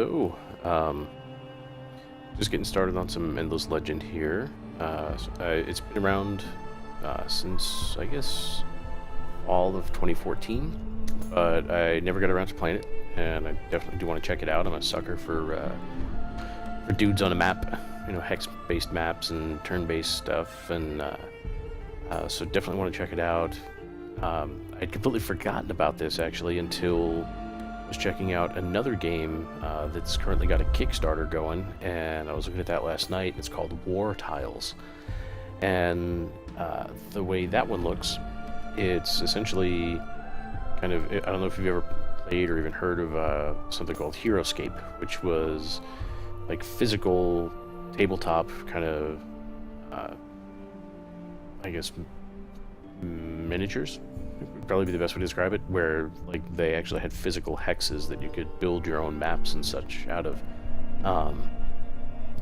So, just getting started on some Endless Legend here. It's been around since, I guess, all of 2014, but I never got around to playing it, and I definitely do want to check it out. I'm a sucker for dudes on a map, hex-based maps and turn-based stuff, and so definitely want to check it out. I'd completely forgotten about this, actually, until I was checking out another game that's currently got a Kickstarter going, and I was looking at that last night. It's called War Tiles, and the way that one looks, it's essentially kind of, I don't know if you've ever played or even heard of something called Heroscape, which was like physical tabletop kind of, I guess, miniatures would probably be the best way to describe it, where like they actually had physical hexes that you could build your own maps and such out of.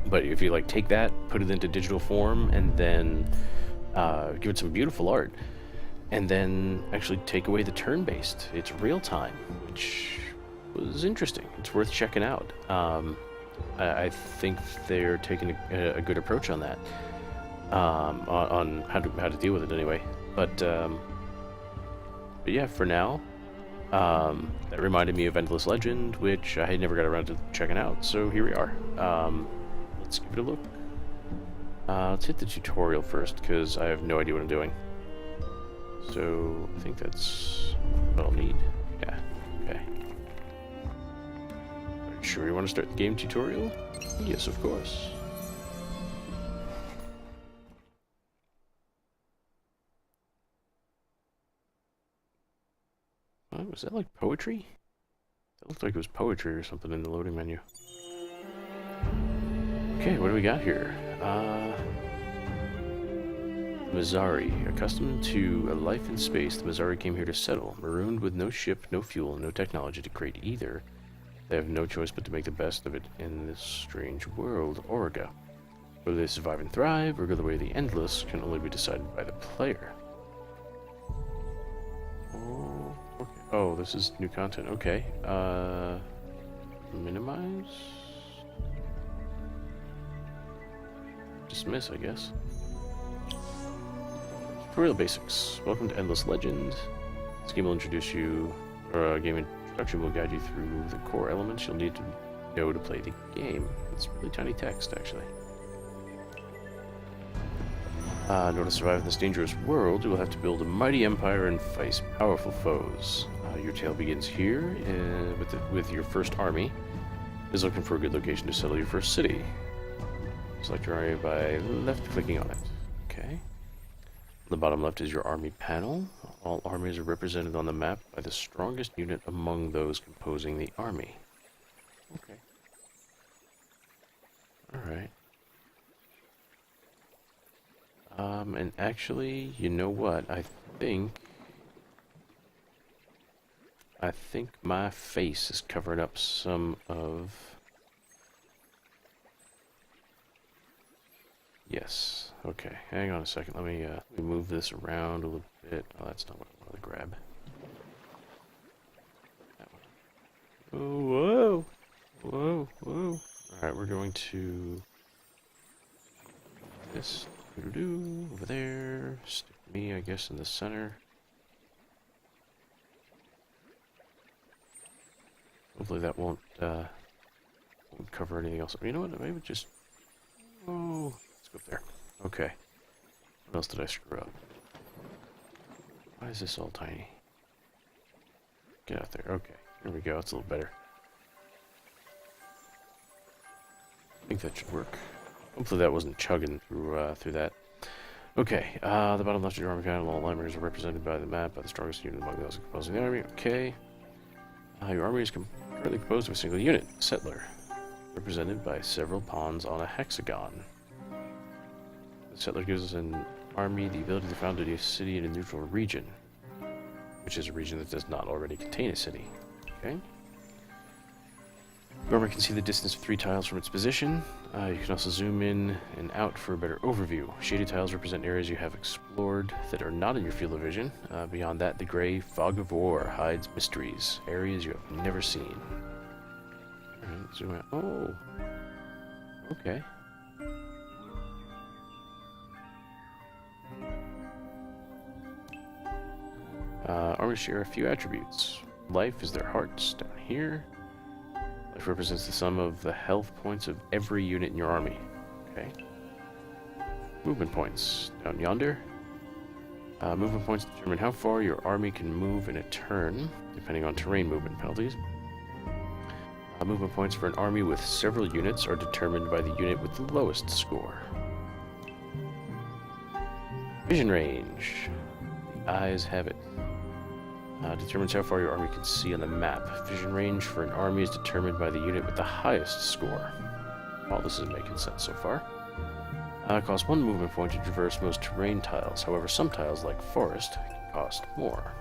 But if you like take that, put it into digital form, and then give it some beautiful art, and then actually take away the turn-based, it's real time, which was interesting. It's worth checking out. I think they're taking a good approach on that, on how to deal with it anyway. But yeah, for now, that reminded me of Endless Legend, which I had never got around to checking out, so here we are. Let's give it a look. Let's hit the tutorial first, because I have no idea what I'm doing. So, I think that's what I'll need. Yeah, okay. Are you sure you want to start the game tutorial? Yes, of course. Was that like poetry? That looked like it was poetry or something in the loading menu. Okay, what do we got here? Mizari. Accustomed to a life in space, the Mizari came here to settle. Marooned with no ship, no fuel, no technology to create either. They have no choice but to make the best of it in this strange world, Origa. Whether they survive and thrive, or go the way of the Endless, can only be decided by the player. Oh, this is new content. Okay. Minimize? Dismiss, I guess. Tutorial basics. Welcome to Endless Legend. This game will introduce you, or game introduction will guide you through the core elements you'll need to know to play the game. It's really tiny text, actually. In order to survive in this dangerous world, you will have to build a mighty empire and face powerful foes. Your tale begins here with your first army. Is looking for a good location to settle your first city. Select your army by left-clicking on it. Okay. On the bottom left is your army panel. All armies are represented on the map by the strongest unit among those composing the army. Okay. Alright. And actually, you know what? I think my face is covering up some of... Yes. Okay. Hang on a second. Let me move this around a little bit. Oh, that's not what I wanted to grab. That one. Oh, whoa! Whoa, whoa. Alright, we're going to... this... over there. Stick me, I guess, in the center. Hopefully that won't cover anything else. You know what? Maybe just... oh, let's go up there. Okay. What else did I screw up? Why is this all tiny? Get out there. Okay. Here we go. It's a little better. I think that should work. Hopefully that wasn't chugging through that. Okay, the bottom left of your army panel, all armies are represented by the map by the strongest unit among those composing the army. Okay. Your army is currently composed of a single unit, settler, represented by several pawns on a hexagon. The settler gives us an army the ability to found a new city in a neutral region, which is a region that does not already contain a city. Okay. Your army can see the distance of 3 tiles from its position. You can also zoom in and out for a better overview. Shaded tiles represent areas you have explored that are not in your field of vision. Beyond that, the gray fog of war hides mysteries, areas you have never seen. zoom out. Oh, okay. Armies share a few attributes. Life is their hearts down here. Life represents the sum of the health points of every unit in your army. Okay. Movement points down yonder. Movement points determine how far your army can move in a turn, depending on terrain movement penalties. Movement points for an army with several units are determined by the unit with the lowest score. Vision range. The eyes have it. Determines how far your army can see on the map. Vision range for an army is determined by the unit with the highest score. All this is making sense so far. Costs 1 movement point to traverse most terrain tiles. However, some tiles, like forest, cost more.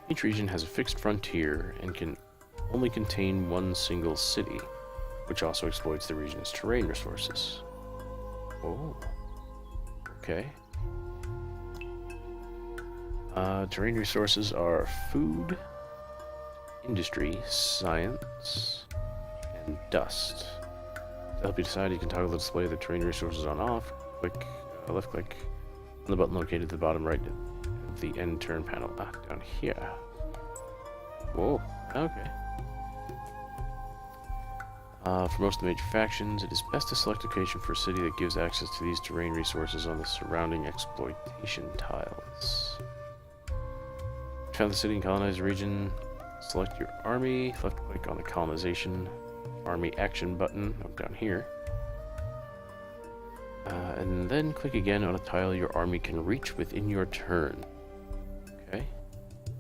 Each region has a fixed frontier and can only contain one single city, which also exploits the region's terrain resources. Oh. Okay. Terrain resources are food, industry, science, and dust. To help you decide, you can toggle the display of the terrain resources on off. Left click on the button located at the bottom right of the end turn panel. Down here. Whoa, okay. For most of the major factions, it is best to select a location for a city that gives access to these terrain resources on the surrounding exploitation tiles. Found the city and colonized region. Select your army. Left click on the colonization army action button down here. And then click again on a tile your army can reach within your turn. Okay.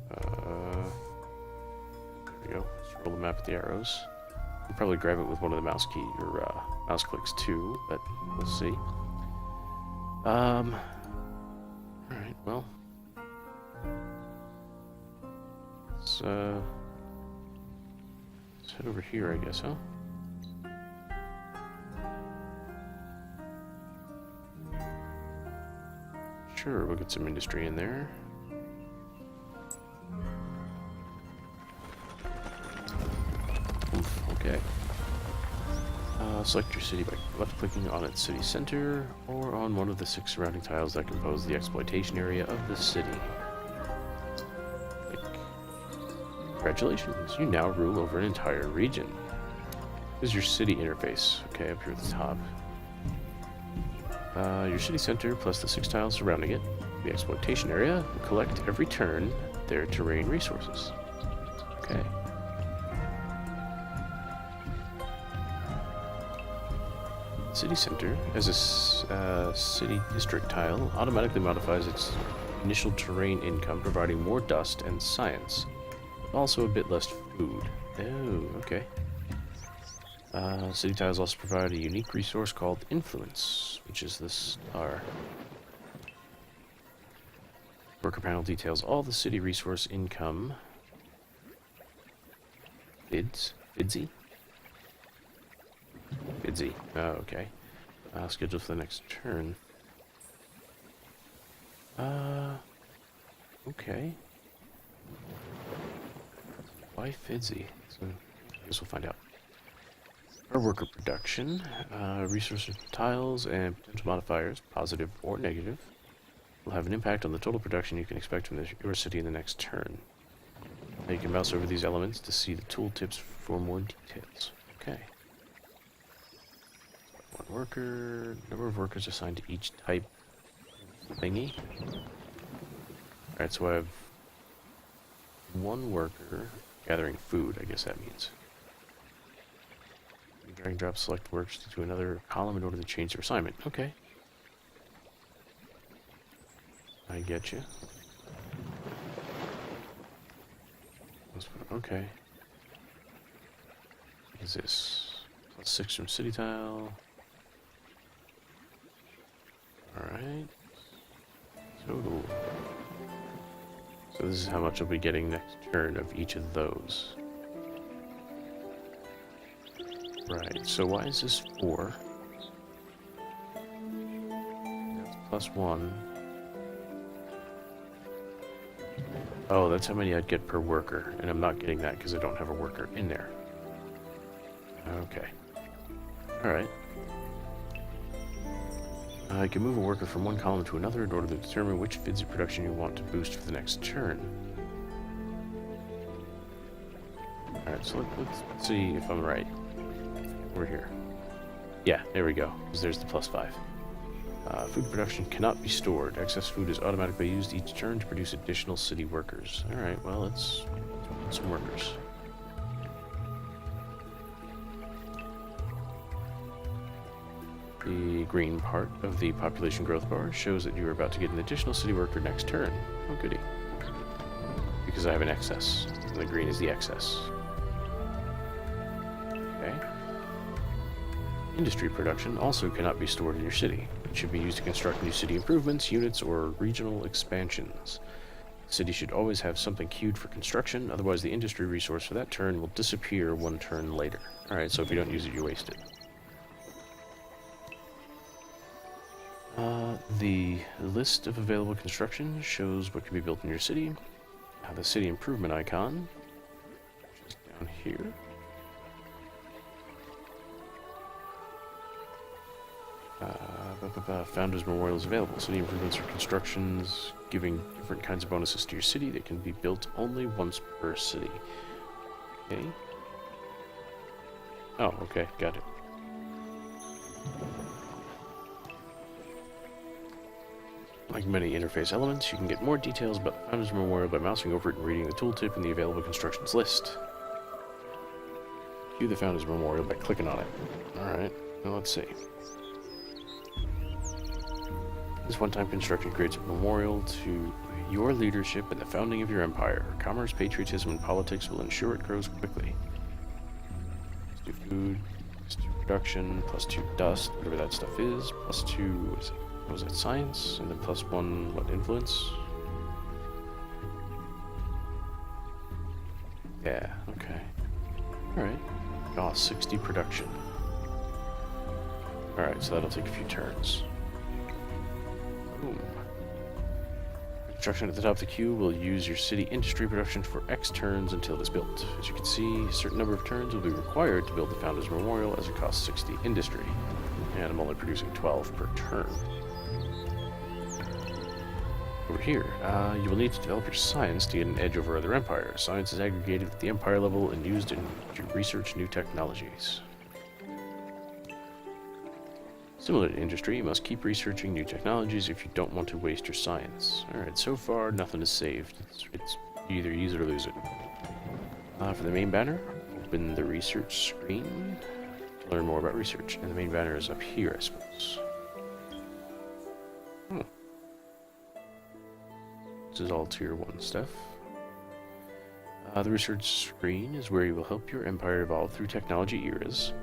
There we go. Scroll the map with the arrows. You can probably grab it with one of the mouse clicks too, but we'll see. Alright, well. Let's head over here, I guess, huh? Sure, we'll get some industry in there. Oof, okay. Select your city by left-clicking on its city center, or on one of the 6 surrounding tiles that compose the exploitation area of the city. Congratulations, you now rule over an entire region. This is your city interface, okay, up here at the top. Your city center plus the 6 tiles surrounding it, the exploitation area, will collect every turn their terrain resources. Okay. City center, as a city district tile, automatically modifies its initial terrain income, providing more dust and science. Also a bit less food. Oh, okay. City tiles also provide a unique resource called influence, which is the star. Worker panel details all the city resource income. Bidsy? Bidsy. Oh, okay. Scheduled for the next turn. Okay. Why Fidzy? So, I guess we'll find out. Our worker production, resource tiles, and potential modifiers, positive or negative, will have an impact on the total production you can expect from your city in the next turn. Now you can mouse over these elements to see the tooltips for more details. Okay. One worker, number of workers assigned to each type thingy. Alright, so I have one worker gathering food, I guess that means. Drag and drop select works to another column in order to change their assignment. Okay. I get you. Okay. What is this? Plus 6 from city tile. Alright. So this is how much I'll be getting next turn of each of those. Right, so why is this 4? That's +1. Oh, that's how many I'd get per worker, and I'm not getting that because I don't have a worker in there. Okay. Alright. You can move a worker from one column to another in order to determine which bids of production you want to boost for the next turn. Alright, so let's see if I'm right. Over here. Yeah, there we go. There's the +5. Food production cannot be stored. Excess food is automatically used each turn to produce additional city workers. Alright, well, let's put some workers. The green part of the population growth bar shows that you are about to get an additional city worker next turn. Oh, goody. Because I have an excess. And the green is the excess. Okay. Industry production also cannot be stored in your city. It should be used to construct new city improvements, units, or regional expansions. The city should always have something queued for construction, otherwise the industry resource for that turn will disappear one turn later. Alright, so if you don't use it, you waste it. The list of available construction shows what can be built in your city. The city improvement icon, which is down here. Founders Memorial is available. City improvements are constructions giving different kinds of bonuses to your city that can be built only once per city. Okay. Oh, okay, got it. Like many interface elements, you can get more details about the Founders Memorial by mousing over it and reading the tooltip in the available constructions list. View the Founders Memorial by clicking on it. Alright, now let's see. This one-time construction creates a memorial to your leadership and the founding of your empire. Commerce, patriotism, and politics will ensure it grows quickly. +2 food, +2 production, +2 dust, whatever that stuff is, +2, what was it, science? And then +1, what, influence? Yeah, okay. Alright. Oh, 60 production. Alright, so that'll take a few turns. Boom. Construction at the top of the queue will use your city industry production for X turns until it is built. As you can see, a certain number of turns will be required to build the Founders Memorial, as it costs 60 industry. And I'm only producing 12 per turn. Over here, you will need to develop your science to get an edge over other empires. Science is aggregated at the empire level and used to research new technologies. Similar to industry, you must keep researching new technologies if you don't want to waste your science. Alright, so far nothing is saved. It's you either use it or lose it. For the main banner, open the research screen to learn more about research. And the main banner is up here, I suppose. This is all tier 1 stuff. The research screen is where you will help your empire evolve through technology eras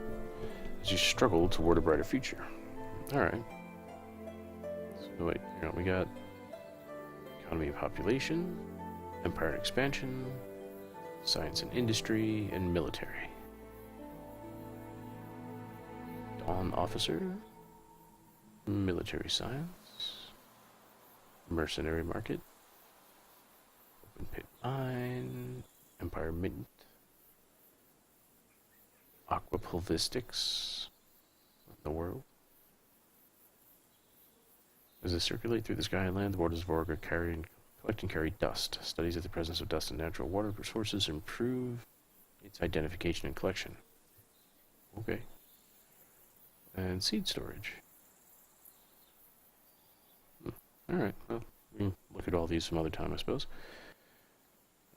as you struggle toward a brighter future. Alright. So wait, we got economy and population, empire and expansion, science and industry, and military. Dawn officer, military science, mercenary market, open pit mine, empire mint, aqua pulvistics, the world. As they circulate through the sky and land, the waters of Orga collect and carry dust. Studies of the presence of dust in natural water sources improve its identification and collection. Okay. And seed storage. Alright, well, we can look at all these some other time, I suppose.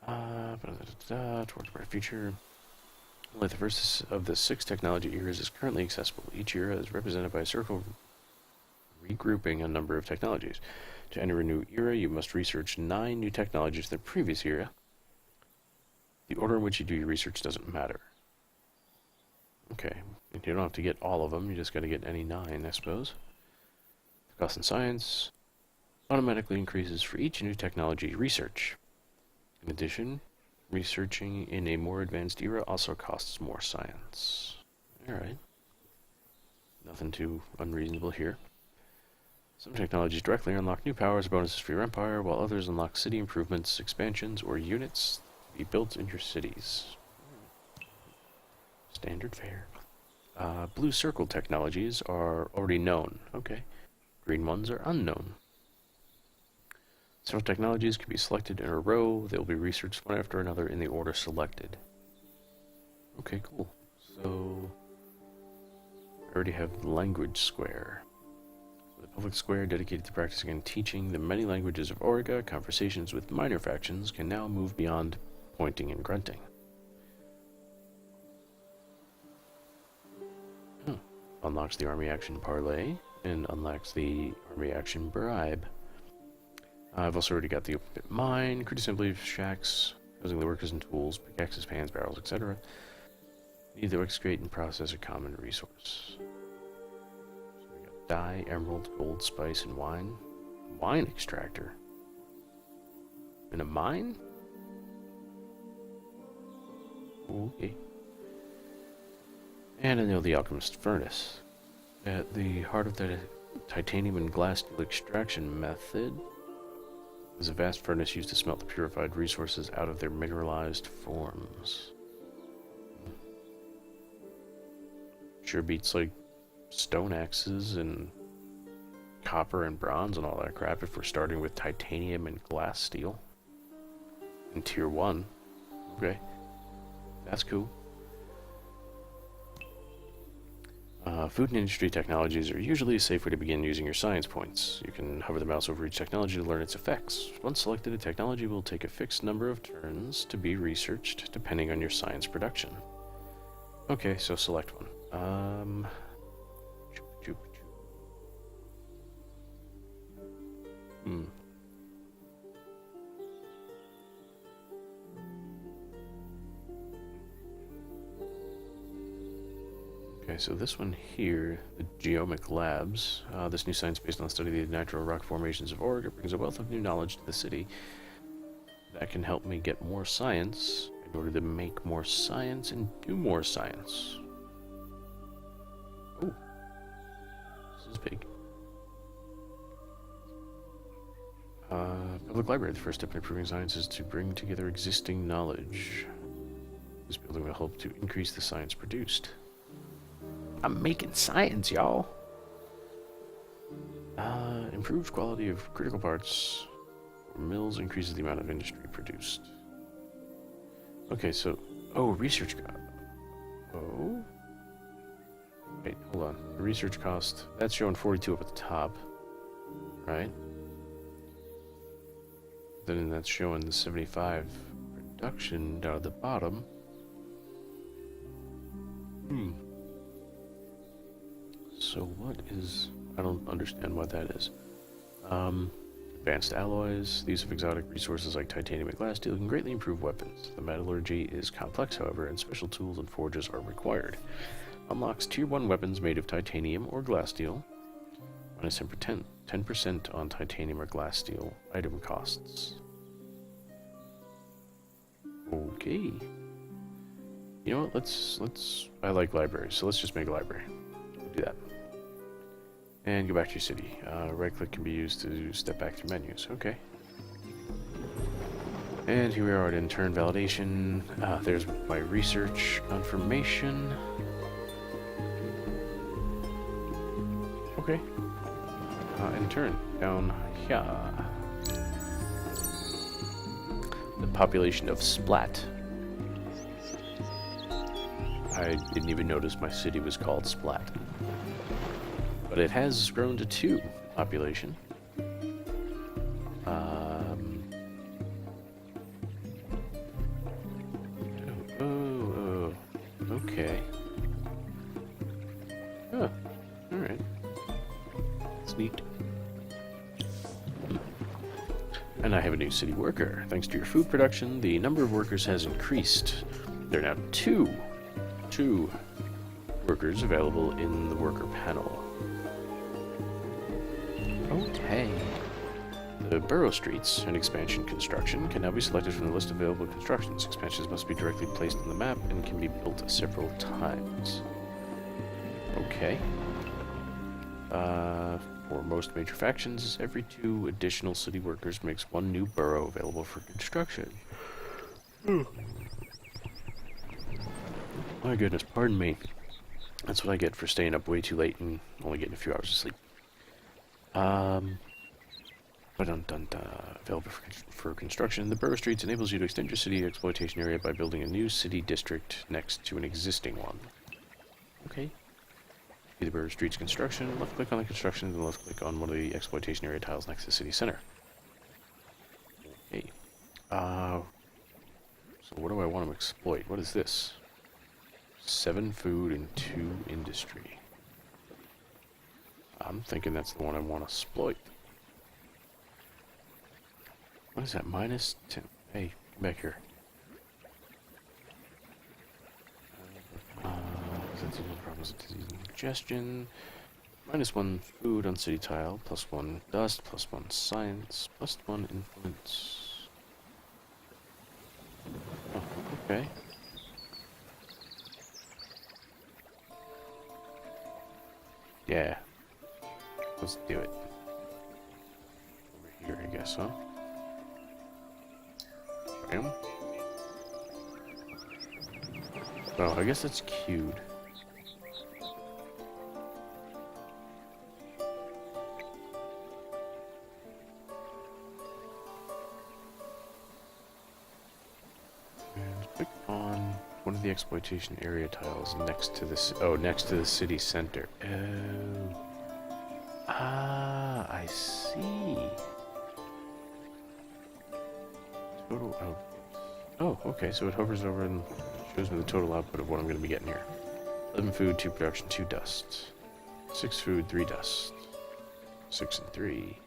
Towards a bright future. Only the first of the 6 technology eras is currently accessible. Each era is represented by a circle regrouping a number of technologies. To enter a new era, you must research 9 new technologies in the previous era. The order in which you do your research doesn't matter. Okay, you don't have to get all of them, you just gotta get any 9, I suppose. The cost in science automatically increases for each new technology research. In addition, researching in a more advanced era also costs more science. Alright. Nothing too unreasonable here. Some technologies directly unlock new powers or bonuses for your empire, while others unlock city improvements, expansions, or units to be built in your cities. Standard fare. Blue circle technologies are already known. Okay. Green ones are unknown. Several technologies can be selected in a row. They will be researched one after another in the order selected. Okay, cool. So, I already have the language square. The public square dedicated to practicing and teaching the many languages of Origa, conversations with minor factions can now move beyond pointing and grunting. Unlocks the army action parlay and unlocks the army action bribe. I've also already got the open pit mine, crude assembly shacks, housing the workers and tools, pickaxes, pans, barrels, etc. Need to excavate and process a common resource. So we got dye, emerald, gold, spice, and wine. Wine extractor. In a mine? Okay. And I know the alchemist furnace. At the heart of the titanium and glass steel extraction method is a vast furnace used to smelt the purified resources out of their mineralized forms. Sure beats like stone axes and copper and bronze and all that crap if we're starting with titanium and glass steel. In tier 1. Okay. That's cool. Food and industry technologies are usually a safe way to begin using your science points. You can hover the mouse over each technology to learn its effects. Once selected, a technology will take a fixed number of turns to be researched, depending on your science production. Okay, so select one. Okay, so this one here, the Geomic Labs, this new science based on the study of the natural rock formations of Oregon brings a wealth of new knowledge to the city that can help me get more science in order to make more science and do more science. Oh, this is big. Public library. The first step in improving science is to bring together existing knowledge. This building will help to increase the science produced. I'm making science, y'all. Improved quality of critical parts for mills increases the amount of industry produced. Okay, so research. Oh, wait, hold on. The research cost that's showing 42 up at the top, right? Then that's showing the 75 production down at the bottom. So what is... I don't understand what that is. Advanced alloys. The use of exotic resources like titanium and glass steel can greatly improve weapons. The metallurgy is complex, however, and special tools and forges are required. Unlocks tier 1 weapons made of titanium or glass steel. Minus 10% on titanium or glass steel item costs. Okay. You know what? Let's. I like libraries, so let's just make a library. We'll do that. And go back to your city. Right click can be used to step back through menus. Okay. And here we are at intern validation. There's my research confirmation. Okay. Intern down here. The population of Splat. I didn't even notice my city was called Splat. But it has grown to 2 population. Okay. Oh, alright. That's neat. And I have a new city worker. Thanks to your food production, the number of workers has increased. There are now 2 workers available in the worker panel. Okay. The borough streets and expansion construction can now be selected from the list of available constructions. Expansions must be directly placed on the map and can be built several times. Okay. For most major factions, every 2 additional city workers makes 1 new borough available for construction. My goodness, pardon me. That's what I get for staying up way too late and only getting a few hours of sleep. Dun dun dun. Available for construction. The borough streets enables you to extend your city exploitation area by building a new city district next to an existing one. Okay. See the borough streets construction. Left click on the construction, then left click on one of the exploitation area tiles next to the city center. Okay. So what do I want to exploit? What is this? 7 food and 2 industry. I'm thinking that's the one I want to exploit. What is that? -10. Hey, come back here. Problems with disease and congestion. -1 food on city tile. +1 dust. +1 science. +1 influence. Oh, okay. Yeah. Let's do it. Over here, I guess, huh? Bam. Oh, I guess it's queued. And click on one of the exploitation area tiles next to this. Oh, next to the city center. Oh. Ah, I see. Total output. Oh, okay, so it hovers over and shows me the total output of what I'm going to be getting here. 11 food, 2 production, 2 dust. 6 food, 3 dust. 6 and 3.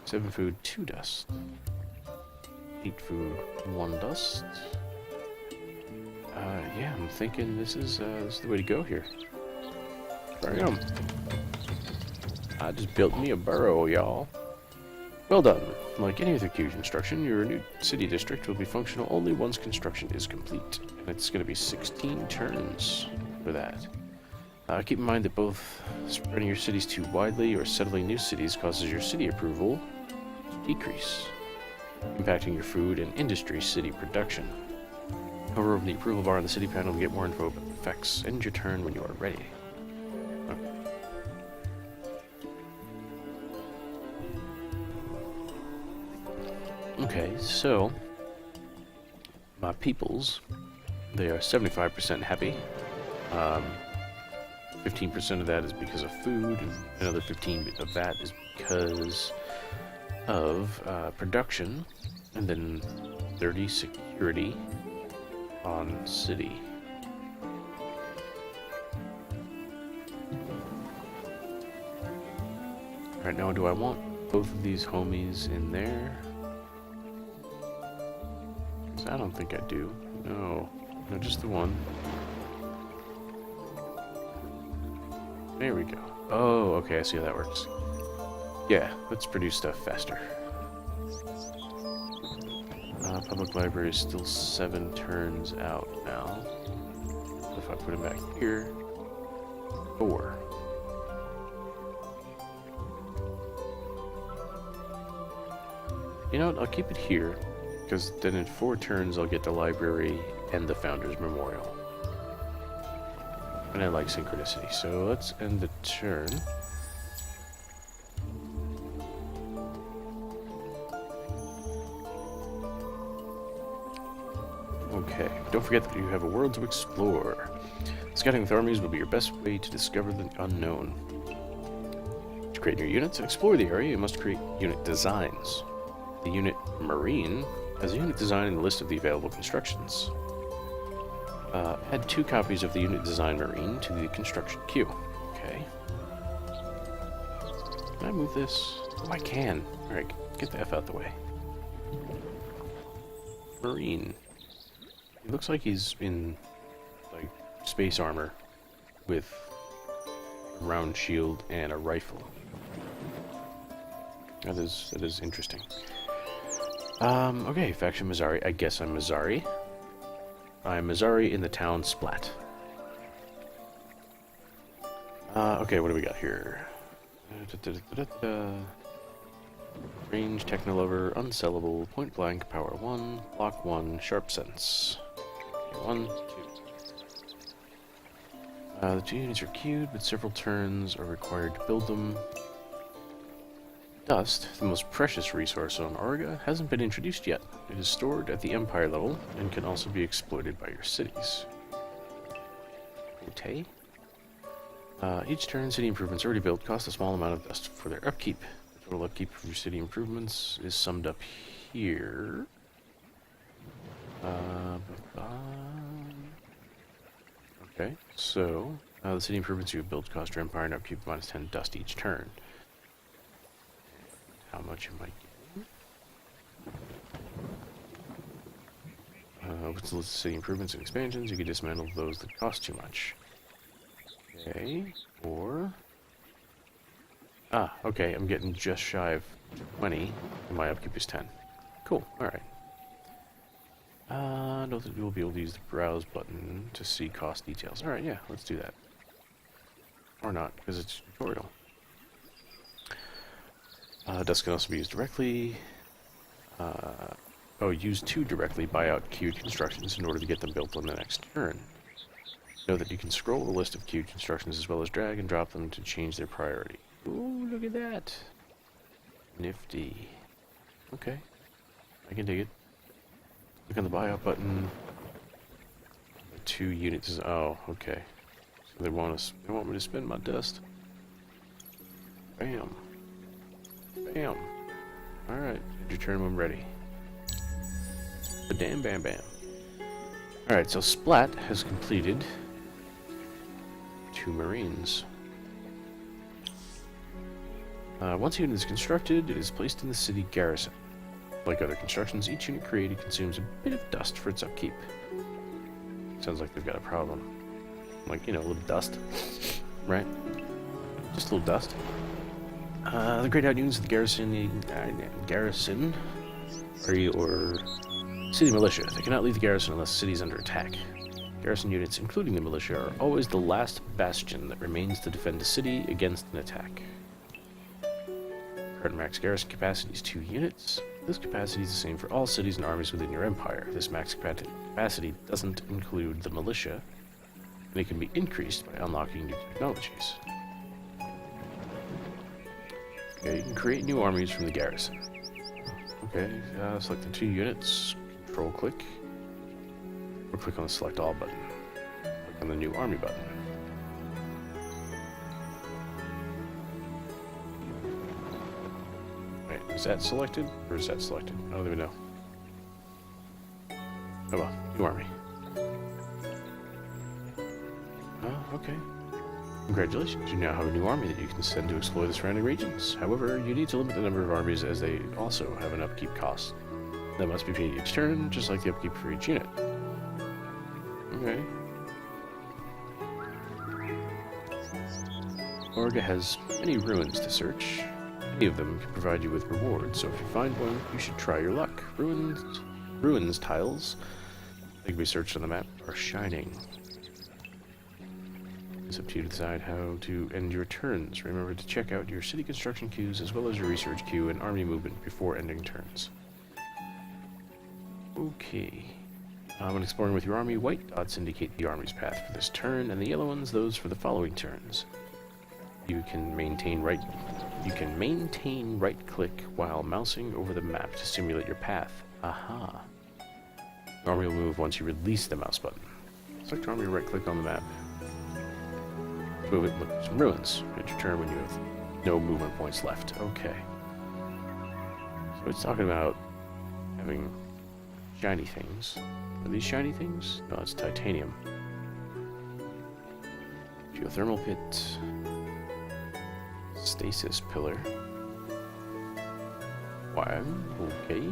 7 food, 2 dust. 8 food, 1 dust. Yeah, I'm thinking this is the way to go here. There I am. I just built me a burrow, y'all. Well done. Like any other queue construction, your new city district will be functional only once construction is complete. And it's going to be 16 turns for that. Keep in mind that both spreading your cities too widely or settling new cities causes your city approval to decrease, impacting your food and industry city production. Hover over the approval bar on the city panel to get more info about the effects. End your turn when you are ready. Okay, so my peoples, they are 75% happy. 15% of that is because of food, and another 15% of that is because of production, and then 30 security on city. Alright, now do I want both of these homies in there? I don't think I do. No, just the one. There we go. Oh, okay, I see how that works. Yeah, let's produce stuff faster. Public library is still 7 turns out now. So if I put him back here, 4. You know what, I'll keep it here. Because then in 4 turns I'll get the library and the Founders Memorial. And I like synchronicity, so let's end the turn. Okay, don't forget that you have a world to explore. Scouting with armies will be your best way to discover the unknown. To create your units and explore the area, you must create unit designs. The unit Marine has a unit design in the list of the available constructions. Add 2 copies of the unit design Marine to the construction queue. Okay. Can I move this? Oh, I can. Alright, get the F out the way. Marine. He looks like he's in, like, space armor with a round shield and a rifle. That is interesting. Okay, faction Mazzari. I guess I'm Mazzari. I'm Mazzari in the town Splat. Okay, what do we got here? Range, Technolover, Unsellable, Point Blank, Power 1, Block 1, Sharp Sense. Okay, 1, The 2 units are queued, but several turns are required to build them. Dust, the most precious resource on Orga, hasn't been introduced yet. It is stored at the Empire level and can also be exploited by your cities. Okay. Each turn, city improvements already built cost a small amount of dust for their upkeep. The total upkeep of your city improvements is summed up here. Okay, so the city improvements you have built cost your empire and upkeep minus 10 dust each turn. How much am I getting? With the city improvements and expansions, you can dismantle those that cost too much. Okay, or... okay, I'm getting just shy of 20, and my upkeep is 10. Cool, alright. I don't think we'll be able to use the browse button to see cost details. Alright, yeah, let's do that. Or not, because it's tutorial. Dust can also be used directly. Use to directly buy out queued constructions in order to get them built on the next turn. Know that you can scroll the list of queued constructions as well as drag and drop them to change their priority. Ooh, look at that. Nifty. Okay. I can dig it. Click on the buyout button. The 2 units is... Oh, okay. So they want me to spend my dust. Bam. Bam. Alright, your turn when I'm ready. Bam, bam, bam. Alright, so Splat has completed 2 Marines. Once a unit is constructed, it is placed in the city garrison. Like other constructions, each unit created consumes a bit of dust for its upkeep. Sounds like they've got a problem. Like, a little dust. Right? Just a little dust. The grayed out units of the garrison are your city militia. They cannot leave the garrison unless the city is under attack. Garrison units, including the militia, are always the last bastion that remains to defend the city against an attack. Current max garrison capacity is 2 units. This capacity is the same for all cities and armies within your empire. This max capacity doesn't include the militia, and it can be increased by unlocking new technologies. Okay, you can create new armies from the garrison. Okay, select the 2 units, control click, or click on the select all button. Click on the new army button. Wait, is that selected, or is that selected? I don't even know. Oh well, new army. Okay. Congratulations, you now have a new army that you can send to explore the surrounding regions. However, you need to limit the number of armies as they also have an upkeep cost. That must be paid each turn, just like the upkeep for each unit. Okay. Orga has many ruins to search. Any of them can provide you with rewards, so if you find one, you should try your luck. Ruins tiles that can be searched on the map are shining. It's up to you to decide how to end your turns. Remember to check out your city construction queues as well as your research queue and army movement before ending turns. Okay. When exploring with your army, white dots indicate the army's path for this turn, and the yellow ones those for the following turns. You can maintain right click while mousing over the map to simulate your path. Aha. Your army will move once you release the mouse button. Select your army, right click on the map. Move it, look for some ruins. Hit your turn when you have no movement points left. Okay. So it's talking about having shiny things. Are these shiny things? No, it's titanium. Geothermal pit. Stasis pillar. Wow, okay.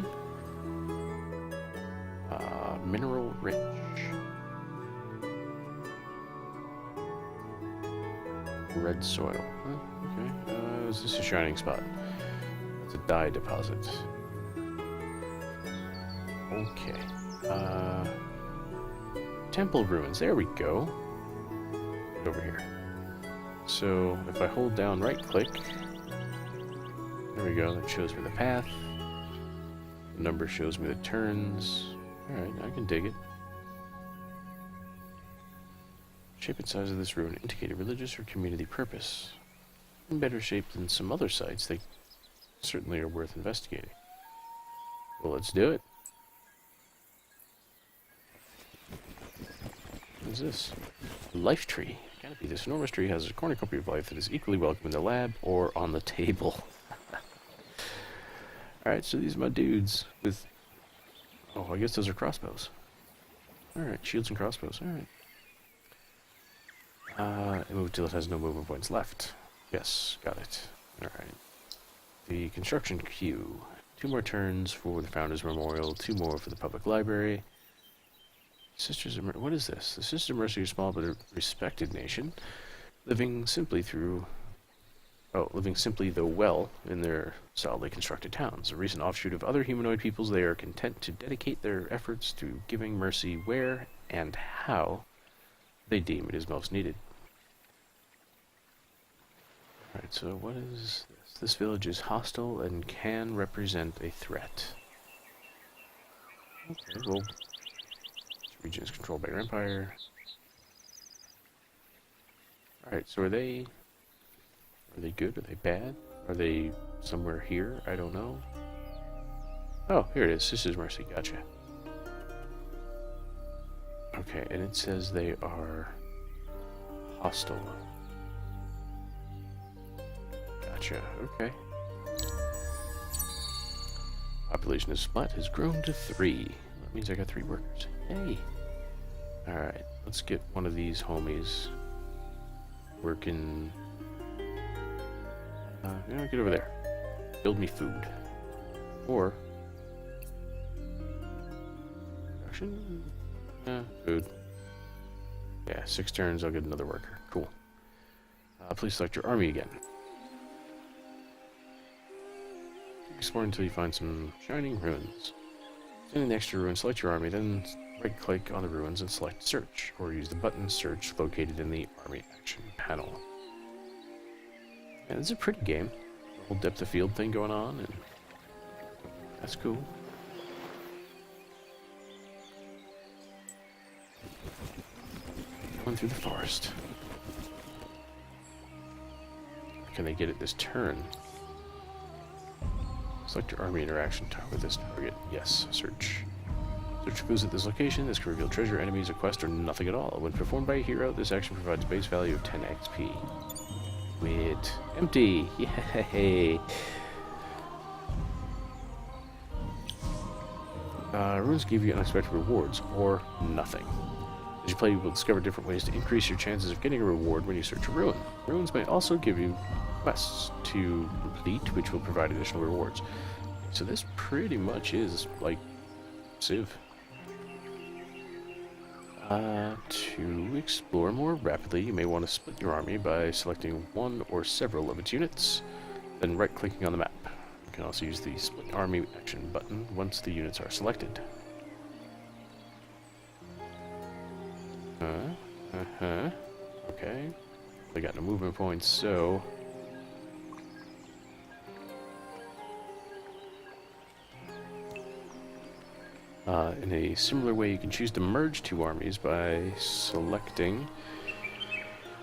Mineral rich. Red soil. Okay. Is this a shining spot? It's a dye deposit. Okay. Temple ruins. There we go. Over here. So if I hold down right click, there we go. That shows me the path. The number shows me the turns. All right, I can dig it. Shape and size of this ruin indicate a religious or community purpose. In better shape than some other sites, they certainly are worth investigating. Well, let's do it. What is this? A life tree. Canopy. This enormous tree has a cornucopia of life that is equally welcome in the lab or on the table. Alright, so these are my dudes with... Oh, I guess those are crossbows. Alright, shields and crossbows. Alright. Move till it has no movement points left. Yes, got it. Alright. The construction queue. 2 more turns for the Founders Memorial, 2 more for the public library. Sisters of Mercy. What is this? The Sisters of Mercy are small but a respected nation, living simply though well in their solidly constructed towns. A recent offshoot of other humanoid peoples, they are content to dedicate their efforts to giving mercy where and how they deem it is most needed. Alright, so what is this? This village is hostile and can represent a threat. Okay, well, this region is controlled by your empire. Alright, so are they good? Are they bad? Are they somewhere here? I don't know. Oh, here it is. This is Mercy. Gotcha. Okay, and it says they are hostile. Gotcha. Okay. Population is split. Has grown to 3. That means I got 3 workers. Hey. Alright, let's get one of these homies working... get over there. Build me food. Or... production? Food. Yeah, 6 turns, I'll get another worker. Cool. Please select your army again. Explore until you find some shining ruins. Standing next to a ruin, select your army, then right-click on the ruins and select Search, or use the button Search located in the Army Action panel. And it's a pretty game. The whole depth of field thing going on, and that's cool. Going through the forest. Can they get it this turn? Select your army interaction with this target. Yes, search. Search clues at this location. This can reveal treasure, enemies, a quest, or nothing at all. When performed by a hero, this action provides a base value of 10 XP. Wait. Empty! Yay! Runes give you unexpected rewards, or nothing. As you play, you will discover different ways to increase your chances of getting a reward when you search a ruin. Ruins may also give you quests to complete, which will provide additional rewards. So this pretty much is like Civ. To explore more rapidly, you may want to split your army by selecting one or several of its units, then right-clicking on the map. You can also use the Split Army action button once the units are selected. Okay. They got no movement points, so... in a similar way, you can choose to merge 2 armies by selecting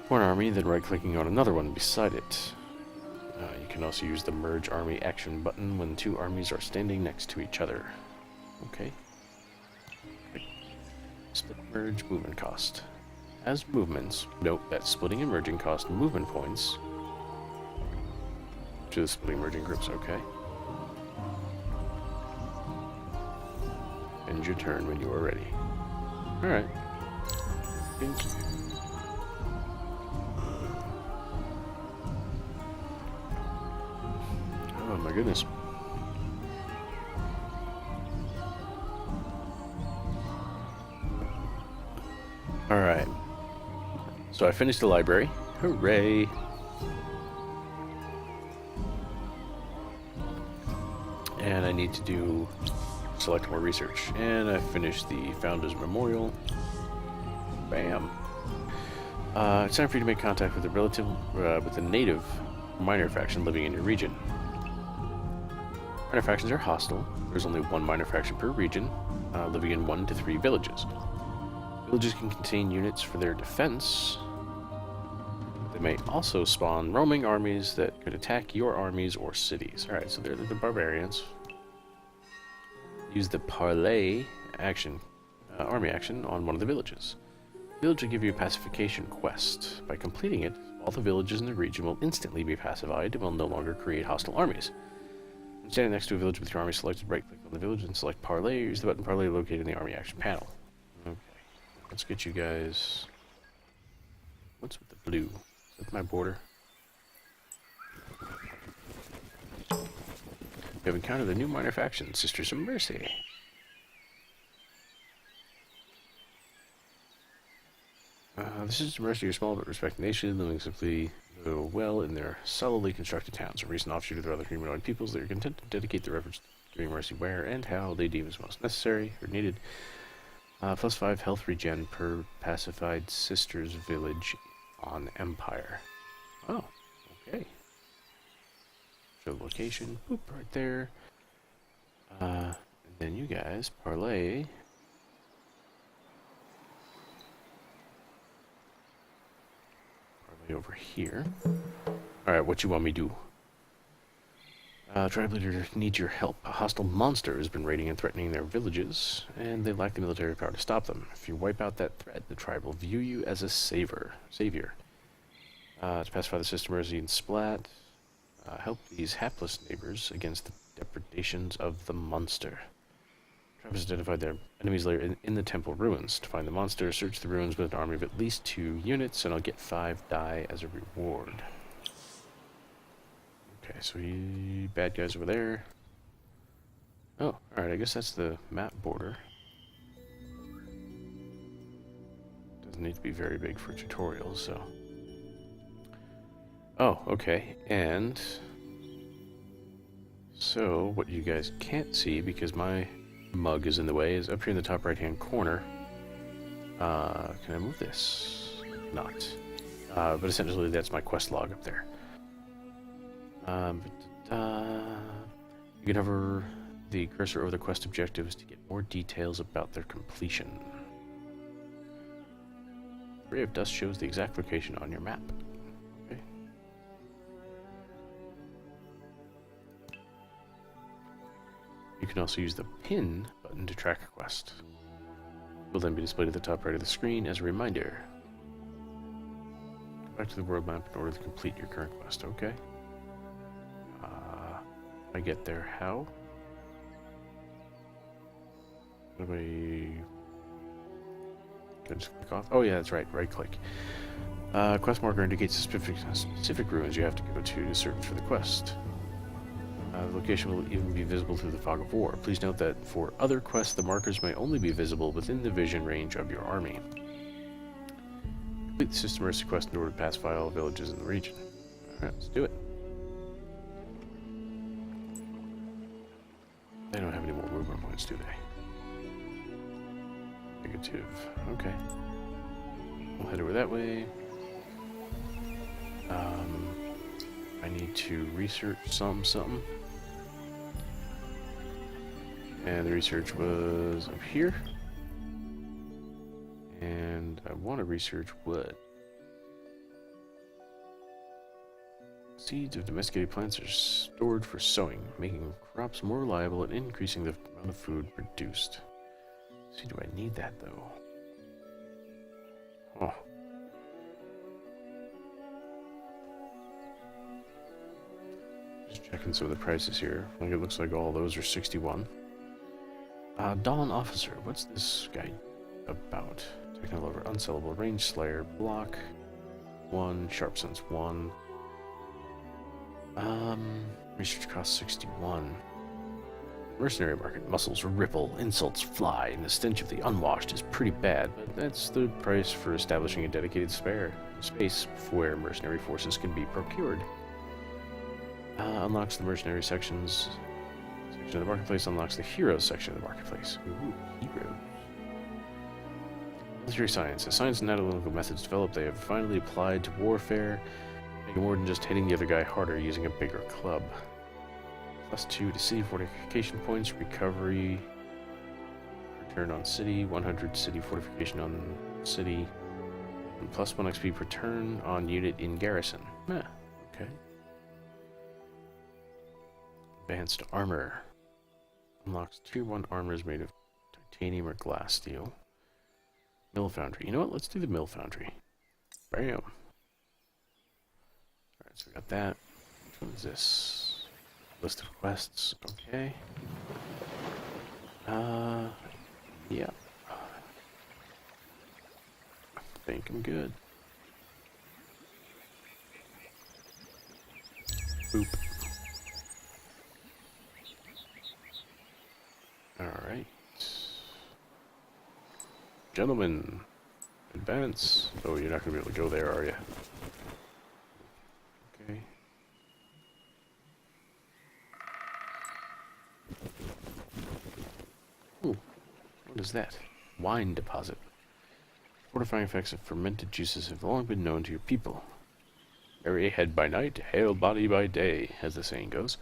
one army, then right-clicking on another one beside it. You can also use the Merge Army action button when 2 armies are standing next to each other. Okay. Split merge movement cost. As movements, note that splitting and merging cost movement points to the splitting merging groups. Okay. End your turn when you are ready. Alright. Thank you. Oh my goodness. Alright. So I finished the library. Hooray! And I need to select more research. And I finished the Founders Memorial. Bam. It's time for you to make contact with a native minor faction living in your region. Minor factions are hostile. There's only one minor faction per region, living in 1 to 3 villages. Villages can contain units for their defense. They may also spawn roaming armies that could attack your armies or cities. Alright, so they're the barbarians. Use the parlay action, army action on one of the villages. The village will give you a pacification quest. By completing it, all the villages in the region will instantly be pacified and will no longer create hostile armies. When standing next to a village with your army selected, right-click on the village and select parlay. Use the button parlay located in the army action panel. Okay, let's get you guys... What's with the blue? Is that my border? We have encountered a new minor faction, Sisters of Mercy. The Sisters of Mercy are small but respected nation, living simply well in their solidly constructed towns. A recent offshoot of their other humanoid peoples, they are content to dedicate their efforts to giving mercy where and how they deem is most necessary or needed. +5 health regen per pacified Sisters village on Empire. Oh, okay. Show the location. Boop, right there. And then you guys, parlay. Parlay over here. Alright, what you want me to do? Tribe leader needs your help. A hostile monster has been raiding and threatening their villages, and they lack the military power to stop them. If you wipe out that threat, the tribe will view you as a savior. To pacify the Sister Mercy and Splat, help these hapless neighbors against the depredations of the monster. The tribe has identified their enemy's lair in the temple ruins. To find the monster, search the ruins with an army of at least 2 units, and I'll get 5 die as a reward. Okay, so bad guys over there. Oh, alright, I guess that's the map border. Doesn't need to be very big for tutorials, so... Oh, okay, and... So, what you guys can't see, because my mug is in the way, is up here in the top right-hand corner. Can I move this? Not. But essentially, that's my quest log up there. You can hover the cursor over the quest objectives to get more details about their completion. Ray of Dust shows the exact location on your map. Okay. You can also use the pin button to track a quest. It will then be displayed at the top right of the screen as a reminder. Go back to the world map in order to complete your current quest, okay? I get there, how? What do I... Can I just click off? Oh yeah, that's right, right click. Quest marker indicates specific ruins you have to go to search for the quest. The location will even be visible through the fog of war. Please note that for other quests, the markers may only be visible within the vision range of your army. Complete the Sister Mercy quest in order to pacify all villages in the region. Alright, let's do it. They don't have any more movement points, do they? Negative. Okay. We'll head over that way. I need to research something. And the research was up here. And I want to research what? Seeds of domesticated plants are stored for sowing, making crops more reliable and increasing the amount of food produced. Let's see, do I need that though? Oh. Just checking some of the prices here. Like it looks like all those are 61. Dawn Officer, what's this guy about? Technical over unsellable range slayer, block 1, sharp sense 1. Research cost 61. Mercenary market, muscles ripple, insults fly, and the stench of the unwashed is pretty bad, but that's the price for establishing a dedicated space where mercenary forces can be procured. Unlocks the mercenary section of the marketplace, unlocks the heroes section of the marketplace. Ooh, heroes. Military science. As science and analytical methods developed, they have finally applied to warfare, making more than just hitting the other guy harder using a bigger club. +2 to city fortification points, recovery turn on city, 100 city fortification on city, and +1 XP per turn on unit in garrison. Okay. Advanced armor. Unlocks tier 1 armors made of titanium or glass steel. Mill foundry. You know what? Let's do the mill foundry. Bam. Alright, so we got that. What is this? List of quests. Okay. Yeah. I think I'm good. Boop. Alright. Gentlemen, advance. Oh, you're not going to be able to go there, are you? Okay. Ooh, what is that? Wine deposit. Fortifying effects of fermented juices have long been known to your people. Merry head by night, hale body by day, as the saying goes.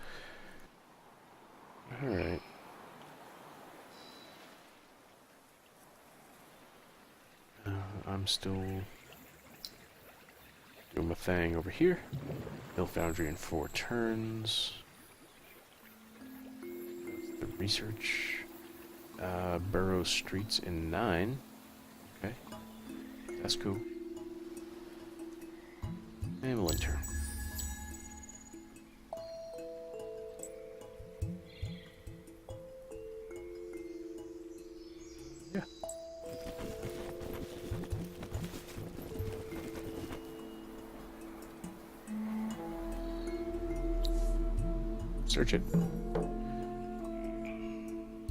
Alright. I'm still doing my thing over here. Mill foundry in 4 turns. The research. Burrow streets in 9. Okay. That's cool. And we'll enter. Yeah. Search it.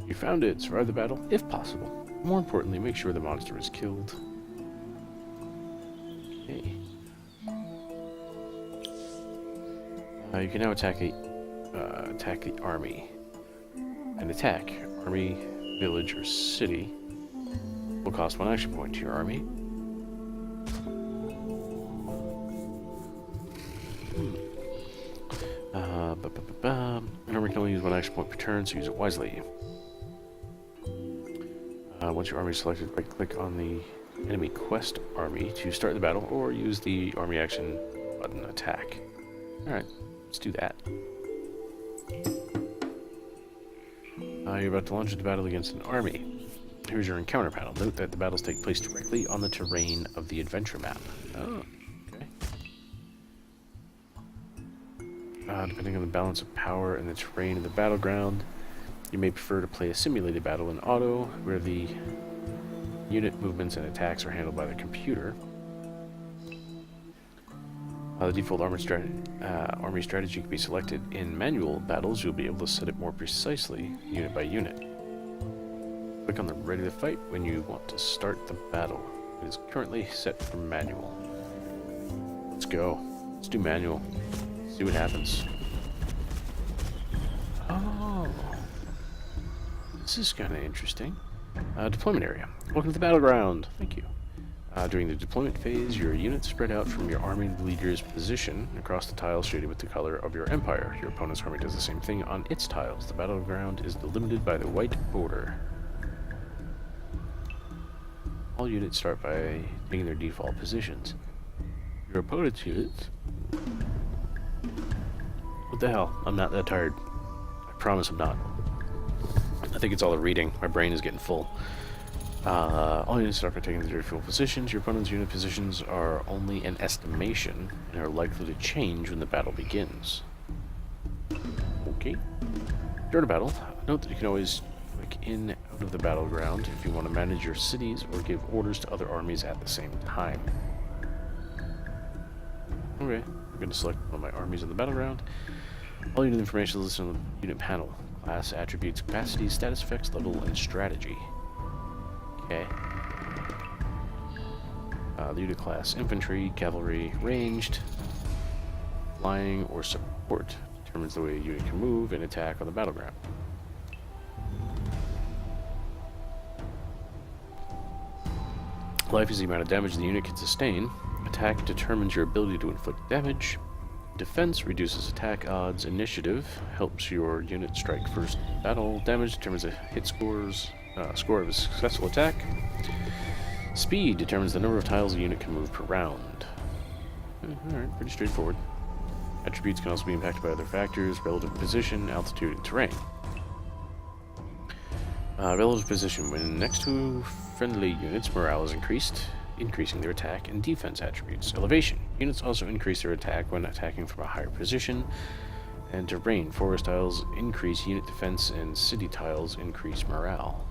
You found it. Survive the battle, if possible. More importantly, make sure the monster is killed. Okay. You can now attack the army. An attack, army, village, or city will cost 1 action point to your army. An army can only use 1 action point per turn, so use it wisely. Once your army is selected, right-click on the enemy quest army to start the battle, or use the army action button attack. Alright, let's do that. You're about to launch into battle against an army. Here's your encounter panel. Note that the battles take place directly on the terrain of the adventure map. Oh, okay. Depending on the balance of power and the terrain of the battleground, you may prefer to play a simulated battle in auto, where the unit movements and attacks are handled by the computer. The default army strategy can be selected. In manual battles, you'll be able to set it more precisely, unit by unit. Click on the Ready to Fight when you want to start the battle. It is currently set for manual. Let's go. Let's do manual. See what happens. Oh. This is kind of interesting. Deployment area. Welcome to the battleground. Thank you. During the deployment phase, your units spread out from your army leader's position across the tiles shaded with the color of your empire. Your opponent's army does the same thing on its tiles. The battleground is delimited by the white border. All units start by taking their default positions. Your opponent's units... What the hell? I'm not that tired. I promise I'm not. I think it's all the reading. My brain is getting full. All units start by taking their default positions. Your opponent's unit positions are only an estimation and are likely to change when the battle begins. Okay. During a battle, note that you can always click in out of the battleground if you want to manage your cities or give orders to other armies at the same time. Okay, I'm going to select one of my armies on the battleground. All unit information is listed on the unit panel. Class, attributes, capacity, status effects, level, and strategy. Okay. The unit class: infantry, cavalry, ranged, flying, or support. Determines the way a unit can move and attack on the battleground. Life is the amount of damage the unit can sustain. Attack determines your ability to inflict damage. Defense reduces attack odds. Initiative helps your unit strike first in battle. Damage determines the hit scores score of a successful attack. Speed determines the number of tiles a unit can move per round. Alright, pretty straightforward. Attributes can also be impacted by other factors, relative position, altitude, and terrain. Relative position. When next to friendly units, morale is increased, increasing their attack and defense attributes. Elevation. Units also increase their attack when attacking from a higher position. And terrain. Forest tiles increase unit defense, and city tiles increase morale.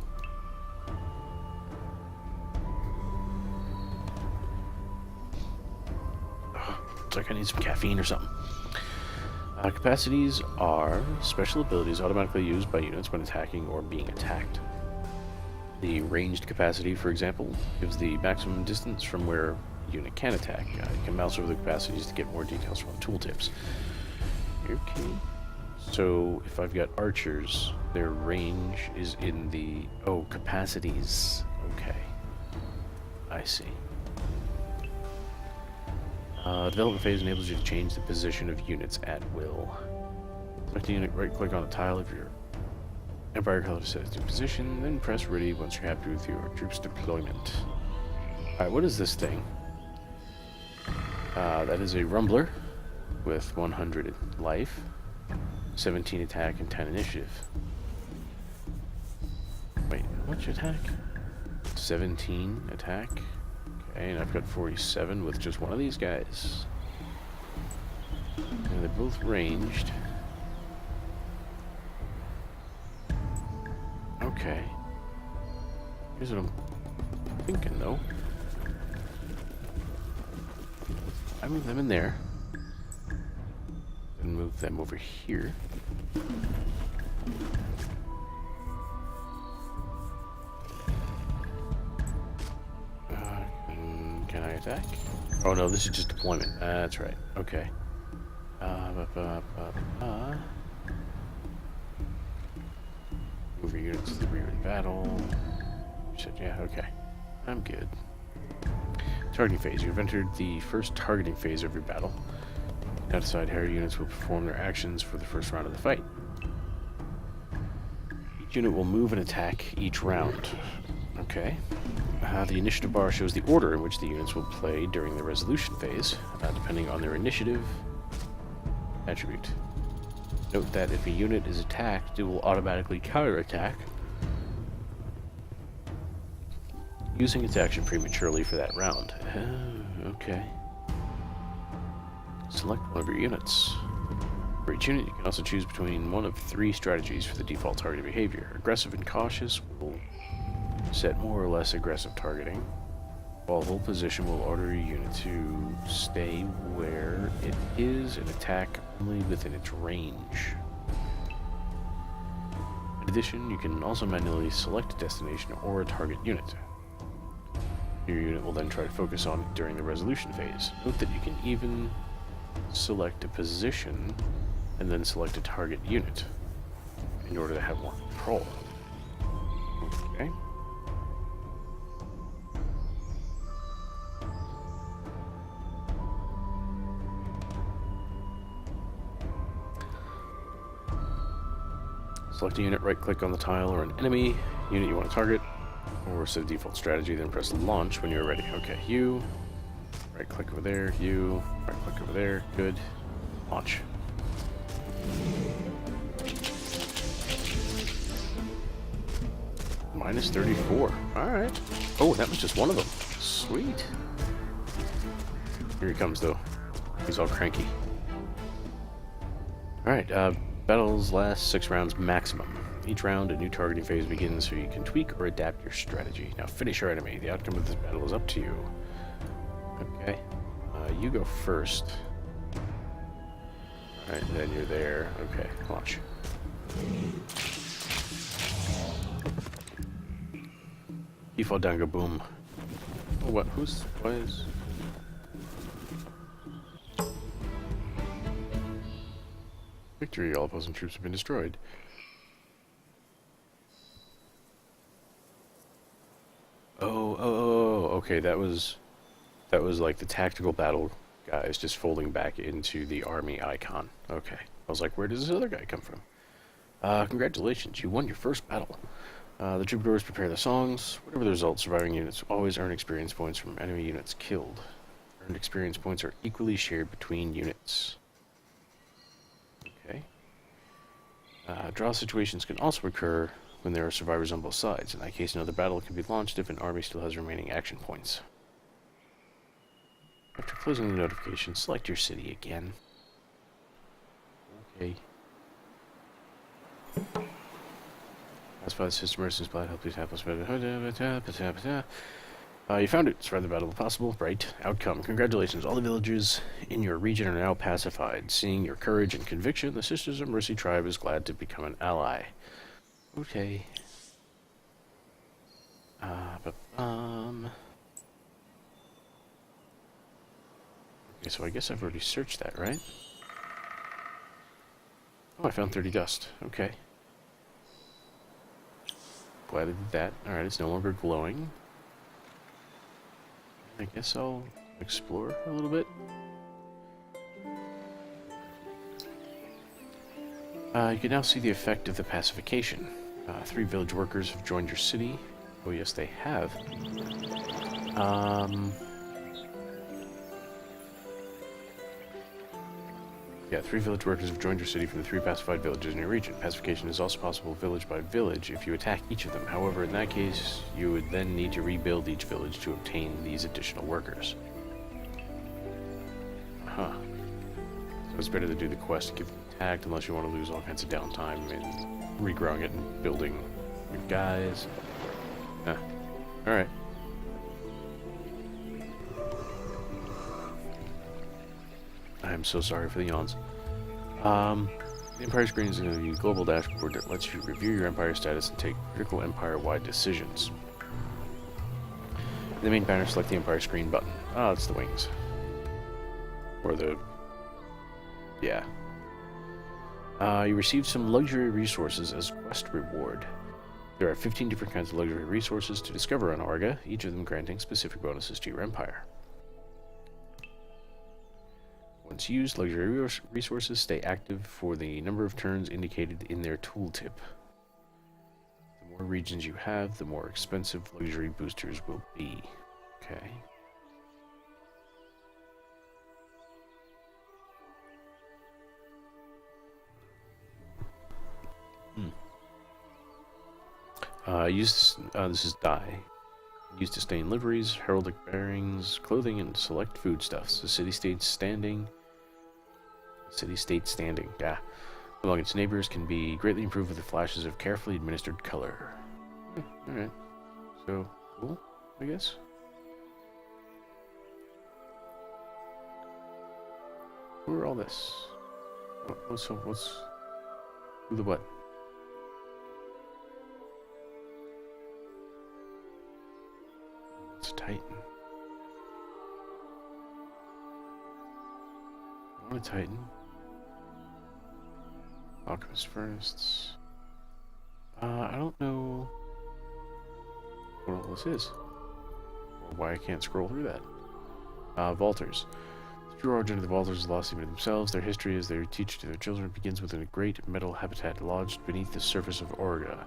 Looks like I need some caffeine or something. Capacities are special abilities automatically used by units when attacking or being attacked. The ranged capacity, for example, gives the maximum distance from where a unit can attack. You can mouse over the capacities to get more details from the tooltips. Okay. So if I've got archers, their range is in the... Oh, capacities. Okay. I see. Development phase enables you to change the position of units at will. Select the unit, right-click on the tile of your Empire color to set it to position, then press ready once you're happy with your troops deployment. Alright, what is this thing? That is a rumbler with 100 life, 17 attack, and 10 initiative. Wait, how much attack? 17 attack? Okay, and I've got 47 with just one of these guys. And they're both ranged. Okay. Here's what I'm thinking, though. I move them in there. And move them over here. Can I attack? Oh no, this is just deployment. That's right. Okay. Move your units to the rear of the battle. Shit, yeah, okay. I'm good. Targeting phase. You've entered the first targeting phase of your battle. Now decide how your units will perform their actions for the first round of the fight. Each unit will move and attack each round. Okay. The initiative bar shows the order in which the units will play during the resolution phase, depending on their initiative attribute. Note that if a unit is attacked, it will automatically counterattack, using its action prematurely for that round. Okay. Select one of your units. For each unit, you can also choose between one of 3 strategies for the default targeting behavior. Aggressive and cautious will set more or less aggressive targeting, while hold position will order your unit to stay where it is and attack only within its range. In addition, you can also manually select a destination or a target unit. Your unit will then try to focus on it during the resolution phase. Note that you can even select a position and then select a target unit in order to have more control. Okay. Select a unit, right-click on the tile or an enemy unit you want to target, or set a default strategy, then press launch when you're ready. Okay, you, right-click over there, you, right-click over there, good. Launch. Minus 34. Alright. Oh, that was just one of them. Sweet. Here he comes, though. He's all cranky. Alright, battles last 6 rounds maximum. Each round, a new targeting phase begins, so you can tweak or adapt your strategy. Now finish your enemy. The outcome of this battle is up to you. Okay. You go first. Alright, then you're there. Okay, launch. You fall down, go boom. Oh, what? What is... Victory, all opposing troops have been destroyed. Oh, okay, that was like the tactical battle guys just folding back into the army icon. Okay. I was like, where does this other guy come from? Congratulations, you won your first battle. The troubadours prepare the songs. Whatever the result, surviving units always earn experience points from enemy units killed. Earned experience points are equally shared between units. Okay. Draw situations can also occur when there are survivors on both sides. In that case, another battle can be launched if an army still has remaining action points. After closing the notification, select your city again. Okay. Pacify the system, mercy supply, help these hapless. You found it. Survive the battle if possible. Right. Outcome. Congratulations. All the villagers in your region are now pacified. Seeing your courage and conviction, the Sisters of Mercy tribe is glad to become an ally. Okay. Okay, so I guess I've already searched that, right? Oh, I found 30 dust. Okay. Glad I did that. Alright, it's no longer glowing. I guess I'll explore a little bit. You can now see the effect of the pacification. 3 village workers have joined your city. Oh yes, they have. Yeah, 3 village workers have joined your city from the 3 pacified villages in your region. Pacification is also possible village by village if you attack each of them. However, in that case, you would then need to rebuild each village to obtain these additional workers. Huh. So it's better to do the quest to get attacked unless you want to lose all kinds of downtime in regrowing it and building your guys. Alright. I'm so sorry for the yawns. The Empire screen is going to be a global dashboard that lets you review your Empire status and take critical Empire-wide decisions. In the main banner, select the Empire screen button. Ah, it's the wings. Or the... yeah. You received some luxury resources as quest reward. There are 15 different kinds of luxury resources to discover on Orga, each of them granting specific bonuses to your Empire. Once used, luxury resources stay active for the number of turns indicated in their tooltip. The more regions you have, the more expensive luxury boosters will be. Okay. This is dye. Used to stain liveries, heraldic bearings, clothing, and select foodstuffs. The city-state standing, yeah, among its neighbors can be greatly improved with the flashes of carefully administered color. Alright. So, cool, I guess. Who are all this? Who the what? It's a Titan. I want a Titan. Alchemist Furnace. I don't know what all this is, or why I can't scroll through that. Vaulters. The true origin of the Vaulters is lost even to themselves. Their history, as they teach to their children, begins within a great metal habitat lodged beneath the surface of Orga.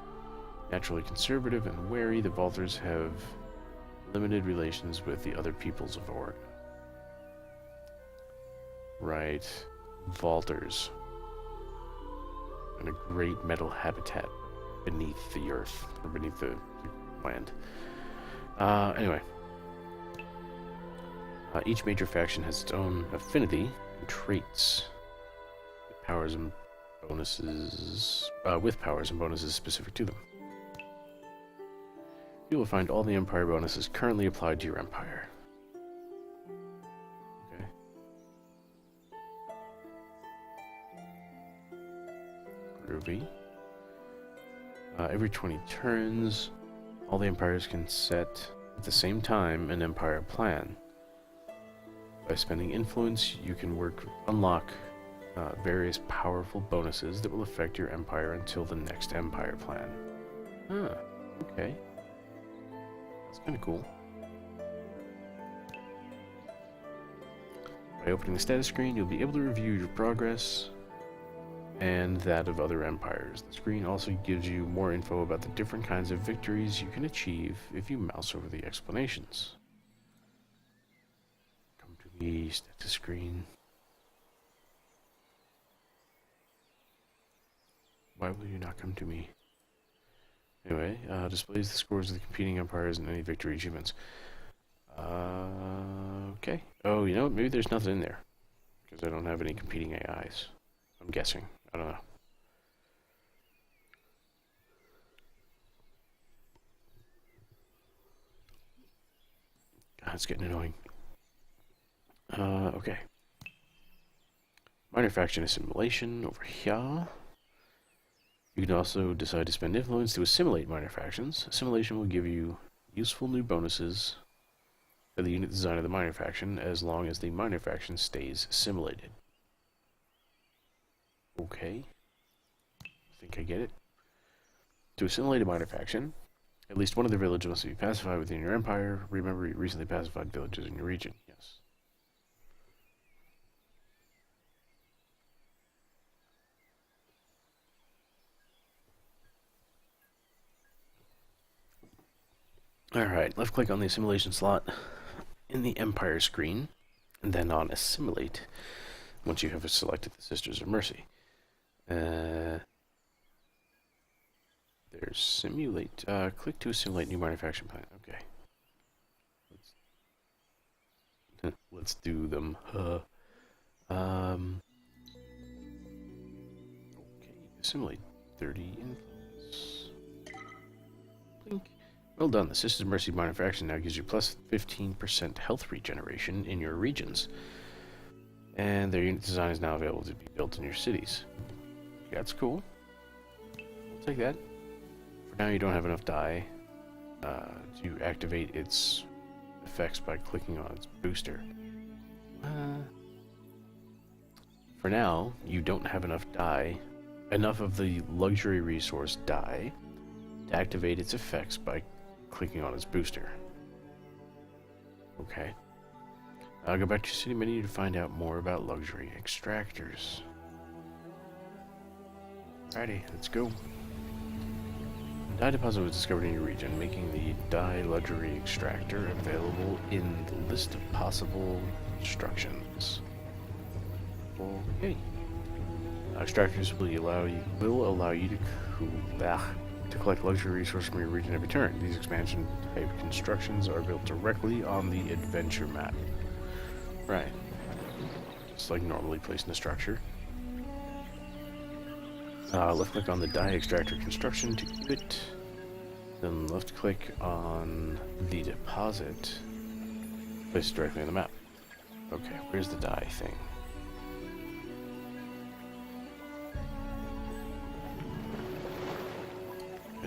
Naturally conservative and wary, the Vaulters have limited relations with the other peoples of Orga. Right. Vaulters. In a great metal habitat beneath the earth, or beneath the land. Anyway. Each major faction has its own affinity and traits. With powers and bonuses specific to them. You will find all the Empire bonuses currently applied to your Empire. Okay. Groovy. Every 20 turns, all the Empires can set, at the same time, an Empire plan. By spending influence, you can unlock various powerful bonuses that will affect your Empire until the next Empire plan. Huh, okay. That's kind of cool. By opening the status screen, you'll be able to review your progress and that of other empires. The screen also gives you more info about the different kinds of victories you can achieve if you mouse over the explanations. Come to me, status screen. Why will you not come to me? Anyway, displays the scores of the competing empires and any victory achievements. Okay. Oh, you know what? Maybe there's nothing in there. Because I don't have any competing AIs. I'm guessing. I don't know. God, it's getting annoying. Okay. Minor faction assimilation over here. You can also decide to spend influence to assimilate minor factions. Assimilation will give you useful new bonuses for the unit design of the minor faction as long as the minor faction stays assimilated. Okay. I think I get it. To assimilate a minor faction, at least one of the villages must be pacified within your empire. Remember, you recently pacified villages in your region. Yes. Alright, left click on the assimilation slot in the Empire screen, and then on Assimilate, once you have selected the Sisters of Mercy. There's Simulate. Click to assimilate new manufacturing plant. Okay. Let's do them. Okay, assimilate 30 influence. Blink. Well done. The Sisters of Mercy minor faction now gives you plus 15% health regeneration in your regions. And their unit design is now available to be built in your cities. Okay, that's cool. I'll take that. For now, you don't have enough die to activate its effects by clicking on its booster. For now, you don't have enough of the luxury resource die, to activate its effects by clicking on its booster. Okay. I'll go back to your city menu to find out more about luxury extractors. Alrighty, let's go. A dye deposit was discovered in your region, making the dye luxury extractor available in the list of possible constructions. Okay. Extractors will allow you to collect luxury resources from your region every turn. These expansion type constructions are built directly on the adventure map. Right. Just like normally placed in a structure. Left click on the dye extractor construction to keep it. Then left click on the deposit. Place it directly on the map. Okay, where's the dye thing?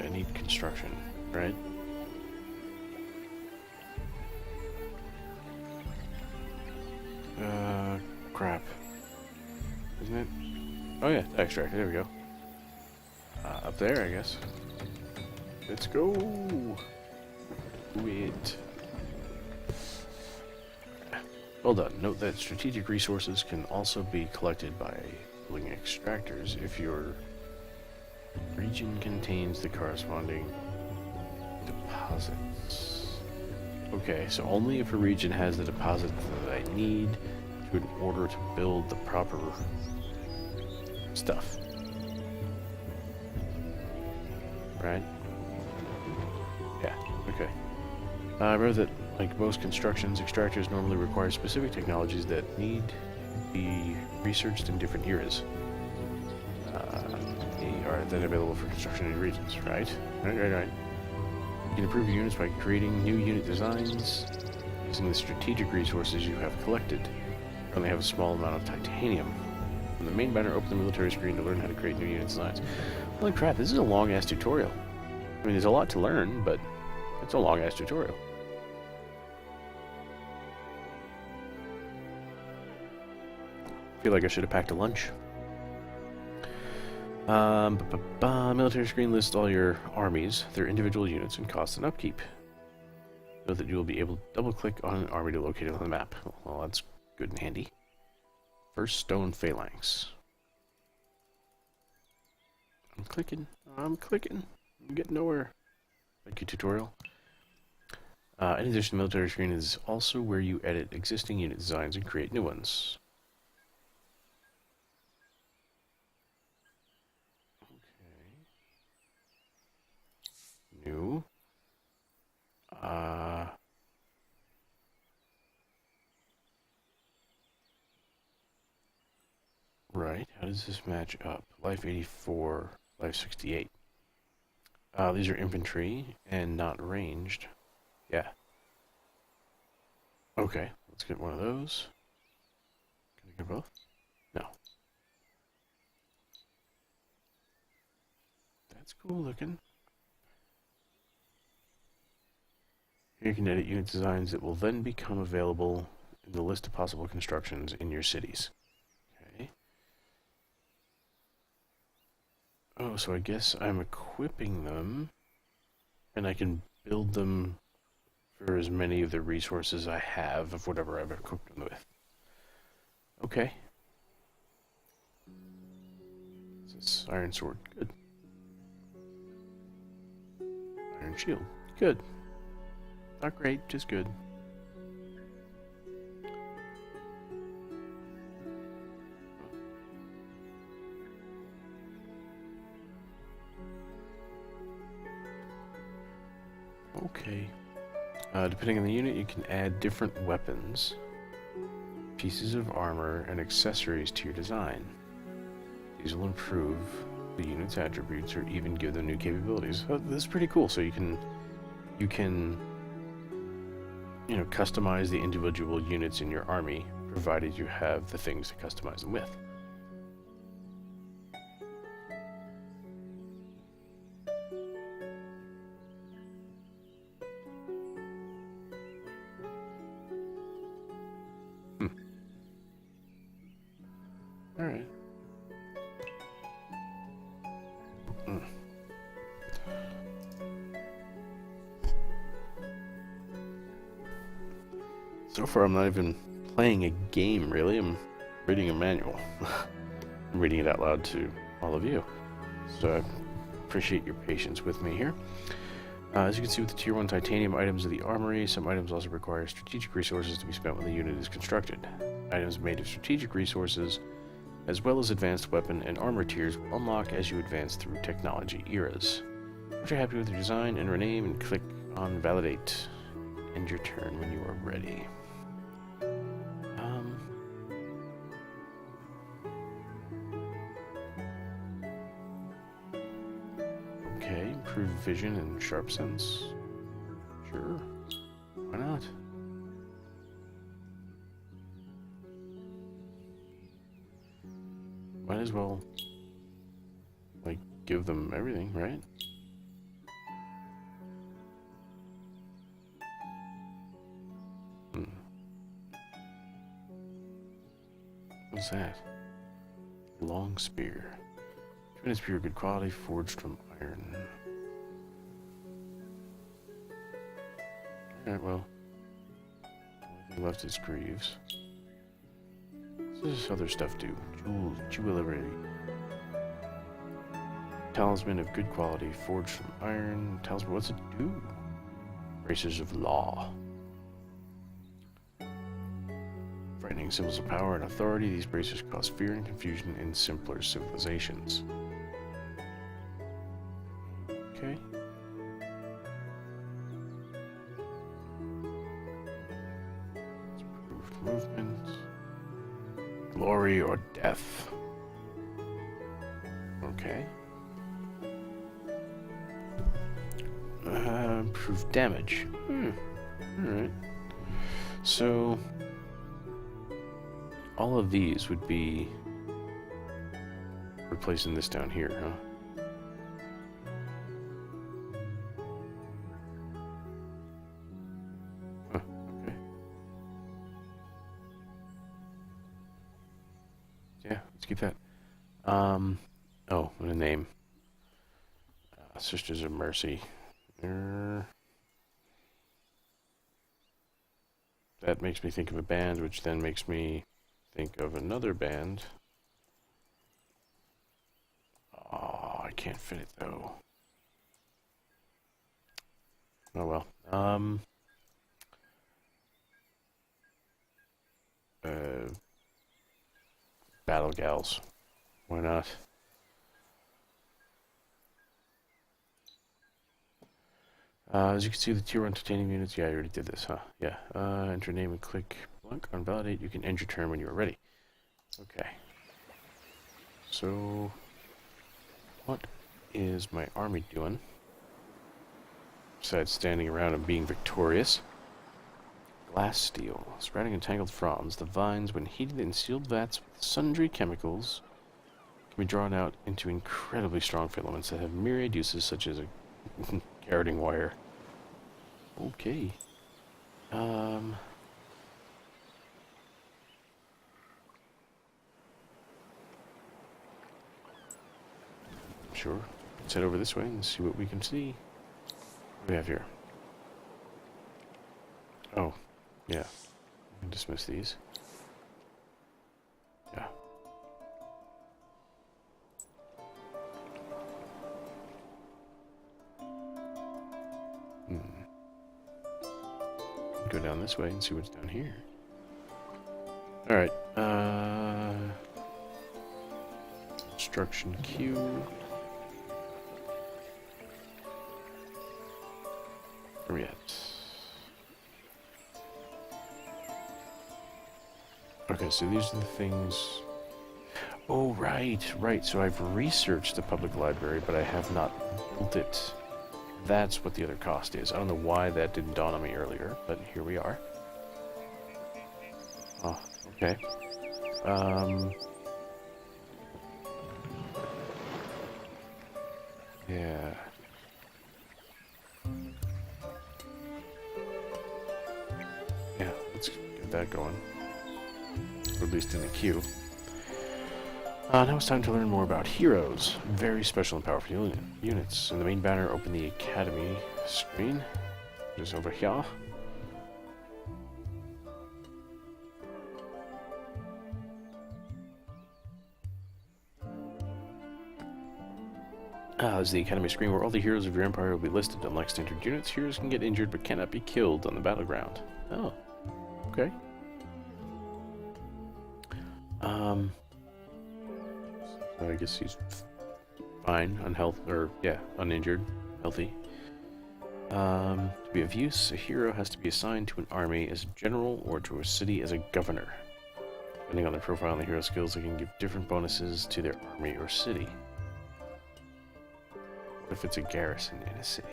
I need construction, right? Crap. Isn't it? Oh yeah, extractor, there we go. Up there, I guess. Let's go! Do it. Well done. Note that strategic resources can also be collected by building extractors if your region contains the corresponding deposits. Okay, so only if a region has the deposit that I need in order to build the proper stuff. Right? Yeah, okay. Remember that, like most constructions, extractors normally require specific technologies that need to be researched in different eras. They are then available for construction in regions, right? Right. You can improve your units by creating new unit designs using the strategic resources you have collected. You only have a small amount of titanium. From the main banner, open the military screen to learn how to create new unit designs. Holy crap, this is a long-ass tutorial. I mean, there's a lot to learn, but it's a long-ass tutorial. I feel like I should have packed a lunch. Military screen lists all your armies, their individual units, and costs and upkeep. Note that you will be able to double-click on an army to locate it on the map. Well, that's good and handy. First Stone Phalanx. clicking. I'm clicking. I'm getting nowhere. Thank you, tutorial. In addition, the military screen is also where you edit existing unit designs and create new ones. Okay. New. Right. How does this match up? Life 84, life 68. These are infantry and not ranged. Yeah. Okay, let's get one of those. Can I get both? No. That's cool looking. Here you can edit unit designs that will then become available in the list of possible constructions in your cities. Okay. Oh, so I guess I'm equipping them, and I can build them for as many of the resources I have of whatever I've equipped them with. Okay. This iron sword. Good. Iron shield. Good. Not great, just good. Okay. Depending on the unit, you can add different weapons, pieces of armor, and accessories to your design. These will improve the unit's attributes or even give them new capabilities. Oh, this is pretty cool. So you can customize the individual units in your army, provided you have the things to customize them with. Alright. So far, I'm not even playing a game, really. I'm reading a manual. I'm reading it out loud to all of you. So I appreciate your patience with me here. As you can see with the Tier 1 titanium items of the armory, some items also require strategic resources to be spent when the unit is constructed. Items made of strategic resources, as well as advanced weapon and armor tiers, will unlock as you advance through technology eras. Once you're happy with your design, enter a name and click on Validate. End your turn when you are ready. Okay, improve vision and sharp sense. Sure. Why not? Might as well, give them everything, right? What's that? Long spear. Twin spear, good quality, forged from iron. Alright, well. Only thing left is greaves. What does this other stuff do? Jewelry. Talisman of good quality, forged from iron. Talisman, what's it do? Braces of law. Frightening symbols of power and authority, these braces cause fear and confusion in simpler civilizations. Okay. Improved movement. Glory or death. Okay. Improved damage. Alright. So all of these would be replacing this down here, huh? Huh, okay. Yeah, let's keep that. Oh, and a name. Sisters of Mercy. That makes me think of a band, which then makes me think of another band. Oh, I can't fit it though. Oh well. Battle gals. Why not? As you can see, the tier 1 titanium units. Yeah, I already did this, huh? Yeah. Enter name and click blank on validate. You can end your turn when you are ready. Okay. So, what is my army doing? Besides standing around and being victorious. Glass steel. Sprouting entangled fronds, the vines, when heated in sealed vats with sundry chemicals, can be drawn out into incredibly strong filaments that have myriad uses, such as a garroting wire. Okay. Sure. Let's head over this way and see what we can see. What do we have here? Oh, yeah. We can dismiss these. Yeah. Go down this way and see what's down here. Alright, construction queue. Where are we at? Okay, so these are the things... Oh, right. So I've researched the public library, but I have not built it. That's what the other cost is. I don't know why that didn't dawn on me earlier, but here we are. Oh, okay. Yeah. Yeah, let's get that going. Or at least in the queue. Now it's time to learn more about heroes. Very special and powerful units. In the main banner, open the Academy screen. Just over here. This is the Academy screen where all the heroes of your empire will be listed. Unlike standard units, heroes can get injured but cannot be killed on the battleground. Oh, okay. So I guess he's fine, uninjured, healthy. To be of use, a hero has to be assigned to an army as a general or to a city as a governor. Depending on their profile and the hero skills, they can give different bonuses to their army or city. What if it's a garrison in a city?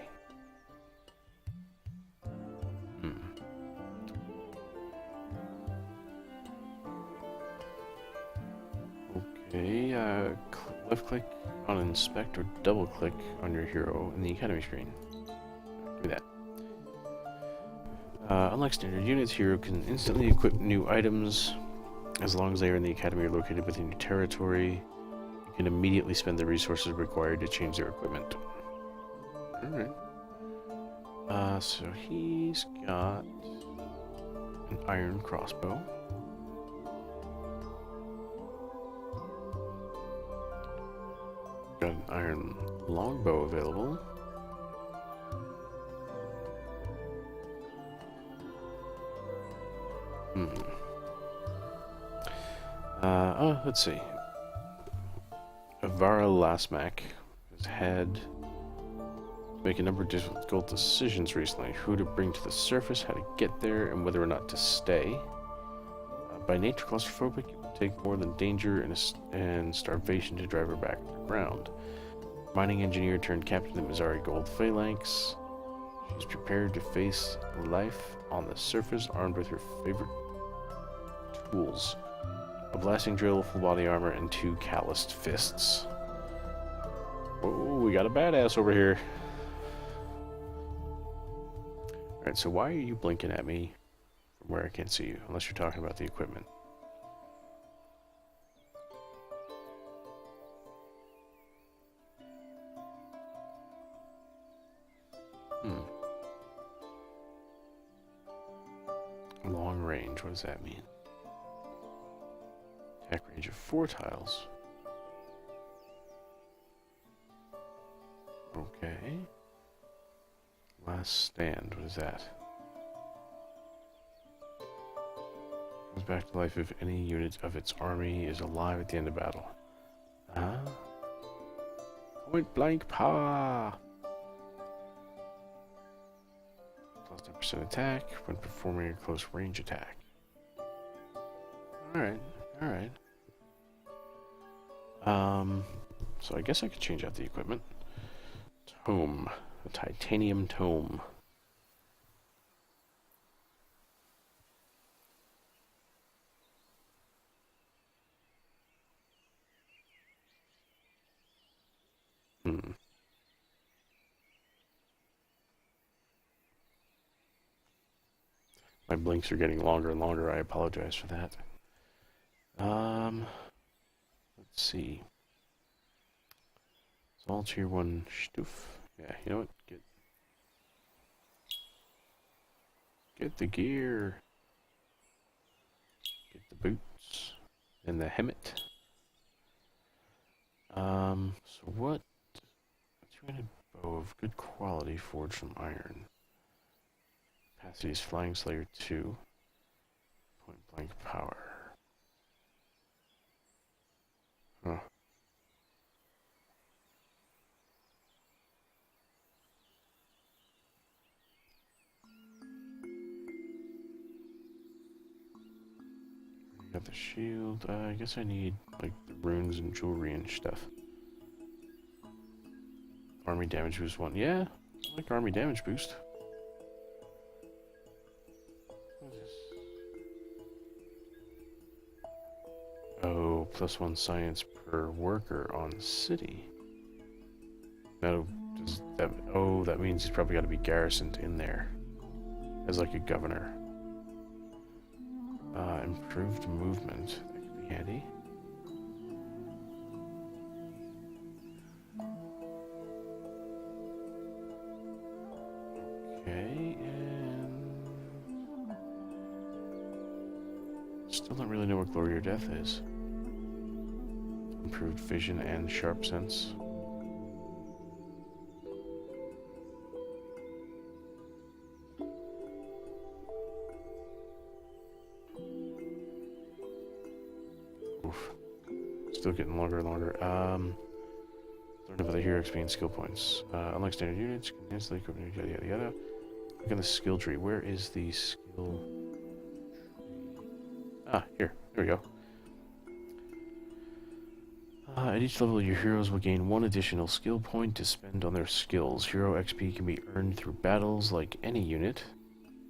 Okay, left click on inspect or double click on your hero in the Academy screen. Do that. Unlike standard units, hero can instantly equip new items as long as they are in the Academy or located within your territory. You can immediately spend the resources required to change their equipment. Alright. So he's got an iron crossbow. Got an iron longbow available. Let's see. Avara Lasmak has had to make a number of difficult decisions recently. Who to bring to the surface, how to get there, and whether or not to stay. By nature claustrophobic, it would take more than danger and starvation to drive her back to the ground. Mining engineer turned captain of the Mizari Gold Phalanx. She's prepared to face life on the surface, armed with her favorite tools. A blasting drill, full body armor, and 2 calloused fists. Oh, we got a badass over here. Alright, so why are you blinking at me from where I can't see you? Unless you're talking about the equipment. Long range, what does that mean? Attack range of 4 tiles. Okay. Last stand. What is that? Comes back to life if any unit of its army is alive at the end of battle. Huh? Point blank power! Plus 10% attack when performing a close range attack. Alright, alright. So I guess I could change out the equipment. Tome. A titanium tome. My blinks are getting longer and longer. I apologize for that. Let's see. It's all tier 1 stuff. Yeah, you know what? Get the gear. Get the boots. And the helmet. So what? A two-handed bow of good quality forged from iron. Capacity is Flying Slayer 2. Point blank power. Huh. Got the shield. I guess I need like the runes and jewelry and stuff. Army damage boost 1. Yeah, I like army damage boost. What is this? Oh, +1 science per worker on city. No, does that? Oh, that means he's probably got to be garrisoned in there as like a governor. Improved movement. That could be handy. Okay, and still don't really know what Glory or Death is. Improved vision and sharp sense. Still getting longer and longer. Learn about the hero XP and skill points. Unlike standard units, can instantly equip yada yada yada. Look at the skill tree. Where is the skill tree? Ah, here. There we go. At each level, your heroes will gain 1 additional skill point to spend on their skills. Hero XP can be earned through battles like any unit,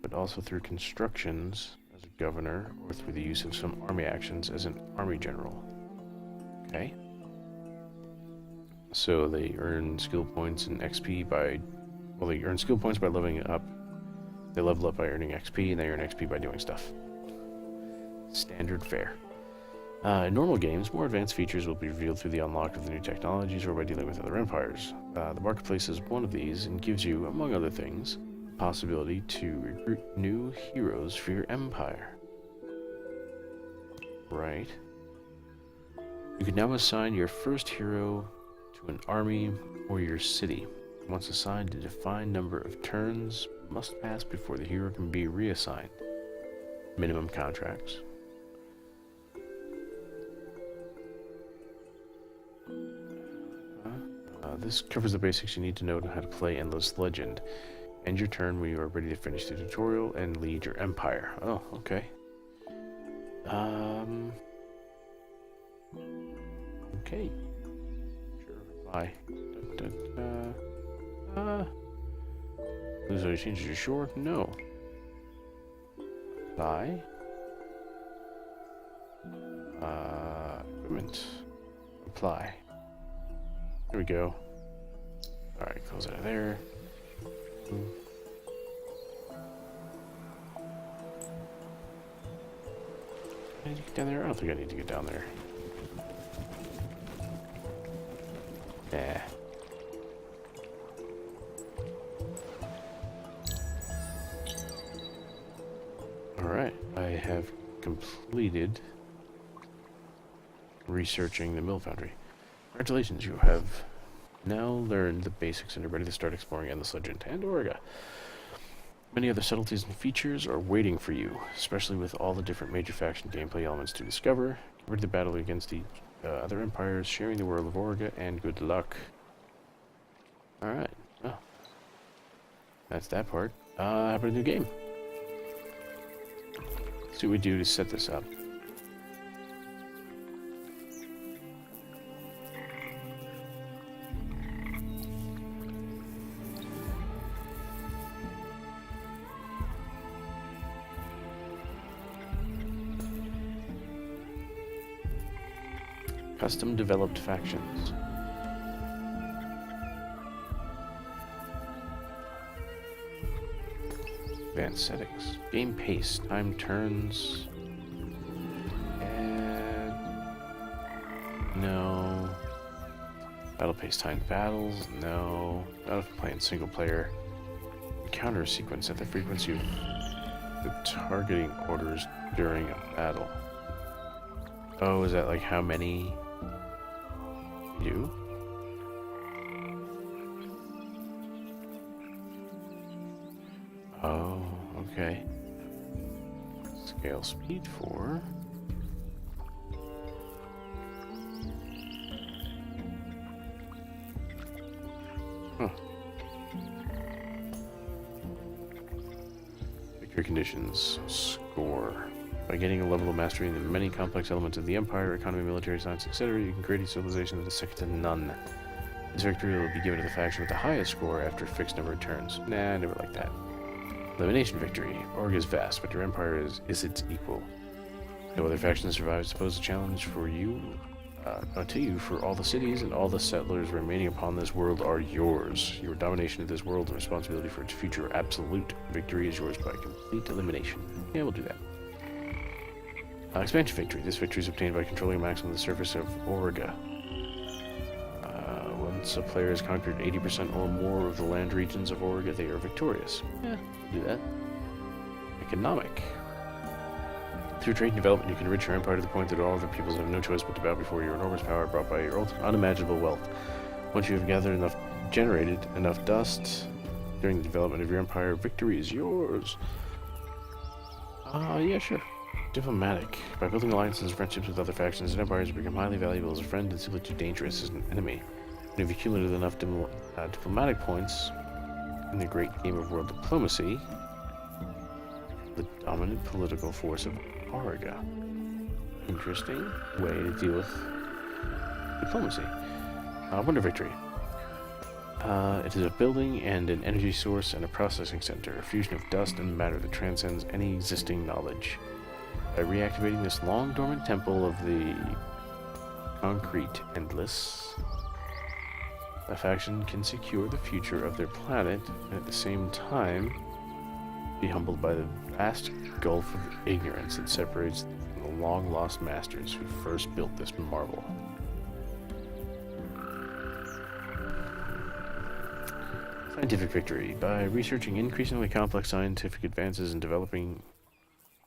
but also through constructions as a governor or through the use of some army actions as an army general. Okay. So they earn skill points and XP by... Well, they earn skill points by leveling up. They level up by earning XP, and they earn XP by doing stuff. Standard fare. In normal games, more advanced features will be revealed through the unlock of the new technologies or by dealing with other empires. The marketplace is one of these and gives you, among other things, the possibility to recruit new heroes for your empire. Right. You can now assign your first hero to an army or your city. Once assigned, a defined number of turns must pass before the hero can be reassigned. Minimum contracts. This covers the basics you need to know how to play Endless Legend. End your turn when you are ready to finish the tutorial and lead your empire. Oh, okay. Okay. Sure. Bye. Lose any changes you're sure? No. Bye. Equipment. Apply. There we go. Alright, close out of there. I need to get down there? I don't think I need to get down there. Nah. Alright, I have completed researching the mill foundry. Congratulations, you have Now learn the basics and are ready to start exploring Endless Legend and Orga. Many other subtleties and features are waiting for you, especially with all the different major faction gameplay elements to discover. Get ready to battle against the other empires, sharing the world of Orga, and good luck. Alright, well, that's that part. How about a new game? Let's see what we do to set this up. Custom developed factions. Advanced settings. Game pace. Time turns. And no. Battle pace. Time battles. No. Not if I'm playing single player. Encounter sequence at the frequency of the targeting orders during a battle. Oh, is that like how many you? Oh, okay. Scale speed 4. Huh. Victory conditions. Score. By gaining a level of mastery in the many complex elements of the Empire, economy, military science, etc., you can create a civilization that is second to none. This victory will be given to the faction with the highest score after a fixed number of turns. Nah, I never liked that. Elimination victory. Org is vast, but your empire is its equal. No other faction survives to pose a challenge for you, to you, for all the cities and all the settlers remaining upon this world are yours. Your domination of this world and responsibility for its future are absolute. Victory is yours by complete elimination. Yeah, we'll do that. Expansion victory. This victory is obtained by controlling a maximum of the surface of Orga. Once a player has conquered 80% or more of the land regions of Orga, they are victorious. Yeah, do that. Economic. Through trade and development, you can enrich your empire to the point that all other peoples have no choice but to bow before your enormous power brought by your unimaginable wealth. Once you have generated enough dust during the development of your empire, victory is yours. Yeah, sure. Diplomatic. By building alliances and friendships with other factions and empires, you become highly valuable as a friend and simply too dangerous as an enemy. When you've accumulated enough diplomatic points in the great game of world diplomacy, the dominant political force of Orga. Interesting way to deal with diplomacy. Wonder victory. It is a building and an energy source and a processing center, a fusion of dust and matter that transcends any existing knowledge. By reactivating this long-dormant temple of the concrete endless, a faction can secure the future of their planet and at the same time be humbled by the vast gulf of ignorance that separates the long-lost masters who first built this marvel. Scientific victory. By researching increasingly complex scientific advances and developing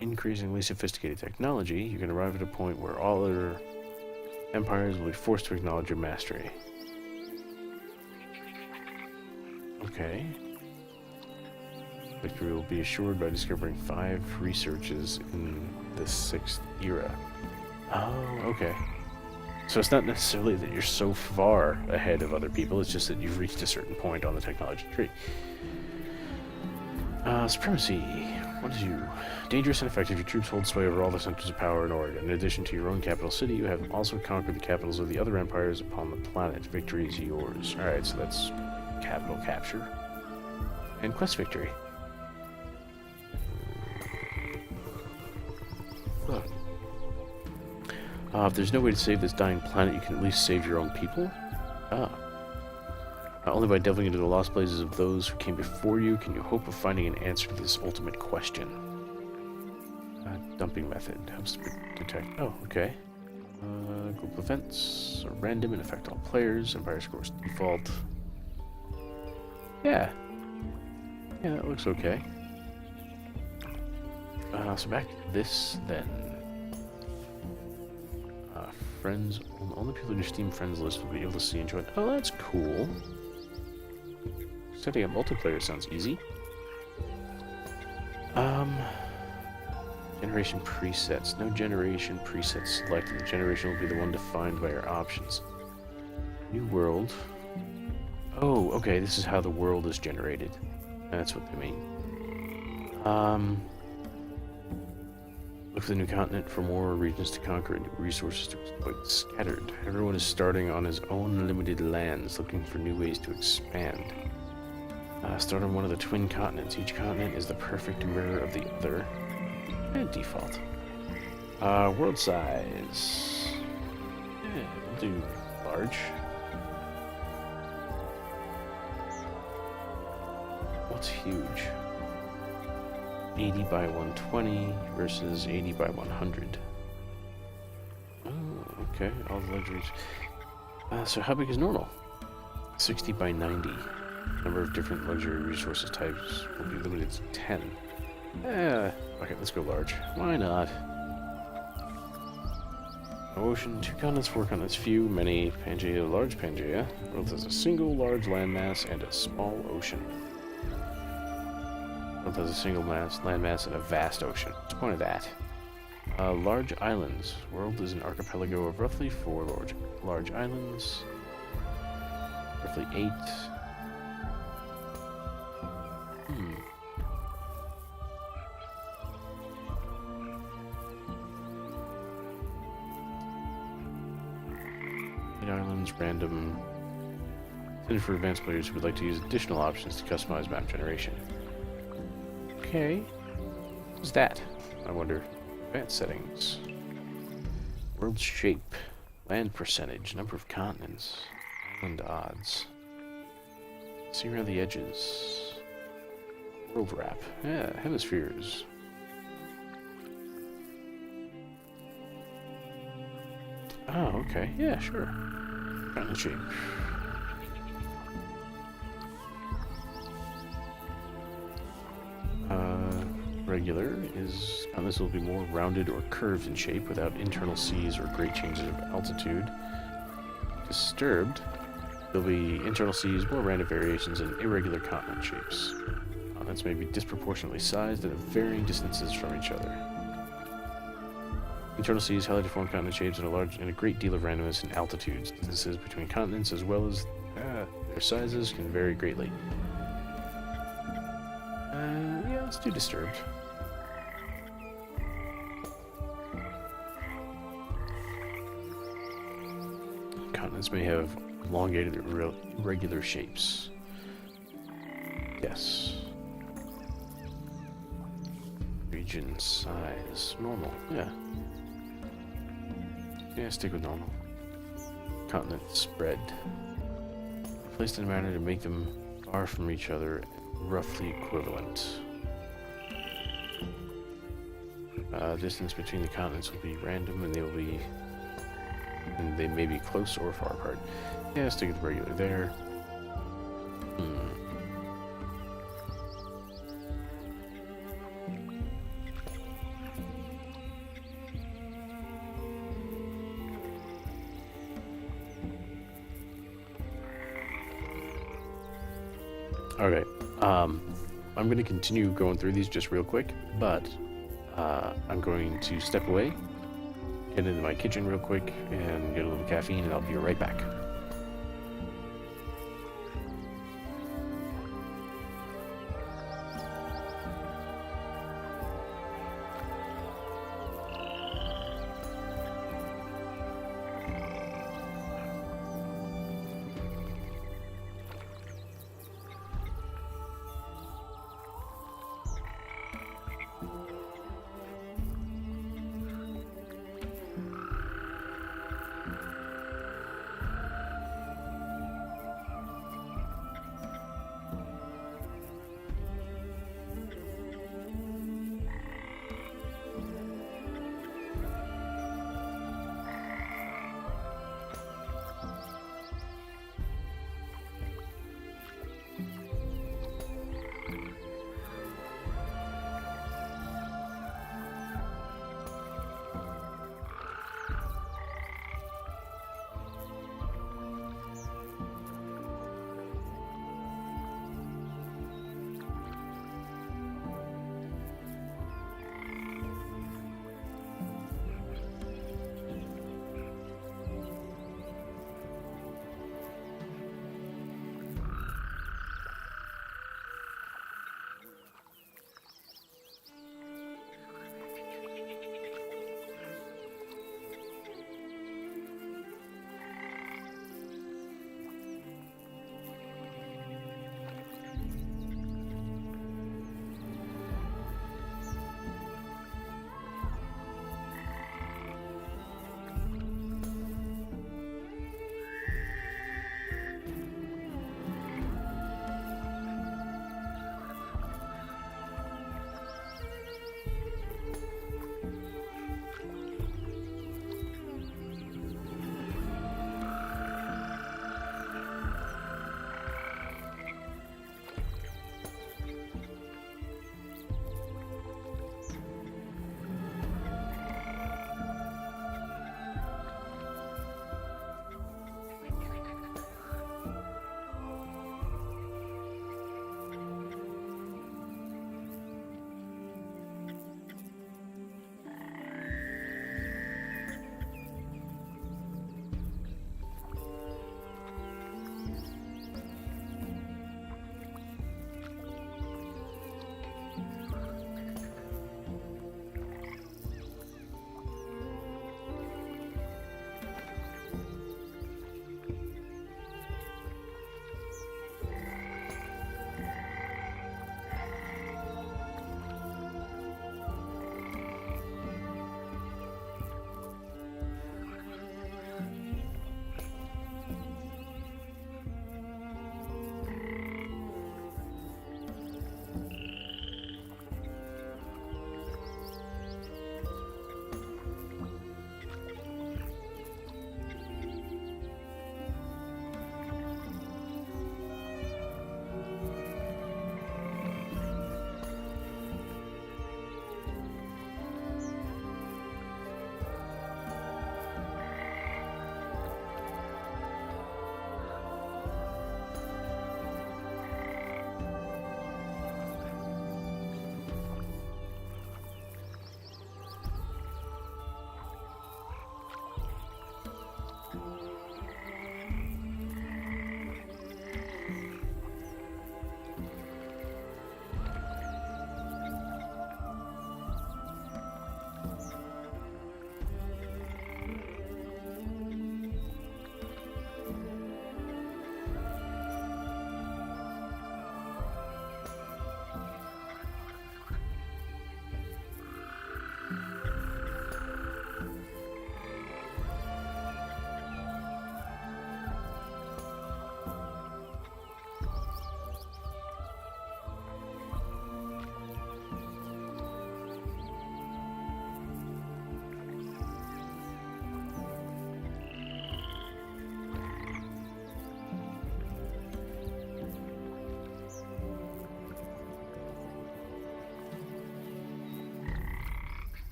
increasingly sophisticated technology, you can arrive at a point where all other empires will be forced to acknowledge your mastery. Okay. Victory will be assured by discovering 5 researches in the 6th era. Oh, okay. So it's not necessarily that you're so far ahead of other people, it's just that you've reached a certain point on the technology tree. Supremacy. What is you? Dangerous and effective, your troops hold sway over all the centers of power in Oregon. In addition to your own capital city, you have also conquered the capitals of the other empires upon the planet. Victory is yours. Alright, so that's capital capture. And quest victory. Look. If there's no way to save this dying planet, you can at least save your own people. Only by delving into the lost places of those who came before you can you hope of finding an answer to this ultimate question. Dumping method helps to detect. Oh, okay. Group events are random and affect all players. Empire scores default. Yeah. Yeah, that looks okay. So back to this then. friends. Only people in your Steam friends list will be able to see and join. Oh, that's cool. Setting up multiplayer sounds easy. Generation presets. No generation presets selected. The generation will be the one defined by our options. New world. Oh, okay, this is how the world is generated. That's what they mean. Look for the new continent for more regions to conquer and new resources to exploit. Scattered. Everyone is starting on his own limited lands, looking for new ways to expand. Start on one of the twin continents. Each continent is the perfect mirror of the other. And default. World size. Yeah, we'll do large. What's huge? 80 by 120 versus 80 by 100. Oh, okay. All the luxuries. So how big is normal? 60 by 90. Number of different luxury resources types will be limited to 10. Okay, let's go large. Why not? Ocean, 2 continents, 4 continents, few, many, Pangaea, large Pangaea. World has a single large landmass and a small ocean. World has a single landmass and a vast ocean. What's the point of that? Large islands. World is an archipelago of roughly 4 large islands. Roughly 8. Islands, random. Intended for advanced players who would like to use additional options to customize map generation. Okay. What's that? I wonder. Advanced settings. World shape. Land percentage. Number of continents. Island odds. See around the edges. World wrap. Yeah, hemispheres. Oh, okay. Yeah, sure. Continent shape. Regular is this will be more rounded or curved in shape without internal seas or great changes of altitude. Disturbed, there'll be internal seas, more random variations, and irregular continent shapes. Continents may be disproportionately sized and at varying distances from each other. Internal seas, highly deformed continent shapes, and a great deal of randomness in altitudes. Distances between continents, as well as their sizes, can vary greatly. Yeah, let's do disturbed. Continents may have elongated or irregular shapes. Yes. Region size. Normal. Yeah. Yeah, stick with normal. Continent spread. Placed in a manner to make them far from each other, roughly equivalent. Distance between the continents will be random, and they may be close or far apart. Yeah, stick with regular there. Okay, I'm going to continue going through these just real quick, but I'm going to step away, get into my kitchen real quick, and get a little caffeine, and I'll be right back.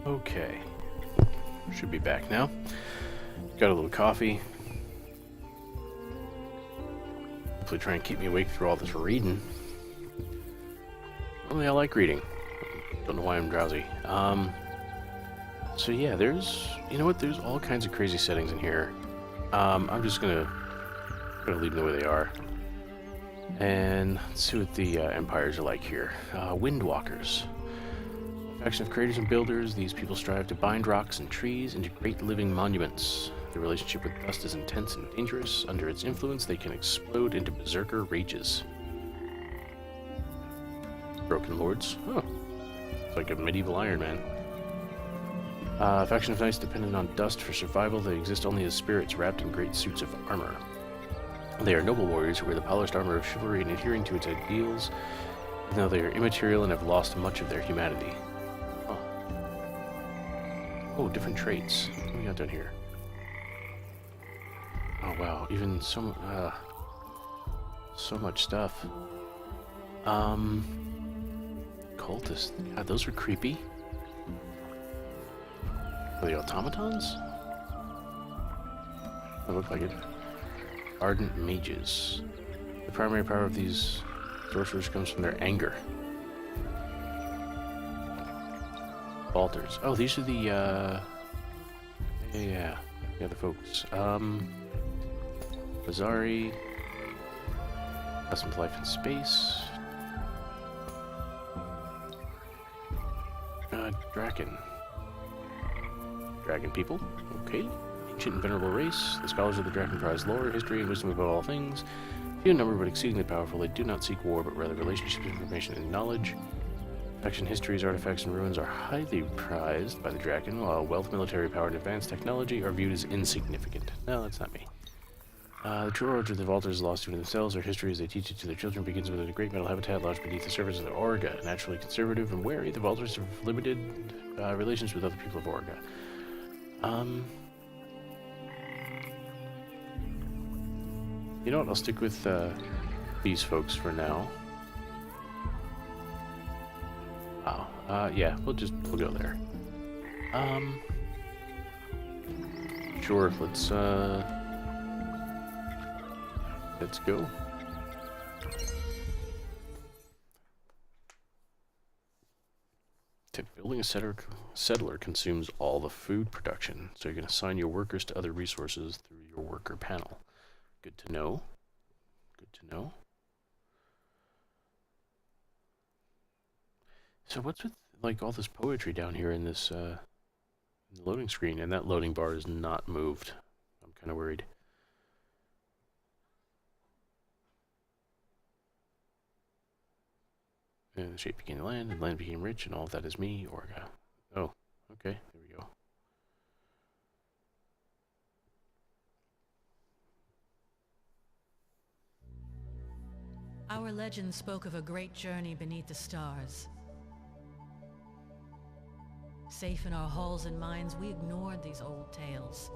Okay. Should be back now. Got a little coffee. Hopefully try and keep me awake through all this reading. Only I like reading. Don't know why I'm drowsy. So yeah, you know what, there's all kinds of crazy settings in here. I'm just gonna leave them the way they are. And let's see what the empires are like here. Windwalkers. A faction of creators and builders, these people strive to bind rocks and trees into great living monuments. Their relationship with dust is intense and dangerous. Under its influence, they can explode into berserker rages. Broken Lords. Oh. It's like a medieval Iron Man. A faction of knights dependent on dust for survival. They exist only as spirits wrapped in great suits of armor. They are noble warriors who wear the polished armor of chivalry and adhering to its ideals, even though they are immaterial and have lost much of their humanity. Oh, oh, different traits. What do we got down here? Oh wow, even so much stuff. Cultists. God, those are creepy. Are they automatons? They look like it. Ardent mages. The primary power of these sorcerers comes from their anger. Altars. Oh, these are the, yeah, the folks. Bazari. Custom to life in space. Dragon people. Okay. Ancient and venerable race. The scholars of the Dragon prize lore, history, and wisdom about all things. Few in number, but exceedingly powerful. They do not seek war, but rather relationships, information, and knowledge. Faction histories, artifacts, and ruins are highly prized by the Dragon, while wealth, military power, and advanced technology are viewed as insignificant. No, that's not me. The true origin of the Vaulters is lost to themselves. Their history, as they teach it to their children, begins with a great metal habitat lodged beneath the surface of the Orga. Naturally conservative and wary, the Vaulters have limited relations with other people of Orga. You know what? I'll stick with these folks for now. Wow. Yeah, we'll go there. Sure. Let's go. Building a settler consumes all the food production, so you can assign your workers to other resources through your worker panel. Good to know. Good to know. So what's with like all this poetry down here in this loading screen? And that loading bar is not moved. I'm kind of worried. And the shape became land, and land became rich, and all of that is me, Orga. Oh, okay, there we go. Our legend spoke of a great journey beneath the stars. Safe in our halls and minds, we ignored these old tales.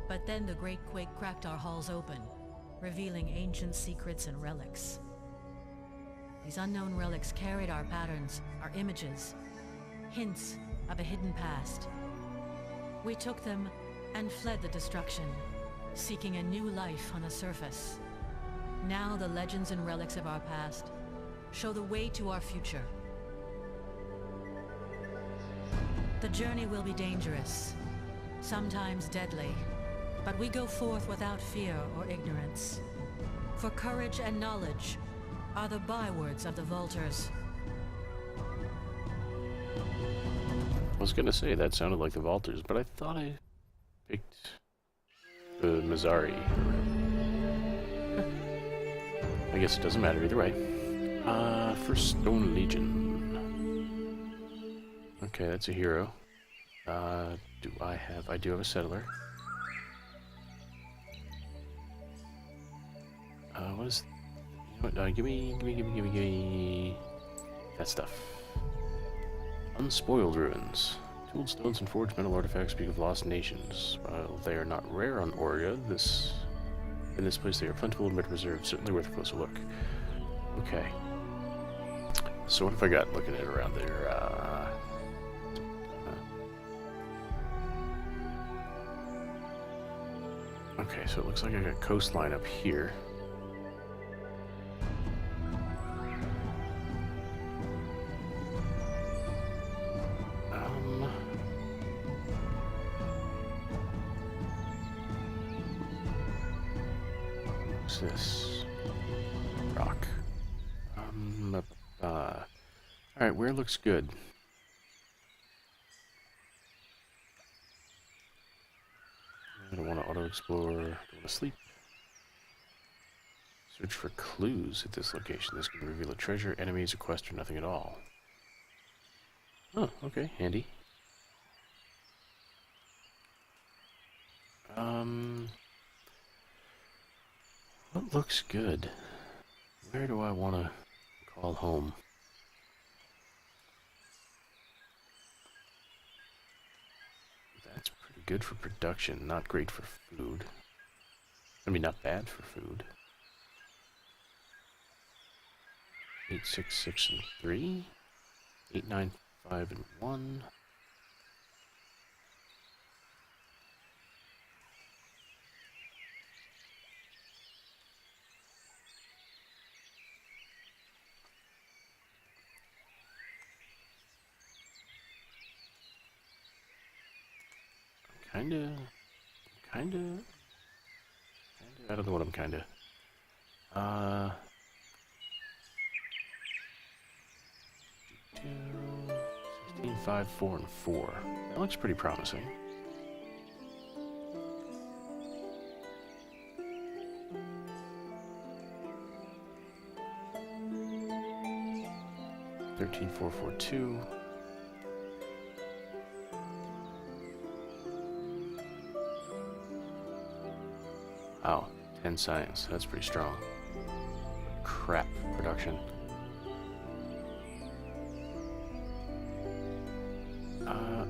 But then the great quake cracked our halls open, revealing ancient secrets and relics. These unknown relics carried our patterns, our images, hints of a hidden past. We took them and fled the destruction, seeking a new life on the surface. Now the legends and relics of our past show the way to our future. The journey will be dangerous, sometimes deadly, but we go forth without fear or ignorance. For courage and knowledge are the bywords of the Vaulters. I was gonna say that sounded like the Vaulters, but I thought I picked the Mazzari. I guess it doesn't matter either way. First Stone Legion. Okay, that's a hero. I do have a settler. What is... You know what, give me that stuff. Unspoiled ruins. Tooled stones and forged metal artifacts speak of lost nations. While they are not rare on Orga, in this place they are plentiful and preserved. Certainly worth a closer look. Okay. So what have I got looking at around there? Okay, so it looks like I got coastline up here. What's this? Rock. Alright, where looks good? I don't want to auto-explore. Don't want to sleep. Search for clues at this location. This can reveal a treasure, enemies, a quest, or nothing at all. Oh, okay, handy. What looks good? Where do I want to call home? That's pretty good for production, not great for food. I mean, not bad for food. 8, 6, 6, and 3. 8, 9, 5, and 1. Kinda, I don't know what I'm kinda. 2, 16, 5, 4, and 4. That looks pretty promising. Thirteen, 4, 4, 2. Wow, 10 science. That's pretty strong. Crap production.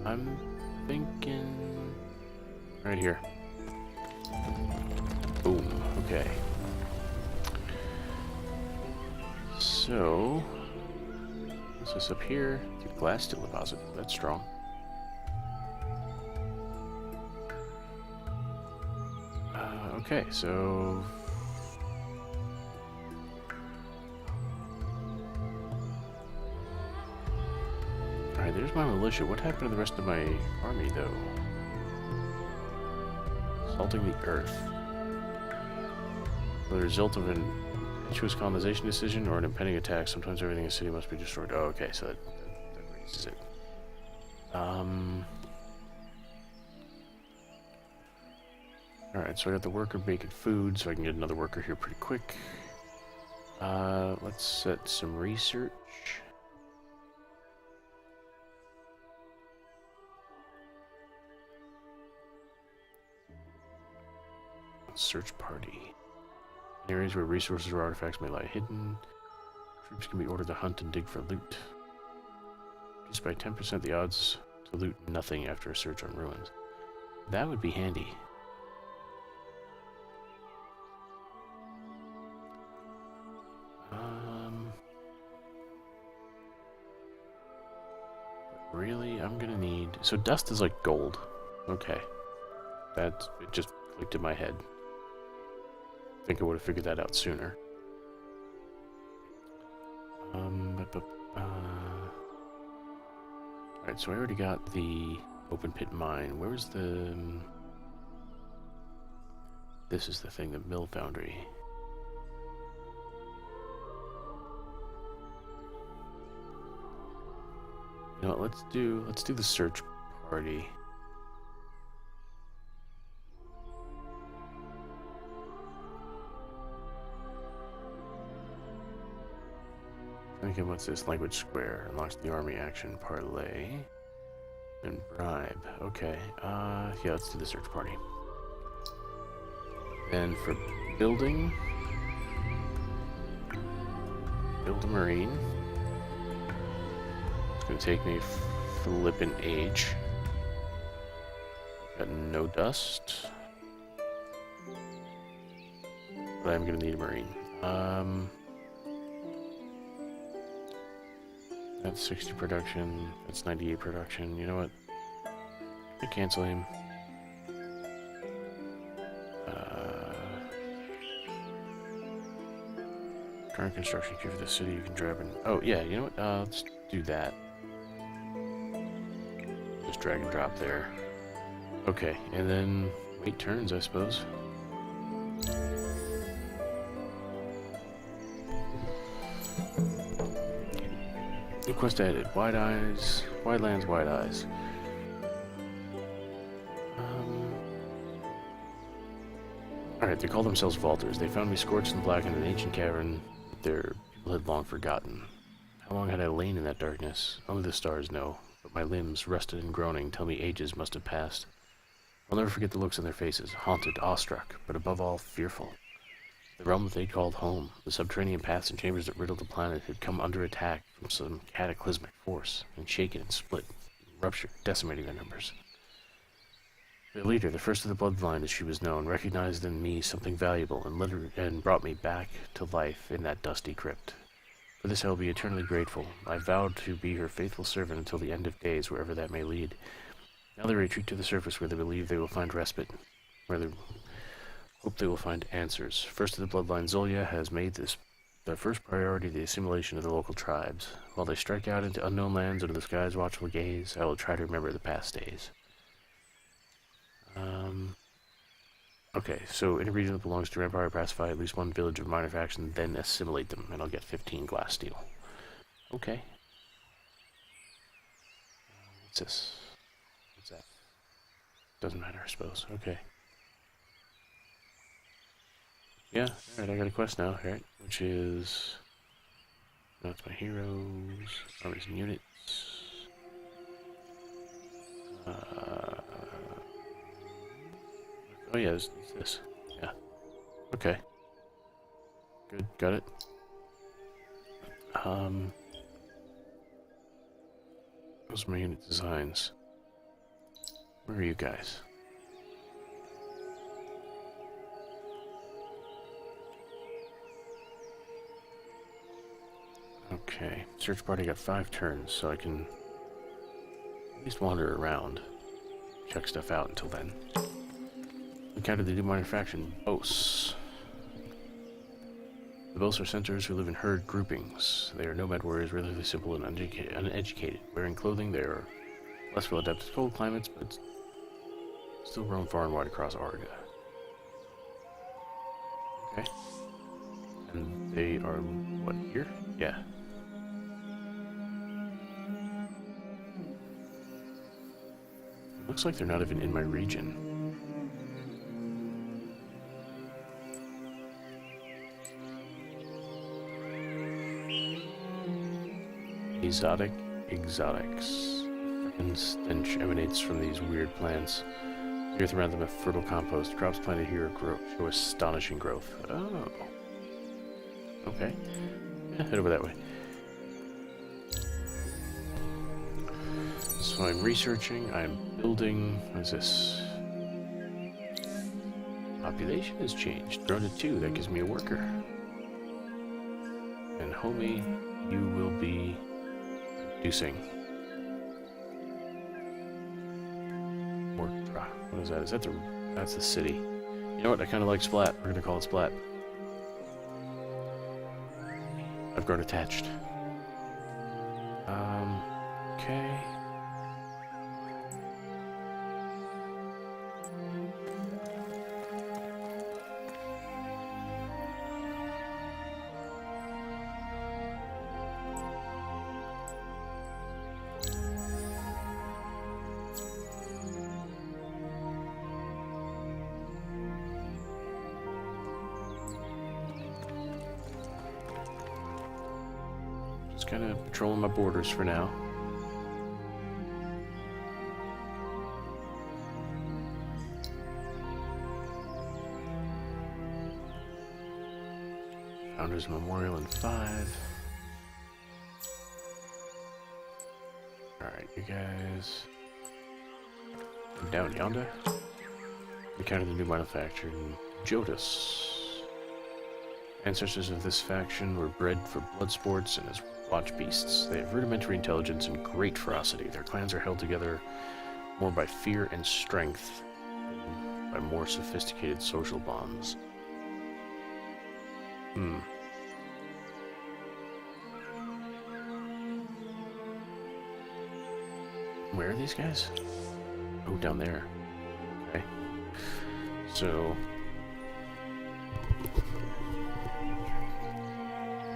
I'm thinking right here. Boom. Okay. So, what's this up here? Glass steel deposit. That's strong. Okay, so alright, there's my militia. What happened to the rest of my army, though? Salting the earth. The result of an impetuous colonization decision or an impending attack. Sometimes everything in the city must be destroyed. Oh, okay, so that raises it. Alright, so I got the worker making food, so I can get another worker here pretty quick. Let's set some research. Search party. In areas where resources or artifacts may lie hidden, troops can be ordered to hunt and dig for loot. Reduce by 10% the odds to loot nothing after a search on ruins. That would be handy. Really, I'm gonna need... So dust is like gold. Okay. It just clicked in my head. I think I would have figured that out sooner. Alright, so I already got the open pit mine. Where's the... This is the thing, the mill foundry. You know what, let's do the search party. Thinking, what's this? Language square unlocks the army action parlay and bribe. Okay, yeah, let's do the search party. Then for building, build a marine. It's gonna take me flippin' age. Got no dust, but I'm gonna need a marine. That's 60 production. That's 98 production. You know what? I cancel him. Current construction queue for the city. You can drive in. Oh yeah, you know what? Let's do that. Just drag and drop there. Okay, and then wait turns, I suppose. New quest added. Wide eyes. Wide lands, wide eyes. Alright, they call themselves vaulters. They found me scorched and black in an ancient cavern that their people had long forgotten. How long had I lain in that darkness? Only the stars know, but my limbs, rusted and groaning, tell me ages must have passed. I'll never forget the looks on their faces, haunted, awestruck, but above all, fearful. The realm that they called home, the subterranean paths and chambers that riddled the planet, had come under attack from some cataclysmic force, and shaken and split, and ruptured, decimating their numbers. The leader, the first of the bloodline as she was known, recognized in me something valuable and brought me back to life in that dusty crypt. For this I will be eternally grateful. I vowed to be her faithful servant until the end of days, wherever that may lead. Now they retreat to the surface where they believe they will find respite, where they hope they will find answers. First of the bloodline, Zolia has made this their first priority the assimilation of the local tribes. While they strike out into unknown lands under the sky's watchful gaze, I will try to remember the past days. Okay, so any region that belongs to your empire, pacify at least one village of minor faction, then assimilate them, and I'll get 15 glass steel. Okay. What's this? What's that? Doesn't matter, I suppose. Okay. Yeah, alright, I got a quest now, right? Which is... That's my heroes, armies and units. Oh yeah, it's this. Yeah. Okay. Good, got it. Those are my unit designs. Where are you guys? Okay. Search party got 5 turns, so I can at least wander around. Check stuff out until then. Encountered the new minor faction, Bos. The Bos are centaurs who live in herd groupings. They are nomad warriors, relatively simple and uneducated. Wearing clothing, they are less well adapted to cold climates, but still roam far and wide across Arga. Okay. And they are, what, here? Yeah. Looks like they're not even in my region. Exotics. And stench emanates from these weird plants. The earth around them is fertile compost. Crops planted here show astonishing growth. Oh. Okay. Yeah, head over that way. So I'm researching, I'm building. What is this? Population has changed. Grown to 2. That gives me a worker. And homie, you will be producing. Ortra. What is that? Is that that's the city. You know what? I kind of like Splat. We're gonna call it Splat. I've grown attached. Okay. Kind of patrolling my borders for now. Founders Memorial in 5. Alright, you guys. I'm down yonder. Encountered the new manufacturing Jotus. Ancestors of this faction were bred for blood sports and as watch beasts. They have rudimentary intelligence and great ferocity. Their clans are held together more by fear and strength than by more sophisticated social bonds. where are these guys? Oh, down there. Okay. So...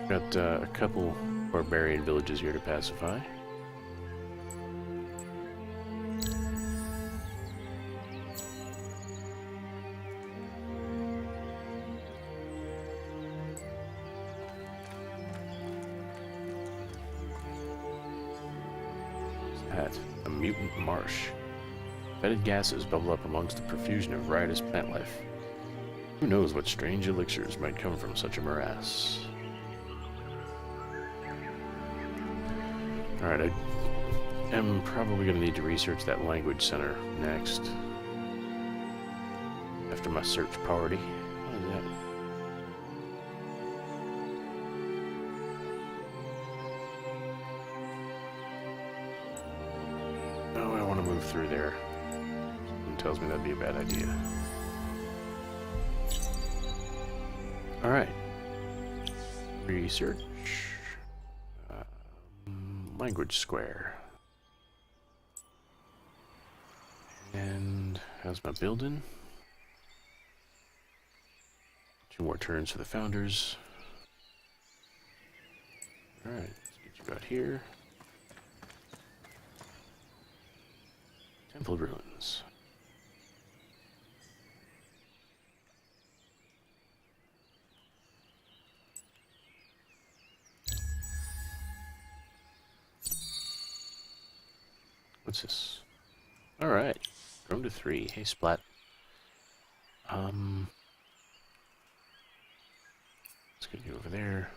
got a couple barbarian villages here to pacify. What's that? A mutant marsh. Fetid gases bubble up amongst the profusion of riotous plant life. Who knows what strange elixirs might come from such a morass? Alright, I am probably going to need to research that language center next. After my search party. What is that? Oh, I don't want to move through there. Something tells me that'd be a bad idea. Alright. Research. Language square. And how's my building? 2 more turns for the founders. Alright, let's get you out here. Temple ruins. What's this? Alright. Grown to 3. Hey, Splat. Let's get you over there.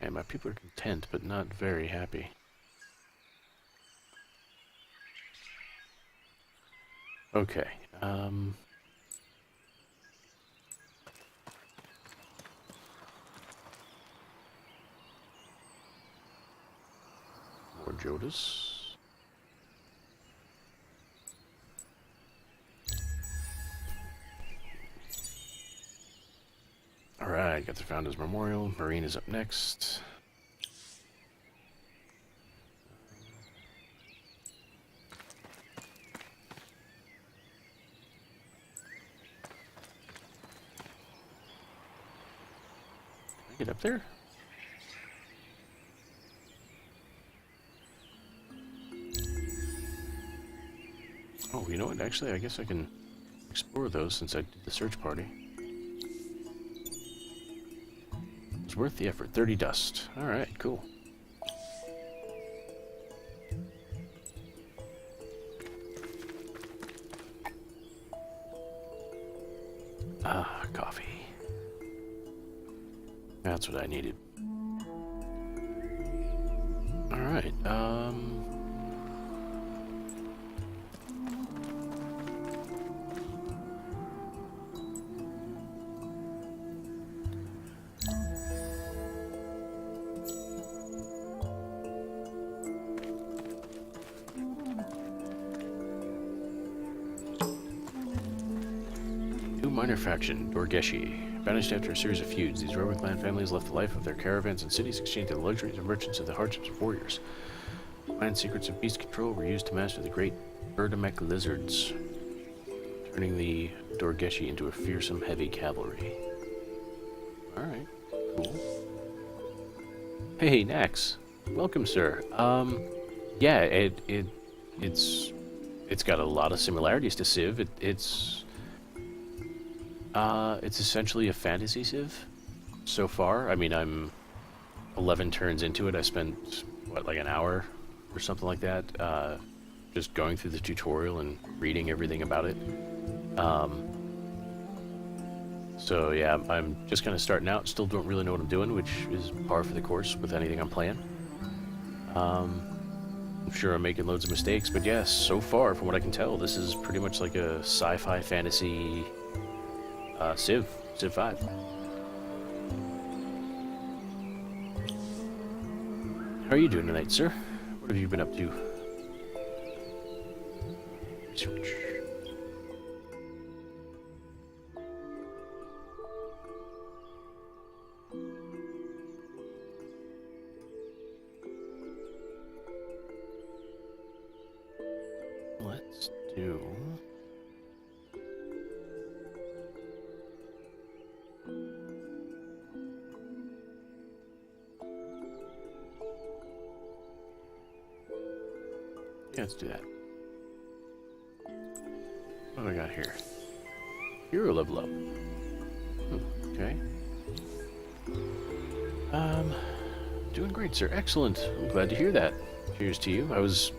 And my people are content, but not very happy. Okay. More Jodas. Alright, got the Founders Memorial. Marine is up next. Can I get up there? Oh, you know what? Actually, I guess I can explore those since I did the search party. It's worth the effort. 30 dust. Alright, cool. Ah, coffee. That's what I needed. Alright, new minor faction, Dorgeshi. Banished after a series of feuds, these Roman clan families left the life of their caravans and cities, exchanged the luxuries and merchants of the hardships of warriors. Clan secrets of beast control were used to master the great Berdamek lizards, turning the Dorgeshi into a fearsome heavy cavalry. Alright, cool. Hey, Nax. Welcome, sir. Yeah, it's got a lot of similarities to Civ. It's essentially a fantasy Civ so far. I mean, I'm 11 turns into it. I spent, what, like an hour or something like that, just going through the tutorial and reading everything about it. So yeah, I'm just kind of starting out. Still don't really know what I'm doing, which is par for the course with anything I'm playing. I'm sure I'm making loads of mistakes, but yes, so far, from what I can tell, this is pretty much like a sci-fi fantasy Civ 5. How are you doing tonight, sir? What have you been up to? Research. do... Yeah, let's do that. What do I got here? Hero level up. Okay. Doing great, sir. Excellent. I'm glad to hear that. Cheers to you. I was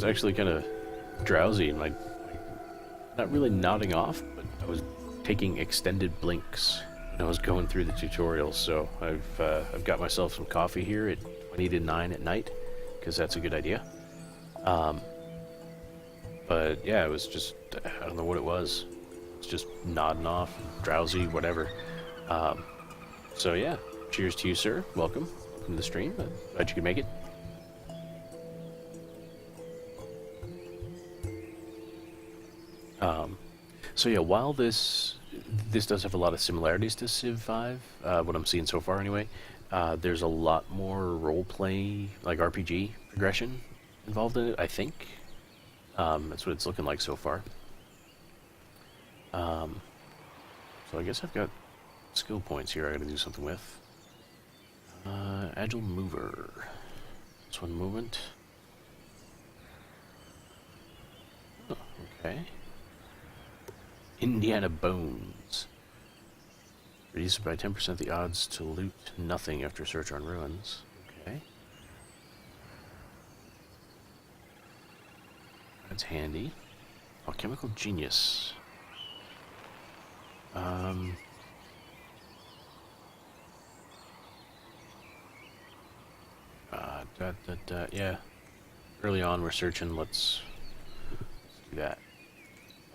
actually kind of drowsy and not really nodding off, but I was taking extended blinks when I was going through the tutorials. So I've got myself some coffee here at 20 to 9 at night, because that's a good idea. But yeah, it was just, I don't know what it was. It's just nodding off, drowsy, whatever. So yeah, cheers to you, sir. Welcome to the stream. I'm glad you could make it. So yeah, while this does have a lot of similarities to Civ 5, what I'm seeing so far anyway, there's a lot more role-play, like RPG progression involved in it, I think. That's what it's looking like so far. So I guess I've got skill points here I gotta do something with. Agile mover. This one movement. Oh, okay. Indiana Bones. Reduces by 10% the odds to loot nothing after search on ruins. Okay. That's handy. Alchemical Genius. Yeah. Early on we're searching, let's do that.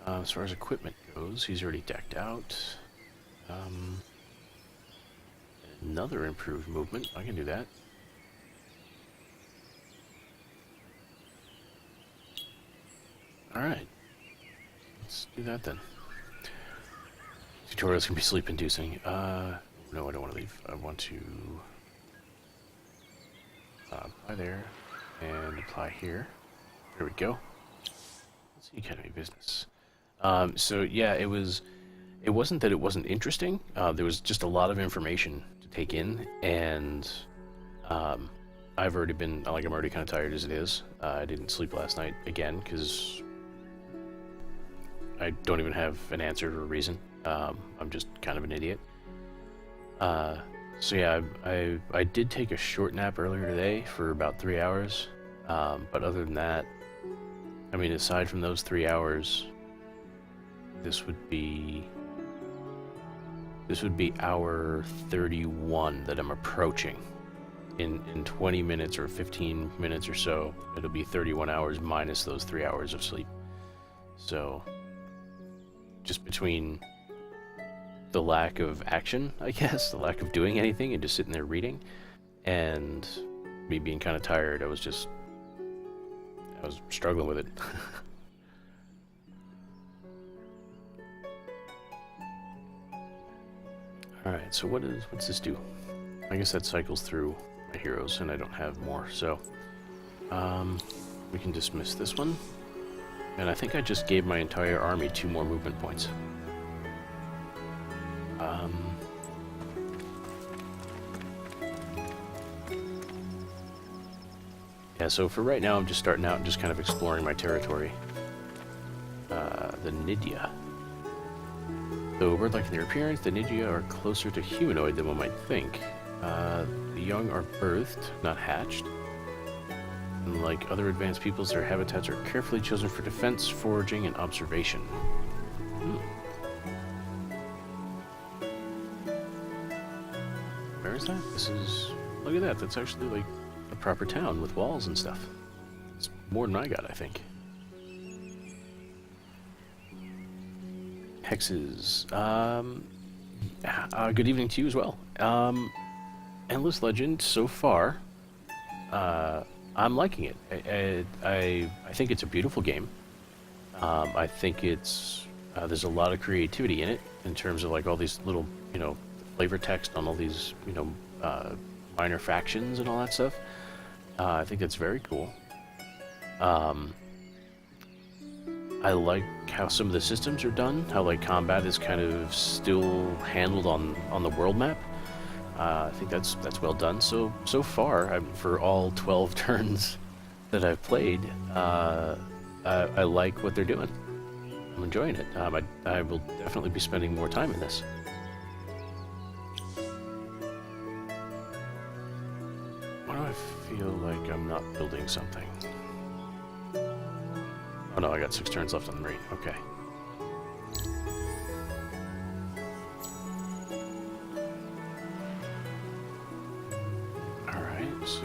As far as equipment goes, he's already decked out. Another improved movement, I can do that. Alright. Let's do that then. Tutorials can be sleep-inducing. No, I don't want to leave. I want to apply there and apply here. There we go. Let's see, Academy Business. So yeah, it wasn't that it wasn't interesting. There was just a lot of information to take in, and I'm already kind of tired as it is. I didn't sleep last night again because I don't even have an answer or a reason. I'm just kind of an idiot. So yeah, I did take a short nap earlier today for about 3 hours. But other than that, I mean, aside from those 3 hours, this would be hour 31 that I'm approaching. In 20 minutes or 15 minutes or so, it'll be 31 hours minus those 3 hours of sleep. So just between the lack of action, I guess, the lack of doing anything and just sitting there reading, and me being kind of tired, I was struggling with it. Alright, so what's this do? I guess that cycles through my heroes, and I don't have more, so we can dismiss this one. And I think I just gave my entire army 2 more movement points. Yeah, so for right now, I'm just starting out and just kind of exploring my territory. The Nydia. Though bird-like in their appearance, the Nydia are closer to humanoid than one might think. The young are birthed, not hatched. And like other advanced peoples, their habitats are carefully chosen for defense, foraging, and observation. Where is that? Look at that, that's actually like a proper town with walls and stuff. It's more than I got, I think. Hexes. Good evening to you as well. Endless Legend, so far, I'm liking it. I think it's a beautiful game. I think it's there's a lot of creativity in it in terms of like all these little, flavor text on all these, minor factions and all that stuff. I think that's very cool. I like how some of the systems are done, how like combat is kind of still handled on the world map. I think that's well done. So far, for all 12 turns that I've played, I like what they're doing. I'm enjoying it. I will definitely be spending more time in this. Why do I feel like I'm not building something? Oh no, I got 6 turns left on the marine. Okay. Alright, so...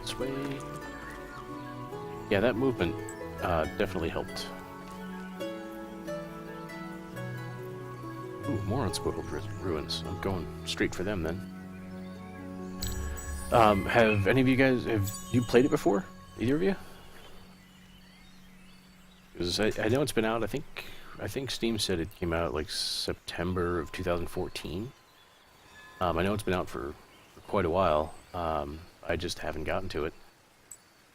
this way... Yeah, that movement definitely helped. Ooh, more unspoiled ruins. I'm going straight for them then. Have any of you guys, have you played it before? Either of you? Because I know it's been out, I think Steam said it came out like September of 2014. I know it's been out for quite a while. I just haven't gotten to it.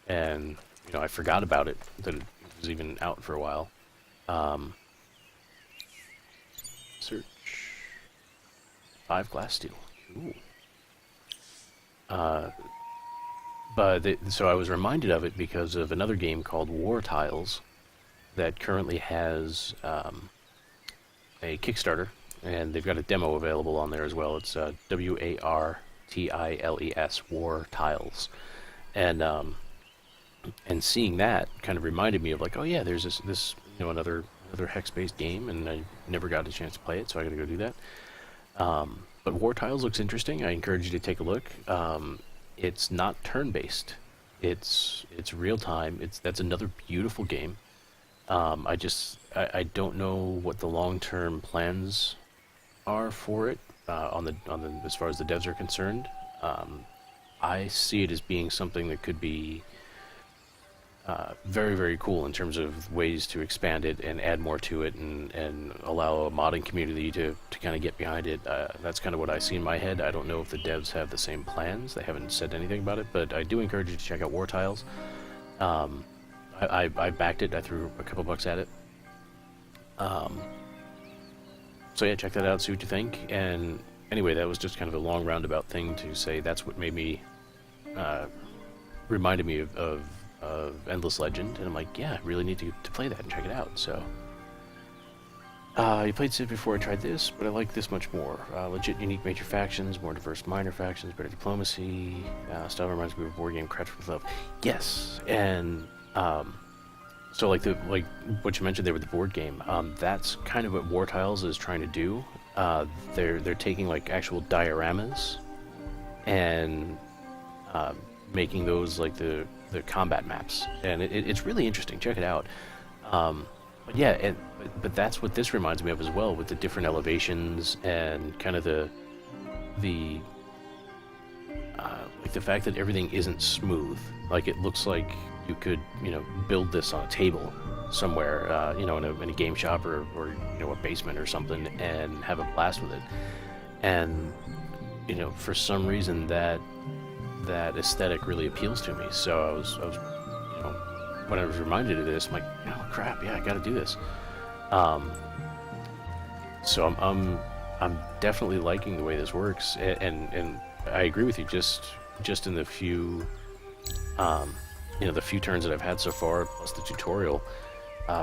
And, you know, I forgot about it, that it was even out for a while. Search 5 glass steel. Ooh. So I was reminded of it because of another game called War Tiles that currently has a Kickstarter, and they've got a demo available on there as well. It's WARTILES, War Tiles, and seeing that kind of reminded me of like, oh yeah, there's this another hex-based game, and I never got a chance to play it, so I got to go do that. But War Tiles looks interesting. I encourage you to take a look. It's not turn-based. It's real-time. That's another beautiful game. I don't know what the long-term plans are for it on the as far as the devs are concerned. I see it as being something that could be very, very cool in terms of ways to expand it and add more to it, and allow a modding community to kind of get behind it. That's kind of what I see in my head. I don't know if the devs have the same plans. They haven't said anything about it, but I do encourage you to check out War Tiles. I backed it. I threw a couple bucks at it. So yeah, check that out, see what you think. And anyway, that was just kind of a long roundabout thing to say that's what made me, reminded me of Endless Legend, and I'm like, yeah, I really need to play that and check it out. So, you played Civ before I tried this, but I like this much more. Legit unique major factions, more diverse minor factions, better diplomacy. Style reminds me of a board game, Crash with Love. Yes, and so like what you mentioned there with the board game, that's kind of what War Tiles is trying to do. They're taking like actual dioramas and making those like the combat maps, and it's really interesting. Check it out. But yeah, but that's what this reminds me of as well, with the different elevations and kind of the like the fact that everything isn't smooth. Like it looks like you could build this on a table somewhere, in a game shop or a basement or something, and have a blast with it. And for some reason that aesthetic really appeals to me. So I was when I was reminded of this, I'm like, oh crap, yeah, I got to do this. So I'm definitely liking the way this works, and I agree with you. Just in the few the few turns that I've had so far, plus the tutorial,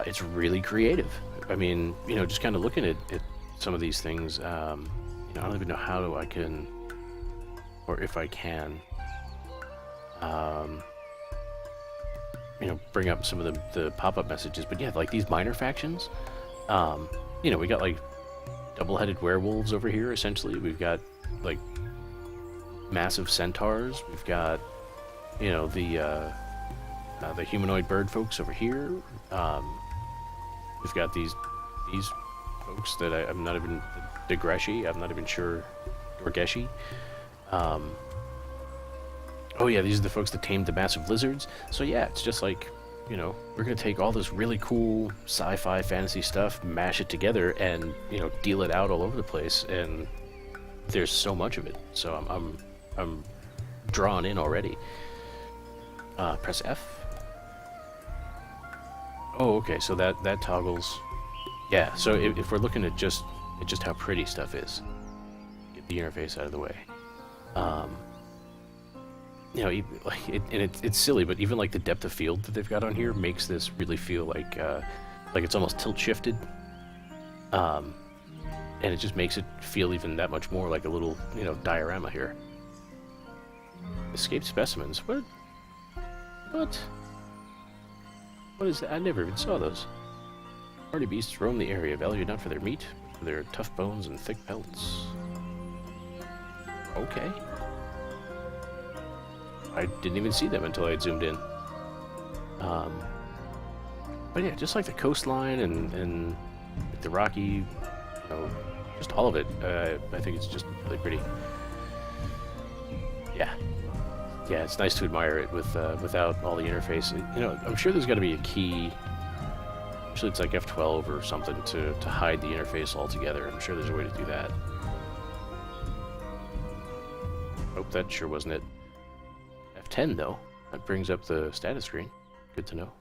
it's really creative. I mean, just kind of looking at some of these things, I don't even know how I can, or if I can, bring up some of the pop-up messages. But yeah, like these minor factions, we got like double-headed werewolves over here, essentially. We've got like massive centaurs. We've got, the humanoid bird folks over here. We've got these folks that I'm not even, Degreshi, I'm not even sure, Dorgeshi. Oh yeah, these are the folks that tamed the massive lizards. So yeah, it's just like, we're gonna take all this really cool sci-fi fantasy stuff, mash it together, and deal it out all over the place. And there's so much of it. So I'm drawn in already. Press F. Oh, okay. So that toggles. Yeah. So if we're looking at just how pretty stuff is, get the interface out of the way. Um, it's silly, but even like the depth of field that they've got on here makes this really feel like it's almost tilt shifted. Um, and it just makes it feel even that much more like a little, diorama here. Escaped specimens. What? What? What is that? I never even saw those. Party beasts roam the area, valued not for their meat, but for their tough bones and thick pelts. Okay. I didn't even see them until I had zoomed in. But yeah, just like the coastline and the rocky, just all of it. I think it's just really pretty. Yeah. Yeah, it's nice to admire it without all the interface. I'm sure there's got to be a key. Actually, it's like F12 or something to hide the interface altogether. I'm sure there's a way to do that. Hope that sure wasn't it. F10 though. That brings up the status screen. Good to know.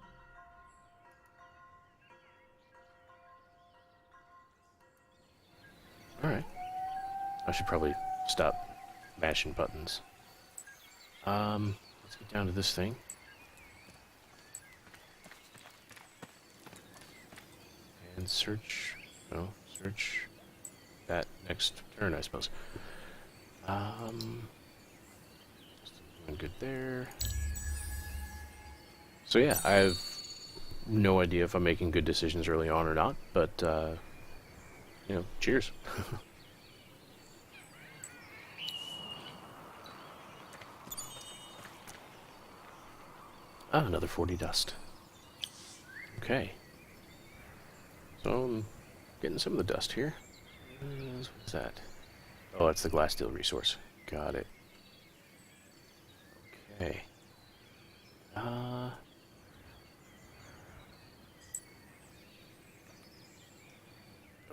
Alright. I should probably stop mashing buttons. Let's get down to this thing. And search that next turn, I suppose. Doing good there. So yeah, I have no idea if I'm making good decisions early on or not, but cheers. Another 40 dust. Okay. So I'm getting some of the dust here. What's that? Oh, that's the glass steel resource. Got it. Okay.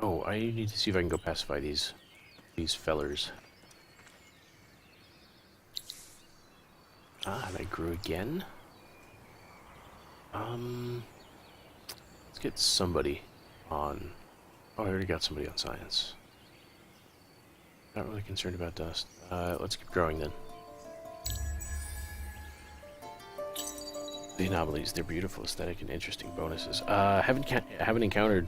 Oh, I need to see if I can go pacify these fellers. They grew again. Let's get somebody on. Oh, I already got somebody on science. Not really concerned about dust. Let's keep growing then. The anomalies, they're beautiful, aesthetic, and interesting bonuses. Haven't encountered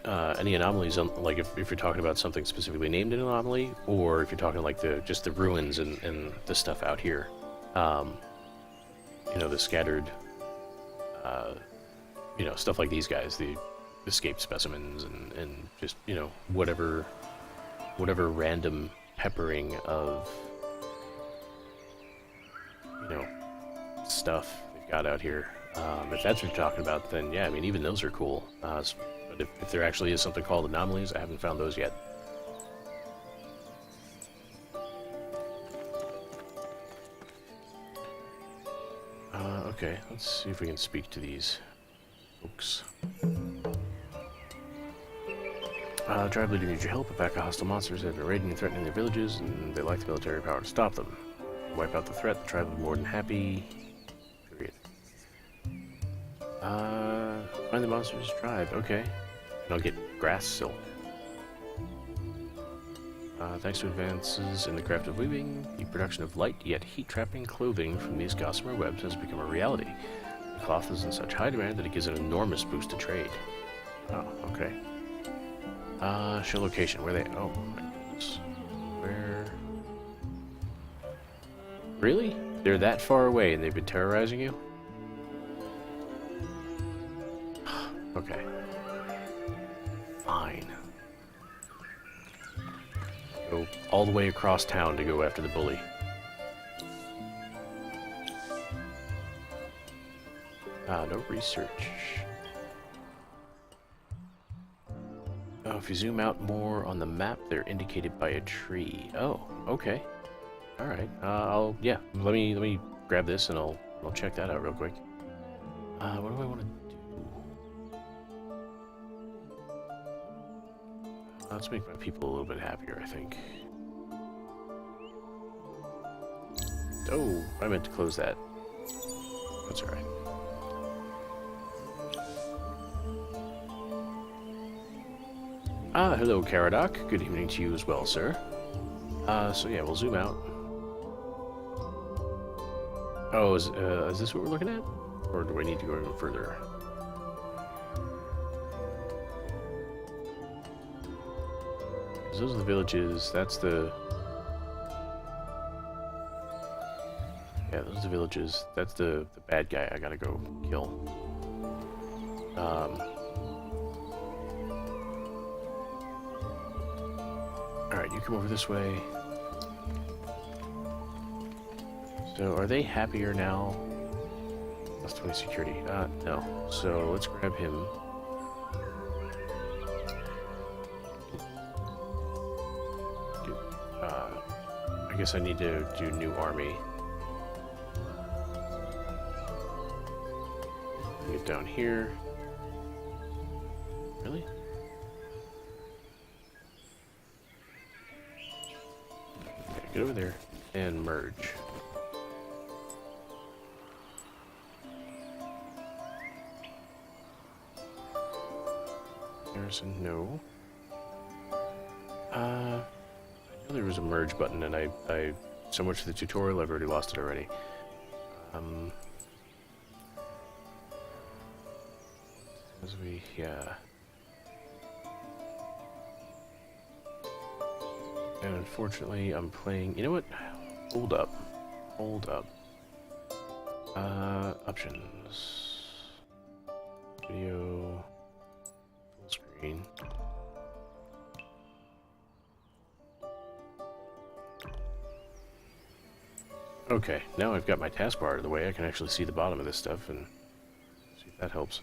any anomalies, like if you're talking about something specifically named an anomaly, or if you're talking like just the ruins and the stuff out here. The scattered, stuff like these guys, the escaped specimens, and just, whatever random peppering of, stuff they've got out here. If that's what you're talking about, then yeah, I mean, even those are cool. But if there actually is something called anomalies, I haven't found those yet. Okay, let's see if we can speak to these folks. Tribe leader needs your help. A pack of hostile monsters have been raiding and threatening their villages, and they lack the military power to stop them. Wipe out the threat, the tribe will be more than happy. Period. Find the monster's tribe. Okay. And I'll get grass silk. Thanks to advances in the craft of weaving, the production of light yet heat-trapping clothing from these gossamer webs has become a reality. The cloth is in such high demand that it gives an enormous boost to trade. Oh, okay. Show location. Where they? Oh my goodness. Where? Really? They're that far away and they've been terrorizing you? Okay. Fine. Go all the way across town to go after the bully. No research. Oh, if you zoom out more on the map, they're indicated by a tree. Oh, okay. All right. Yeah. Let me grab this and I'll check that out real quick. What do I want to do? Let's make my people a little bit happier, I think. Oh, I meant to close that. That's alright. Hello, Caradoc. Good evening to you as well, sir. So yeah, we'll zoom out. Oh, is this what we're looking at? Or do I need to go even further? Those are the villages, that's the... Yeah, those are the villages. That's the bad guy I gotta go kill. Alright, you come over this way. So, are they happier now? Plus 20 security. No. So, let's grab him. I guess I need to do new army. Get down here. Really? Okay, get over there and merge. Harrison, no. I know there was a merge button, and I so much for the tutorial, I've already lost it already. Yeah. And unfortunately, I'm playing... You know what? Hold up. Hold up. Options. Video. Full screen. Okay, now I've got my taskbar out of the way. I can actually see the bottom of this stuff and see if that helps.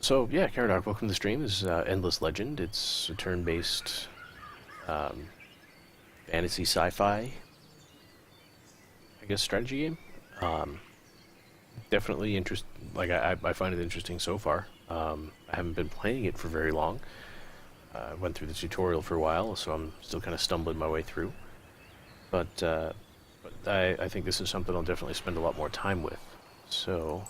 So yeah, Caradoc, welcome to the stream. This is Endless Legend. It's a turn-based fantasy sci-fi, I guess, strategy game. Definitely I find it interesting so far. I haven't been playing it for very long. I went through the tutorial for a while, so I'm still kind of stumbling my way through. But I think this is something I'll definitely spend a lot more time with. So,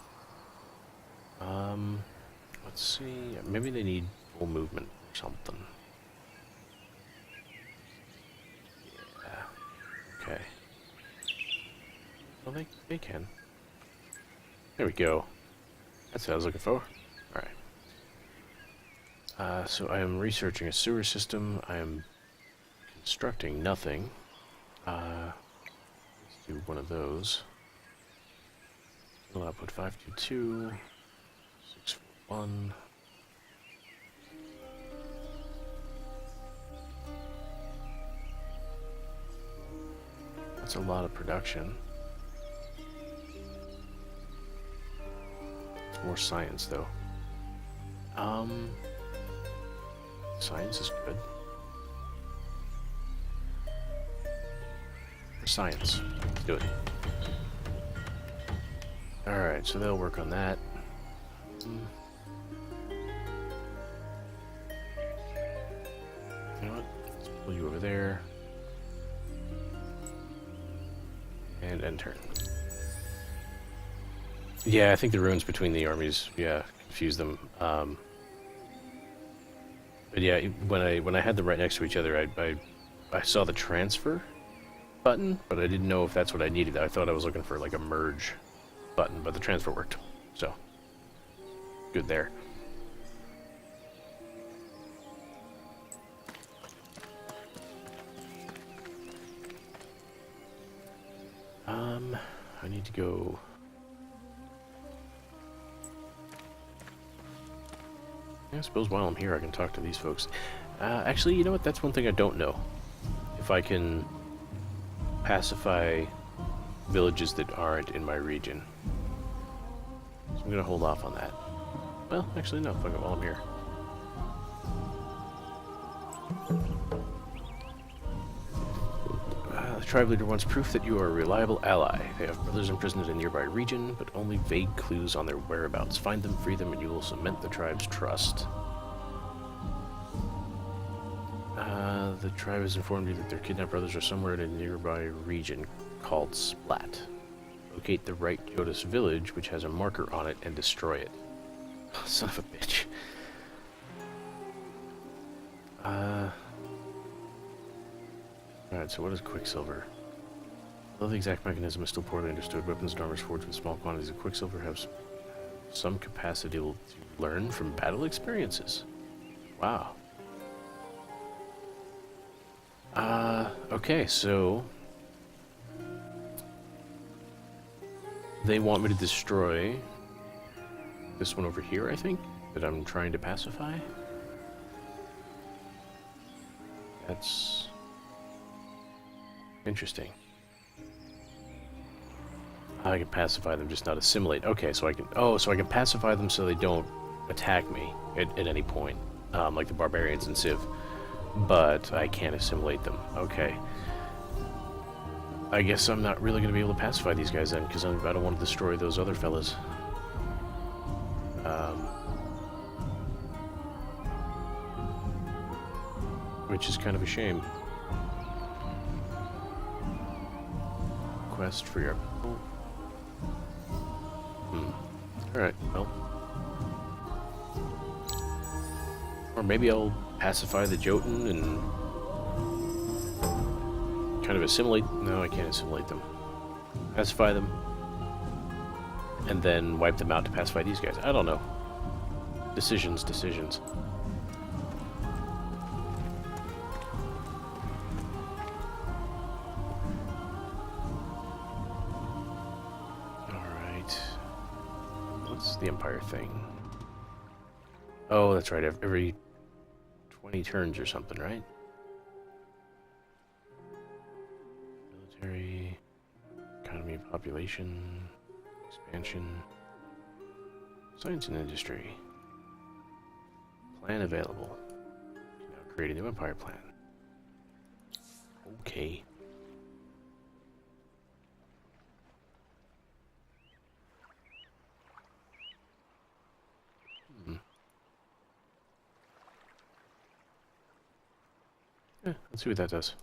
let's see. Maybe they need full movement or something. Yeah. Okay. Well, they can. There we go. That's what I was looking for. Alright. So I am researching a sewer system. I am constructing nothing. Let's do one of those. Fuel output 522, 641. That's a lot of production. It's more science, though. Science is good. Science. Let's do it. Alright, so they'll work on that. You know what? Let's pull you over there. And end turn. Yeah, I think the runes between the armies, confuse them. But yeah, when I had them right next to each other, I saw the transfer button, but I didn't know if that's what I needed. I thought I was looking for like a merge button, but the transfer worked. So, good there. I need to go... I suppose while I'm here I can talk to these folks. Actually, you know what? That's one thing I don't know. If I can pacify villages that aren't in my region. So I'm gonna hold off on that. Well, actually no, fuck it while I'm here. The tribe leader wants proof that you are a reliable ally. They have brothers imprisoned in a nearby region, but only vague clues on their whereabouts. Find them, free them, and you will cement the tribe's trust. The tribe has informed you that their kidnapped brothers are somewhere in a nearby region called Splat. Locate the right Jodas village, which has a marker on it, and destroy it. Son of a bitch. Alright, so what is Quicksilver? Although the exact mechanism is still poorly understood, weapons and armor forged with small quantities of Quicksilver have some capacity to learn from battle experiences. Wow. Okay, so they want me to destroy this one over here, I think, that I'm trying to pacify. That's interesting. I can pacify them, just not assimilate. Okay, so I can... Oh, so I can pacify them so they don't attack me at any point, like the barbarians in Civ. But I can't assimilate them. Okay. I guess I'm not really going to be able to pacify these guys then, because I don't want to destroy those other fellas. Which is kind of a shame. Quest for your people. Alright, well. Or maybe I'll pacify the Jotun and kind of assimilate. No, I can't assimilate them. Pacify them. And then wipe them out to pacify these guys. I don't know. Decisions. The Empire thing. Oh, that's right. Every 20 turns or something, right? Military, economy, population, expansion, science and industry. Plan available. Now create a new Empire plan. Okay. Yeah, let's see what that does.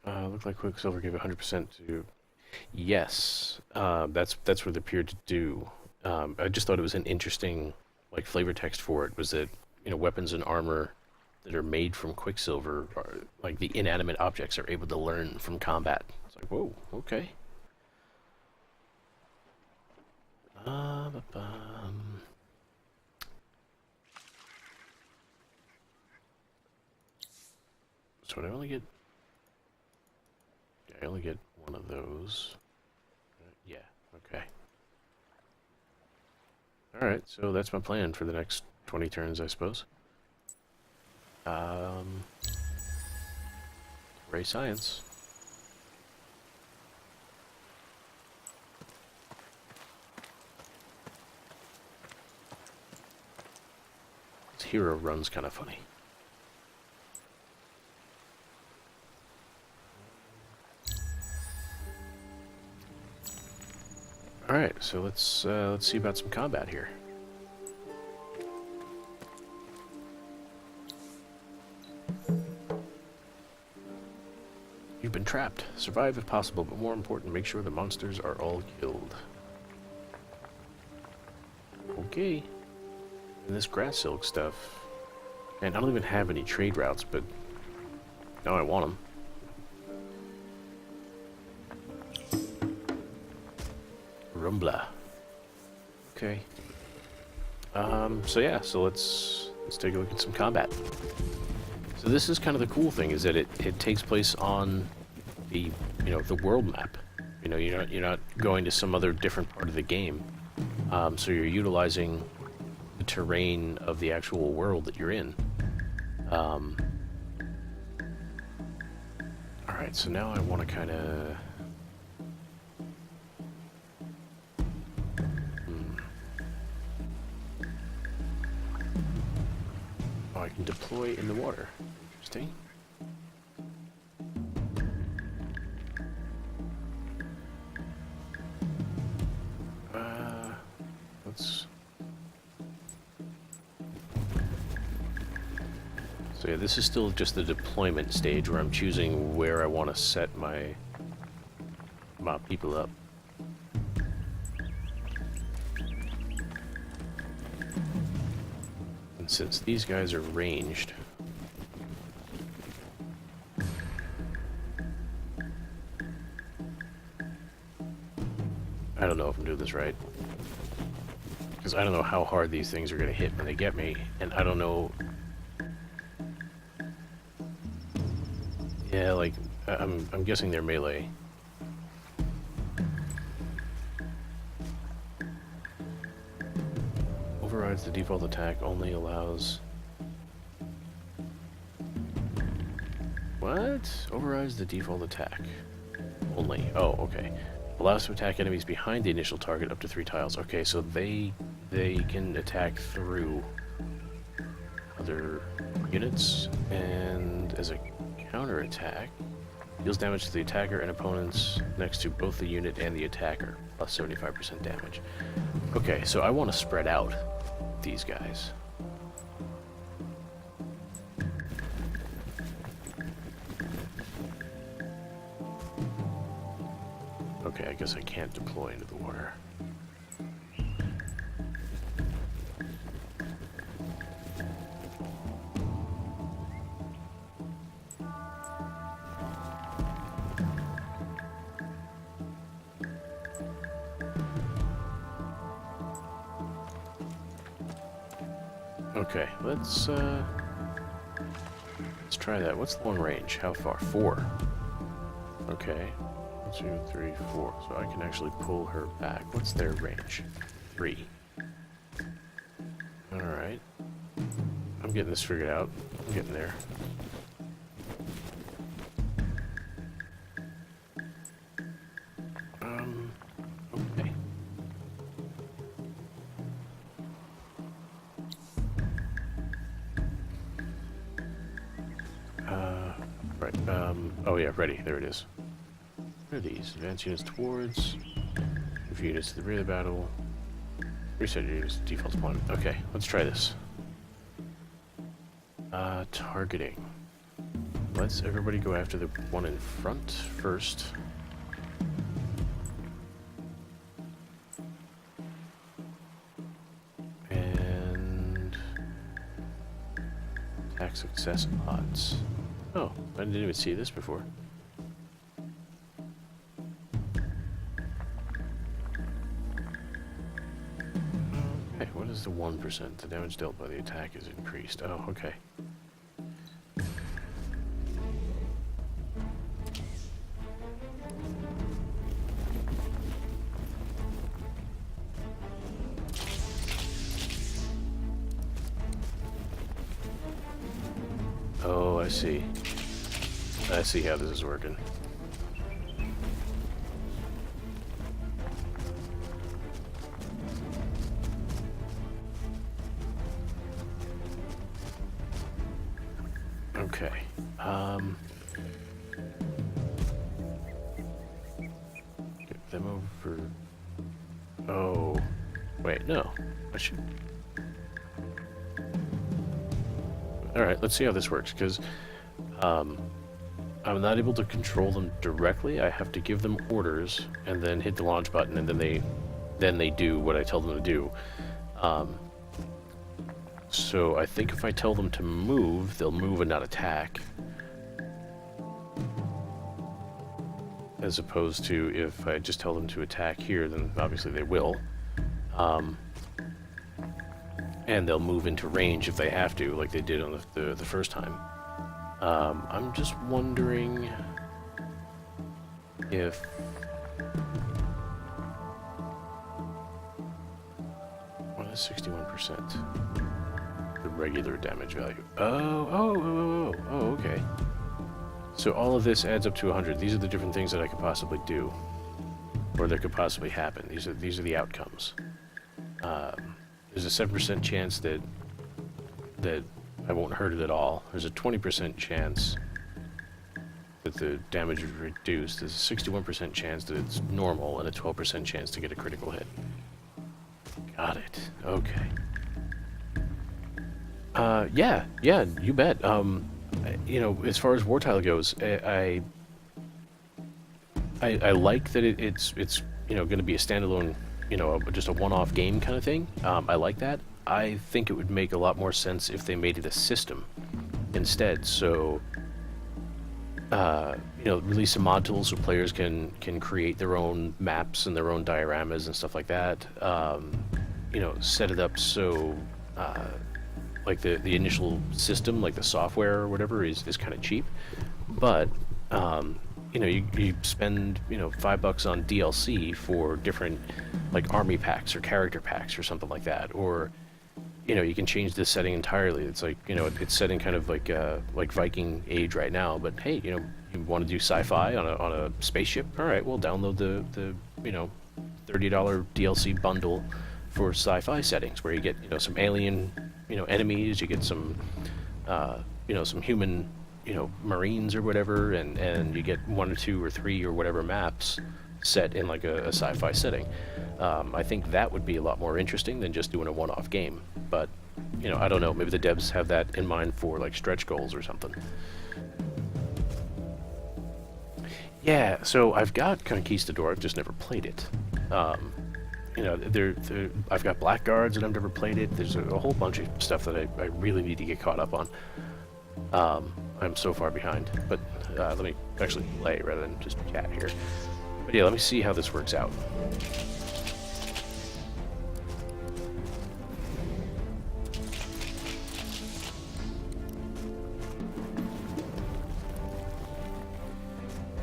Looked like Quicksilver gave 100% to... Yes, that's what it appeared to do. I just thought it was an interesting, like, flavor text for it, was that, you know, weapons and armor that are made from Quicksilver, are, like, the inanimate objects are able to learn from combat. It's like, whoa, okay. So would I only get... Yeah, I only get one of those. Yeah, okay. Alright, so that's my plan for the next 20 turns, I suppose. Ray science. This hero run's kind of funny. Alright, so let's see about some combat here. You've been trapped. Survive if possible, but more important, make sure the monsters are all killed. Okay. And this grass silk stuff. Man, I don't even have any trade routes, but now I want them. Rumbla. Okay. So yeah, so let's take a look at some combat. So this is kind of the cool thing, is that it takes place on the, you know, the world map. You know, you're not going to some other different part of the game. So you're utilizing the terrain of the actual world that you're in. All right, so now I want to kind of... I can deploy in the water. Interesting. Let's... So yeah, this is still just the deployment stage where I'm choosing where I want to set my people up. And since these guys are ranged, I don't know if I'm doing this right. Because I don't know how hard these things are going to hit when they get me, and I don't know... Yeah, like, I'm guessing they're melee. Overrides the default attack, only allows... What? Overrides the default attack. Only. Oh, okay. Allows to attack enemies behind the initial target up to 3 tiles. Okay, so they can attack through other units, and as a counterattack, deals damage to the attacker and opponents next to both the unit and the attacker, plus 75% damage. Okay, so I want to spread out these guys. Okay, I guess I can't deploy into the water. Okay, let's try that. What's long range? How far? 4. Okay. 1, 2, 3, 4. So I can actually pull her back. What's their range? 3. Alright. I'm getting this figured out. I'm getting there. Okay. Right. Oh yeah, ready. There it is. What are these? Advance units towards. Move units to the rear of the battle. Reset units default deployment. Okay, let's try this. Targeting. Let's everybody go after the one in front first. And attack success odds. Oh, I didn't even see this before. Okay, what is the 1%? The damage dealt by the attack is increased. Oh, okay. Oh, I see. I see how this is working. Okay. Get them over. Oh, wait, no. I should. Alright, let's see how this works, because I'm not able to control them directly. I have to give them orders and then hit the launch button, and then they do what I tell them to do. So I think if I tell them to move, they'll move and not attack. As opposed to if I just tell them to attack here, then obviously they will. And they'll move into range if they have to, like they did on the first time. I'm just wondering if... What is 61%? The regular damage value. Oh, okay. So all of this adds up to 100. These are the different things that I could possibly do. Or that could possibly happen. These are the outcomes. There's a 7% chance that I won't hurt it at all. There's a 20% chance that the damage is reduced. There's a 61% chance that it's normal, and a 12% chance to get a critical hit. Got it. Okay. Yeah, you bet. You know, as far as Wartile goes, I like that it's you know, going to be a standalone, you know, just a one-off game kind of thing. I like that. I think it would make a lot more sense if they made it a system instead. So, release some mod tools so players can create their own maps and their own dioramas and stuff like that. Set it up so, like the initial system, like the software or whatever, is kind of cheap, but you spend $5 on DLC for different like army packs or character packs or something like that, or you can change the setting entirely. It's like it's setting kind of like Viking Age right now, but hey, you want to do sci-fi on a spaceship? All right, we'll download the $30 DLC bundle for sci-fi settings where you get some alien enemies, you get some some human Marines or whatever, and you get 1 or 2 or 3 or whatever maps set in like a sci-fi setting. I think that would be a lot more interesting than just doing a one-off game. But I don't know. Maybe the devs have that in mind for like stretch goals or something. Yeah. So I've got Conquistador. I've just never played it. I've got Blackguards and I've never played it. There's a whole bunch of stuff that I really need to get caught up on. I'm so far behind, but let me actually play rather than just chat here. But yeah, let me see how this works out.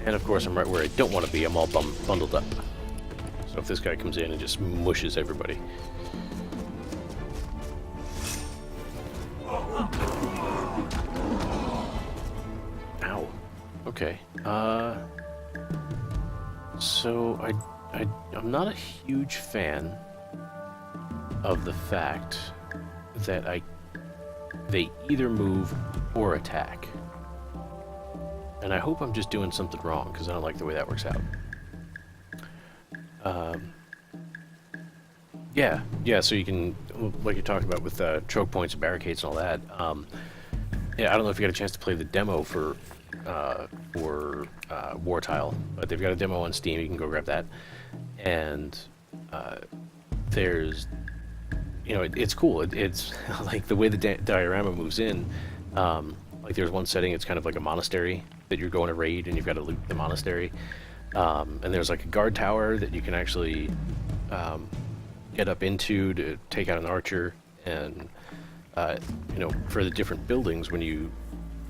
And of course, I'm right where I don't want to be. I'm all bundled up. So if this guy comes in and just mushes everybody. Ow. Okay. So I'm not a huge fan of the fact that they either move or attack. And I hope I'm just doing something wrong, because I don't like the way that works out. Yeah, so you can, like you're talking about with choke points and barricades and all that. Yeah, I don't know if you got a chance to play the demo for War Tile, but they've got a demo on Steam. You can go grab that. And there's, it's cool. It's like the way the diorama moves in. Like there's one setting, it's kind of like a monastery that you're going to raid, and you've got to loot the monastery. And there's like a guard tower that you can actually get up into to take out an archer. And for the different buildings, when you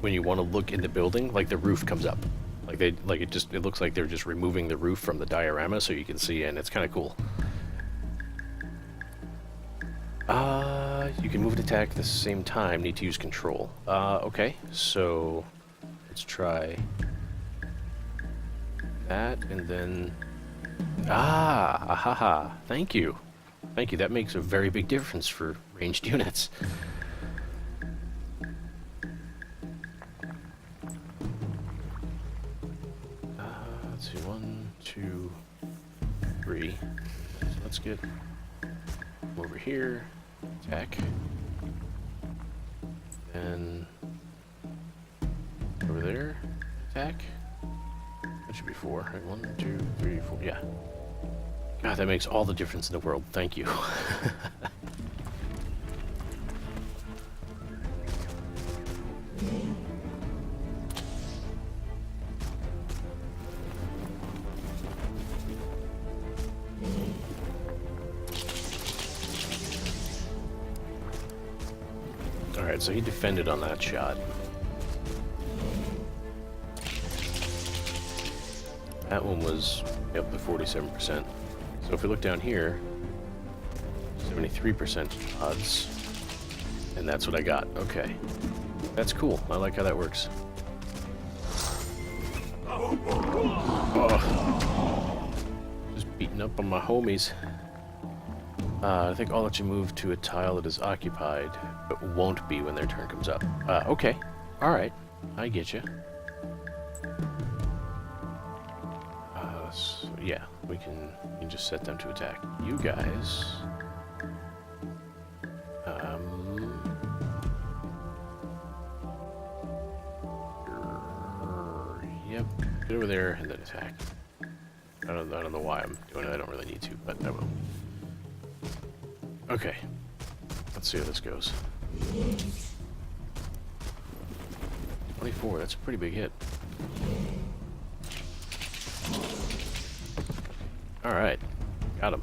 want to look in the building, like the roof comes up, it looks like they're just removing the roof from the diorama so you can see, and it's kind of cool. You can move and attack at the same time. Need to use control. Okay, so let's try that, and then ahaha. Thank you. That makes a very big difference for ranged units. Let's see, 1, 2, 3. So let's get over here. Attack. And over there, attack. That should be 4. Right, 1, 2, 3, 4. Yeah. God, that makes all the difference in the world. Thank you. Alright, so he defended on that shot. That one was up to 47%. So if we look down here, 73% odds. And that's what I got. Okay. That's cool. I like how that works. Oh. Just beating up on my homies. I think I'll let you move to a tile that is occupied, but won't be when their turn comes up. Okay. Alright. I get you. So yeah, we can just set them to attack. You guys... Yep. Get over there and then attack. I don't know why I'm doing it. I don't really need to, but I will. Okay. Let's see how this goes. 24, that's a pretty big hit. Alright, got him.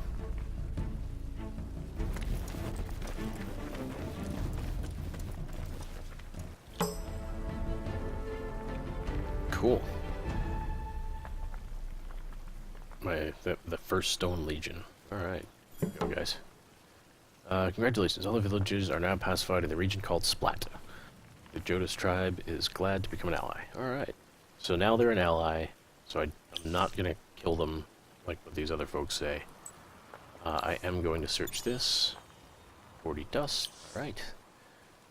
Cool. The first Stone Legion. Alright, here we go, guys. Congratulations, all the villages are now pacified in the region called Splat. The Jodas tribe is glad to become an ally. Alright, so now they're an ally, so I'm not going to kill them like what these other folks say. I am going to search this. 40 dust, right.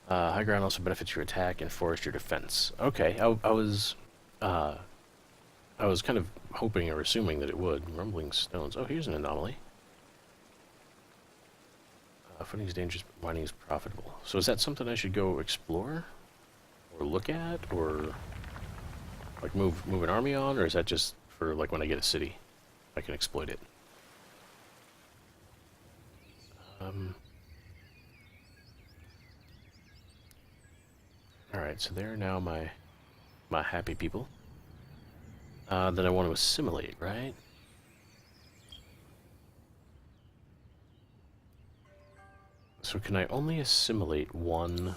High ground also benefits your attack and forest your defense. Okay, I was kind of hoping or assuming that it would. Rumbling stones. Oh, here's an anomaly. Footing is dangerous, but mining is profitable. So is that something I should go explore? Or look at? Or like move an army on? Or is that just for like when I get a city? I can exploit it. Alright, so they're now my happy people. That I want to assimilate, right? So can I only assimilate one?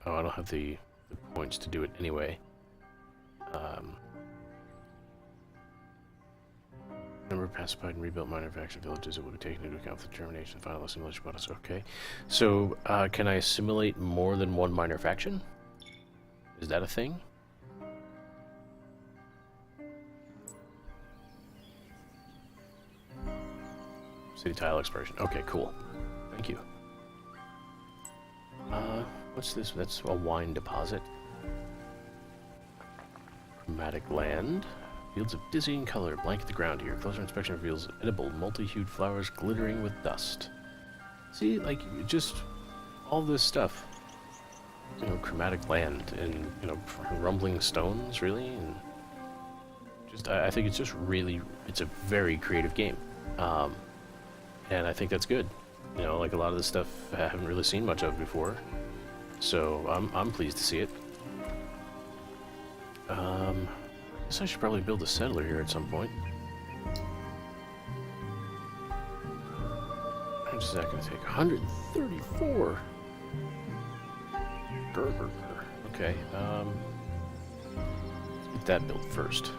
Oh, I don't have the points to do it anyway. Number of pacified and rebuilt minor faction villages that will be taken into account for the termination of the final assimilation bonus. Okay. So, can I assimilate more than one minor faction? Is that a thing? City tile expiration. Okay, cool. Thank you. What's this? That's a wine deposit. Chromatic land. Fields of dizzying color blanket the ground here. Closer inspection reveals edible, multi-hued flowers glittering with dust. See, like, just all this stuff. You know, chromatic land and, you know, rumbling stones, really. And just, I think it's just really, it's a very creative game. And I think that's good. You know, like a lot of this stuff I haven't really seen much of before. So I'm pleased to see it. I guess I should probably build a settler here at some point. How much is that going to take? 134! Okay, let's get that built first.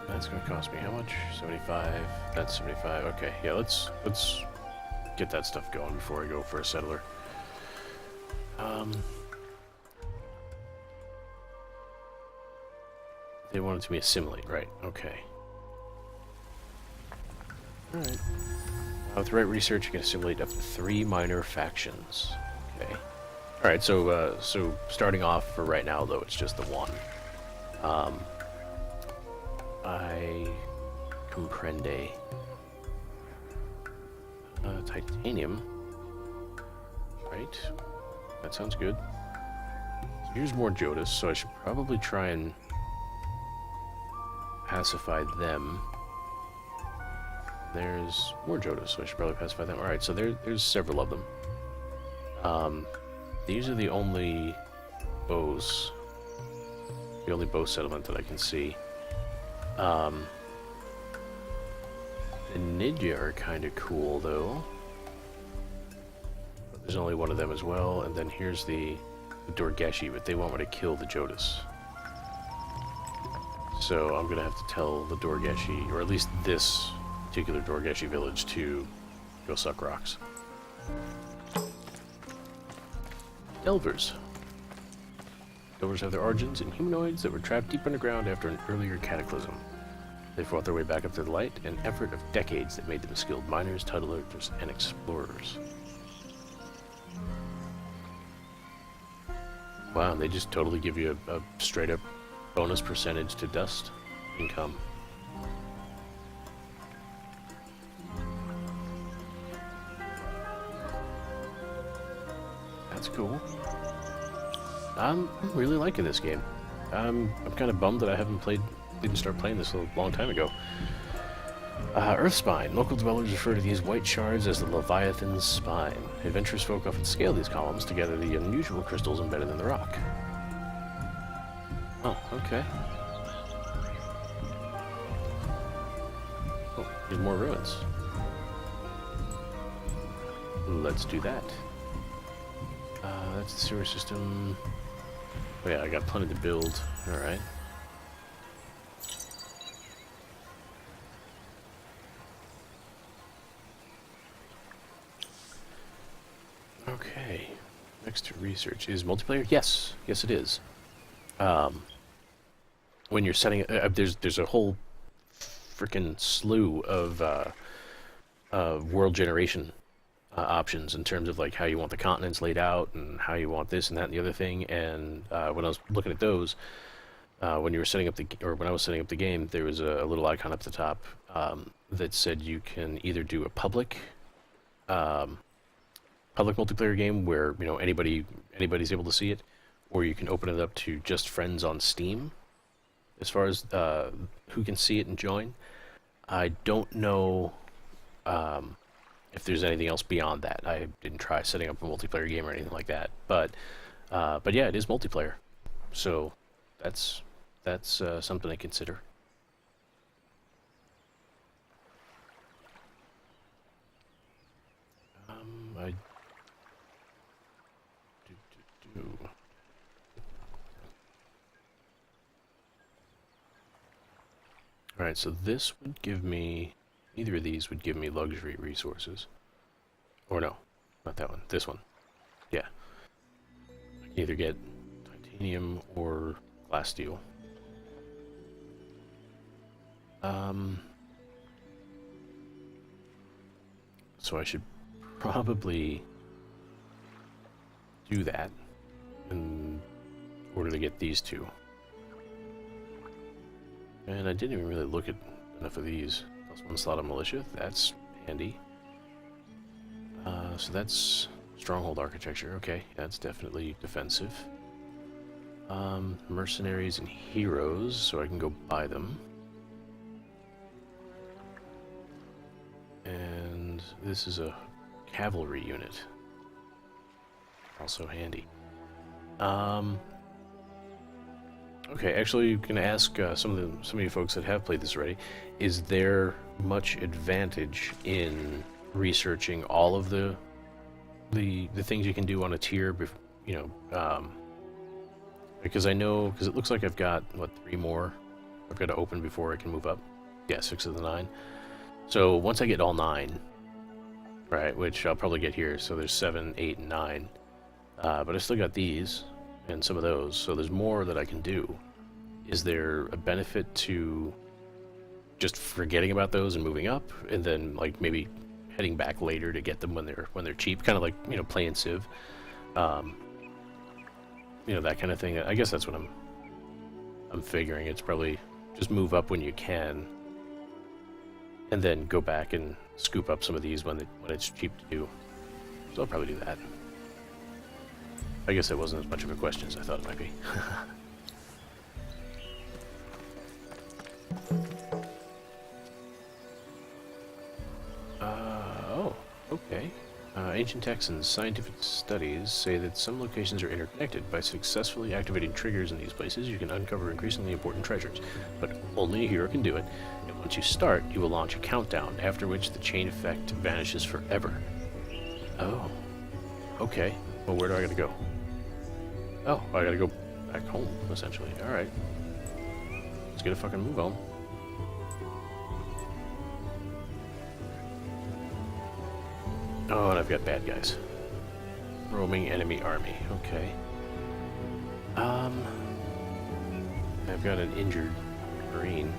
That's going to cost me how much? 75. That's 75. Okay, yeah, let's get that stuff going before I go for a settler. They wanted to be assimilate, right? Okay. Alright. With the right research, you can assimilate up to 3 minor factions. Okay. Alright, so starting off for right now, though, it's just the one. I comprende. Titanium. Right. That sounds good. So here's more Jodas, so I should probably try and pacify them. There's more Jodas, so I should probably pacify them. Alright, so there's several of them. These are the only bows. The only bow settlement that I can see. The Nidja are kind of cool, though. But there's only one of them as well, and then here's the Dorgeshi, but they want me to kill the Jodas. So I'm gonna have to tell the Dorgeshi, or at least this particular Dorgeshi village, to go suck rocks. Delvers. Delvers have their origins in humanoids that were trapped deep underground after an earlier cataclysm. They fought their way back up to the light, an effort of decades that made them skilled miners, tunnelers, and explorers. Wow, and they just totally give you a straight-up bonus percentage to dust income. That's cool. I'm really liking this game. I'm kind of bummed that I didn't start playing this a long time ago. Earth Spine. Local dwellers refer to these white shards as the Leviathan's Spine. Adventurous folk often scale these columns to gather the unusual crystals embedded in the rock. Oh, okay. Oh, there's more ruins. Let's do that. That's the sewer system. Oh yeah, I got plenty to build. Alright. Okay. Next to research. Is multiplayer? Yes. Yes, it is. When you're setting... there's a whole freaking slew of world generation options in terms of like how you want the continents laid out and how you want this and that and the other thing. And when I was looking at those, when you were setting up when I was setting up the game, there was a little icon up at the top that said you can either do a public multiplayer game where anybody's able to see it, or you can open it up to just friends on Steam as far as who can see it and join. I don't know if there's anything else beyond that. I didn't try setting up a multiplayer game or anything like that, but yeah, it is multiplayer, so that's something to consider. I do. All right, so this would give me. Neither of these would give me luxury resources. Or no, not that one. This one. Yeah. I can either get titanium or glass steel. So I should probably do that in order to get these two. And I didn't even really look at enough of these. Plus one slot of militia, that's handy. So that's stronghold architecture. Okay, that's definitely defensive. Mercenaries and heroes, so I can go buy them. And this is a cavalry unit. Also handy. Okay, actually, you can ask some of you folks that have played this already. Is there much advantage in researching all of the things you can do on a tier? Because I know, because it looks like I've got what, 3 more I've got to open before I can move up. Yeah, 6 of the 9. So once I get all 9, right, which I'll probably get here. So there's 7, 8, and 9. But I still got these and some of those, so there's more that I can do. Is there a benefit to just forgetting about those and moving up, and then like maybe heading back later to get them when they're cheap, kind of like playing Civ, that kind of thing? I guess that's what I'm figuring. It's probably just move up when you can, and then go back and scoop up some of these when it's cheap to do. So I'll probably do that. I guess that wasn't as much of a question as I thought it might be. Oh, okay. Ancient Texans scientific studies say that some locations are interconnected. By successfully activating triggers in these places, you can uncover increasingly important treasures. But only a hero can do it, and once you start, you will launch a countdown, after which the chain effect vanishes forever. Oh. Okay. Well, where do I gotta go? Oh, I gotta go back home, essentially. Alright. Let's get a fucking move on. Oh, and I've got bad guys. Roaming enemy army. Okay. I've got an injured Marine.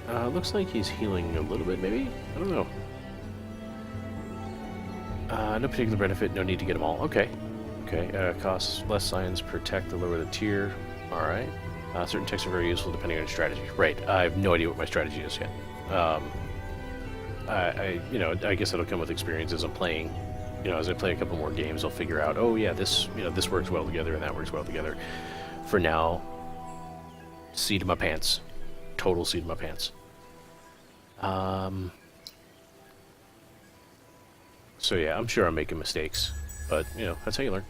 Looks like he's healing a little bit, maybe? I don't know. No particular benefit, no need to get them all. Okay. Okay, costs less science per tech the lower the tier. Alright. Certain techs are very useful depending on your strategy. Right, I have no idea what my strategy is yet. I guess it'll come with experience as I'm playing you know, as I play a couple more games, I'll figure out, oh yeah, this, you know, this works well together and that works well together. For now, seat of my pants. Total seat of my pants. So yeah, I'm sure I'm making mistakes, but, you know, that's how you learn.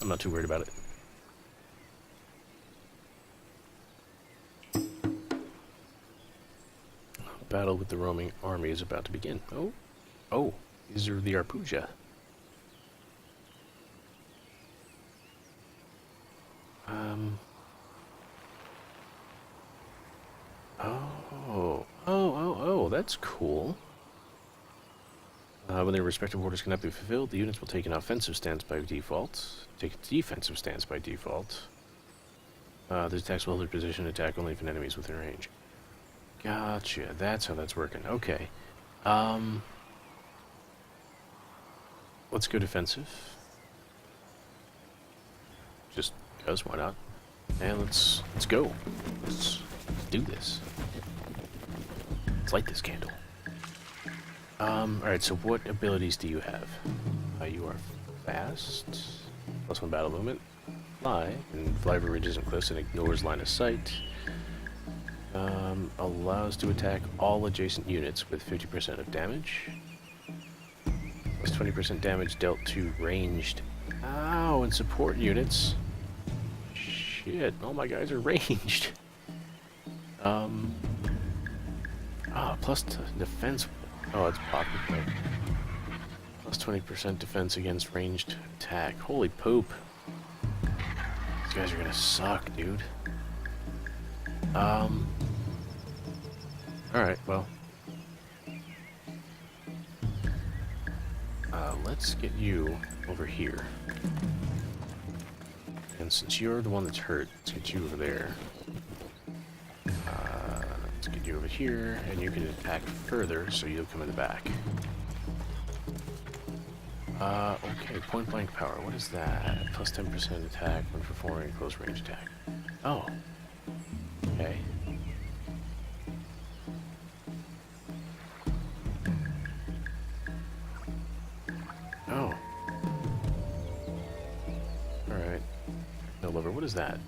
I'm not too worried about it. Battle with the roaming army is about to begin. Oh, these are the Arpuja. Oh, that's cool. When their respective orders cannot be fulfilled, the units will take an offensive stance by default, take a defensive stance by default. These attacks will hold their position, attack only if an enemy is within range. Gotcha, that's how that's working. Okay. Let's go defensive. Just because, why not? And let's go. Let's do this. Let's light this candle. Alright, so what abilities do you have? You are fast, +1 battle movement, fly, and fly over ridges and cliffs and ignores line of sight. Allows to attack all adjacent units with 50% of damage. Plus 20% damage dealt to ranged. Ow, and support units. Shit, all my guys are ranged. Plus defense. Oh, it's pocket. Plus 20% defense against ranged attack. Holy poop. These guys are gonna suck, dude. Alright, well. Let's get you over here. And since you're the one that's hurt, let's get you over there. Let's get you over here, and you can attack further, so you'll come in the back. Okay, point blank power. What is that? Plus 10% attack when performing a close range attack. Oh. Okay. Oh. Alright. No lover, what is that?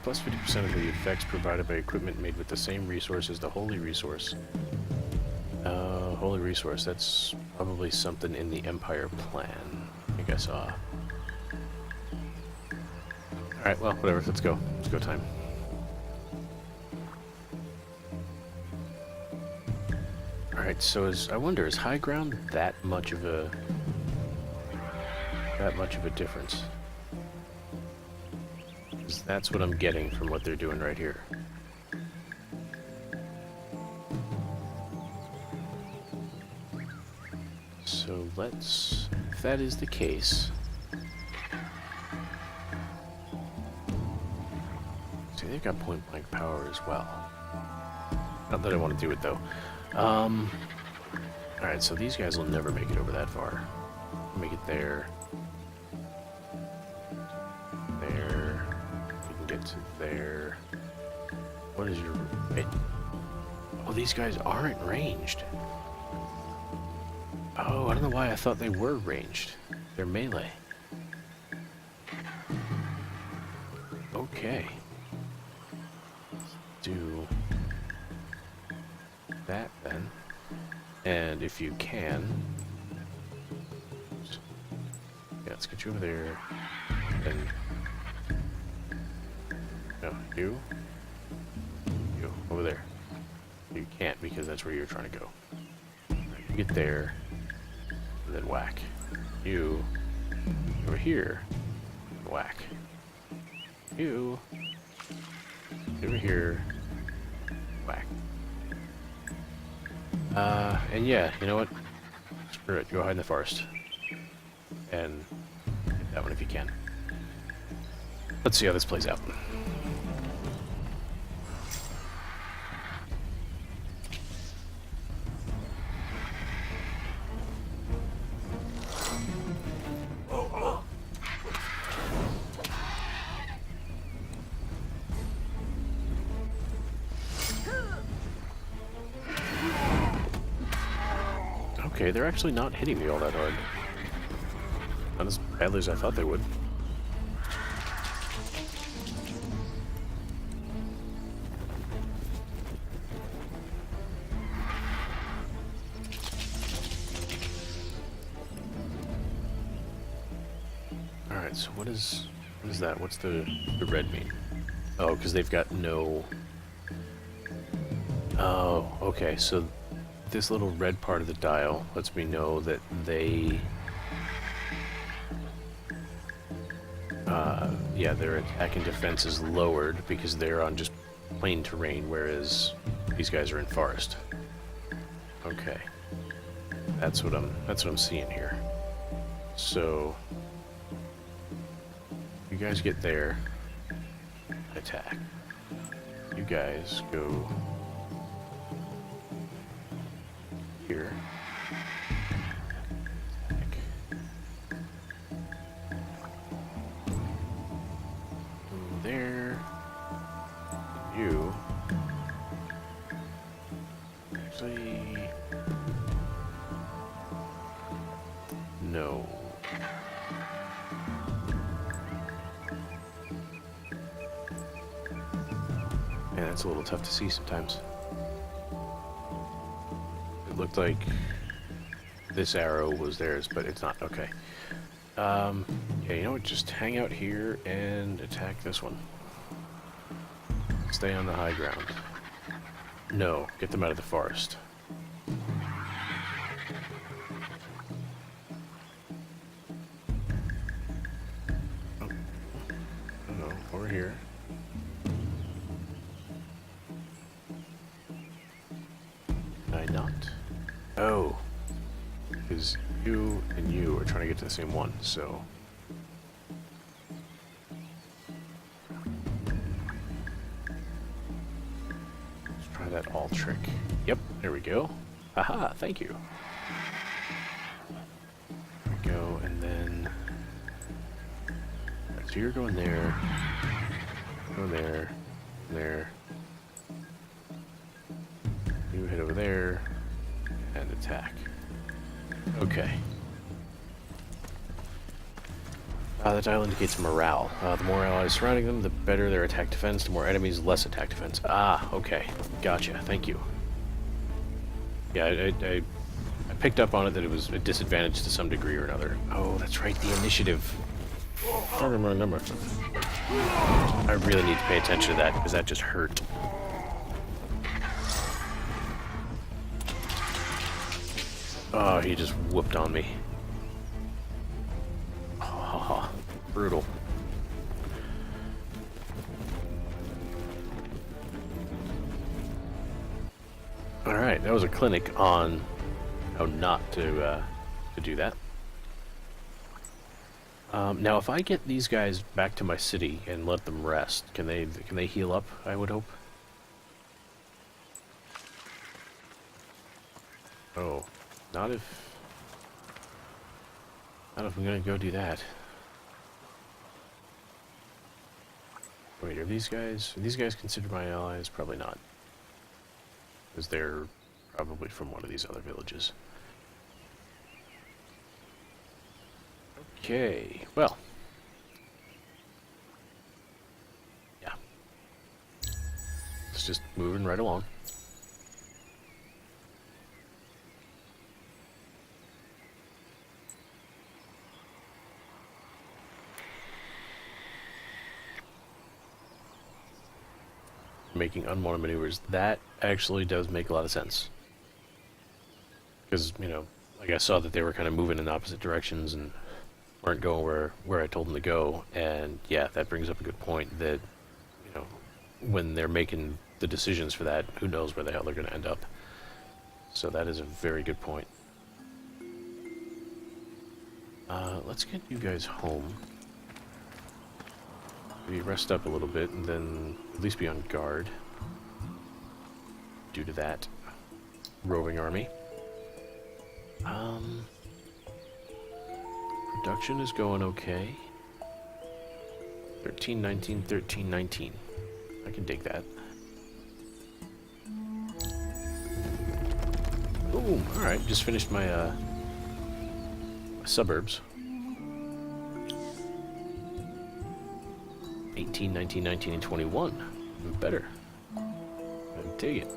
Plus 50% of the effects provided by equipment made with the same resource as the holy resource. Holy resource, that's probably something in the Empire plan. I think I saw. Alright, well, whatever, let's go. Let's go time. Alright, so I wonder, is high ground that much of a difference? 'Cause that's what I'm getting from what they're doing right here. So let's, if that is the case, see, they've got point blank power as well. Not that I want to do it though. Alright, so these guys will never make it over that far. Make it there. There. We can get to there. What is your... Wait. Oh, these guys aren't ranged. Oh, I don't know why I thought they were ranged. They're melee. Okay. Let's do that then. And if you can... Yeah, let's get you over there. And... No, you. Over there. You can't because that's where you're trying to go. Right, you get there. And then whack. You over here, whack. You over here, whack. And yeah, you know what? Screw it. Go hide in the forest. And hit that one if you can. Let's see how this plays out. Okay, they're actually not hitting me all that hard. Not as badly as I thought they would. Alright, so what is that? What's the red mean? Oh, because they've got no... Oh, okay, so this little red part of the dial lets me know that they... yeah, their attack and defense is lowered because they're on just plain terrain, whereas these guys are in forest. Okay. That's what I'm seeing here. So... you guys get there, attack. You guys go here. Attack. There. You. Actually. No. Yeah, that's a little tough to see sometimes. It looked like this arrow was theirs, but it's not. Okay. Yeah, you know what? Just hang out here and attack this one. Stay on the high ground. No, get them out of the forest. Oh. No, over here. Not. Oh. Because you and you are trying to get to the same one, so... let's try that all trick. Yep, there we go. Haha, thank you. There we go, and then... Alright, so you're going there. Going there. There. You head over there and attack. Okay. The dial indicates morale. The more allies surrounding them, the better their attack defense. The more enemies, less attack defense. Ah, okay. Gotcha. Thank you. Yeah, I picked up on it that it was a disadvantage to some degree or another. Oh, that's right. The initiative. I don't remember the number. I really need to pay attention to that because that just hurt. Oh, he just whooped on me. Oh, brutal. Alright, that was a clinic on how not to do that. Now, if I get these guys back to my city and let them rest, can they heal up, I would hope? Oh. Not if I'm gonna go do that. Wait, are these guys considered my allies? Probably not. Because they're probably from one of these other villages. Okay, well. Yeah. It's just moving right along. Making unwanted maneuvers. That actually does make a lot of sense. Because, you know, like I saw that they were kind of moving in opposite directions and weren't going where I told them to go. And yeah, that brings up a good point that, you know, when they're making the decisions for that, who knows where the hell they're going to end up. So that is a very good point. Let's get you guys home. Maybe rest up a little bit and then at least be on guard due to that roving army. Production is going okay. 1319, 1319. I can dig that. Boom! Alright, just finished my suburbs. 18, 19, 19, and 21. Even better. I dig it.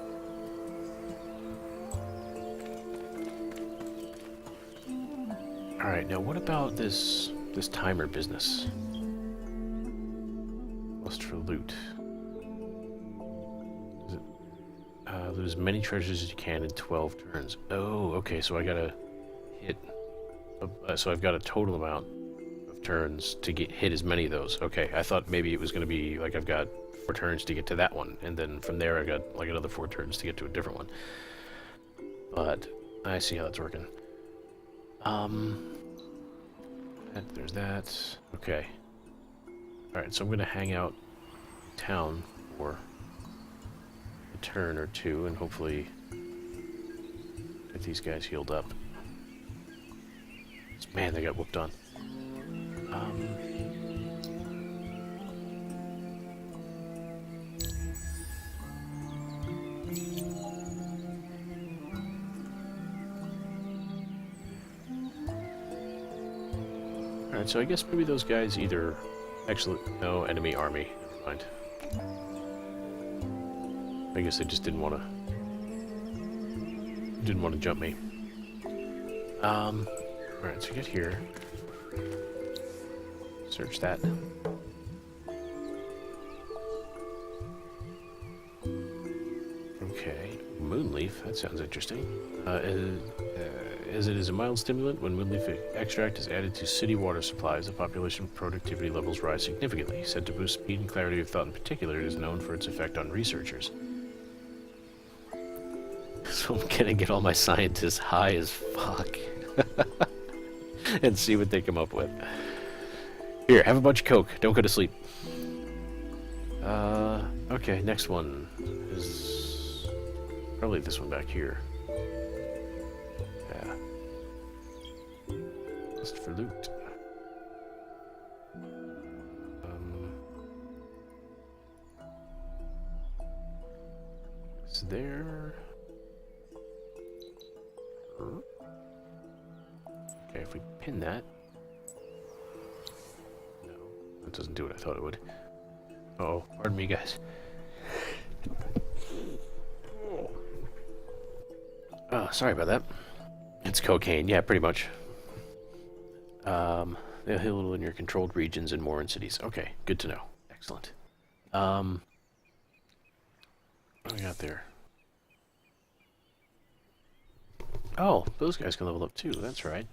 Alright, now what about this timer business? Lust for loot. Is it, lose as many treasures as you can in 12 turns. Oh, okay, so I gotta hit... so I've got a total amount of turns to hit as many of those. Okay, I thought maybe it was gonna be like I've got 4 turns to get to that one, and then from there I got like another 4 turns to get to a different one. But I see how that's working. There's that. Okay. Alright, so I'm gonna hang out in town for a turn or two and hopefully get these guys healed up. Man, they got whooped on. Alright, so I guess maybe those guys either... Actually, no, enemy army. Never mind. I guess they just didn't want to jump me. Alright, so get here. Search that. Okay, Moonleaf, that sounds interesting. As it is a mild stimulant, when Moonleaf extract is added to city water supplies, the population productivity levels rise significantly. Said to boost speed and clarity of thought in particular, it is known for its effect on researchers. So I'm gonna get all my scientists high as fuck. And see what they come up with. Here, have a bunch of Coke. Don't go to sleep. Okay, next one is probably this one back here. Yeah. Just for loot. Is there... Okay, if we pin that... No, that doesn't do what I thought it would. Uh-oh, pardon me, guys. Sorry about that. It's cocaine, yeah, pretty much. They'll heal in your controlled regions and more in cities. Okay, good to know. Excellent. What do we got there? Oh, those guys can level up too, that's right.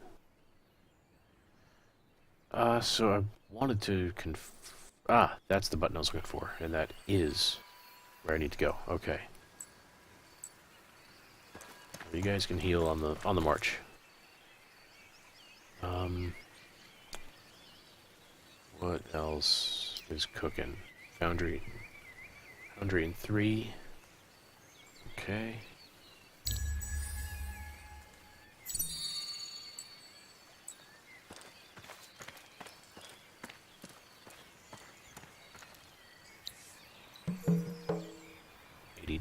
So I wanted to that's the button I was looking for, and that is where I need to go. Okay. You guys can heal on the march. What else is cooking? Foundry in 3. Okay.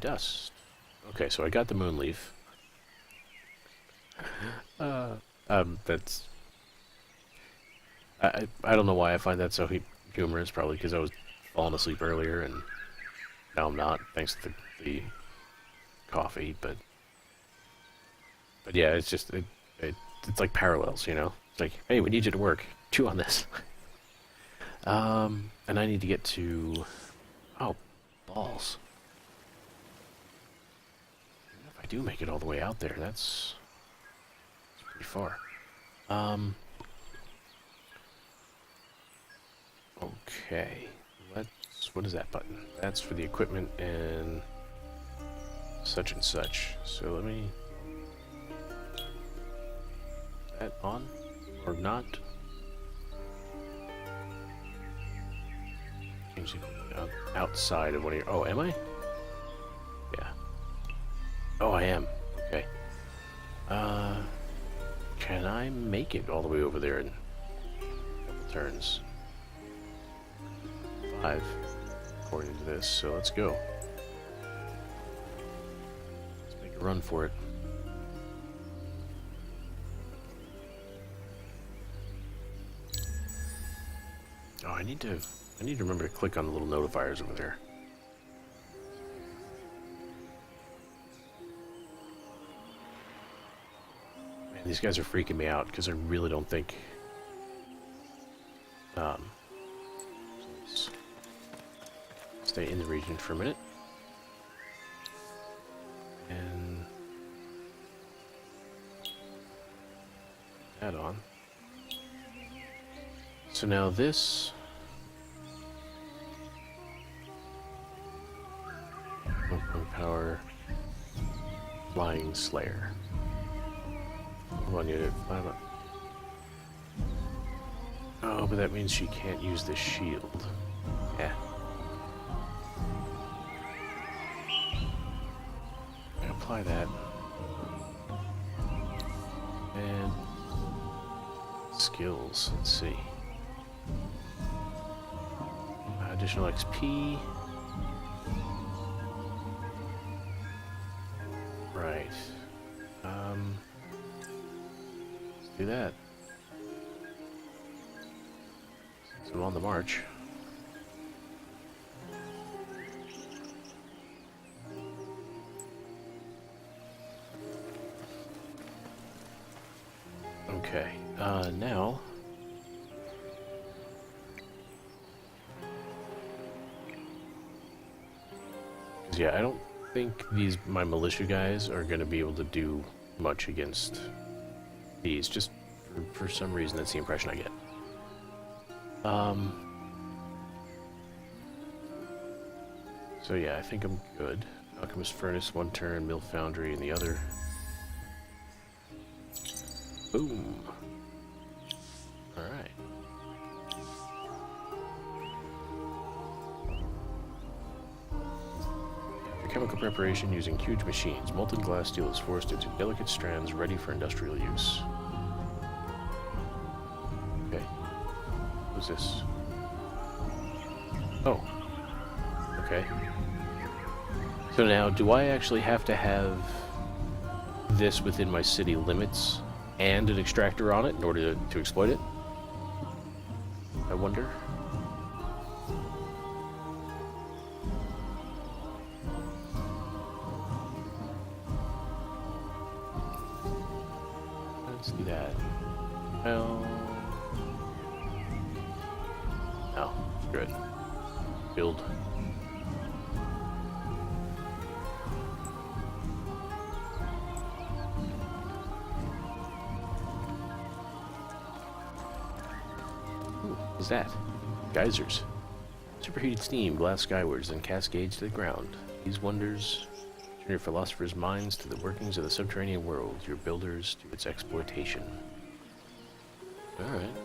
Dust. Okay, so I got the Moonleaf. That's... I don't know why I find that so humorous, probably because I was falling asleep earlier, and now I'm not, thanks to the coffee, but yeah, it's just, it's like parallels, you know? It's like, hey, we need you to work. Chew on this. And I need to get to... Oh, balls. If I do make it all the way out there, that's pretty far. Okay, what is that button? That's for the equipment and such and such. So let me... that on? Or not? Seems to be outside of one of your... Oh, am I? Yeah. Oh, I am. Okay. Can I make it all the way over there in a couple turns? 5, according to this, so let's go. Let's make a run for it. Oh, I need to I need to remember to click on the little notifiers over there. Man, these guys are freaking me out because I really don't think... let's stay in the region for a minute. And... add on. So now this... power flying slayer. One unit. Oh, but that means she can't use the shield. Yeah. I apply that. And skills. Let's see. Additional XP. Right. Let's do that. So I'm on the march. Okay. Now. Yeah, I don't think my militia guys are going to be able to do much against these. Just for some reason, that's the impression I get. So yeah, I think I'm good. Alchemist Furnace, one turn, Mill Foundry, and the other. Boom. Alright. For chemical preparation using huge machines, molten glass steel is forced into delicate strands ready for industrial use. Okay. What's this? Oh. Okay. So now, do I actually have to have this within my city limits and an extractor on it in order to exploit it? I wonder. Let's do that. Well... no. Good. Build. What's that? Geysers. Superheated steam blasts skywards, then cascades to the ground. These wonders turn your philosophers' minds to the workings of the subterranean world, your builders to its exploitation. Alright.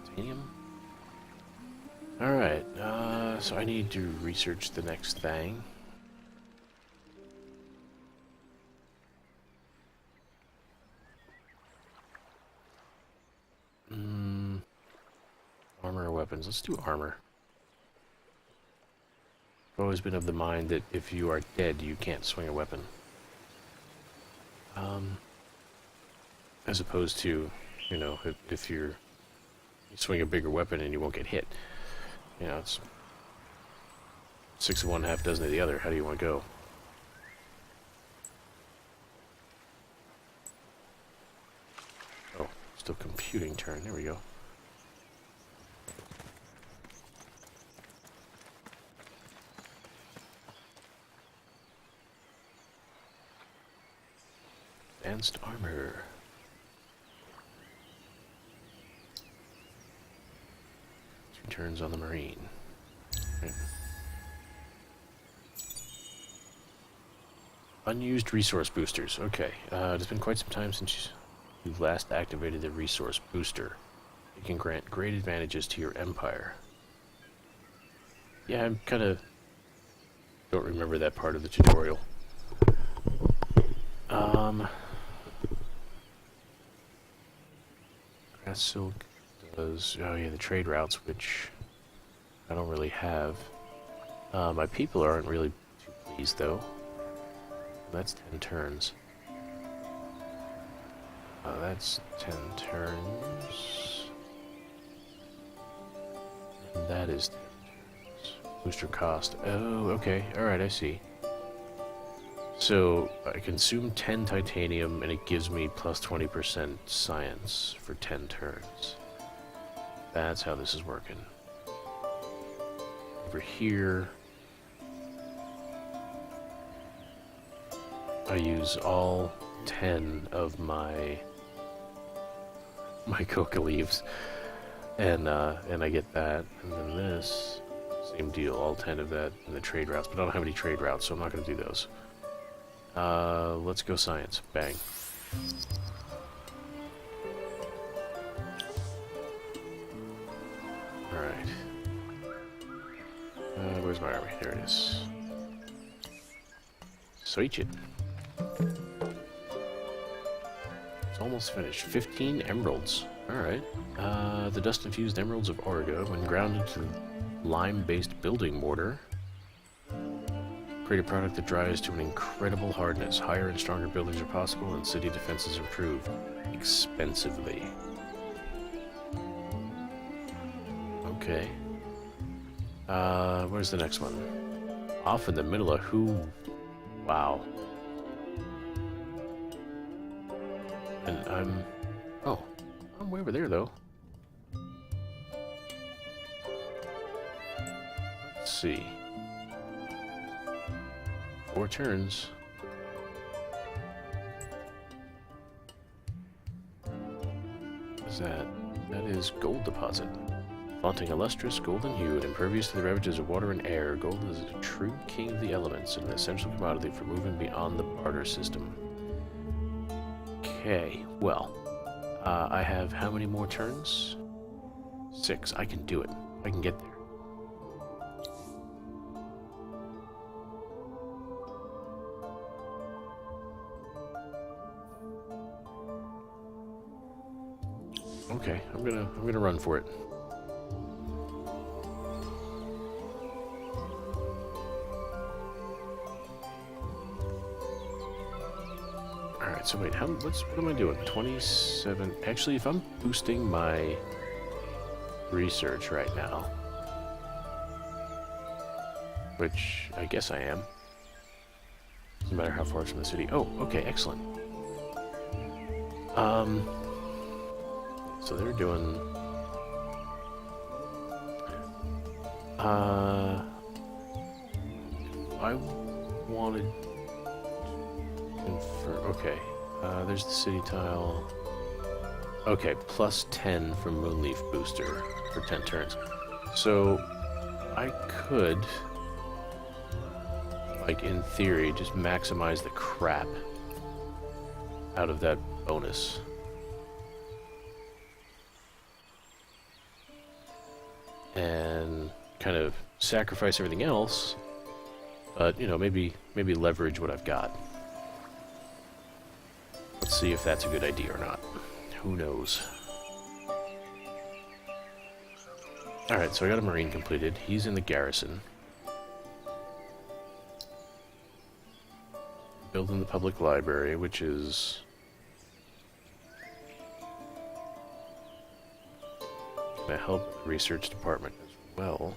Titanium? Alright, so I need to research the next thing. Armor or weapons? Let's do armor. I've always been of the mind that if you are dead, you can't swing a weapon. As opposed to, you know, if you swing a bigger weapon and you won't get hit. You know, it's 6 of one, half dozen of the other. How do you want to go? Oh, still computing turn. There we go. Advanced armor. Turns on the marine. Okay. Unused resource boosters. Okay. It's been quite some time since you last activated the resource booster. It can grant great advantages to your empire. Yeah, I'm kind of... don't remember that part of the tutorial. Grass silk does... oh yeah, the trade routes, which I don't really have. My people aren't really too pleased, though. That's 10 turns. That's 10 turns. That is booster cost. Oh, okay. Alright, I see. So, I consume 10 titanium and it gives me plus 20% science for 10 turns. That's how this is working. Over here, I use all 10 of my coca leaves, and I get that, and then this, same deal, all 10 of that in the trade routes, but I don't have any trade routes, so I'm not going to do those. Let's go science. Bang. Alright. Where's my army? There it is. Switch it. It's almost finished. 15 emeralds. Alright. The dust-infused emeralds of Origa, when ground into lime-based building mortar, create a product that dries to an incredible hardness. Higher and stronger buildings are possible, and city defenses improve expensively. Okay. Where's the next one? Off in the middle of who? Wow. And I'm... Oh. I'm way over there, though. Let's see. 4 turns. What is that? That is gold deposit. Flaunting a lustrous golden hue and impervious to the ravages of water and air, gold is a true king of the elements and an essential commodity for moving beyond the barter system. Okay, well, I have how many more turns? 6. I can do it. I can get there. Okay, I'm gonna run for it. Alright, so wait, what am I doing? 27. Actually, if I'm boosting my research right now, which I guess I am. Doesn't matter how far it's from the city. Oh, okay, excellent. So they're doing... I wanted... Okay, there's the city tile. Okay, plus 10 from Moonleaf Booster for 10 turns. So, I could, like, in theory, just maximize the crap out of that bonus. And kind of sacrifice everything else, but, you know, maybe leverage what I've got. Let's see if that's a good idea or not. Who knows? Alright, so I got a Marine completed. He's in the garrison. Building the public library, which is... gonna help the research department as well.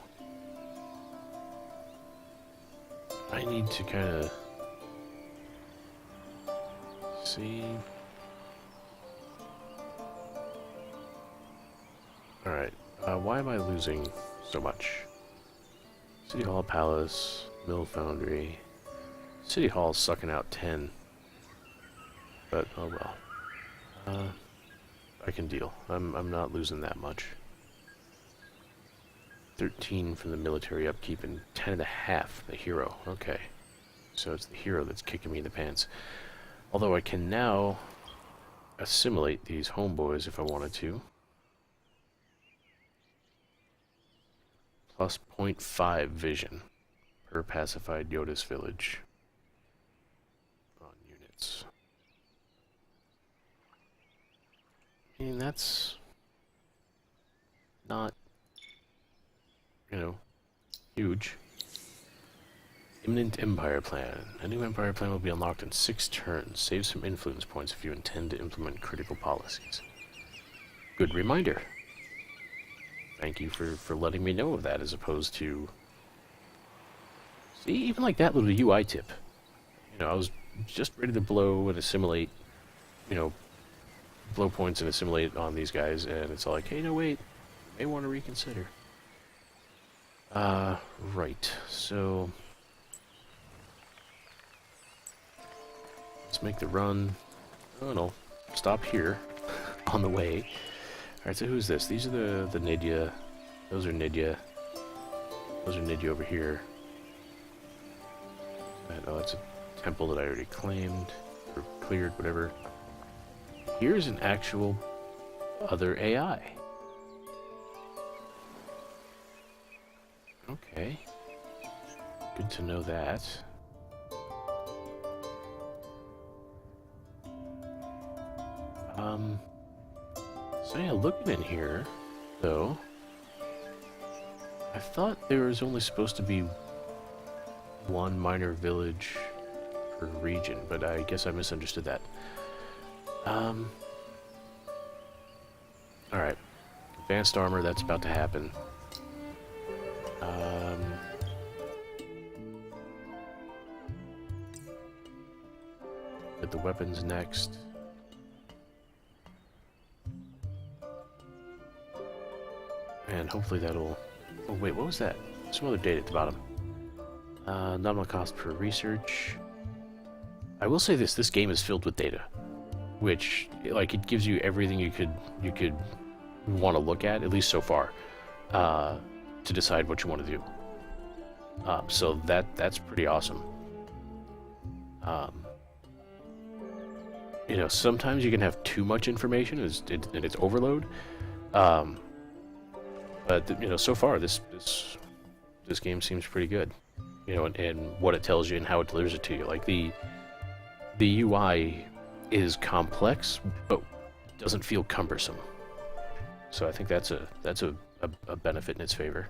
I need to kind of... see. Alright, why am I losing so much? City Hall, Palace, Mill Foundry. City Hall's sucking out 10. But, oh well. I can deal. I'm not losing that much. 13 from the military upkeep and 10.5 the hero. Okay. So it's the hero that's kicking me in the pants. Although I can now assimilate these homeboys if I wanted to. Plus 0.5 vision per pacified Yoda's village on units. I mean, that's not, you know, huge. Imminent Empire Plan. A new Empire Plan will be unlocked in 6 turns. Save some influence points if you intend to implement critical policies. Good reminder. thank you for letting me know of that, as opposed to... See, even like that little UI tip. You know, I was just ready to blow and assimilate, you know, blow points and assimilate on these guys, and it's all like, hey, no, wait, you may want to reconsider. Right, so... Let's make the run. Oh, no. Stop here on the way. Alright, so who's this? These are the Nidya. Those are Nidya. Those are Nidya over here. Oh, that's a temple that I already claimed. Or cleared, whatever. Here's an actual other AI. Okay. Good to know that. So yeah, looking in here, though, I thought there was only supposed to be one minor village per region, but I guess I misunderstood that. Alright. Advanced armor, that's about to happen. Get the weapons next. And hopefully that'll... Oh wait, what was that? Some other data at the bottom. Nominal cost per research. I will say this game is filled with data. Which, like, it gives you everything you could want to look at least so far, to decide what you want to do. So that's pretty awesome. You know, sometimes you can have too much information and it's overload. But you know, so far this game seems pretty good. You know, and what it tells you and how it delivers it to you. Like the UI is complex, but doesn't feel cumbersome. So I think that's a benefit in its favor.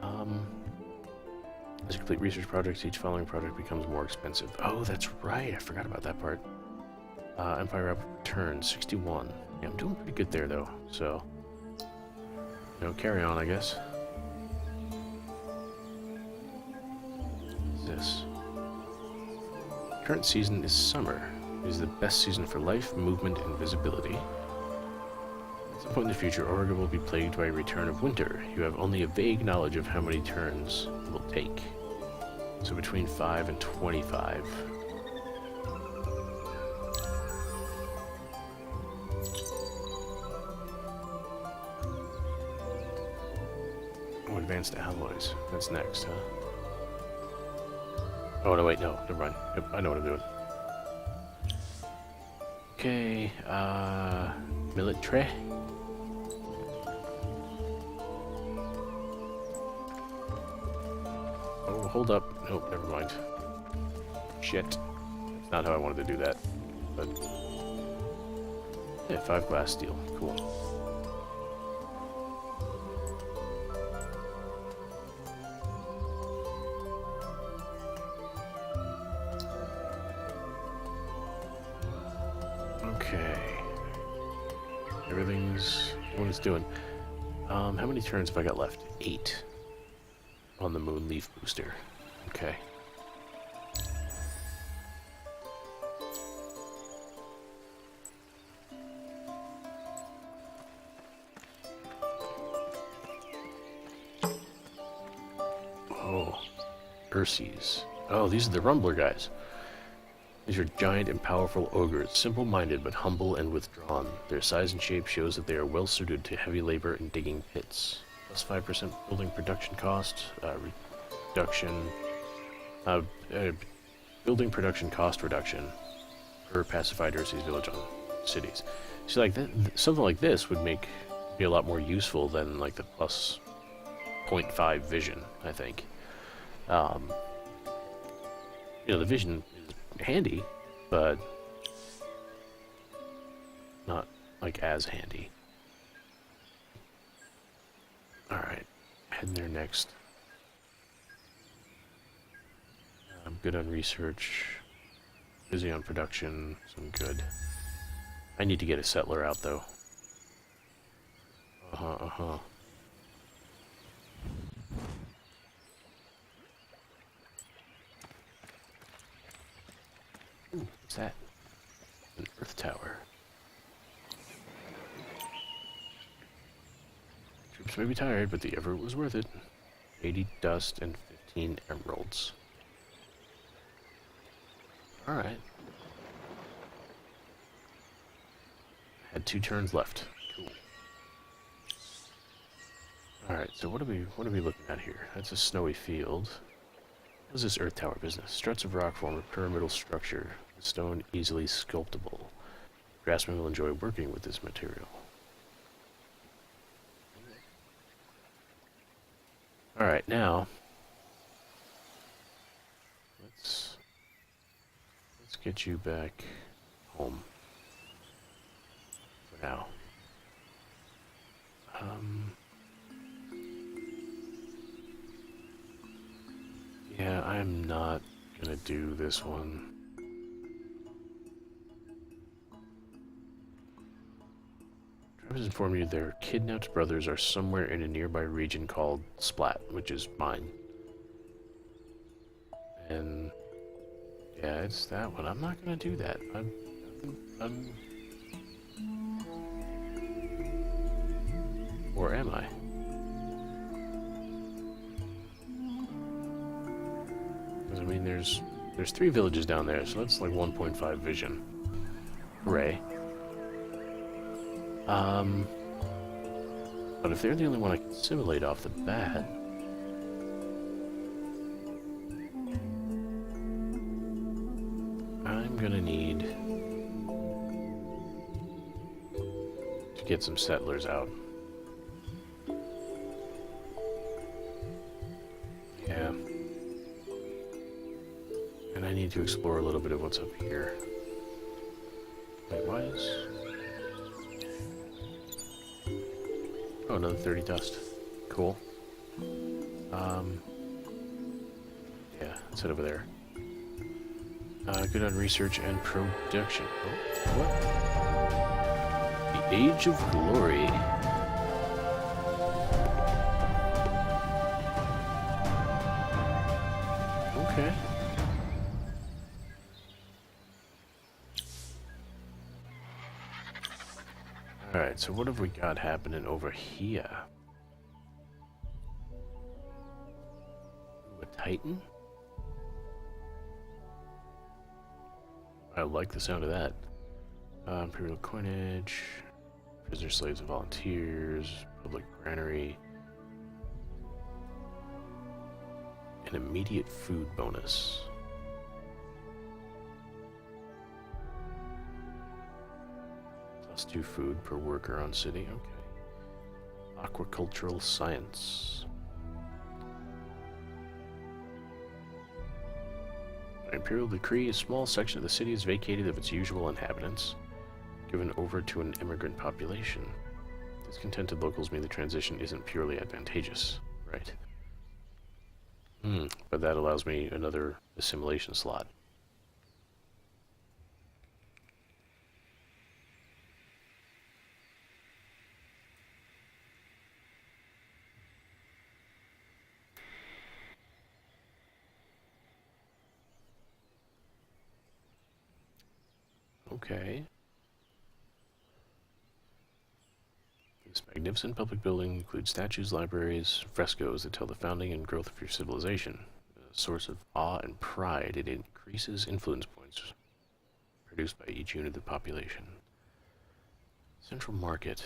As you complete research projects, each following project becomes more expensive. Oh, that's right. I forgot about that part. Empire Up return 61. Yeah, I'm doing pretty good there though. So, you know, carry on, I guess. What's this? Current season is summer. It is the best season for life, movement, and visibility. At some point in the future, Oregon will be plagued by a return of winter. You have only a vague knowledge of how many turns it will take. So between 5 and 25. Oh, advanced alloys. That's next, huh? Oh, no, wait, no. Never mind. Yep, I know what I'm doing. Okay, military. Oh, hold up. Nope, never mind. Shit. That's not how I wanted to do that. But... yeah, 5 glass steel. Cool. Okay. Everything's what it's doing. How many turns have I got left? 8 on the moon leaf booster. Okay. Oh, Ursies. Oh, these are the Rumbler guys. These are giant and powerful ogres, simple-minded but humble and withdrawn. Their size and shape shows that they are well-suited to heavy labor and digging pits. Plus 5% building production cost, building production cost reduction per pacified Ursies village on cities. So like something like this would be a lot more useful than like the plus 0.5 vision, I think. You know, the vision is handy, but not like as handy. Alright, heading there next. I'm good on research, busy on production, so I'm good. I need to get a settler out though. What's that? An Earth Tower. Troops may be tired, but the effort was worth it. 80 dust and 15 emeralds. Alright. Had 2 turns left. Cool. Alright, so what are we looking at here? That's a snowy field. What is this Earth Tower business? Struts of rock form a pyramidal structure. The stone easily sculptable. Craftsmen will enjoy working with this material. Alright, now let's get you back home for now. Yeah, I'm not gonna do this one. Travis informed you their kidnapped brothers are somewhere in a nearby region called Splat, which is mine. And yeah, it's that one. I'm not gonna do that. I'm or am I? Because I mean, there's 3 villages down there, so that's like 1.5 vision. Hooray. But if they're the only one I can simulate off the bat, I'm gonna need to get some settlers out. Yeah. And I need to explore a little bit of what's up here. Wait, why is... Oh, another 30 dust. Cool. Yeah, let's head over there. Good on research and production. Oh, what? The Age of Glory. Okay. Alright, so what have we got happening over here? Ooh, a Titan? I like the sound of that. Imperial coinage, prisoner slaves and volunteers, public granary, an immediate food bonus. +2 food per worker on city, okay. Aquacultural science. By imperial decree, a small section of the city is vacated of its usual inhabitants, given over to an immigrant population. Discontented locals mean the transition isn't purely advantageous, right? But that allows me another assimilation slot. Okay. This magnificent public building includes statues, libraries, frescoes that tell the founding and growth of your civilization. A source of awe and pride, it increases influence points produced by each unit of the population. Central market.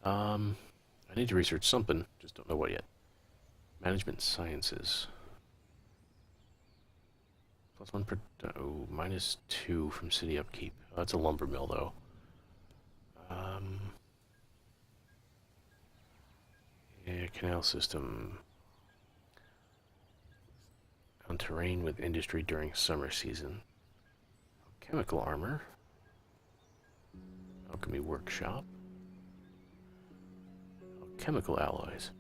I need to research something, just don't know what yet. Management sciences. +1 per... Oh, -2 from city upkeep. Oh, that's a lumber mill, though. Yeah, canal system. On terrain with industry during summer season. Chemical armor. Alchemy workshop. Chemical alloys.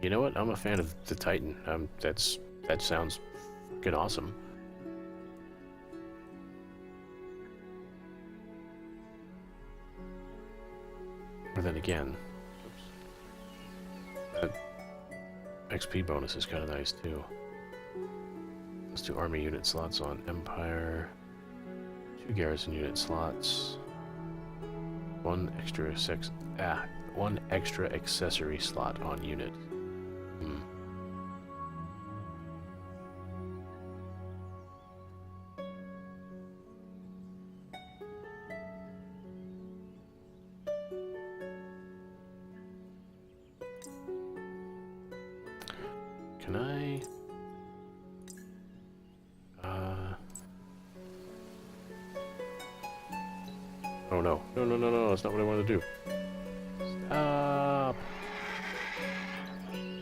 You know what? I'm a fan of the Titan. That sounds fucking awesome. But then again, that XP bonus is kind of nice too. Let's do army unit slots on Empire. 2 garrison unit slots. One extra accessory slot on unit. Can I? Oh no. No, that's not what I want to do. Stop!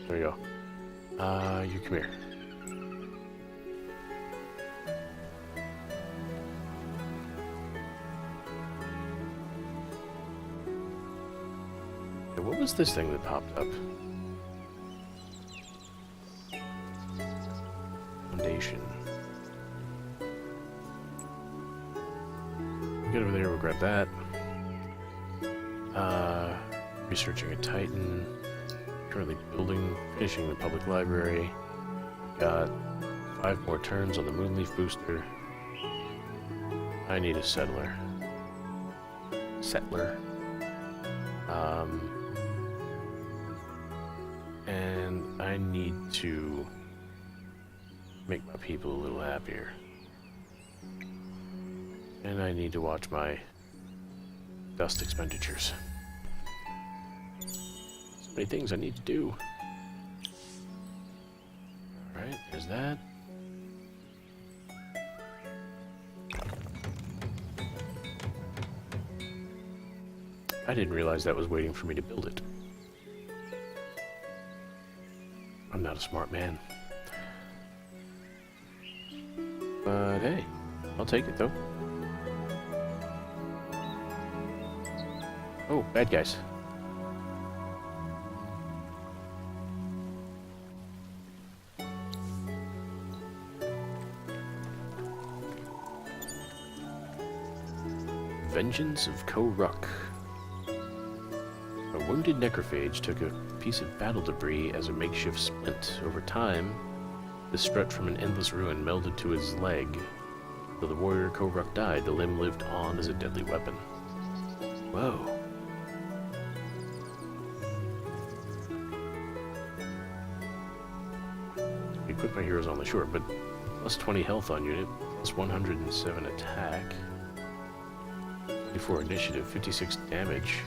There you go. You come here. Okay, what was this thing that popped up? Foundation. Get over there, we'll grab that. Researching a Titan. Currently finishing the public library. Got 5 more turns on the Moonleaf booster. I need a settler. And I need to make my people a little happier. And I need to watch my dust expenditures. So many things I need to do. Alright, there's that. I didn't realize that was waiting for me to build it. I'm not a smart man. But hey, I'll take it though. Oh, bad guys. Vengeance of Ko-Ruk. A wounded necrophage took a piece of battle debris as a makeshift splint. Over time, the strut from an endless ruin melded to his leg. Though the warrior Ko-Ruk died, the limb lived on as a deadly weapon. Whoa. Equip my heroes on the shore, but plus 20 health on unit, plus 107 attack, 24 initiative, 56 damage,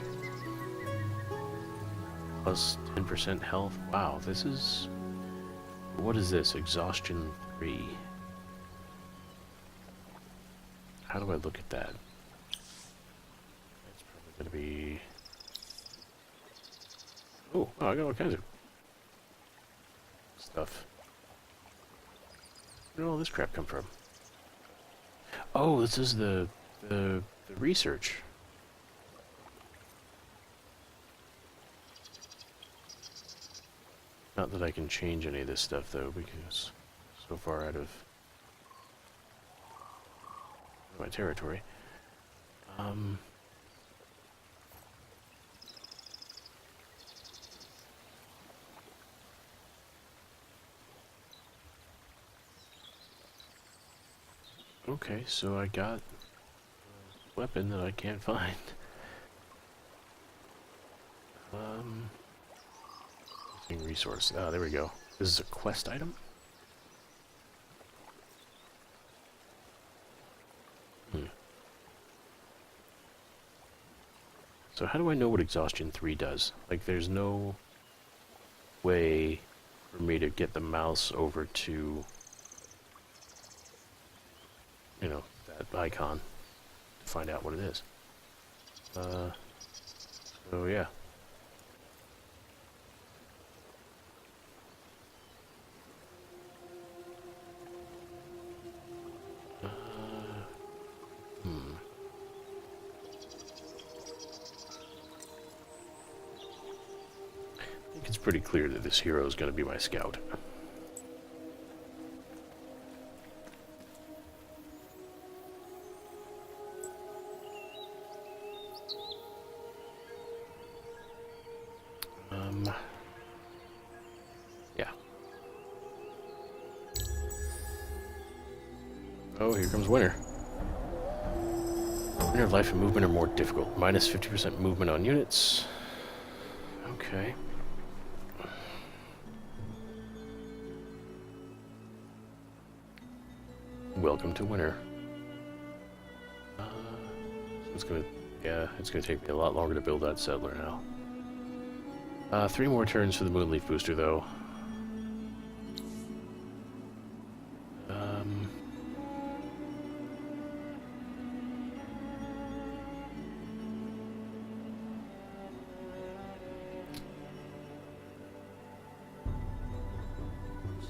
plus 10% health. Wow, this is... What is this? Exhaustion 3. How do I look at that? That's probably going to be... Oh, I got all kinds of stuff. Where did all this crap come from? Oh, this is the research. Not that I can change any of this stuff though, because so far out of my territory. Okay, so I got a weapon that I can't find. Missing resource. Ah, there we go. This is a quest item? So how do I know what Exhaustion 3 does? Like, there's no way for me to get the mouse over to, you know, that icon to find out what it is. So yeah. I think it's pretty clear that this hero is going to be my scout. Yeah. Oh, here comes winter. Winter life and movement are more difficult. Minus 50% movement on units. Okay. Welcome to winter. So it's gonna take me a lot longer to build that settler now. 3 more turns for the Moonleaf booster, though.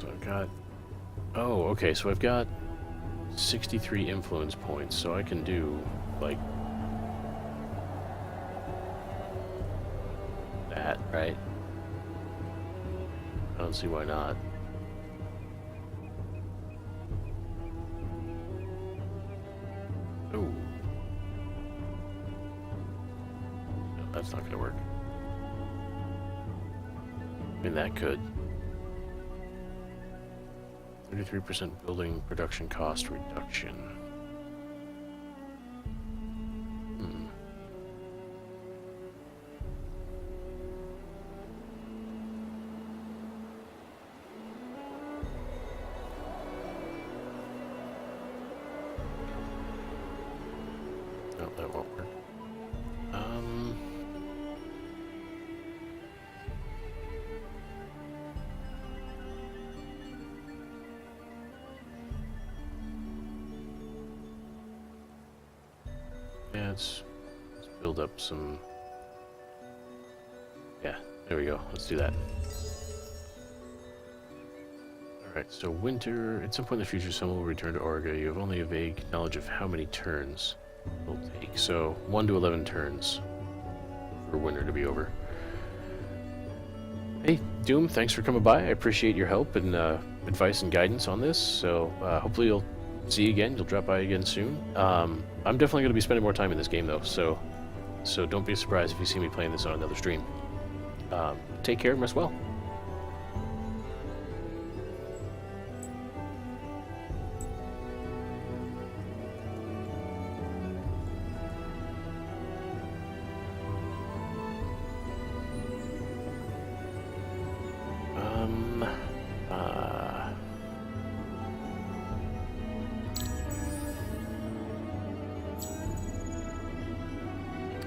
So I've got... Oh, okay, so I've got 63 influence points, so I can do, like... that, right? I don't see why not. Oh. No, that's not gonna work. I mean, that could. 33% building production cost reduction. No, that won't work. Yeah, let's build up some... Yeah, there we go. Let's do that. Alright, so winter... At some point in the future, someone will return to Orga. You have only a vague knowledge of how many turns it will take. So, 1 to 11 turns for winter to be over. Hey, Doom, thanks for coming by. I appreciate your help and advice and guidance on this. So, hopefully you'll see you again. You'll drop by again soon. I'm definitely going to be spending more time in this game, though, so don't be surprised if you see me playing this on another stream. Take care and rest well.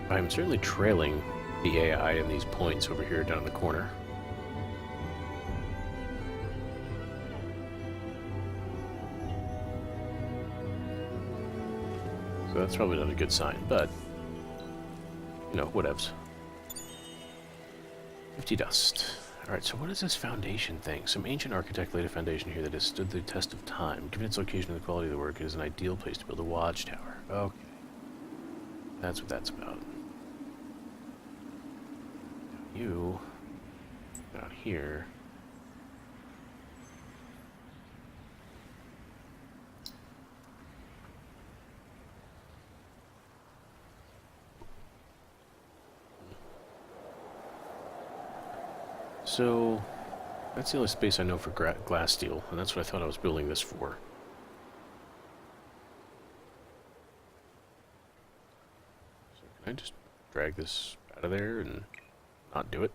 I'm certainly trailing the AI in these points over here down in the corner. So that's probably not a good sign, but, you know, whatevs. 50 dust. Alright, so what is this foundation thing? Some ancient architect laid a foundation here that has stood the test of time. Given its location and the quality of the work, it is an ideal place to build a watchtower. Okay. That's what that's about. You down here. So that's the only space I know for glass steel, and that's what I thought I was building this for. So can I just drag this out of there and not do it?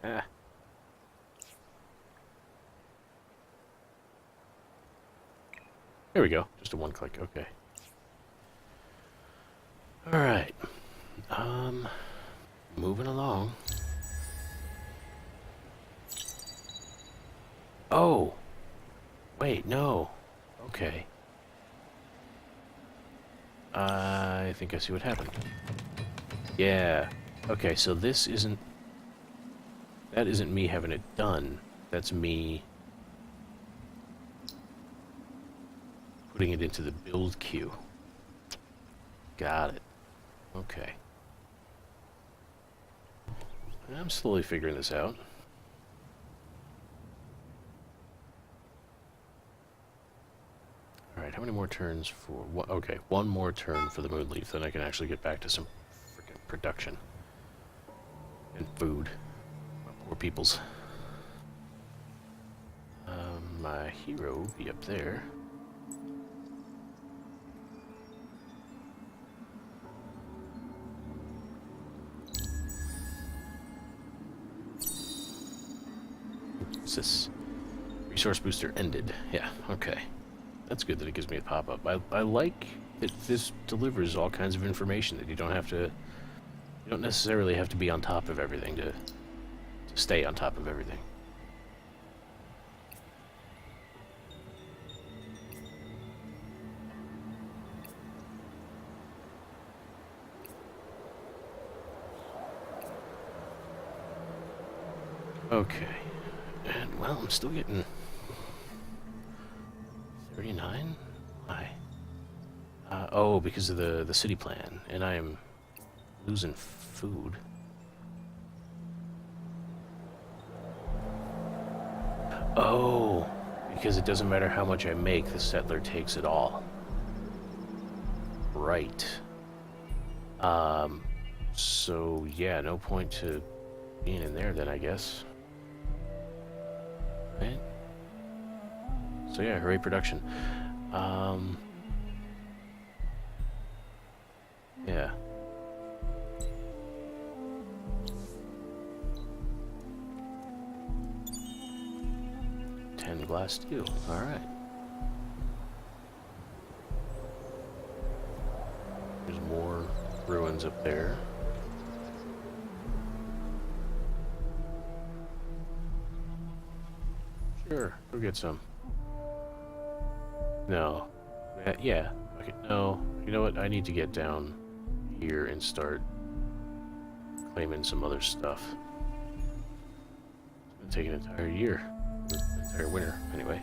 Ah. There we go. Just a one click. Okay. Alright. Moving along. Oh! Wait, no. Okay. I think I see what happened. Yeah. Okay, so this isn't... That isn't me having it done. That's me putting it into the build queue. Got it. Okay. I'm slowly figuring this out. Alright, how many more turns for... Okay, one more turn for the Moonleaf, then I can actually get back to some freaking production. And food. My poor peoples. my hero be up there. What's this? Resource booster ended. Yeah, okay. That's good that it gives me a pop-up. I like that this delivers all kinds of information that you don't have to... You don't necessarily have to be on top of everything to stay on top of everything. Okay. And, well, I'm still getting... 39? Why? Oh, because of the city plan, and I am losing food. Oh, because it doesn't matter how much I make, the settler takes it all. Right. So yeah, no point to being in there then, I guess. Right? So yeah, hooray production. Yeah. Glass steel. All right. There's more ruins up there. Sure, go get some. No. Yeah. Okay. No. You know what? I need to get down here and start claiming some other stuff. It's gonna take an entire year. Entire winter, anyway.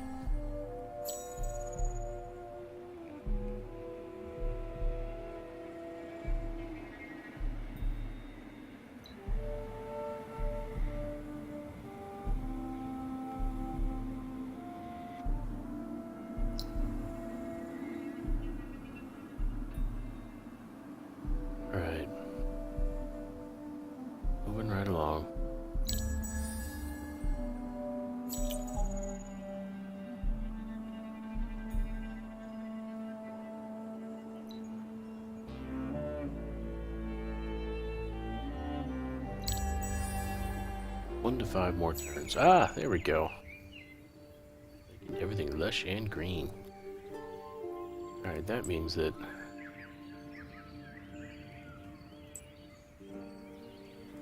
All right. Moving right along. One to 5 more turns. Ah, there we go. Everything lush and green. Alright, that means that...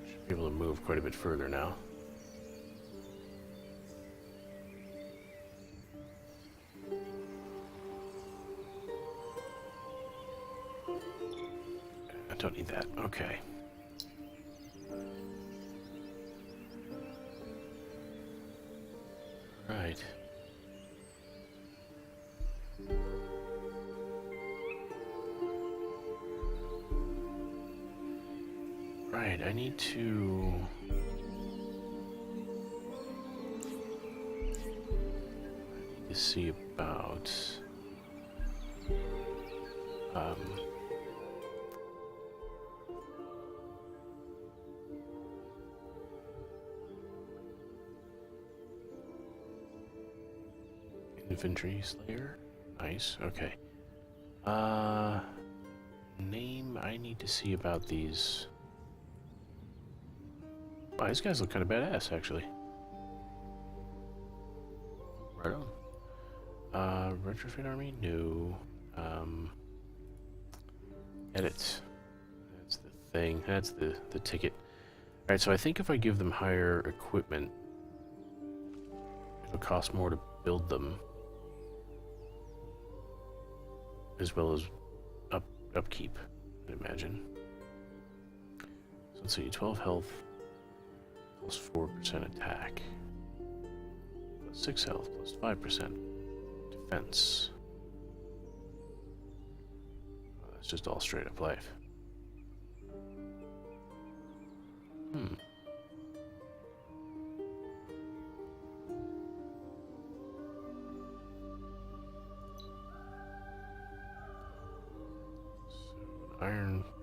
should be able to move quite a bit further now. I don't need that. Okay. Right. Right, I need to... see about... Infantry Slayer. Nice, okay. Name, I need to see about these. Wow, these guys look kind of badass, actually. Right on. Retrofit army? No. Edit. That's the thing. That's the ticket. Alright, so I think if I give them higher equipment, it'll cost more to build them. As well as upkeep, I'd imagine. So let's see, 12 health plus 4% attack. Plus 6 health plus 5% defense. Oh, that's just all straight up life.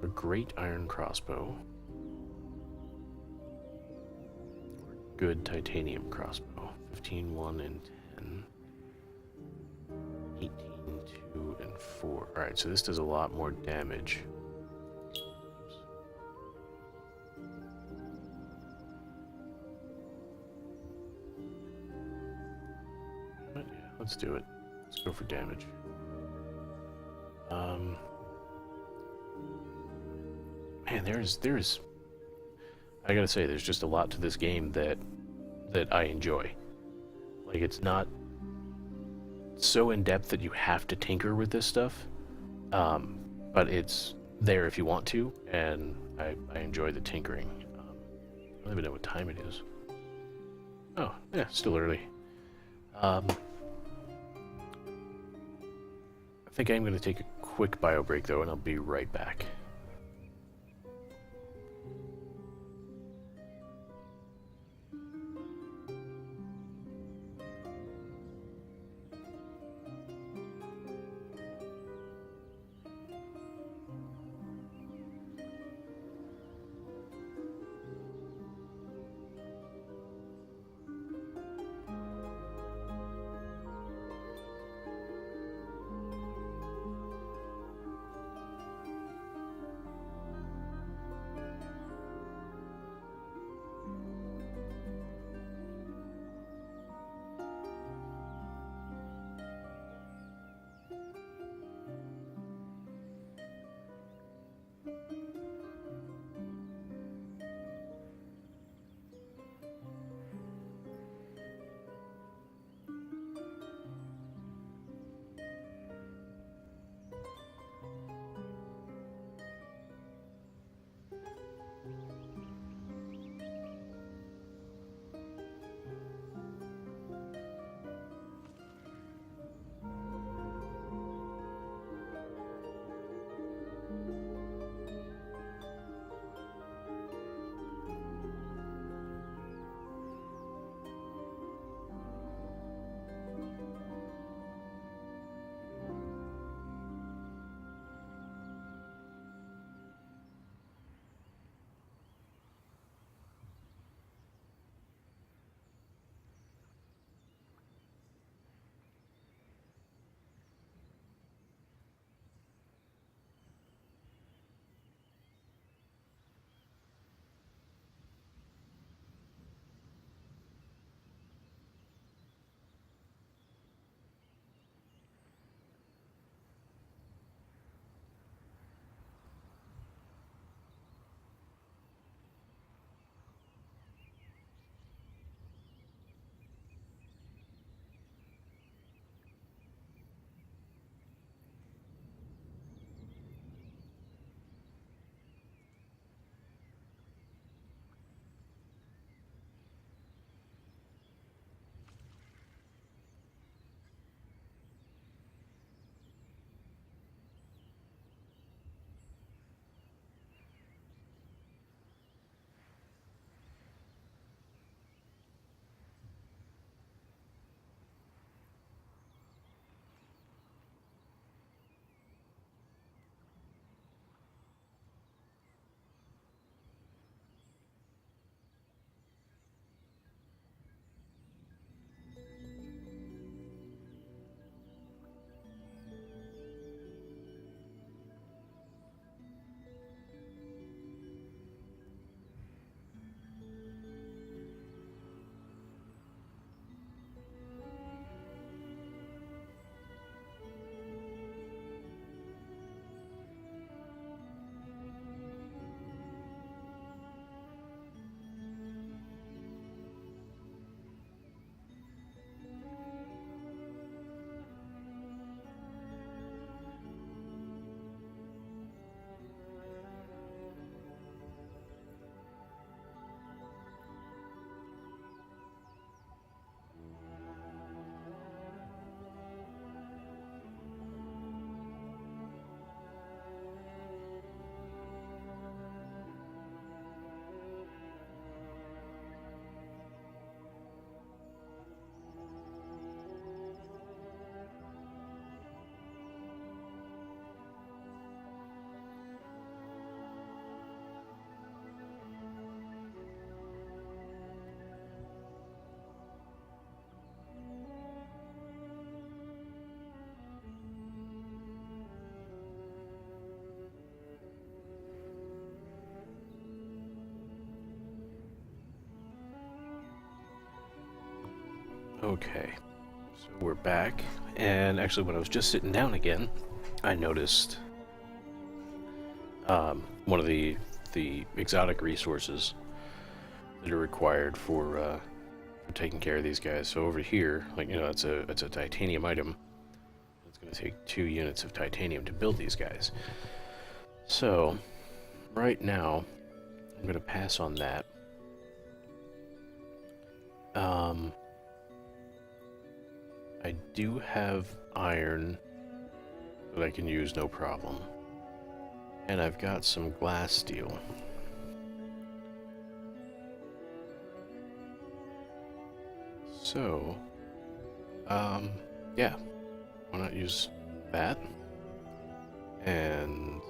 A great iron crossbow. Or good titanium crossbow. 15, 1, and 10. 18, 2, and 4. Alright, so this does a lot more damage. But yeah, let's do it. Let's go for damage. Man, there's I gotta say, there's just a lot to this game that I enjoy. Like, it's not so in depth that you have to tinker with this stuff, but it's there if you want to, and I enjoy the tinkering. I don't even know what time it is. Oh, yeah, still early. I think I'm going to take a quick bio break though, and I'll be right back. Okay, so we're back, and actually when I was just sitting down again, I noticed one of the exotic resources that are required for taking care of these guys. So over here, like, you know, it's a titanium item. It's going to take 2 units of titanium to build these guys. So right now, I'm going to pass on that. I do have iron that I can use no problem. And I've got some glass steel. So, yeah, why not use that? And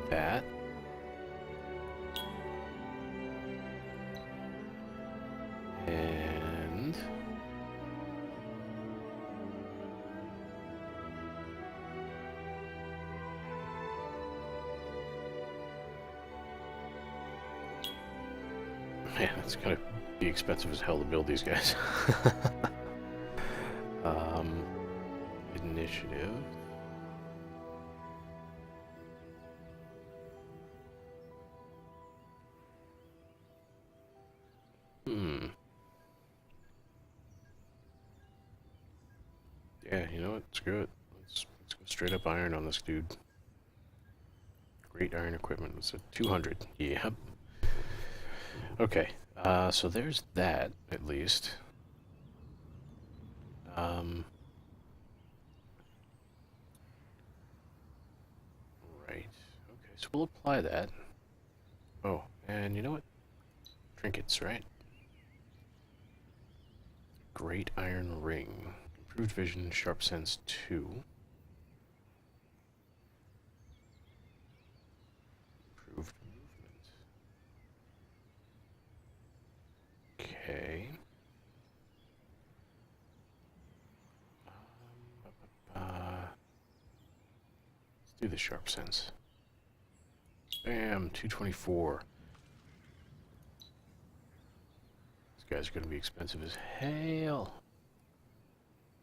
that. And man, it's gonna be expensive as hell to build these guys. Initiative. Yeah, you know what? Screw it. Let's go straight up iron on this dude. Great iron equipment. It's a 200. Yep. Okay. So there's that, at least. Right. Okay, so we'll apply that. Oh, and you know what? Trinkets, right? Great iron ring. Improved vision, sharp sense 2. Improved movement. Okay. Let's do the sharp sense. Bam, 224. These guys are going to be expensive as hell.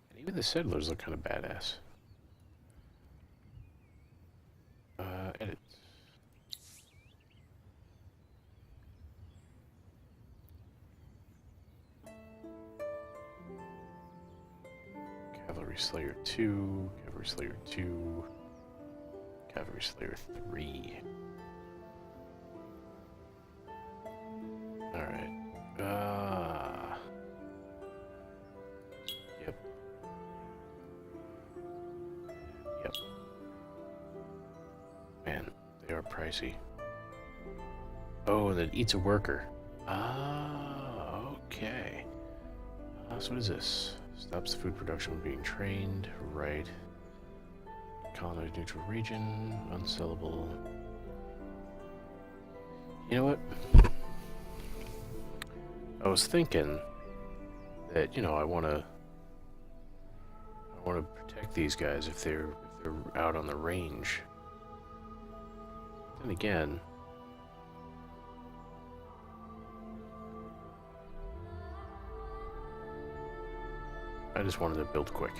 And even the settlers look kind of badass. Edit. Cavalry Slayer 2, Cavalry Slayer 2, Cavalry Slayer 3. Alright. Yep. Yep. Man, they are pricey. Oh, and it eats a worker. Ah, okay. So what is this? Stops the food production from being trained. Right. Colonize neutral region. Unsellable. You know what? I was thinking that, you know, I want to protect these guys if they're out on the range. Then again, I just wanted to build quick.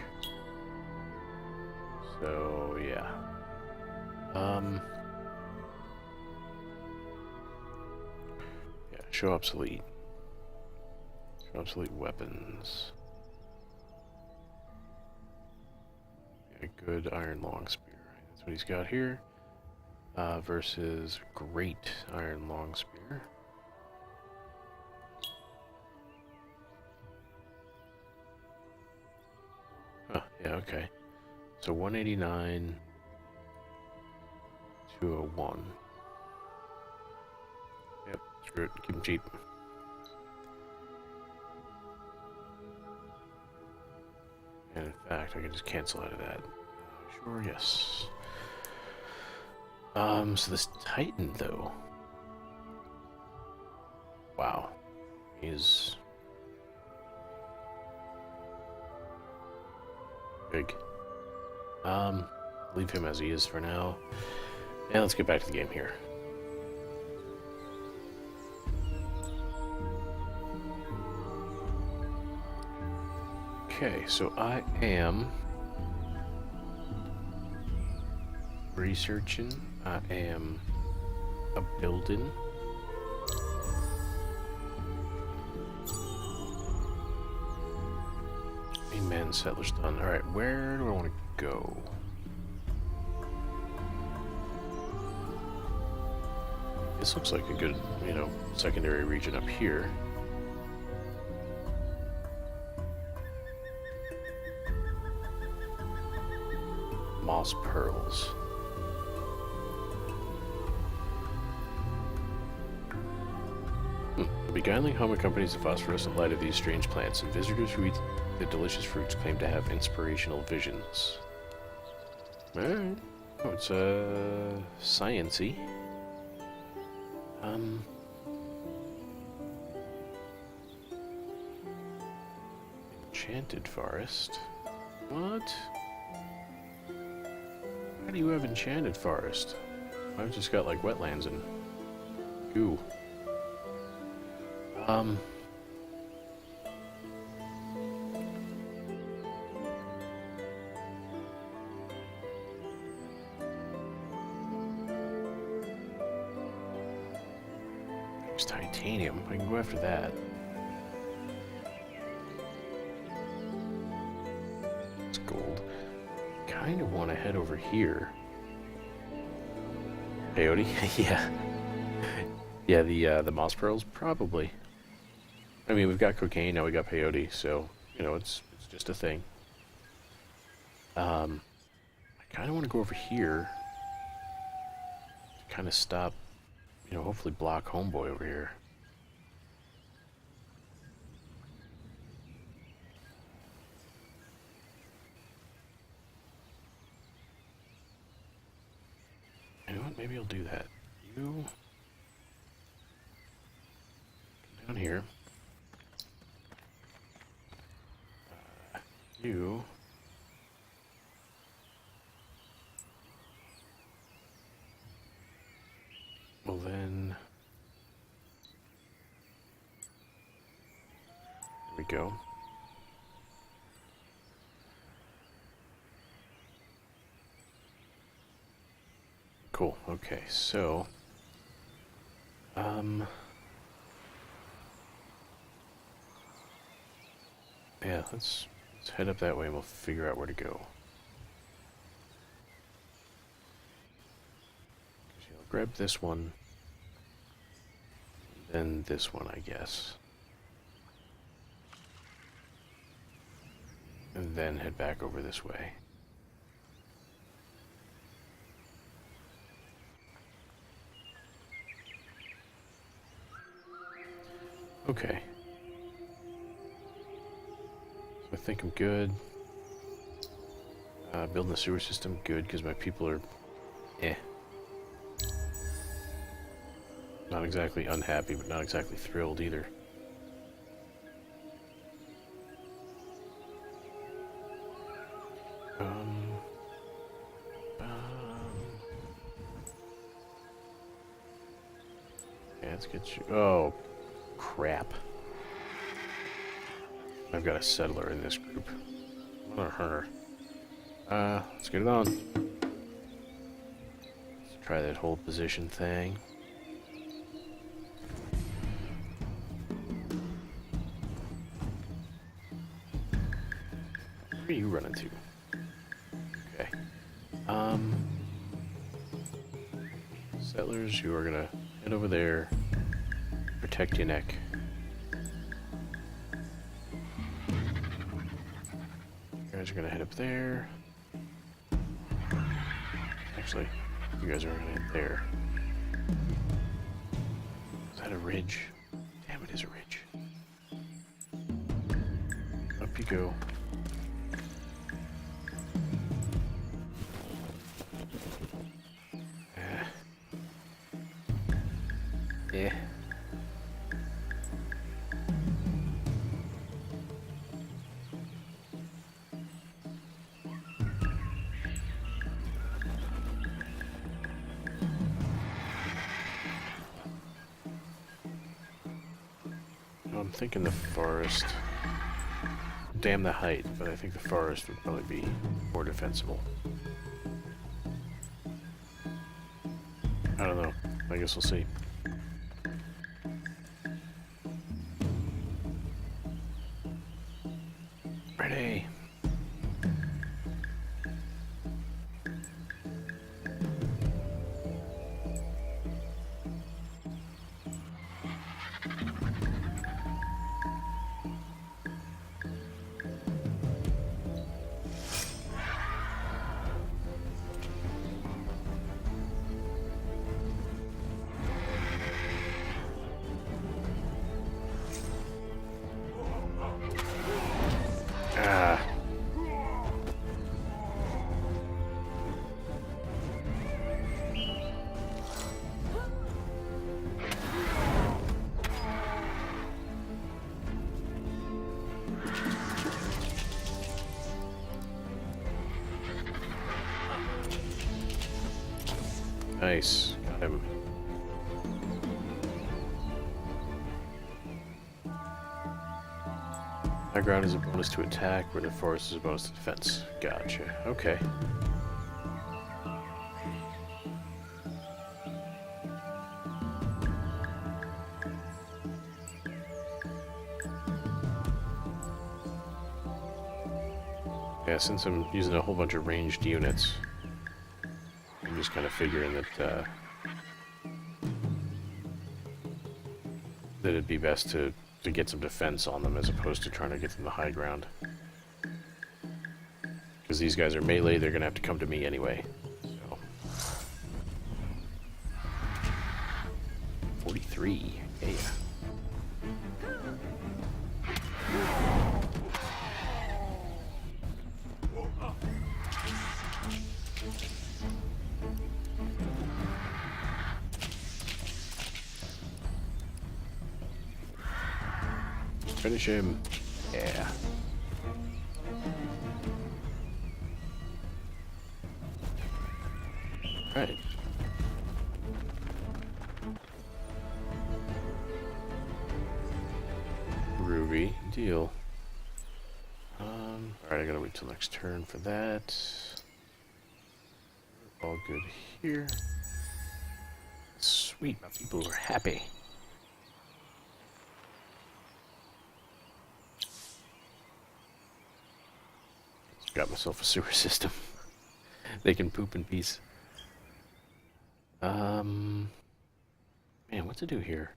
So, yeah. Yeah, show obsolete. Show obsolete weapons. A good iron long spear. Right? That's what he's got here. Versus great iron long spear. Oh, yeah, okay. So 189, 201. Yep, screw it, keep them cheap. And in fact, I can just cancel out of that. Sure, yes. So this Titan, though. Wow. He's Big. Leave him as he is for now. And let's get back to the game here. Okay, so I am researching. I am a building. Amen, settlers done. Alright, where do I want to go? This looks like a good, you know, secondary region up here. Moss pearls. The beguiling home accompanies the phosphorescent light of these strange plants, and visitors who eat the delicious fruits claim to have inspirational visions. Alright. Oh, it's, science-y. Enchanted forest. What? How do you have enchanted forest? I've just got like wetlands and goo. There's titanium. I can go after that. It's gold. Kind of want to head over here. Peyote? Yeah. Yeah, the moss pearls? Probably. I mean, we've got cocaine, now we got peyote, so, you know, it's just a thing. I kind of want to go over here. Kind of stop, you know, hopefully block homeboy over here. You know what? Maybe I'll do that. You come down here. You well then. There we go. Cool. Okay, so yeah, let's head up that way and we'll figure out where to go. So I'll grab this one, then this one, I guess. And then head back over this way. Okay. So I think I'm good. Building a sewer system, good, because my people are not exactly unhappy, but not exactly thrilled either. Yeah, let's get you. Oh, crap. I've got a settler in this group. What a her. Let's get it on. Let's try that hold position thing. Where are you running to? Okay. Settlers, you are gonna head over there. Protect your neck. You guys are gonna head up there. Actually, you guys are gonna head there. Is that a ridge? Damn, it is a ridge. Up you go. Yeah. I'm thinking the forest. Damn the height, but I think the forest would probably be more defensible. I don't know. I guess we'll see. Ready. Ah. Nice. Got him. High ground is a bonus to attack, where the forest is a bonus to defense. Gotcha. Okay. Yeah, since I'm using a whole bunch of ranged units, I'm just kind of figuring that that it'd be best to get some defense on them as opposed to trying to get them the high ground. Because these guys are melee, they're gonna have to come to me anyway. So. 43. Yeah. Finish him. Yeah. Right. Ruby, deal. Alright, I gotta wait till next turn for that. All good here. Sweet, my people are happy. Got myself a sewer system. They can poop in peace. Man, what to do here?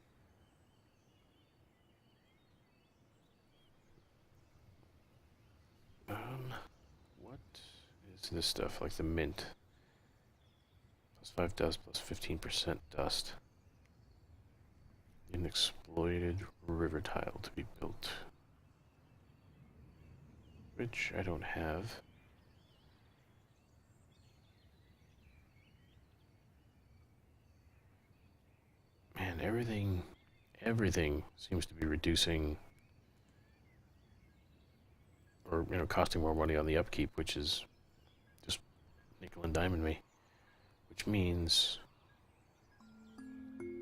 What is this stuff? Like the mint. +5 dust, +15% dust. An exploited river tile to be built. Which I don't have. Man, everything seems to be reducing, or, you know, costing more money on the upkeep, which is just nickel and diamond me. Which means,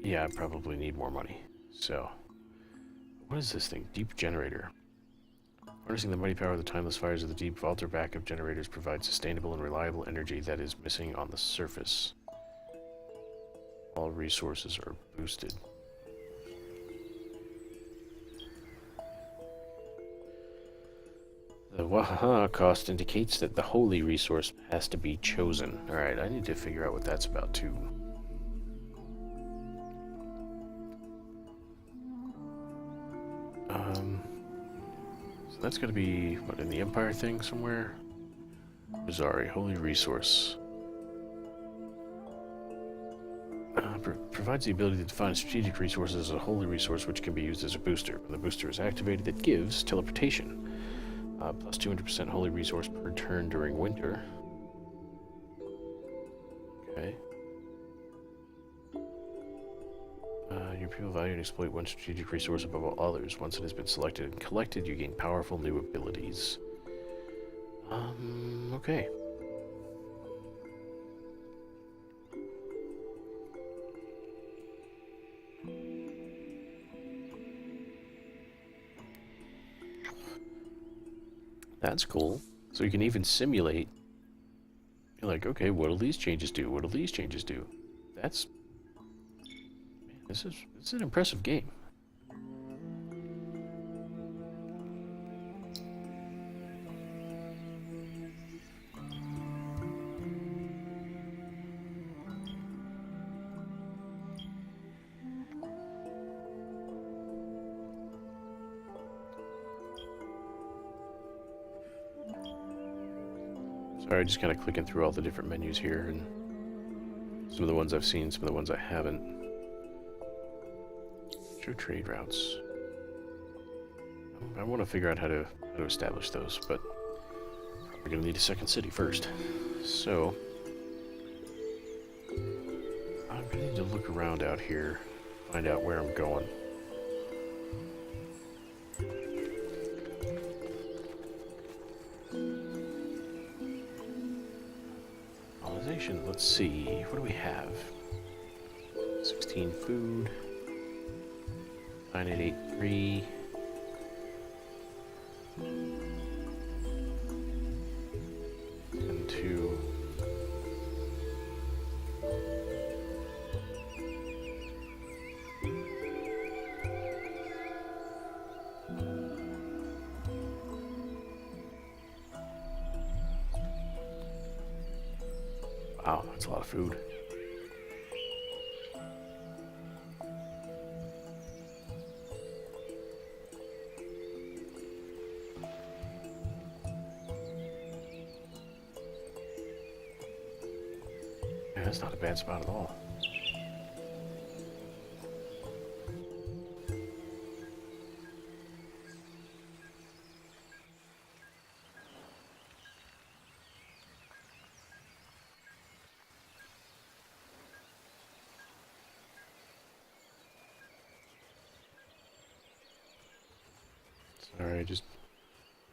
yeah, I probably need more money. So, what is this thing? Deep generator. Harnessing the mighty power of the timeless fires of the deep, vault or backup generators provide sustainable and reliable energy that is missing on the surface. All resources are boosted. The Wahaha cost indicates that the holy resource has to be chosen. Alright, I need to figure out what that's about too. So that's gotta be, what, in the Empire thing somewhere? Bizarre, holy resource. Provides the ability to define strategic resources as a holy resource which can be used as a booster. When the booster is activated, it gives teleportation. Plus 200% holy resource per turn during winter. Okay. Your people value and exploit one strategic resource above all others. Once it has been selected and collected, you gain powerful new abilities. Okay. That's cool. So you can even simulate. You're like, okay, what'll these changes do? What'll these changes do? That's... Man, this is an impressive game. Sorry, just kind of clicking through all the different menus here, and some of the ones I've seen, some of the ones I haven't. Show trade routes. I want to figure out how to establish those, but we're going to need a second city first. So I'm going to need to look around out here, find out where I'm going. Let's see, what do we have? 16 food, 9883. And 2. Wow, that's a lot of food. Yeah, that's not a bad spot at all. Sorry, just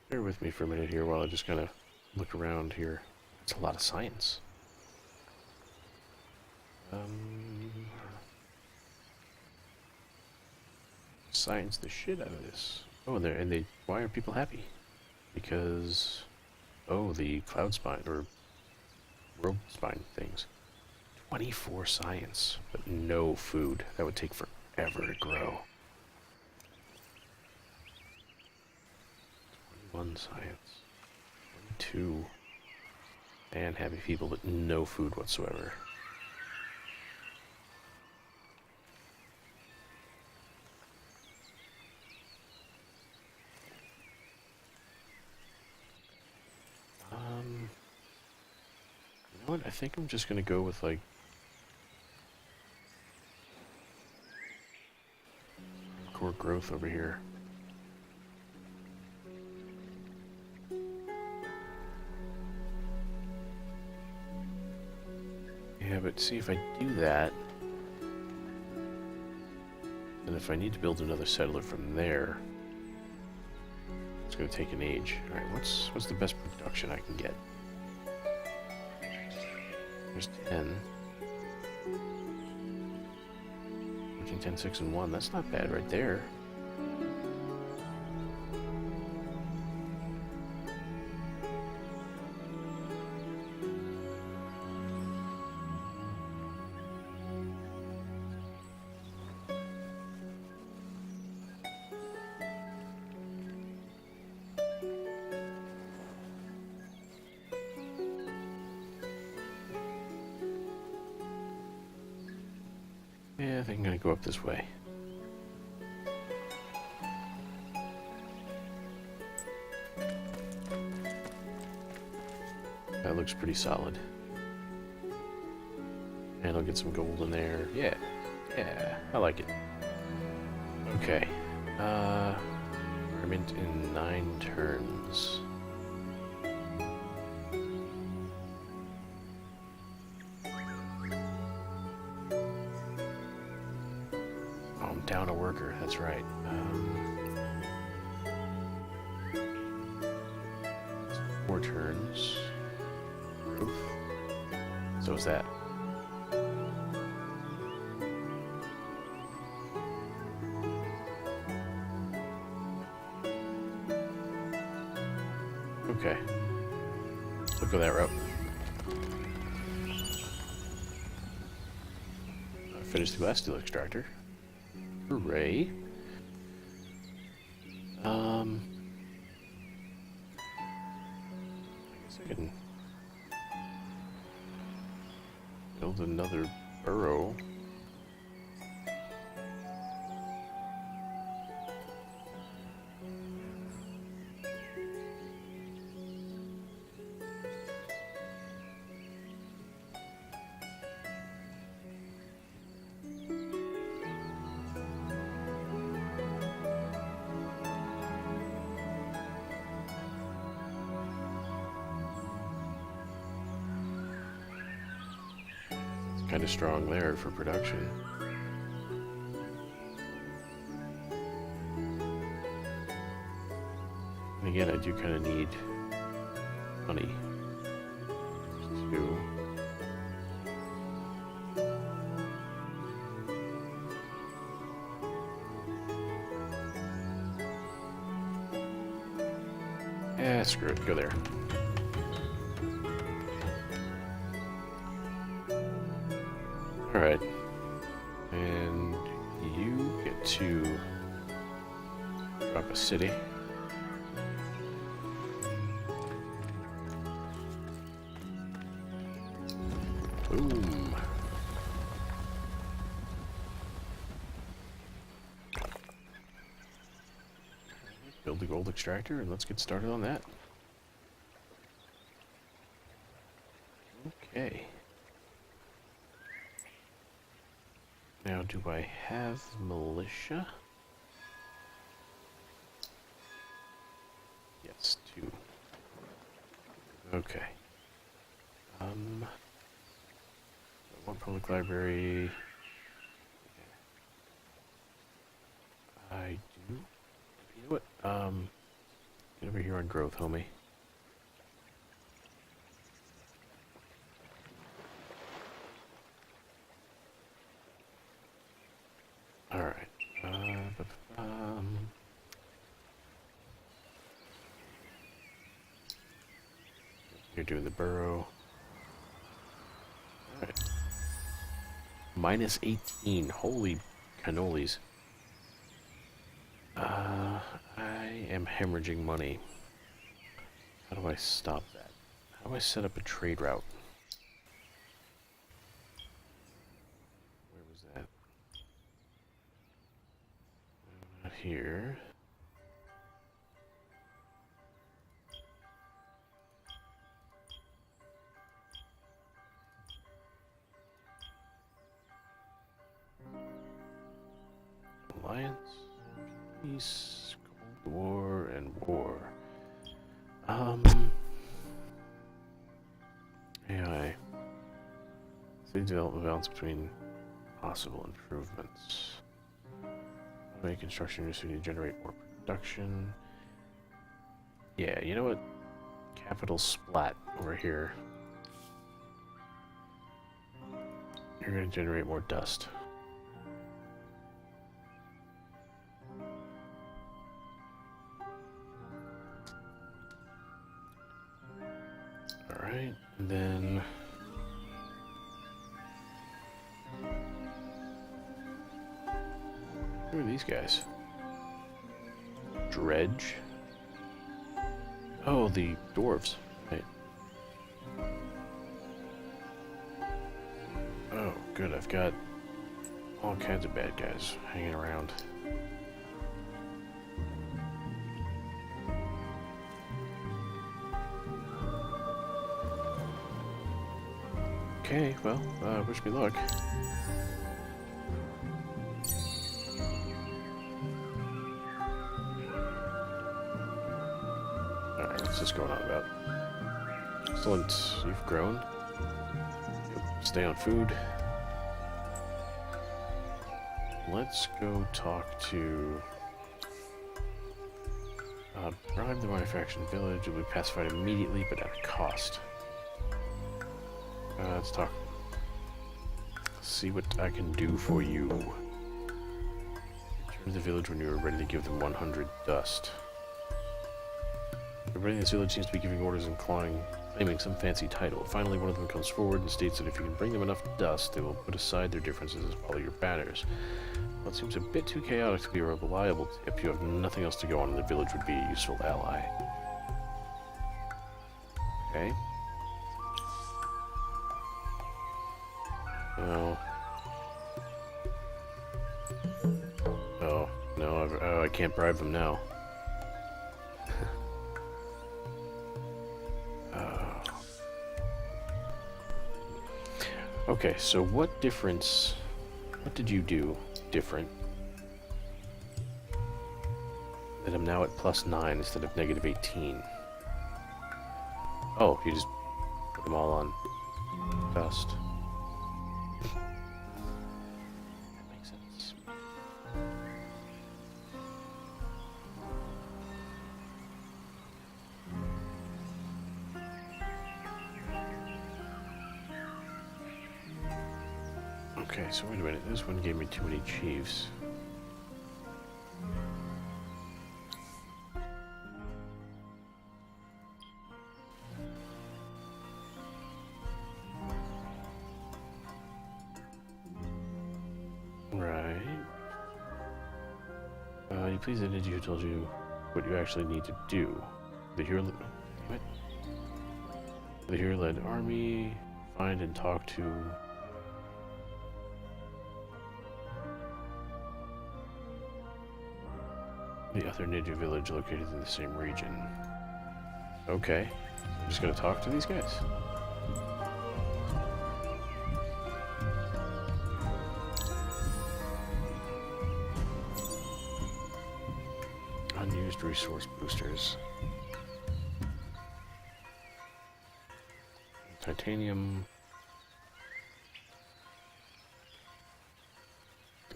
bear with me for a minute here while I just kind of look around here. It's a lot of science. Science the shit out of this. Oh, and why are people happy? Because, oh, the cloud spine or world spine things. 24 science, but no food. That would take forever to grow. 21 science. 22. And happy people, but no food whatsoever. You know what? I think I'm just gonna go with like core growth over here. Yeah, but see if I do that, and if I need to build another settler from there, it's gonna take an age. All right, what's the best production I can get? There's 10. 14, 10, 6, and 1. That's not bad right there. Yeah, I think I'm gonna go up this way. That looks pretty solid. And I'll get some gold in there. Yeah, I like it. Okay. Ferment in 9 turns. Down a worker, that's right. 4 turns. Oof. So is that. Okay. We'll go that route. Finish the glass steel extractor. Hooray. I guess I can build another burrow. Kind of strong there for production. And again, I do kind of need honey too. Yeah, screw it, go there. Alright, and you get to drop a city. Boom. Build the gold extractor and let's get started on that. Okay. Now, do I have militia? Yes, 2. Okay. One public library. I do. You know what? Get over here on growth, homie. Alright. You're doing the burrow. Alright. Minus 18. Holy cannolis. I am hemorrhaging money. How do I stop that? How do I set up a trade route? Where was that? Not here. Alliance, peace, Cold War, and war. AI. City development balance between possible improvements. Automate construction industry to generate more production. Yeah, you know what? Capital splat over here. You're going to generate more dust. Alright, and then... who are these guys? Dredge? Oh, the dwarves. Right. Oh, good, I've got all kinds of bad guys hanging around. Okay, well, wish me luck. Alright, what's this going on about? Excellent, you've grown. Stay on food. Let's go talk to... bribe the manufacturing village. It will be pacified immediately, but at a cost. Let's talk. See what I can do for you. Return to the village when you are ready to give them 100 dust. Everybody in this village seems to be giving orders and claiming some fancy title. Finally, one of them comes forward and states that if you can bring them enough dust, they will put aside their differences and follow your banners. Well, it seems a bit too chaotic to be a reliable tip. You have nothing else to go on, and the village would be a useful ally. Okay. Oh. Oh, no, I can't bribe them now. Okay, so what did you do different that I'm now at +9 instead of -18? Oh, you just put them all on dust. That makes sense. Okay, so wait a minute. This one gave me too many chiefs. Right. You please did you who told you what you actually need to do. The hero. What? The hero-led army. Find and talk to. The other ninja village located in the same region. Okay. I'm just gonna talk to these guys. Unused resource boosters. Titanium.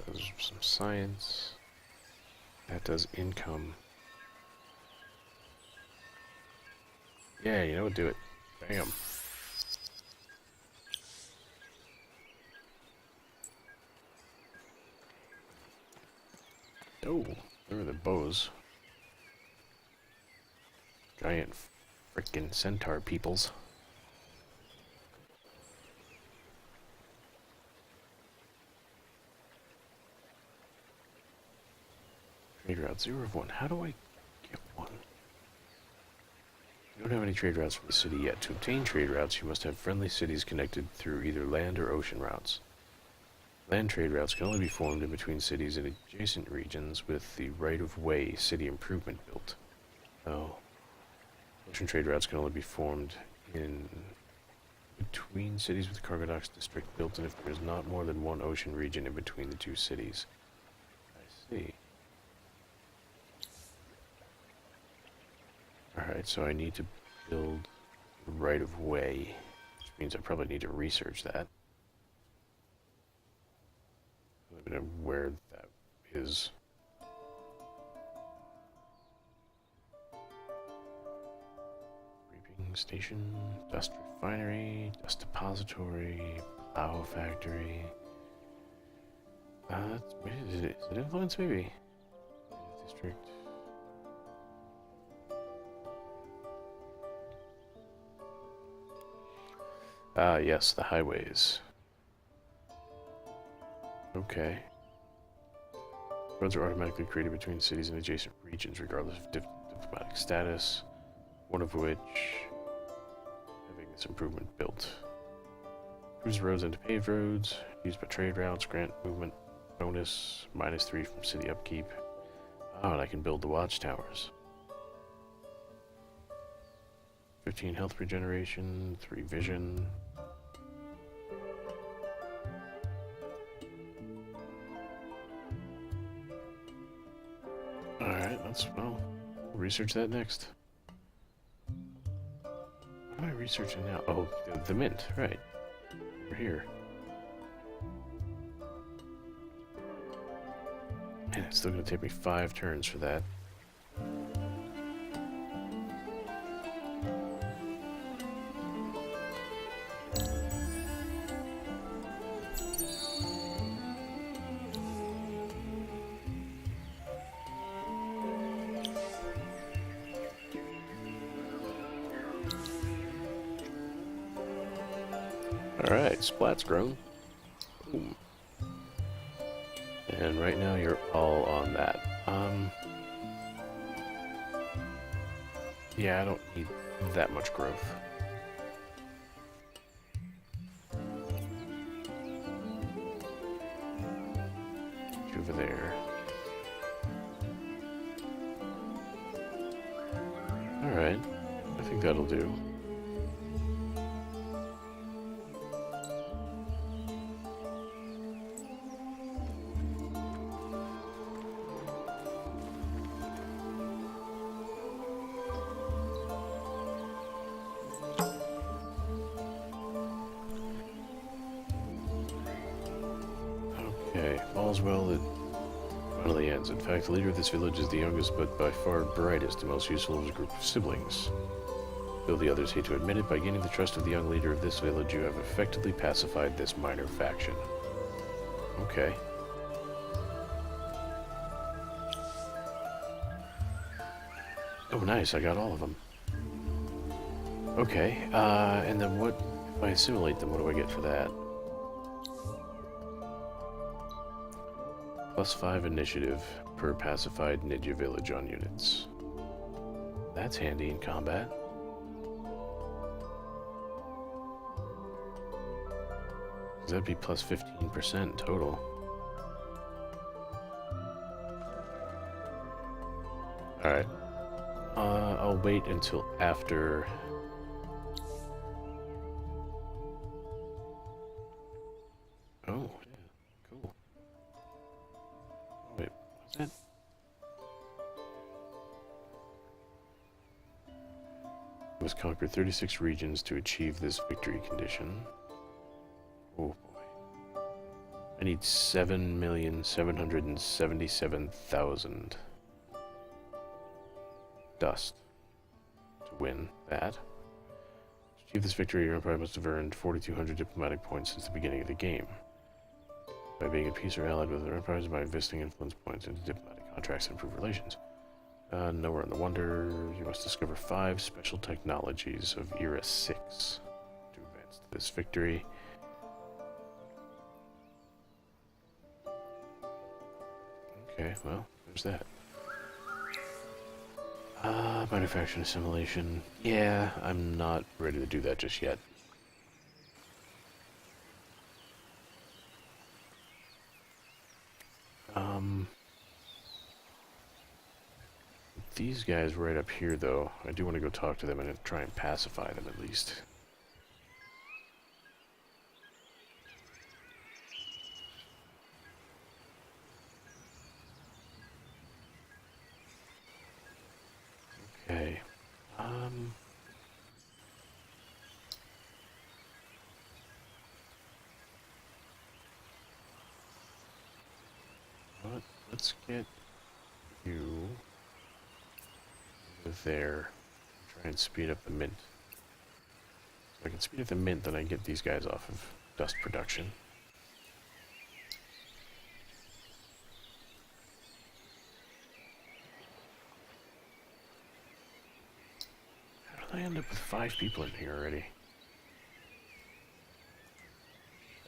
Does some science. That does income. Yeah, you know what, do it. Bam. Oh, there are the bows. Giant frickin' centaur peoples. Trade route 0 of 1. How do I get one? You don't have any trade routes from the city yet. To obtain trade routes, you must have friendly cities connected through either land or ocean routes. Land trade routes can only be formed in between cities in adjacent regions with the right-of-way city improvement built. Oh. Ocean trade routes can only be formed in between cities with cargo docks district built, and if there is not more than one ocean region in between the two cities. I see. Alright, so I need to build right-of-way, which means I probably need to research that. I don't know where that is. Reaping station, dust refinery, dust depository, plow factory. Is it influence, maybe? District. Ah, yes, the highways. Okay. Roads are automatically created between cities and adjacent regions, regardless of diplomatic status, one of which having this improvement built. Cruise roads into paved roads, used by trade routes, grant movement bonus, -3 from city upkeep. Oh, and I can build the watchtowers. 15 health regeneration, 3 vision. Alright, we'll research that next. What am I researching now? Oh, the mint, right. Over here. Man, it's still gonna take me 5 turns for that. Alright, Splat's grown. Boom. And right now you're all on that. Yeah, I don't need that much growth. Over there. Alright, I think that'll do. Okay, all's well that finally ends. In fact, the leader of this village is the youngest, but by far brightest and most useful of his group of siblings. Though the others hate to admit it, by gaining the trust of the young leader of this village, you have effectively pacified this minor faction. Okay. Oh, nice, I got all of them. Okay, and then what, if I assimilate them, what do I get for that? +5 initiative per pacified ninja village on units. That's handy in combat. That'd be plus 15% total. Alright. I'll wait until after... Oh, yeah, cool. Wait, what's that? Must conquer 36 regions to achieve this victory condition. Oh boy. I need 7,777,000 dust to win that. To achieve this victory, your empire must have earned 4,200 diplomatic points since the beginning of the game. By being at peace or allied with other empires, by investing influence points into diplomatic contracts and improve relations. Nowhere in the Wonder, you must discover 5 special technologies of Era 6 to advance to this victory. Okay, well, there's that. Manufacturing assimilation. Yeah, I'm not ready to do that just yet. These guys right up here, though, I do want to go talk to them and try and pacify them at least. Okay. Let's get you over there. Try and speed up the mint. If I can speed up the mint, then I get these guys off of dust production. How did I end up with 5 people in here already?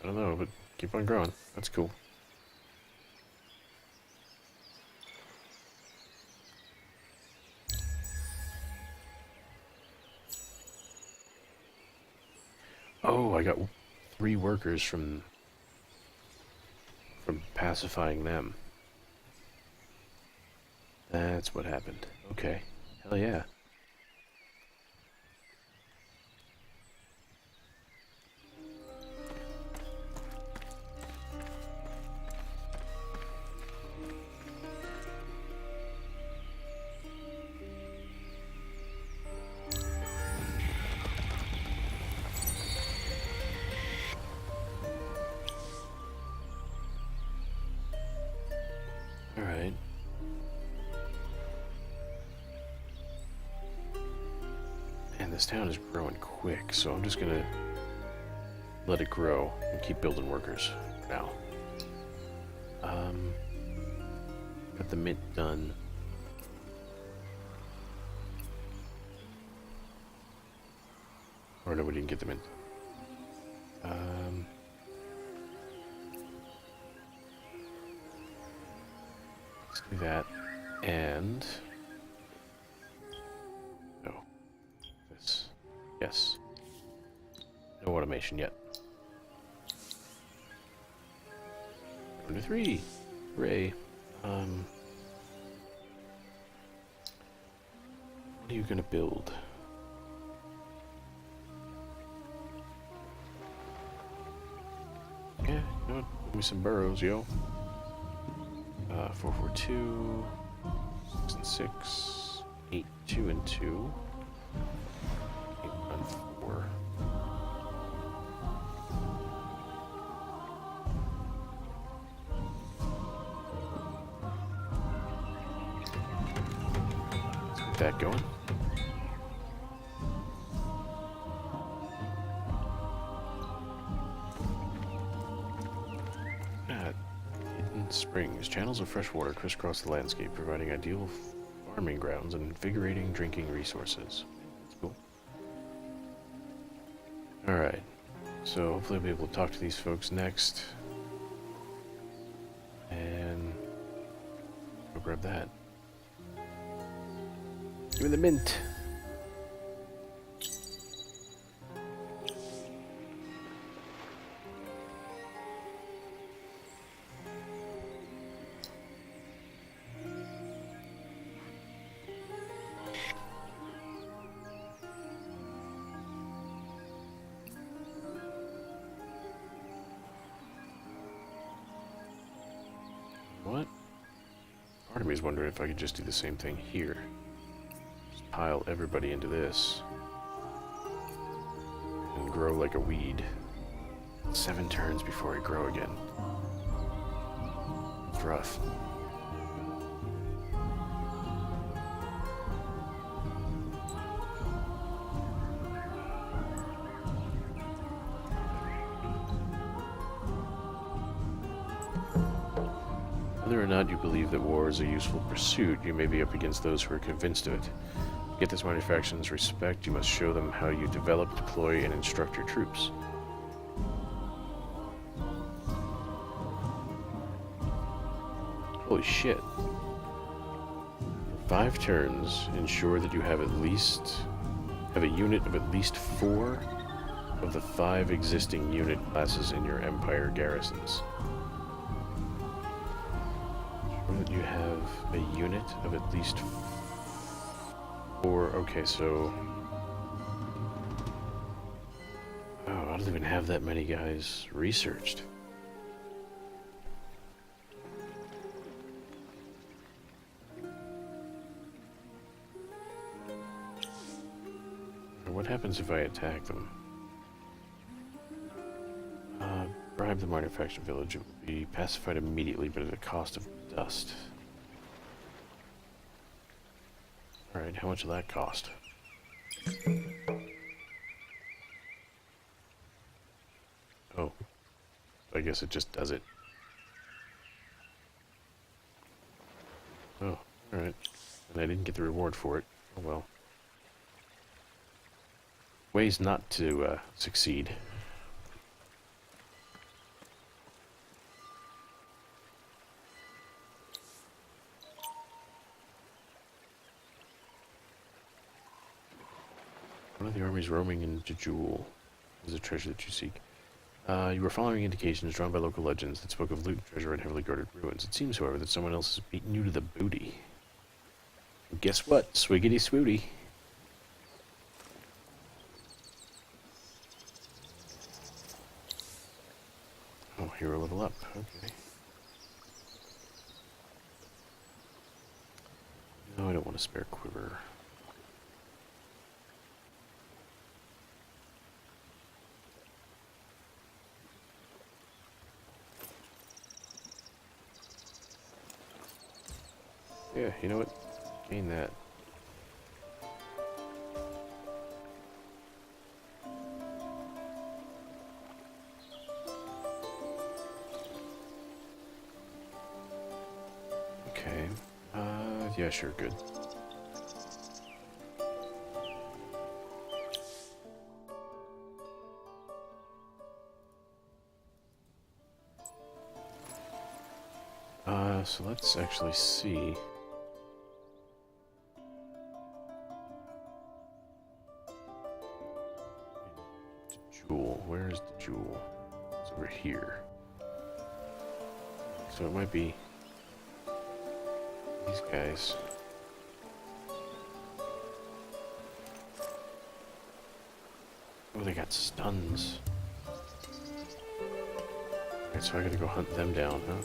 I don't know, but keep on growing. That's cool. Oh, I got 3 workers from pacifying them. That's what happened. Okay. Hell yeah. Alright. And this town is growing quick, so I'm just gonna let it grow and keep building workers for now. Got the mint done. Or no, we didn't get the mint. Um, let's do that. And oh, this. Yes. No automation yet. Number 3. Hooray. What are you gonna build? Yeah, you know what? Give me some burrows, yo. 442, 6 and 6, 8, 2 and 2, 8 and 4. Let's get that going. Springs, channels of fresh water crisscross the landscape, providing ideal farming grounds and invigorating drinking resources. That's cool. Alright, so hopefully I'll be able to talk to these folks next. And go grab that. Give me the mint! What? Part of me is wondering if I could just do the same thing here. Just pile everybody into this. And grow like a weed. 7 turns before I grow again. It's rough. Whether or not you believe that war is a useful pursuit, you may be up against those who are convinced of it. To get this mighty faction's respect, you must show them how you develop, deploy, and instruct your troops. Holy shit. For 5 turns, ensure that you have a unit of at least 4 of the 5 existing unit classes in your Empire garrisons. That you have a unit of at least 4. Okay, so I don't even have that many guys researched. What happens if I attack them? Bribe the minor faction village. It will be pacified immediately, but at a cost of dust. Alright, how much will that cost? Oh. I guess it just does it. Oh, alright. And I didn't get the reward for it. Oh well. Ways not to succeed. One of the armies roaming into Jewel is a treasure that you seek. You were following indications drawn by local legends that spoke of loot, treasure, and heavily guarded ruins. It seems, however, that someone else has beaten you to the booty. And guess what? Swiggity swooty. Oh, hero level up. Okay. No, I don't want a spare quiver. Yeah, you know what? Gain that. Okay. Yeah, sure, good. So let's actually see. Jewel. Where is the jewel? It's over here. So it might be these guys. Oh, they got stuns. Alright, so I gotta go hunt them down, huh?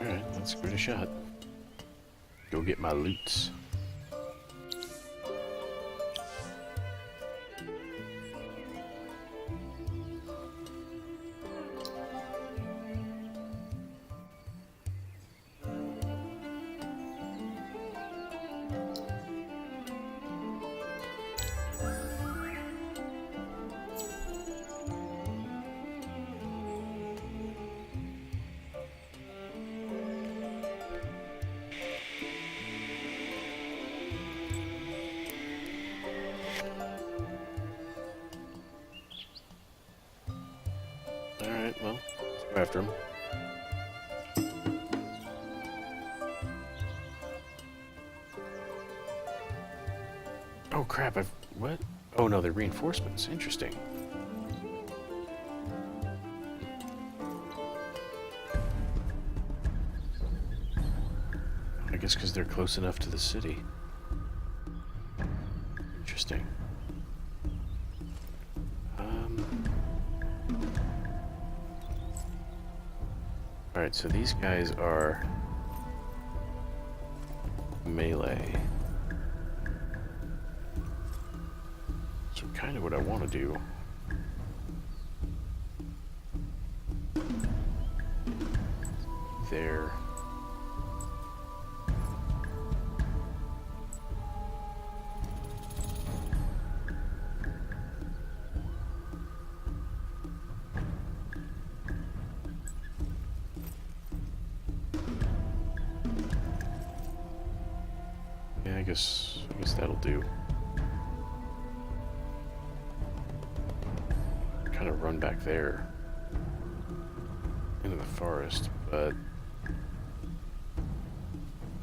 Alright, let's give it a shot. Go get my loots. Alright, well, let's go after him. Oh crap, what? Oh no, they're reinforcements. Interesting. I guess because they're close enough to the city. Interesting. Alright, so these guys are melee. So kind of what I want to do. There. Yeah, I guess that'll do. Kind of run back there into the forest, but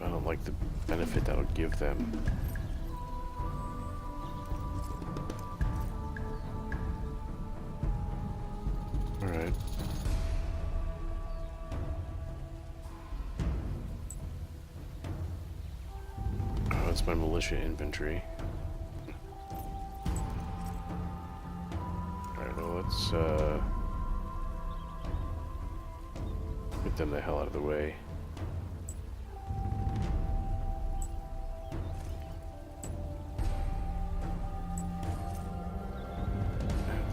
I don't like the benefit that'll give them. Alright. Oh, it's my militia infantry. Alright, well, let's get them the hell out of the way.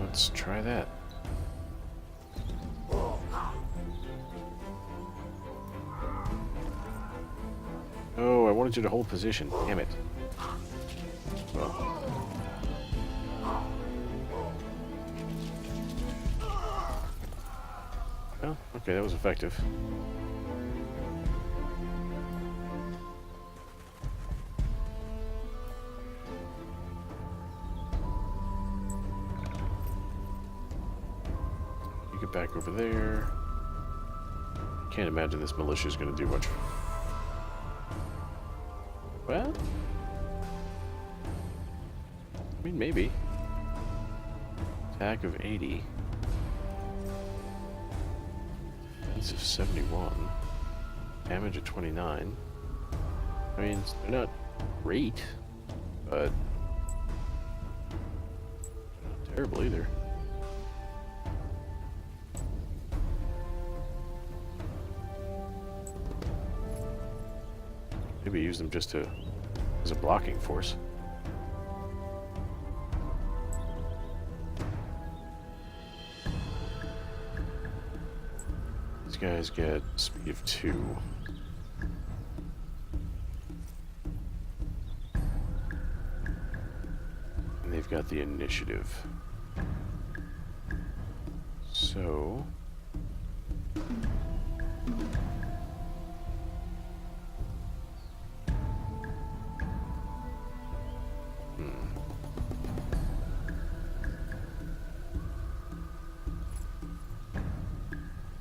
Let's try that. Oh, I wanted you to hold position. Damn it. Well. Oh, okay, that was effective. You get back over there. Can't imagine this militia is going to do much. Well, I mean, maybe. Attack of 80. Defense of 71. Damage of 29. I mean, they're not great, but not terrible either. Maybe use them just as a blocking force. These guys get speed of 2. And they've got the initiative. So...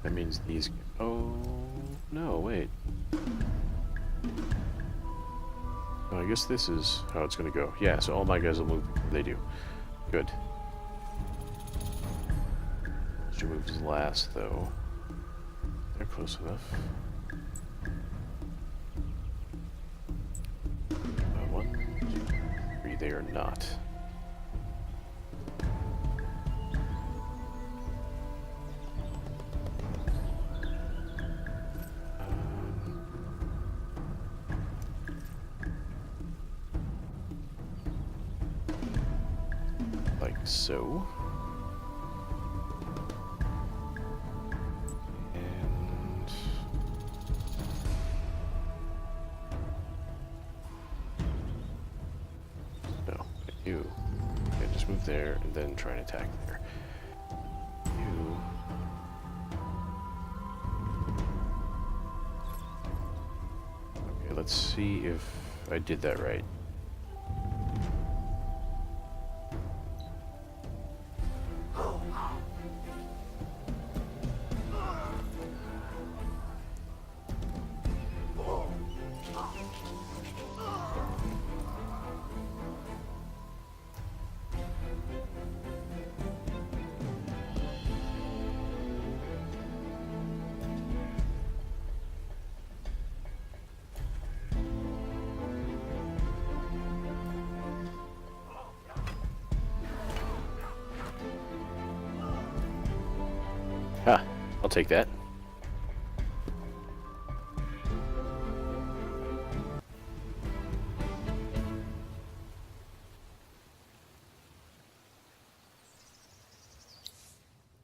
That means these... Oh, no, wait. Oh, I guess this is how it's going to go. Yeah, so all my guys will move before they do. Good. She moves last, though. They're close enough. 1, 2, 3, they are not. Like so. And no, you. Okay, just move there and then try and attack there. You. Okay, let's see if I did that right. Ha! I'll take that.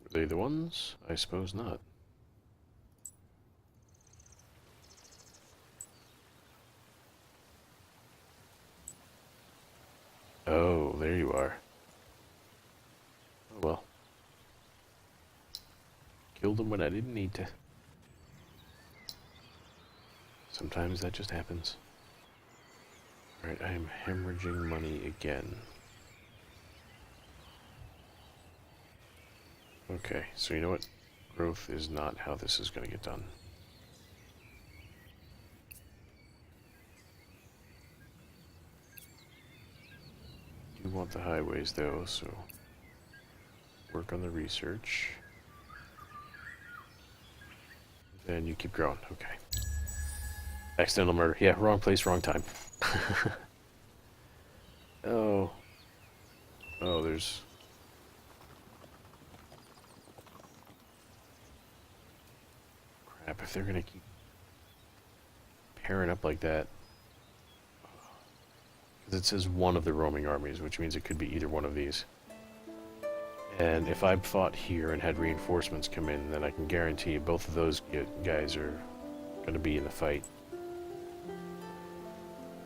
Were they the ones? I suppose not. Oh, there you are. Oh well. Killed them when I didn't need to. Sometimes that just happens. Alright, I am hemorrhaging money again. Okay, so you know what? Growth is not how this is going to get done. You want the highways though, so work on the research. Then you keep growing. Okay. Accidental murder. Yeah, wrong place, wrong time. Oh. Oh, there's... Crap, if they're gonna keep pairing up like that... Because it says one of the roaming armies, which means it could be either one of these. And if I fought here and had reinforcements come in, then I can guarantee both of those guys are going to be in the fight.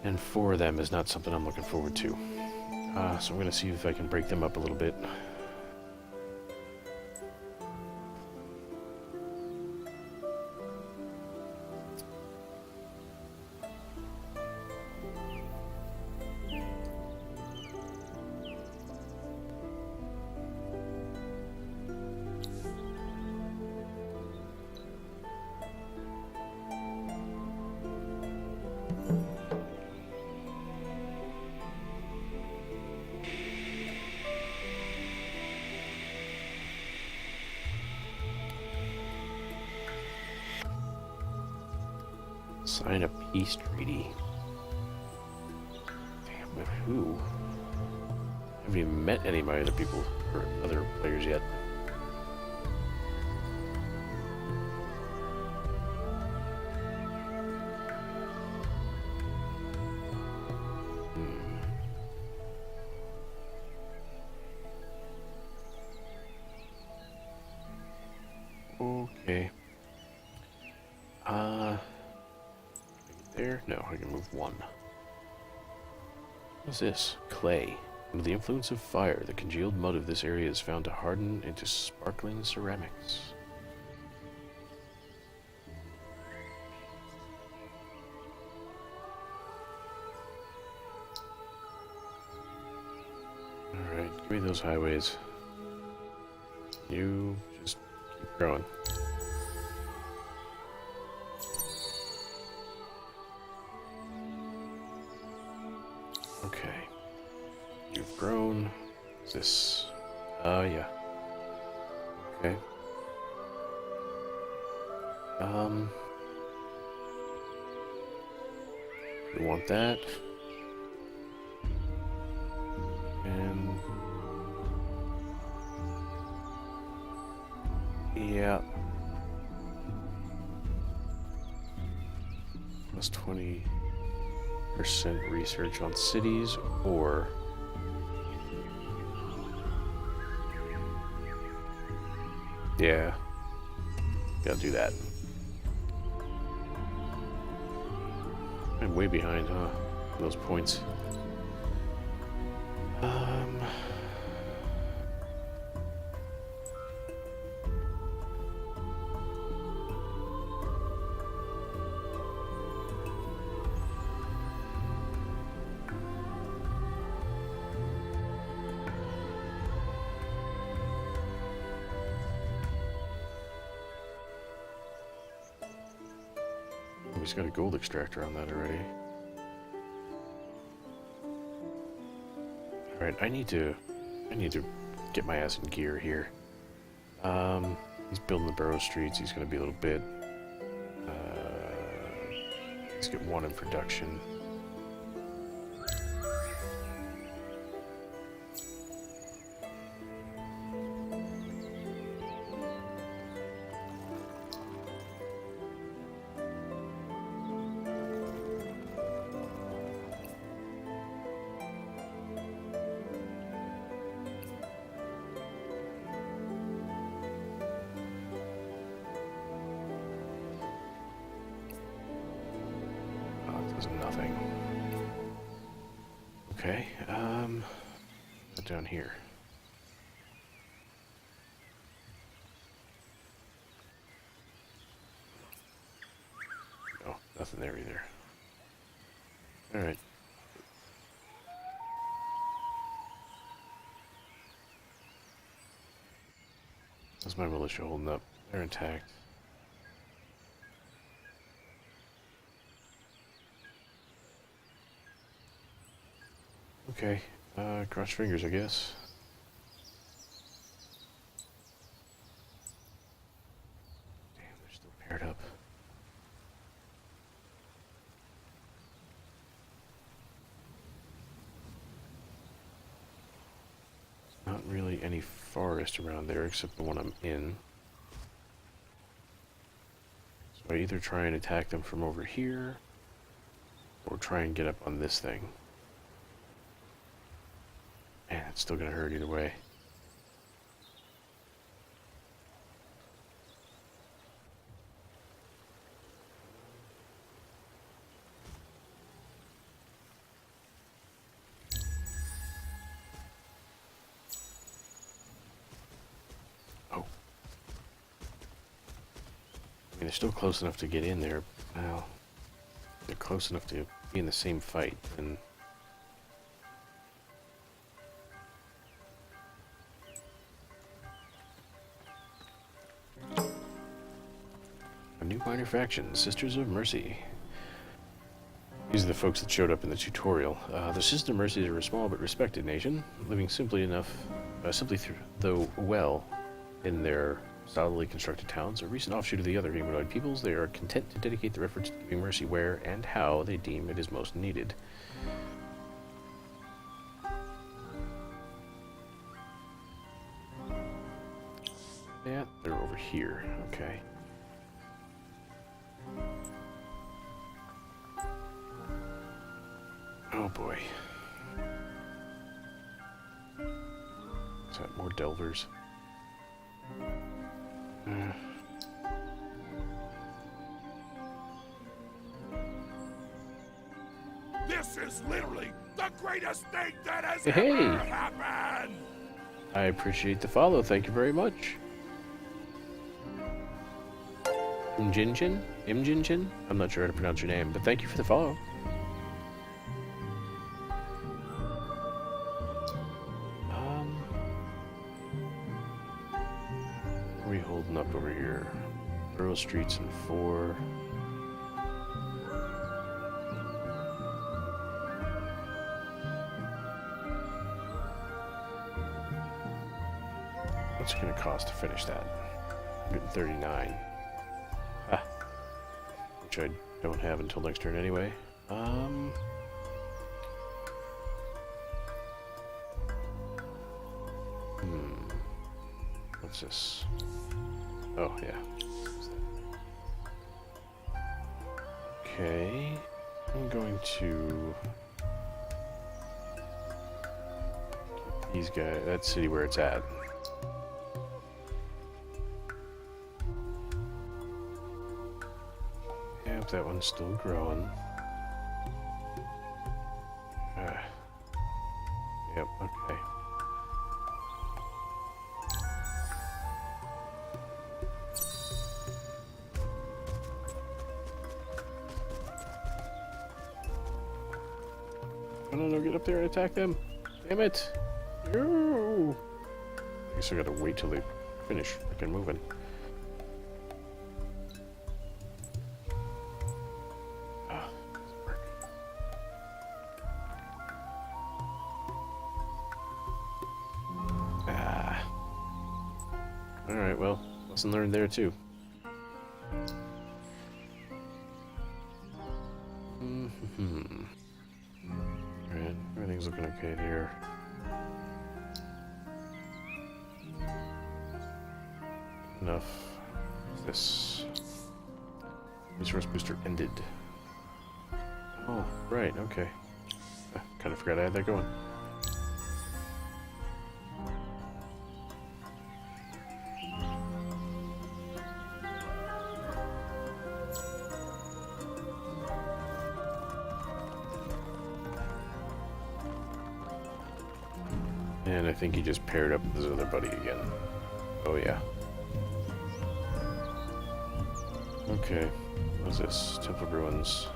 And 4 of them is not something I'm looking forward to. So I'm going to see if I can break them up a little bit. Sign a peace treaty. Damn, but who? I haven't even met any of my other people or other players yet. Okay. There? No, I can move 1. What's this? Clay. Under the influence of fire, the congealed mud of this area is found to harden into sparkling ceramics. Alright, give me those highways. You just keep growing. Okay. You've grown. What's this? Yeah. Okay. We want that. And yeah. Plus 20% research on cities, or yeah. Gotta do that. I'm way behind, huh? Those points. He's got a gold extractor on that already. Alright, I need to get my ass in gear here. He's building the Burrow Streets. He's going to be a little bit. Let's get one in production. Nothing. Okay, down here. No, nothing there either. Alright. How's my militia holding up? They're intact. Okay, cross fingers, I guess. Damn, they're still paired up. Not really any forest around there except the one I'm in. So I either try and attack them from over here, or try and get up on this thing. Man, it's still gonna hurt either way. Oh. I mean, they're still close enough to get in there. Well, they're close enough to be in the same fight, and new minor faction, Sisters of Mercy. These are the folks that showed up in the tutorial. The Sisters of Mercy are a small but respected nation, living simply though well, in their solidly constructed towns. A recent offshoot of the other humanoid peoples, they are content to dedicate their efforts to giving mercy where and how they deem it is most needed. Yeah, they're over here. Okay. Oh boy. Is that more Delvers? This is literally the greatest thing that has Hey. ever happened! I appreciate the follow. Thank you very much. Imjinjin? I'm not sure how to pronounce your name, but thank you for the follow. What are we holding up over here? Earl Streets and 4. what's it going to cost to finish that? 139. Ah, which I don't have until next turn anyway. What's this? Oh, yeah. Okay. I'm going to... keep these guys... that city where it's at. Yep, that one's still growing. Yep, okay. No, get up there and attack them. Damn it. No. I guess I gotta wait till they finish freaking moving. Ah, doesn't work. Ah. Alright, well, lesson learned there too. Alright, everything's looking okay here. Enough. This resource booster ended. Oh, right, okay. Kind of forgot I had that going. And I think he just paired up with his other buddy again. Oh yeah. Okay, what's this? Temple Ruins.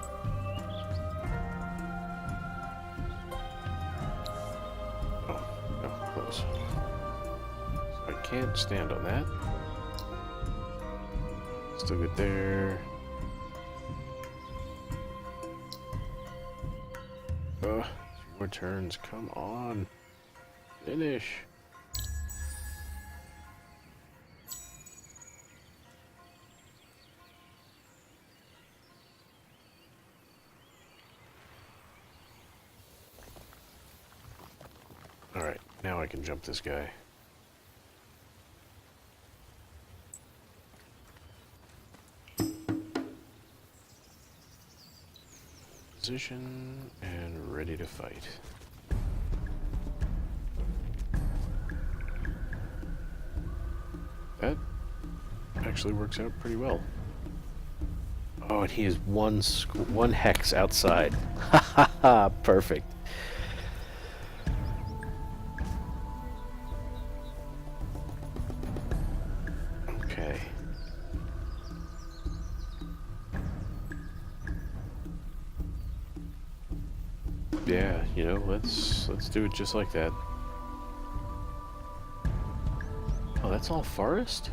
Oh, no, close. So I can't stand on that. Still good there. Ugh, 2 more turns, come on. Finish. Alright, now I can jump this guy. Position and ready to fight. That actually works out pretty well. Oh, and he is one hex outside. Ha ha ha! Perfect. Okay. Yeah, you know, let's do it just like that. Oh, that's all forest?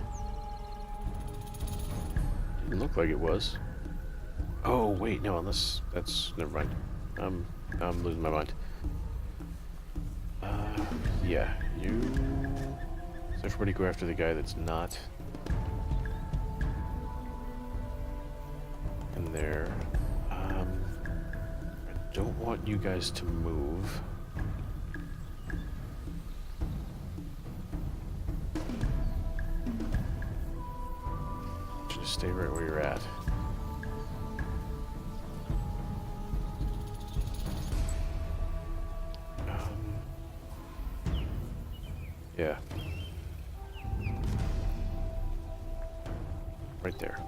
Didn't look like it was. Oh, wait, no, unless that's... never mind. I'm losing my mind. Yeah, you... So everybody go after the guy that's not... in there. I don't want you guys to move. Just stay right where you're at. Yeah. Right there.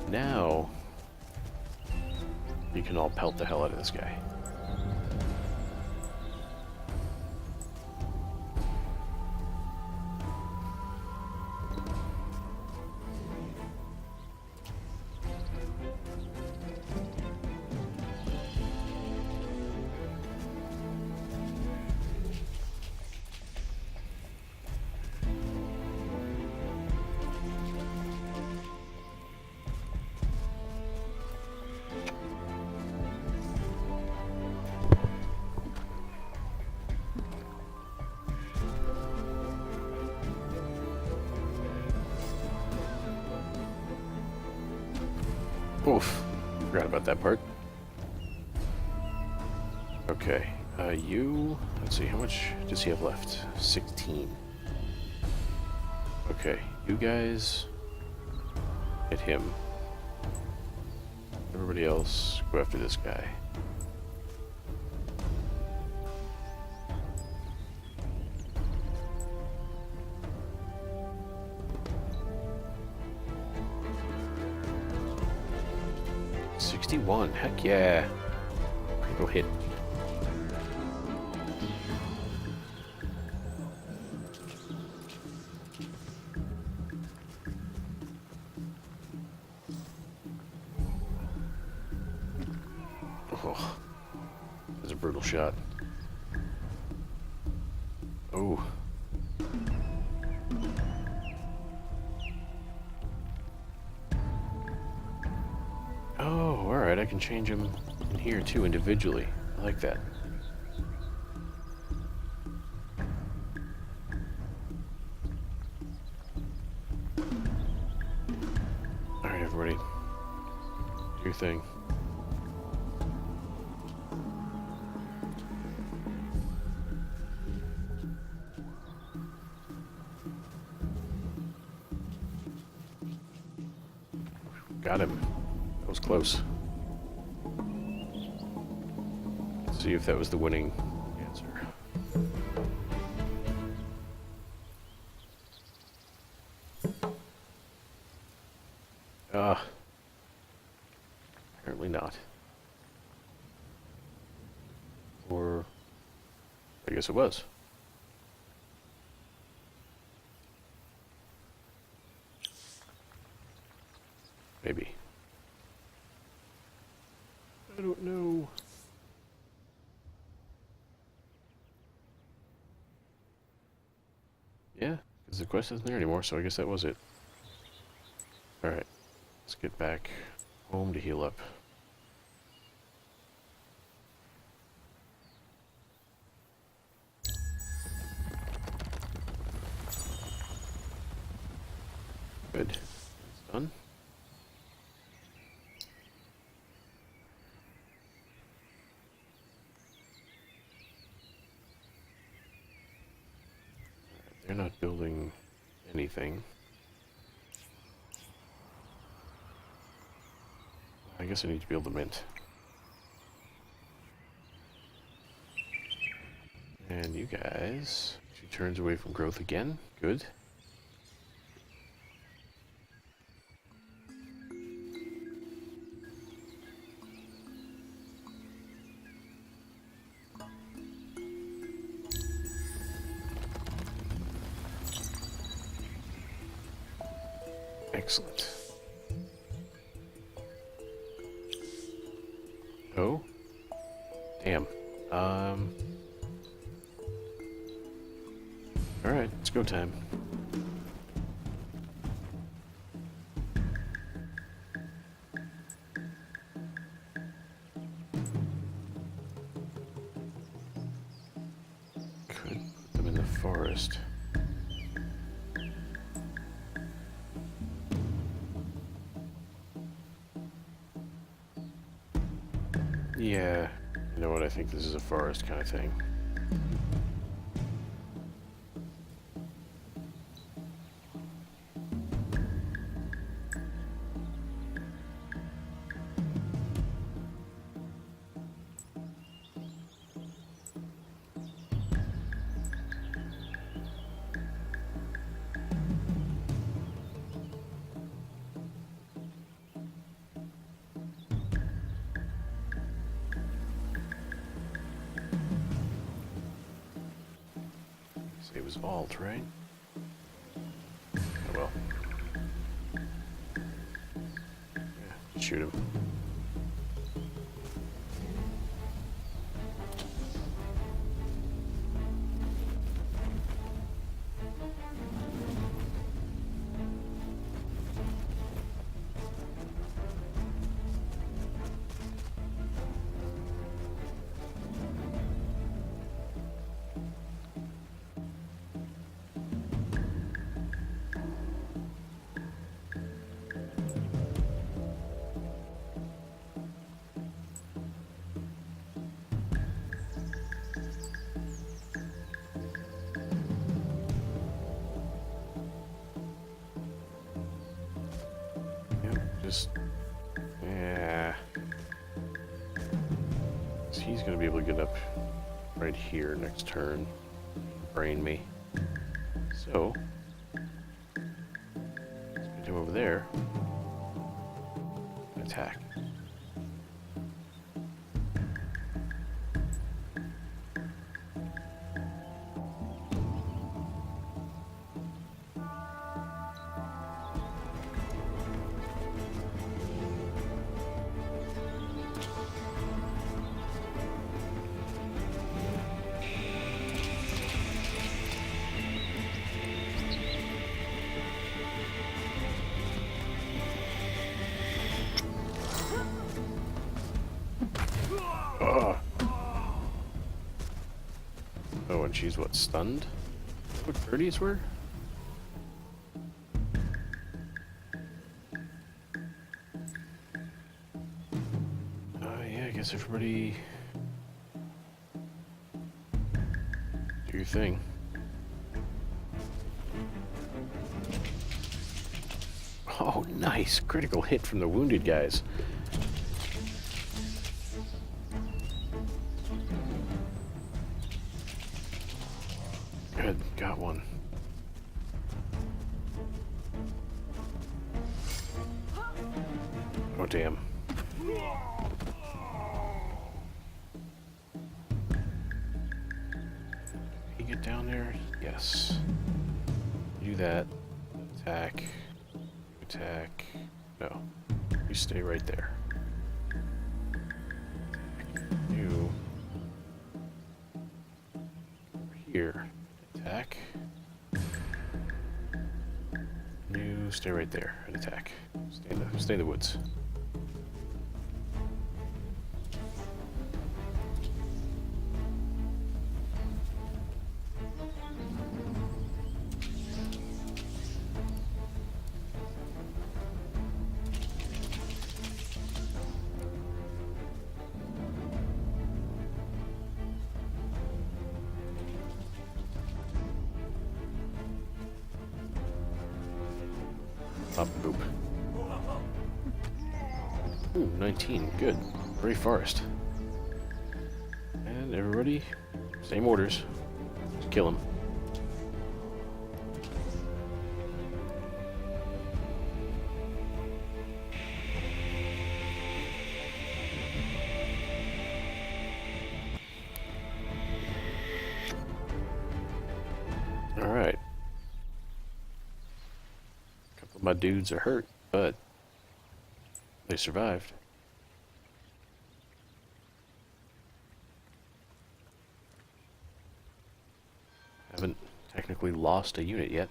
Now, you can all pelt the hell out of this guy. Oof. Forgot about that part. Okay. You... Let's see, how much does he have left? 16. Okay, you guys... hit him. Everybody else, go after this guy. Heck yeah. Critical hit. Oh, that's a brutal shot. Oh. Oh, alright, I can change them in here too individually. I like that. Alright, everybody. Do your thing. Got him. That was close. Let's see if that was the winning answer. Apparently not. Or I guess it was. Maybe. I don't know. Yeah, because the quest isn't there anymore, so I guess that was it. Alright, let's get back home to heal up. Good. It's done. They're not building anything. I guess I need to build the mint. And you guys, she turns away from growth again. Good. Excellent. Oh? Damn. Alright, it's go time. Could put them in the forest. Yeah, you know what, I think this is a forest kind of thing. It was alt, right? Oh well. Yeah, shoot him. just... Yeah. So he's going to be able to get up right here next turn. Brain me. So, let's get him over there. Attack. Ugh. Oh, and she's what, stunned? What birdies were? Yeah, I guess everybody do your thing. Oh, nice. Critical hit from the wounded guys. Good, got one. Oh, damn. Can you get down there? Yes. Do that. Attack. Attack. No. You stay right there. You. Over here. Attack. You stay right there and attack. Stay in the woods. Up, boop. Ooh, 19. Good. Very forest. And everybody, same orders. Just kill him. Alright. A couple of my dudes are hurt, but they survived. Haven't technically lost a unit yet.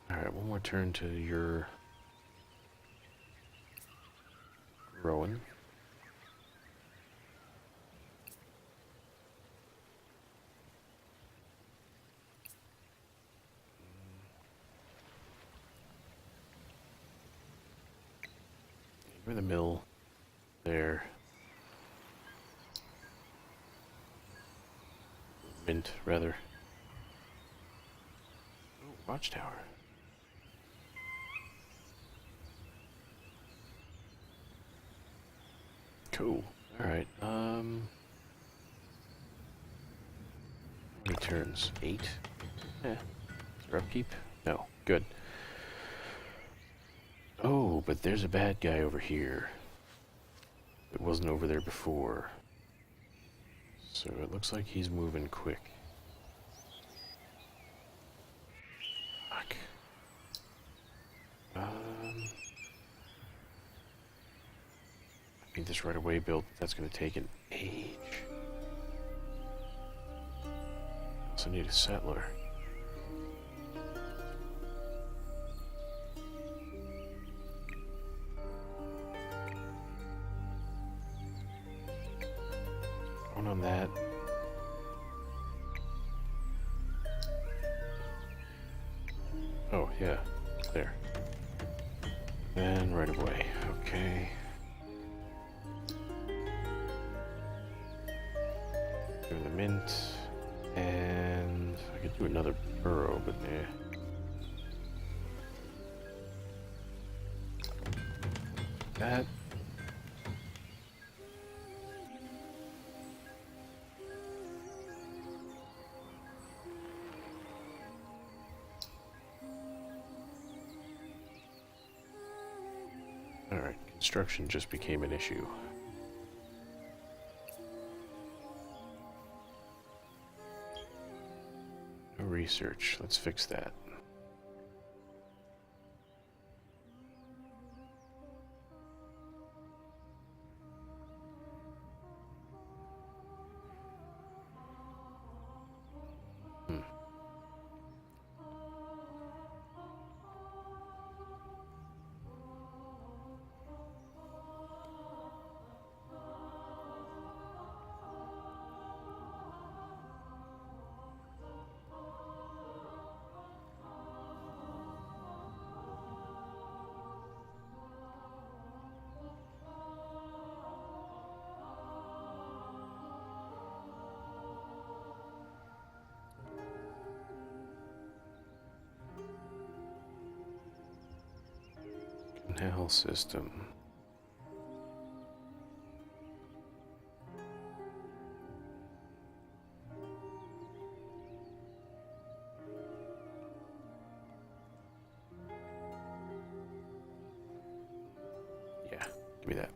Alright, one more turn to your Rowan. We're in the mill there. Mint, rather. Oh, watchtower. Cool. Alright, how many turns? 8? Eh. Is there upkeep? No. Good. Oh, but there's a bad guy over here. It wasn't over there before. So it looks like he's moving quick. Fuck. I need this right away built. That's going to take an age. Also need a settler. Going on that. Oh, yeah. There. And right away. Okay. Give the mint. And I could do another burrow, but eh. that. Alright, construction just became an issue. No research, let's fix that. Canal system. Yeah, give me that.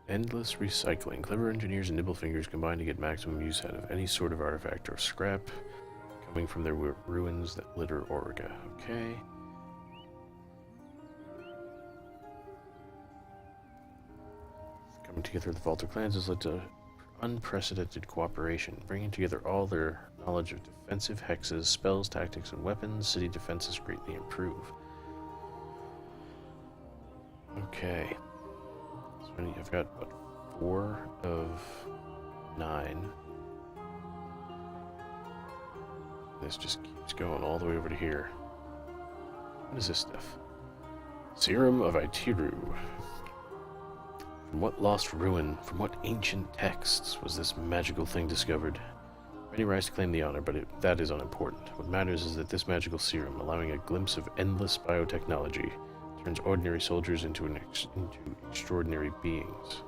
Endless recycling. Clever engineers and nimble fingers combine to get maximum use out of any sort of artifact or scrap coming from their ruins that litter Origa. Okay. Coming together of the Vaulter clans has led to unprecedented cooperation, bringing together all their knowledge of defensive hexes, spells, tactics, and weapons. City defenses greatly improve. Okay. So I've got, what, 4 of 9. This just keeps going all the way over to here. What is this stuff? Serum of Itiru. From what lost ruin, from what ancient texts was this magical thing discovered? Many rise to claim the honor, but that is unimportant. What matters is that this magical serum, allowing a glimpse of endless biotechnology, turns ordinary soldiers into extraordinary beings.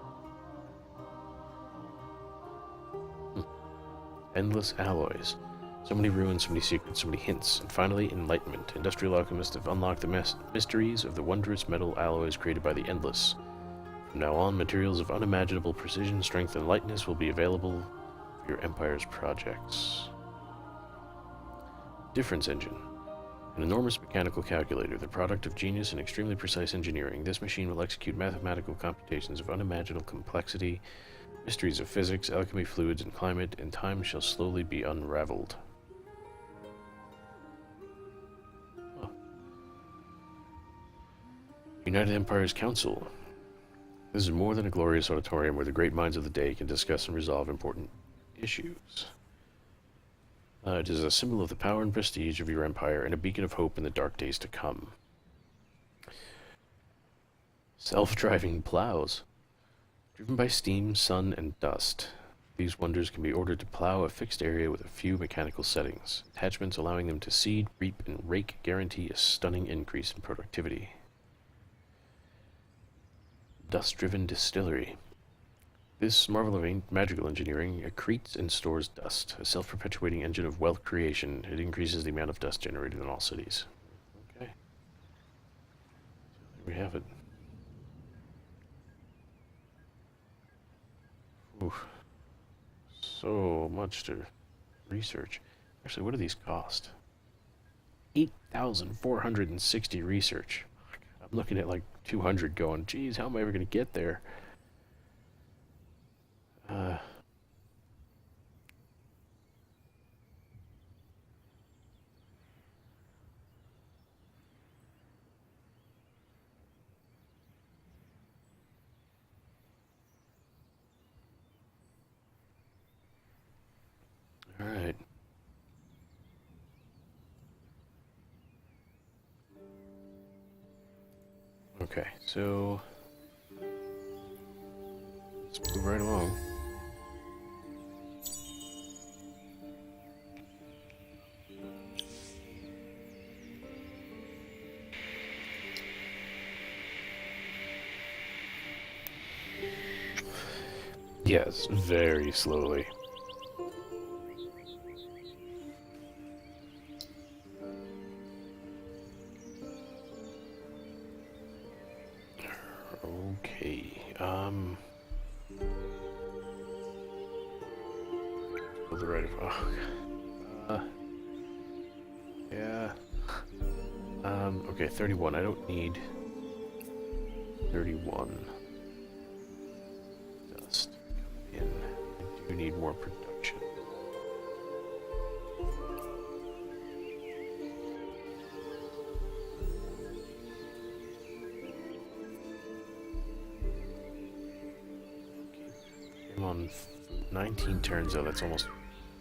Endless alloys. So many ruins, so many secrets, so many hints, and finally, enlightenment. Industrial alchemists have unlocked the mysteries of the wondrous metal alloys created by the Endless. From now on, materials of unimaginable precision, strength, and lightness will be available for your Empire's projects. Difference engine. An enormous mechanical calculator, the product of genius and extremely precise engineering. This machine will execute mathematical computations of unimaginable complexity. Mysteries of physics, alchemy, fluids, and climate, and time shall slowly be unraveled. United Empire's Council. This is more than a glorious auditorium where the great minds of the day can discuss and resolve important issues. It is a symbol of the power and prestige of your empire and a beacon of hope in the dark days to come. Self-driving plows. Driven by steam, sun, and dust, these wonders can be ordered to plow a fixed area with a few mechanical settings. Attachments allowing them to seed, reap, and rake guarantee a stunning increase in productivity. Dust-driven distillery. This marvel of magical engineering accretes and stores dust, a self-perpetuating engine of wealth creation. It increases the amount of dust generated in all cities. Okay. So there we have it. Oof. So much to research. Actually, what do these cost? 8,460 research. I'm looking at like 200 going, geez, how am I ever going to get there? All right. Okay, so let's move right along. Yes, very slowly. Okay, build the right of, oh, yeah, okay, 31, I don't need 31 dust in, I do need more production. I'm on 19 turns though, that's almost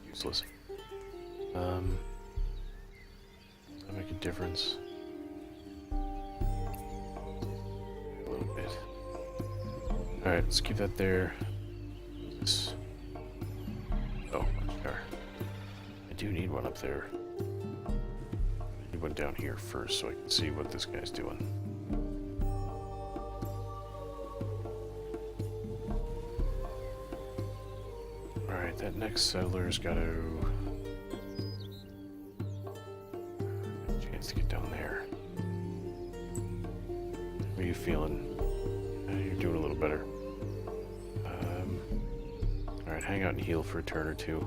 useless. Does that make a difference? A little bit. Alright, let's keep that there. This. Oh, sure. I do need one up there. I need one down here first so I can see what this guy's doing. Alright, that next settler's got to... chance to get down there. How are you feeling? You're doing a little better. Alright, hang out and heal for a turn or two.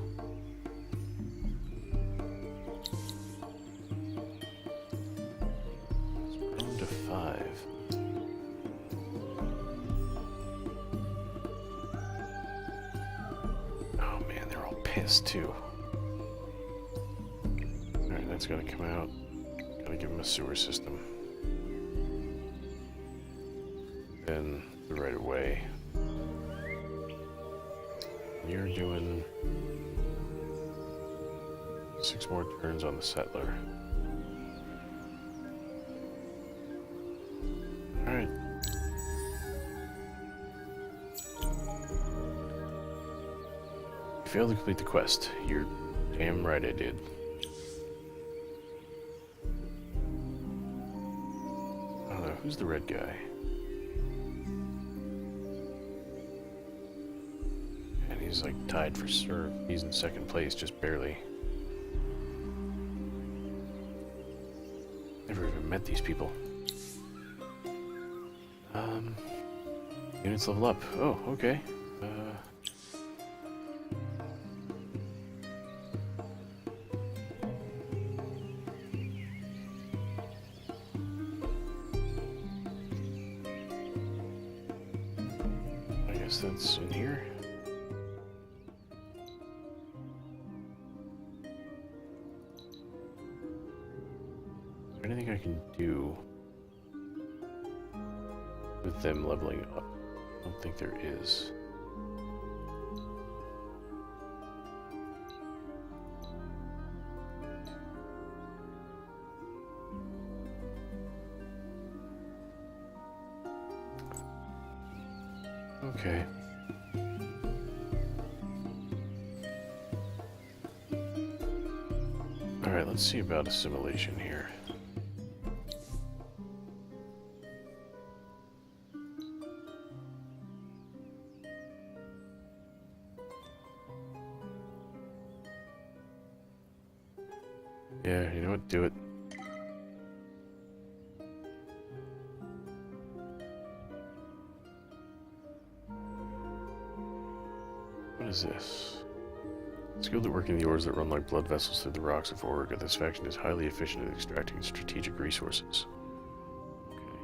It's grown to 5. Oh man, they're all pissed too. Alright, that's gonna come out. Gotta give them a sewer system. Then the right of way. You're doing 6 more turns on the settler. Alright. You failed to complete the quest. You're damn right I did. I don't know, who's the red guy? He's like tied for serve. He's in second place, just barely. Never even met these people. Units level up. Oh, okay. I guess that's in here. Anything I can do with them leveling up? I don't think there is. Okay. Alright, let's see about assimilation here. Yeah, you know what? Do it. What is this? Skilled at working the ores that run like blood vessels through the rocks of Origa, this faction is highly efficient at extracting strategic resources. Okay.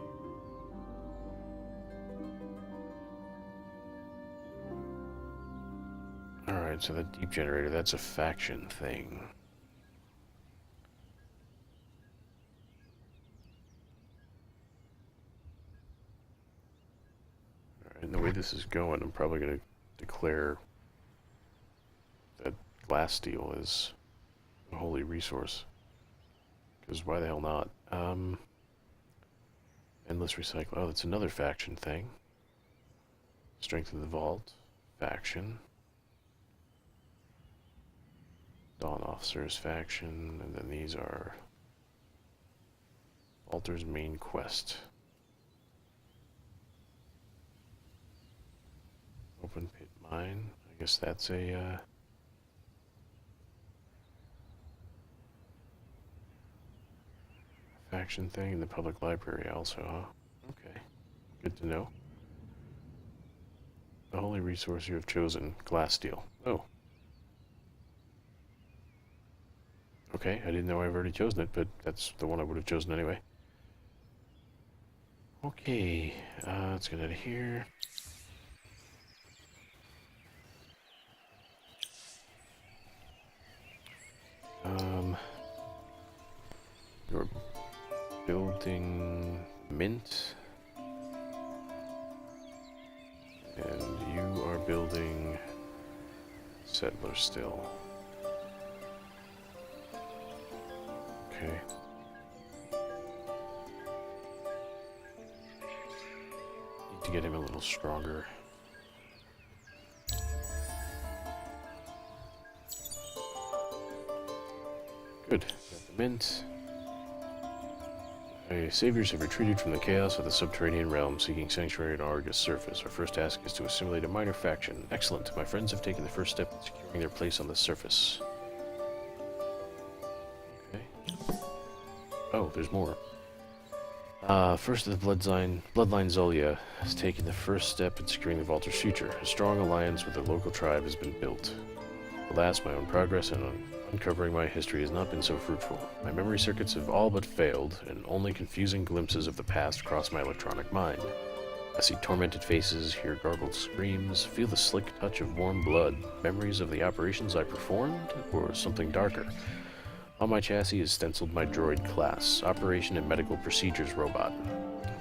Alright, so that deep generator, that's a faction thing. And the way this is going, I'm probably going to declare that glass steel is a holy resource. Because why the hell not? Endless recycle. Oh, that's another faction thing. Strength of the vault. Faction. Dawn Officers faction. And then these are Walter's main quest. open pit mine. I guess that's a faction thing in the public library also, huh? Okay. Good to know. The only resource you have chosen, glass steel. Oh. Okay, I didn't know I've already chosen it, but that's the one I would have chosen anyway. Okay, let's get out of here. You're building mint, and you are building settler still. Okay. Need to get him a little stronger. Good. Got the mint. My saviors have retreated from the chaos of the subterranean realm, seeking sanctuary on Argus' surface. Our first task is to assimilate a minor faction. Excellent. My friends have taken the first step in securing their place on the surface. Okay. Oh, there's more. First of the Bloodline Zolia has taken the first step in securing the Vaulter's future. A strong alliance with the local tribe has been built. Alas, my own progress in uncovering my history has not been so fruitful. My memory circuits have all but failed, and only confusing glimpses of the past cross my electronic mind. I see tormented faces, hear gargled screams, feel the slick touch of warm blood. Memories of the operations I performed, or something darker. On my chassis is stenciled my droid class, Operation and Medical Procedures Robot.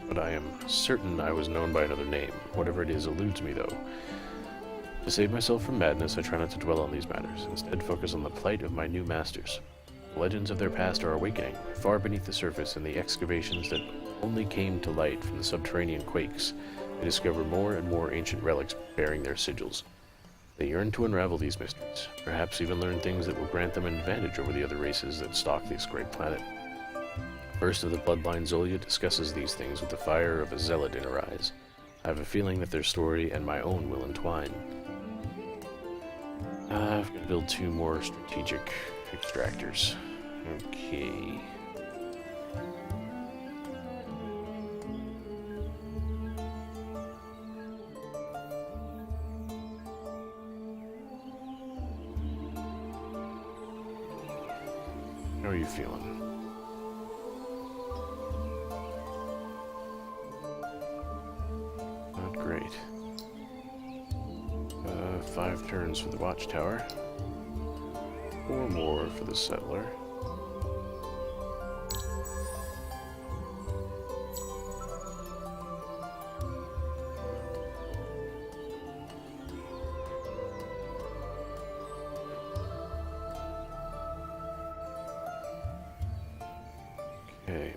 But I am certain I was known by another name. Whatever it is eludes me, though. To save myself from madness, I try not to dwell on these matters. Instead, focus on the plight of my new masters. The legends of their past are awakening, far beneath the surface in the excavations that only came to light from the subterranean quakes. I discover more and more ancient relics bearing their sigils. They yearn to unravel these mysteries, perhaps even learn things that will grant them an advantage over the other races that stalk this great planet. First of the Bloodline Zolia discusses these things with the fire of a zealot in her eyes. I have a feeling that their story and my own will entwine. I've got to build 2 more strategic extractors. Okay. How are you feeling? Not great. 5 turns for the watchtower. 4 more for the settler. Okay.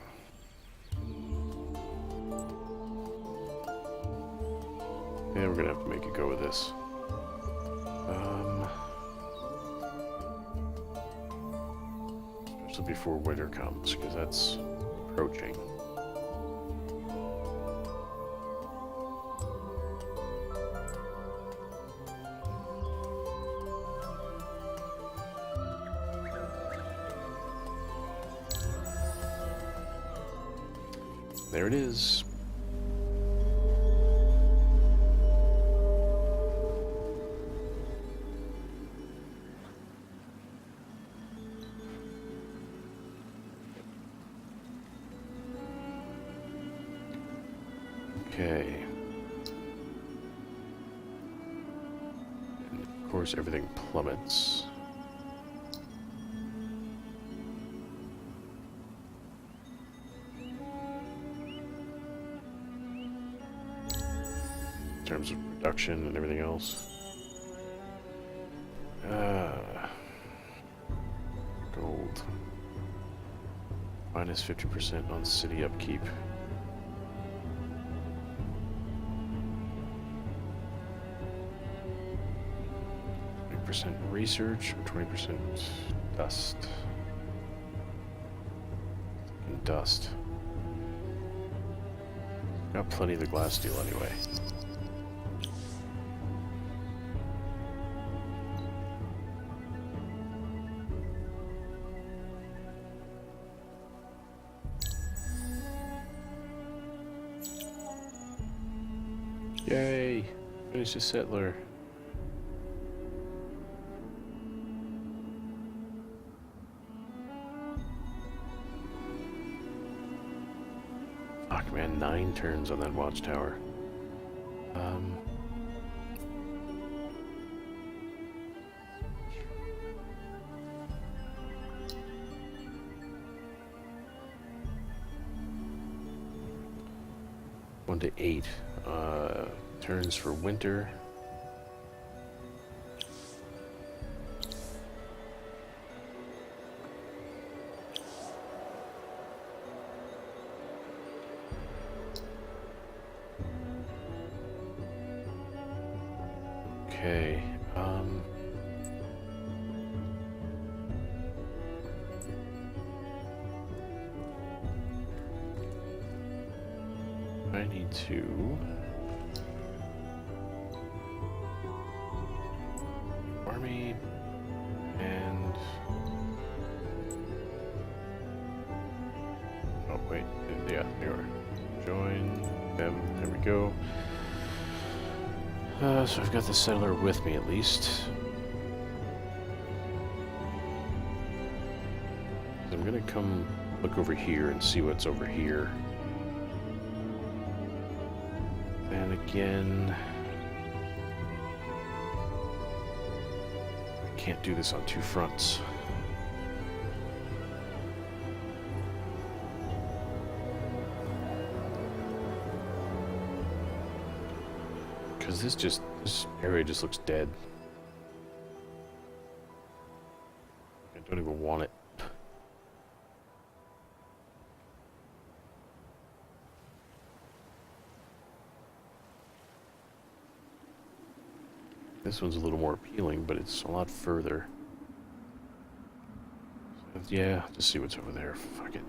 Yeah, we're gonna have to make a go with this. Especially before winter comes, because that's approaching. There it is. Okay. And of course, everything plummets. In terms of production and everything else. Gold. Minus 50% on city upkeep. Research or 20% dust. And dust. Got plenty of the glass steel anyway. Yay! Finish the settler. Fuck, man, 9 turns on that watchtower. One to 8. Turns for winter. Okay. I need to army and oh wait, yeah, they are. Join them. There we go. So I've got the settler with me at least. I'm gonna come look over here and see what's over here. And again, I can't do this on 2 fronts. Because this area just looks dead. I don't even want it. This one's a little more appealing, but it's a lot further. So, yeah, just see what's over there. Fuck it.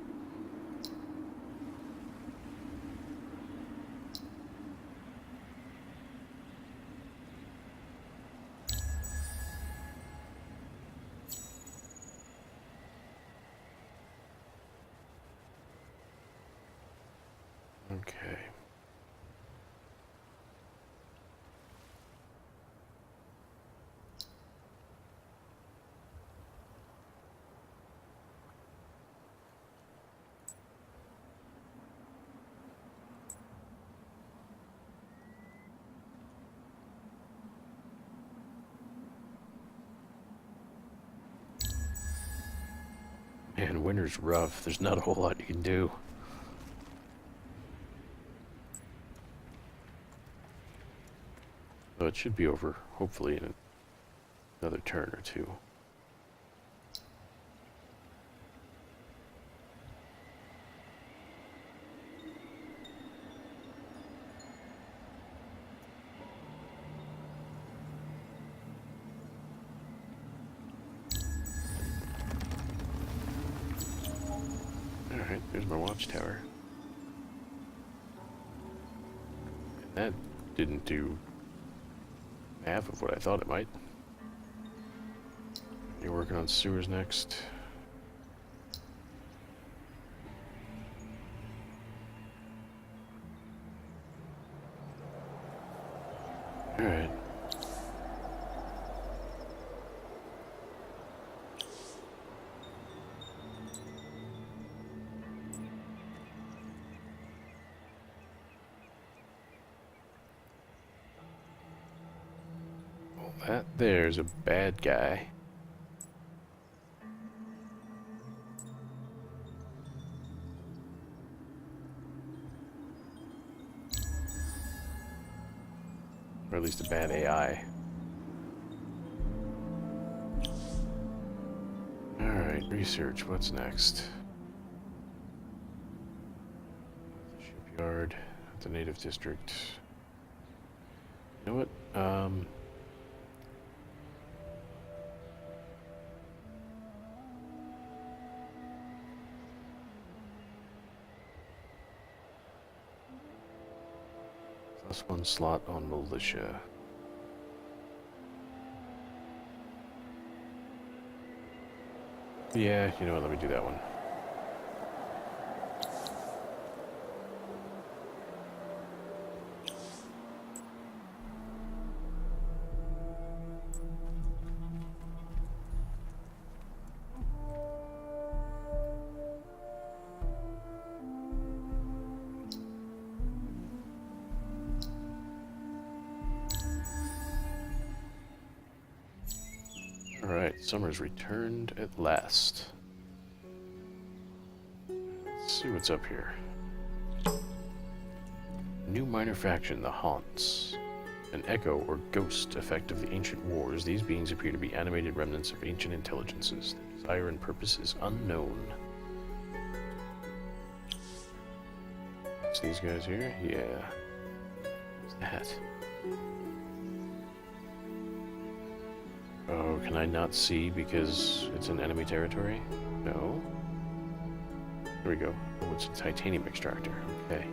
Okay. Man, winter's rough. There's not a whole lot you can do. So it should be over, hopefully, in another turn or 2. Alright, there's my watchtower. And that didn't do half of what I thought it might. You're working on sewers next. Alright. Well, that there's a bad guy. Or at least a bad AI. Alright, research. What's next? Shipyard, the native district. You know what? +1 slot on militia. Yeah, you know what, let me do that one. Alright, summer's returned at last. Let's see what's up here. New minor faction, the Haunts. An echo or ghost effect of the ancient wars, these beings appear to be animated remnants of ancient intelligences. Their desire and purpose is unknown. It's these guys here? Yeah. What's that? Oh, can I not see because it's in enemy territory? No. There we go. Oh, it's a titanium extractor. Okay.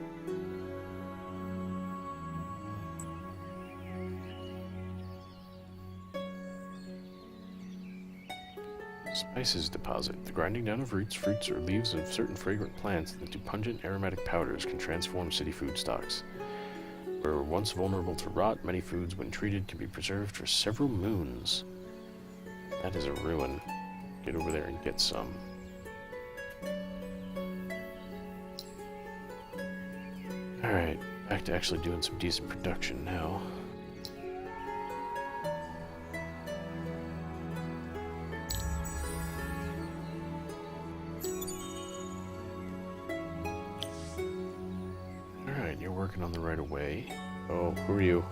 Spices deposit. The grinding down of roots, fruits, or leaves of certain fragrant plants into pungent aromatic powders can transform city food stocks. Where once vulnerable to rot, many foods, when treated, can be preserved for several moons. That is a ruin. Get over there and get some. Alright, back to actually doing some decent production now. Alright, you're working on the right of way. Oh, who are you?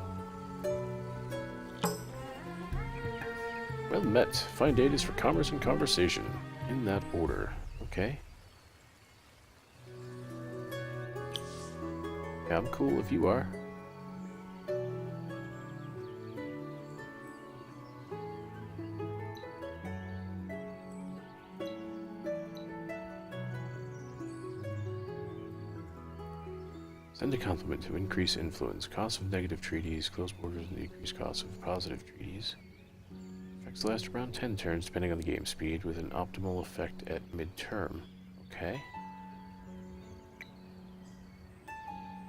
Well met. Find data for commerce and conversation. In that order. Okay. Yeah, I'm cool if you are. Send a compliment to increase influence. Cost of negative treaties, close borders, and decrease cost of positive treaties. Effects last around 10 turns depending on the game speed, with an optimal effect at mid-term. Okay.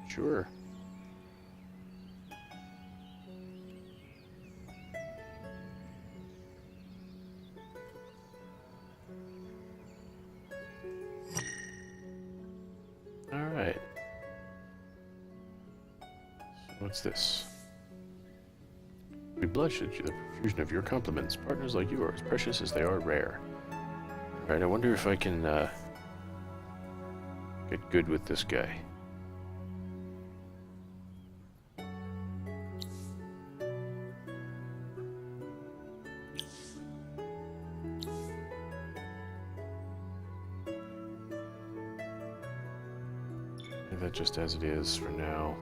Sure. Alright. So what's this? We blush at the profusion of your compliments. Partners like you are as precious as they are rare. Alright, I wonder if I can get good with this guy. Leave that just as it is for now.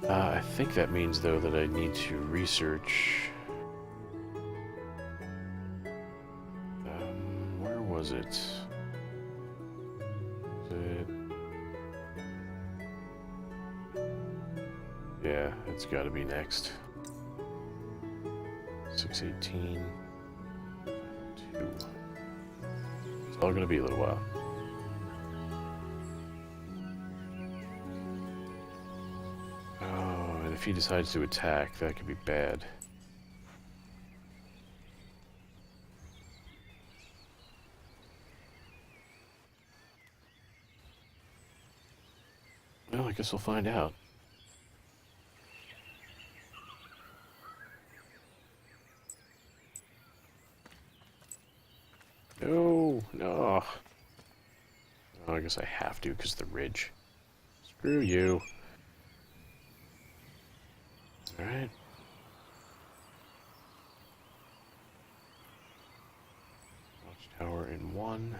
I think that means, though, that I need to research... where was it? Yeah, it's gotta be next. 618... 2. It's all gonna be a little while. If he decides to attack, that could be bad. Well, I guess we'll find out. No, no. Oh, I guess I have to because the ridge. Screw you. Alright. Watchtower in 1.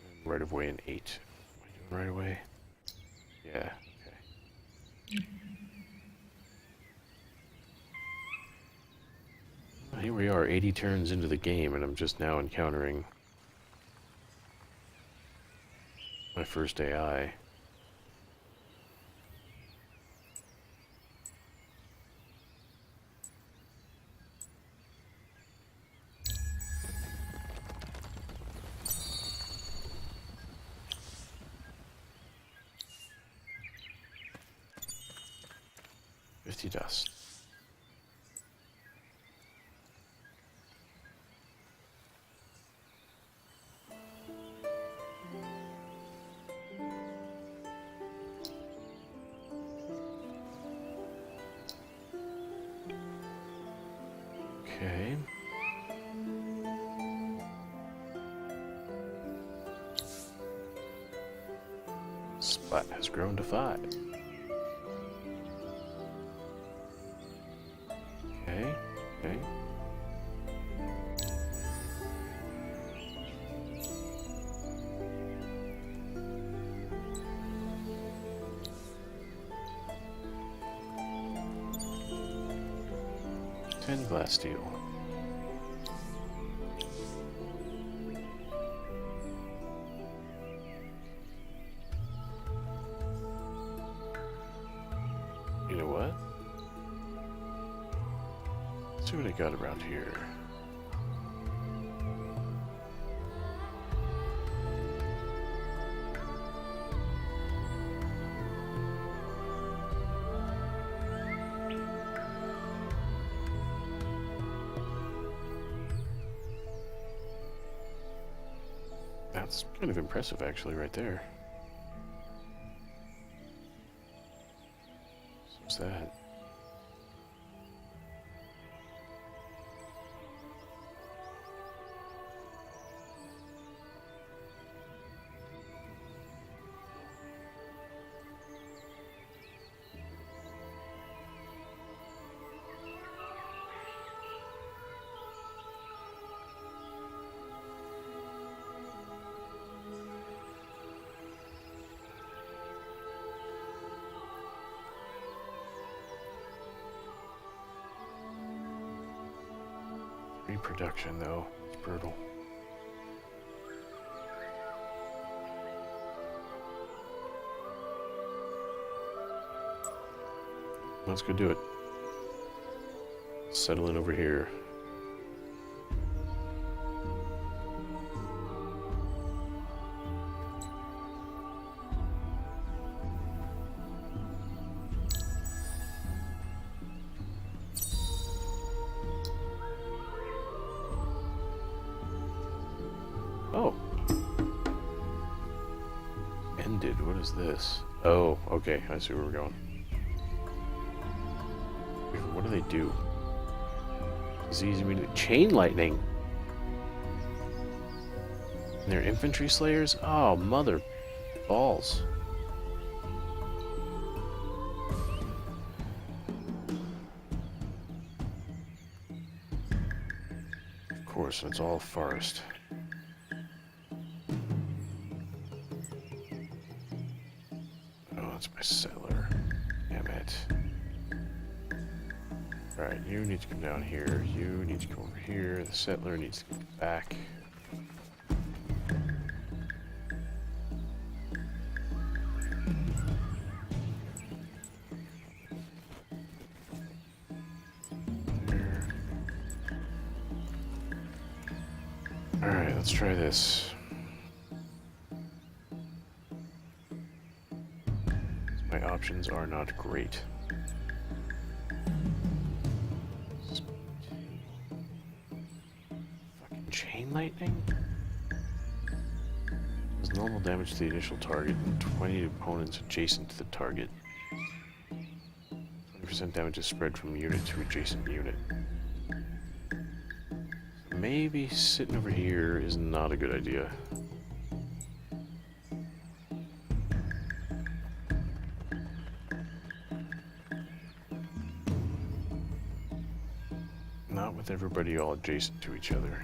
And right of way in 8. Am I doing right away? Yeah, okay. Well, here we are, 80 turns into the game, and I'm just now encountering my first AI. Dust. Okay. Splat has grown to 5. Okay, okay. Ten glass steel. You know what? Let's see what I got around here. That's kind of impressive, actually, right there. What's that? Reproduction, though, it's brutal. Let's go do it. Settle in over here. Oh. Ended. What is this? Oh, okay. I see where we're going. What do they do? Disease immediately. Chain lightning. And they're infantry slayers? Oh, mother balls. Of course, it's all forest. Oh, that's my settler. Damn it. Alright, you need to come down here. You need to come over here. The settler needs to come back. Alright, let's try this. My options are not great. Fucking chain lightning? Does normal damage to the initial target and 20 opponents adjacent to the target. 20% damage is spread from unit to adjacent unit. Maybe sitting over here is not a good idea. Not with everybody all adjacent to each other.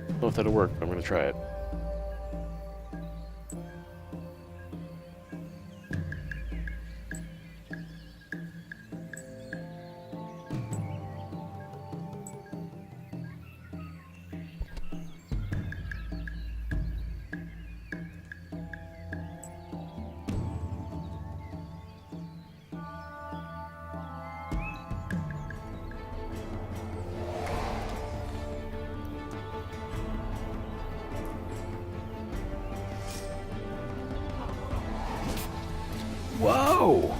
I don't know if that'll work, but I'm gonna try it. Whoa!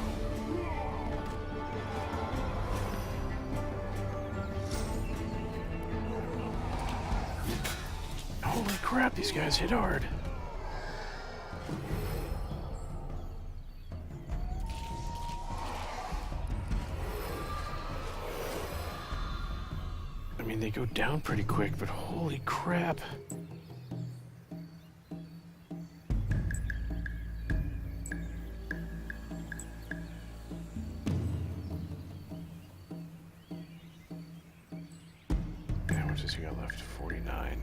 Holy crap, these guys hit hard. I mean, they go down pretty quick, but holy crap. How much has he got left? 49.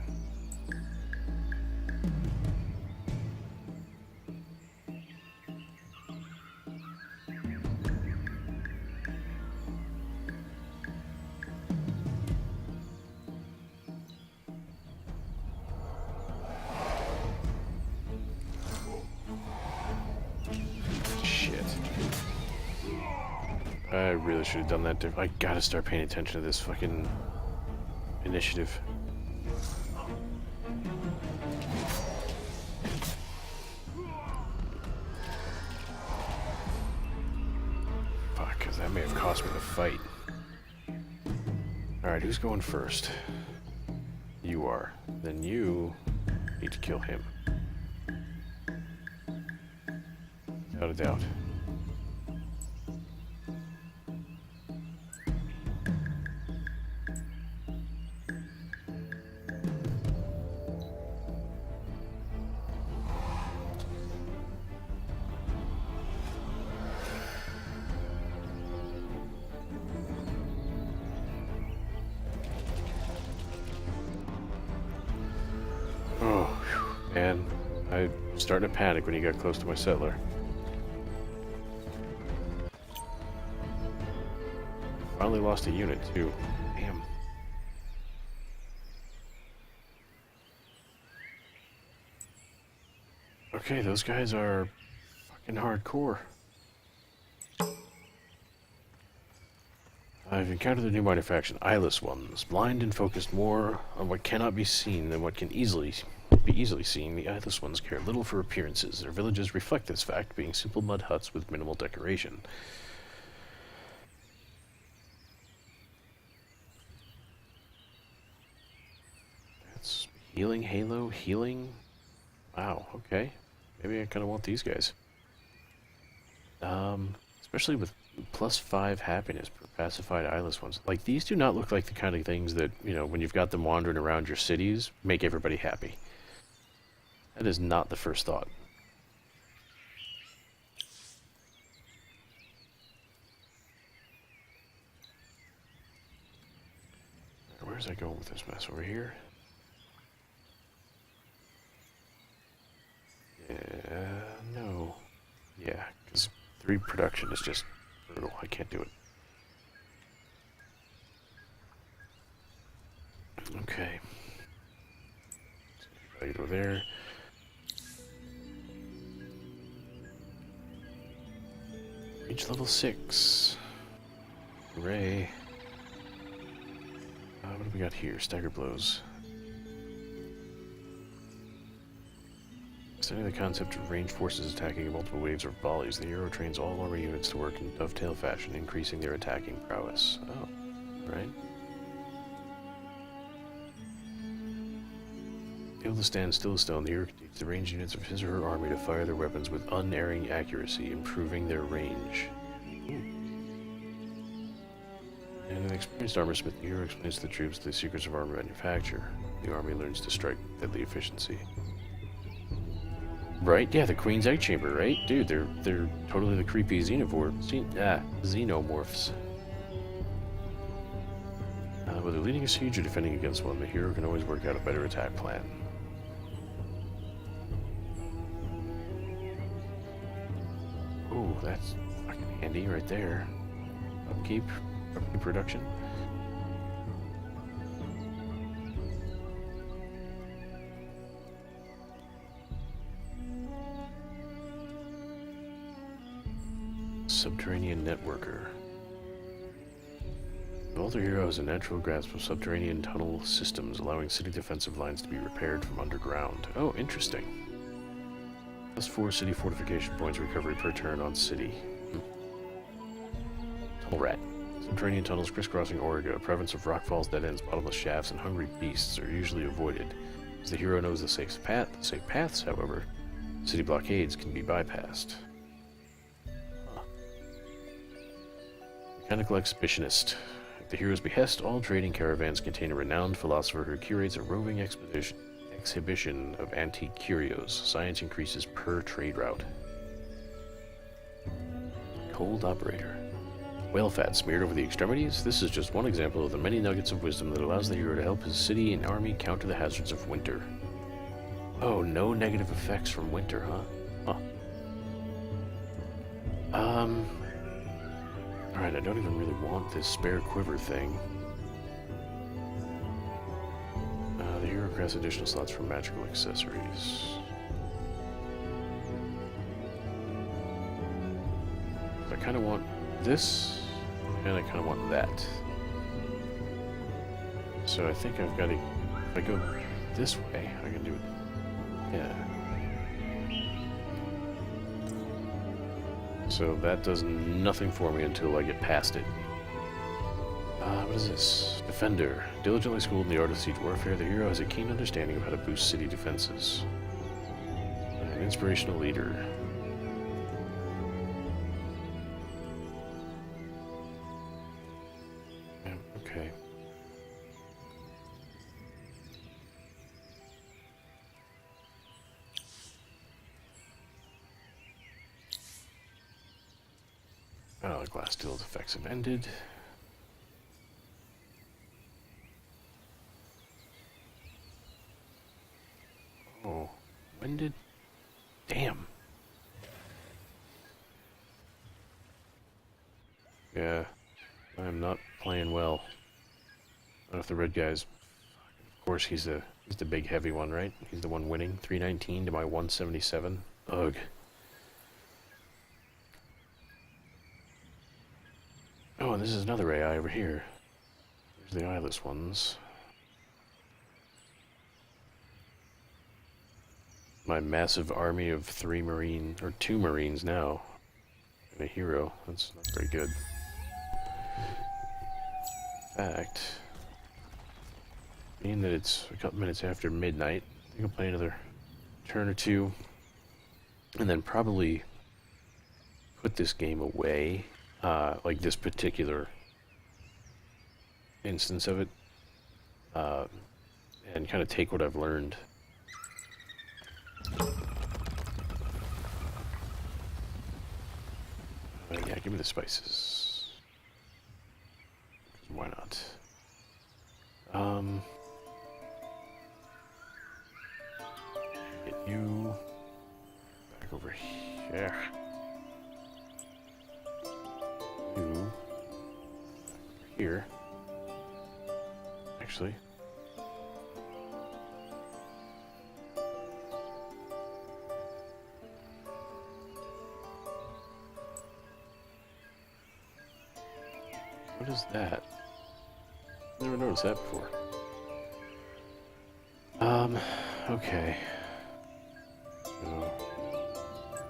Shit. I really should have done that. I gotta start paying attention to this fucking initiative. Fuck, because that may have cost me the fight. Alright, who's going first? You are. Then you need to kill him. Without a doubt. Oh, whew, man. I started to panic when he got close to my settler. Finally lost a unit, too. Damn. Okay, those guys are fucking hardcore. I've encountered a new minor faction, eyeless ones, blind and focused more on what cannot be seen than what can be easily seen. The eyeless ones care little for appearances. Their villages reflect this fact, being simple mud huts with minimal decoration. That's healing, halo, healing. Wow, okay. Maybe I kind of want these guys. Especially with +5 happiness for pacified eyeless ones. Like, these do not look like the kind of things that, you know, when you've got them wandering around your cities, make everybody happy. That is not the first thought. Where's I going with this mess? Over here? Yeah, no. Yeah, because 3 production is just brutal. I can't do it. Okay. I go there. Reach level 6. Hooray. What do we got here? Stagger blows. Studying the concept of ranged forces attacking in multiple waves or volleys, the hero trains all army units to work in dovetail fashion, increasing their attacking prowess. Oh, right. Able to stand still as stone, the hero can teach the ranged units of his or her army to fire their weapons with unerring accuracy, improving their range. And an experienced armorsmith, the hero explains to the troops the secrets of armor manufacture. The army learns to strike with deadly efficiency. Right? Yeah, the Queen's Egg Chamber, right? Dude, they're totally the creepy xenomorphs. Whether leading a siege or defending against one, the hero can always work out a better attack plan. Ooh, that's fucking handy right there. Upkeep production. Subterranean networker. The older hero has a natural grasp of subterranean tunnel systems, allowing city defensive lines to be repaired from underground. Oh, interesting. Plus 4 city fortification points recovery per turn on city. Tunnel rat. Subterranean tunnels crisscrossing Origa, a province of rockfalls, dead ends, bottomless shafts, and hungry beasts are usually avoided. As the hero knows the safe paths, however, city blockades can be bypassed. Huh. Mechanical exhibitionist. At the hero's behest, all trading caravans contain a renowned philosopher who curates a roving exhibition of antique curios. Science increases per trade route. Cold operator. Whale fat smeared over the extremities? This is just one example of the many nuggets of wisdom that allows the hero to help his city and army counter the hazards of winter. Oh, no negative effects from winter, huh? Alright, I don't even really want this spare quiver thing. The hero crafts additional slots for magical accessories. I kind of want this. And I kind of want that. So I think I've got to... If I go this way, I can do it. Yeah. So that does nothing for me until I get past it. What is this? Defender. Diligently schooled in the art of siege warfare, the hero has a keen understanding of how to boost city defenses. An inspirational leader. Okay. Oh, the glass deal's effects have ended. Oh, when did... Damn. Yeah, I'm not playing well. I don't know if the red guy's... Of course, he's the big heavy one, right? He's the one winning. 319 to my 177. Ugh. Oh, and this is another AI over here. There's the eyeless ones. My massive army of 2 Marines now. And a hero. That's not very good. In fact, being that it's a couple minutes after midnight, I think I'll play another turn or two, and then probably put this game away, like this particular instance of it, and kind of take what I've learned. Yeah, give me the spices. Why not? Get you back over here. You back over here. Actually. What is that? Never noticed that before. Okay. So,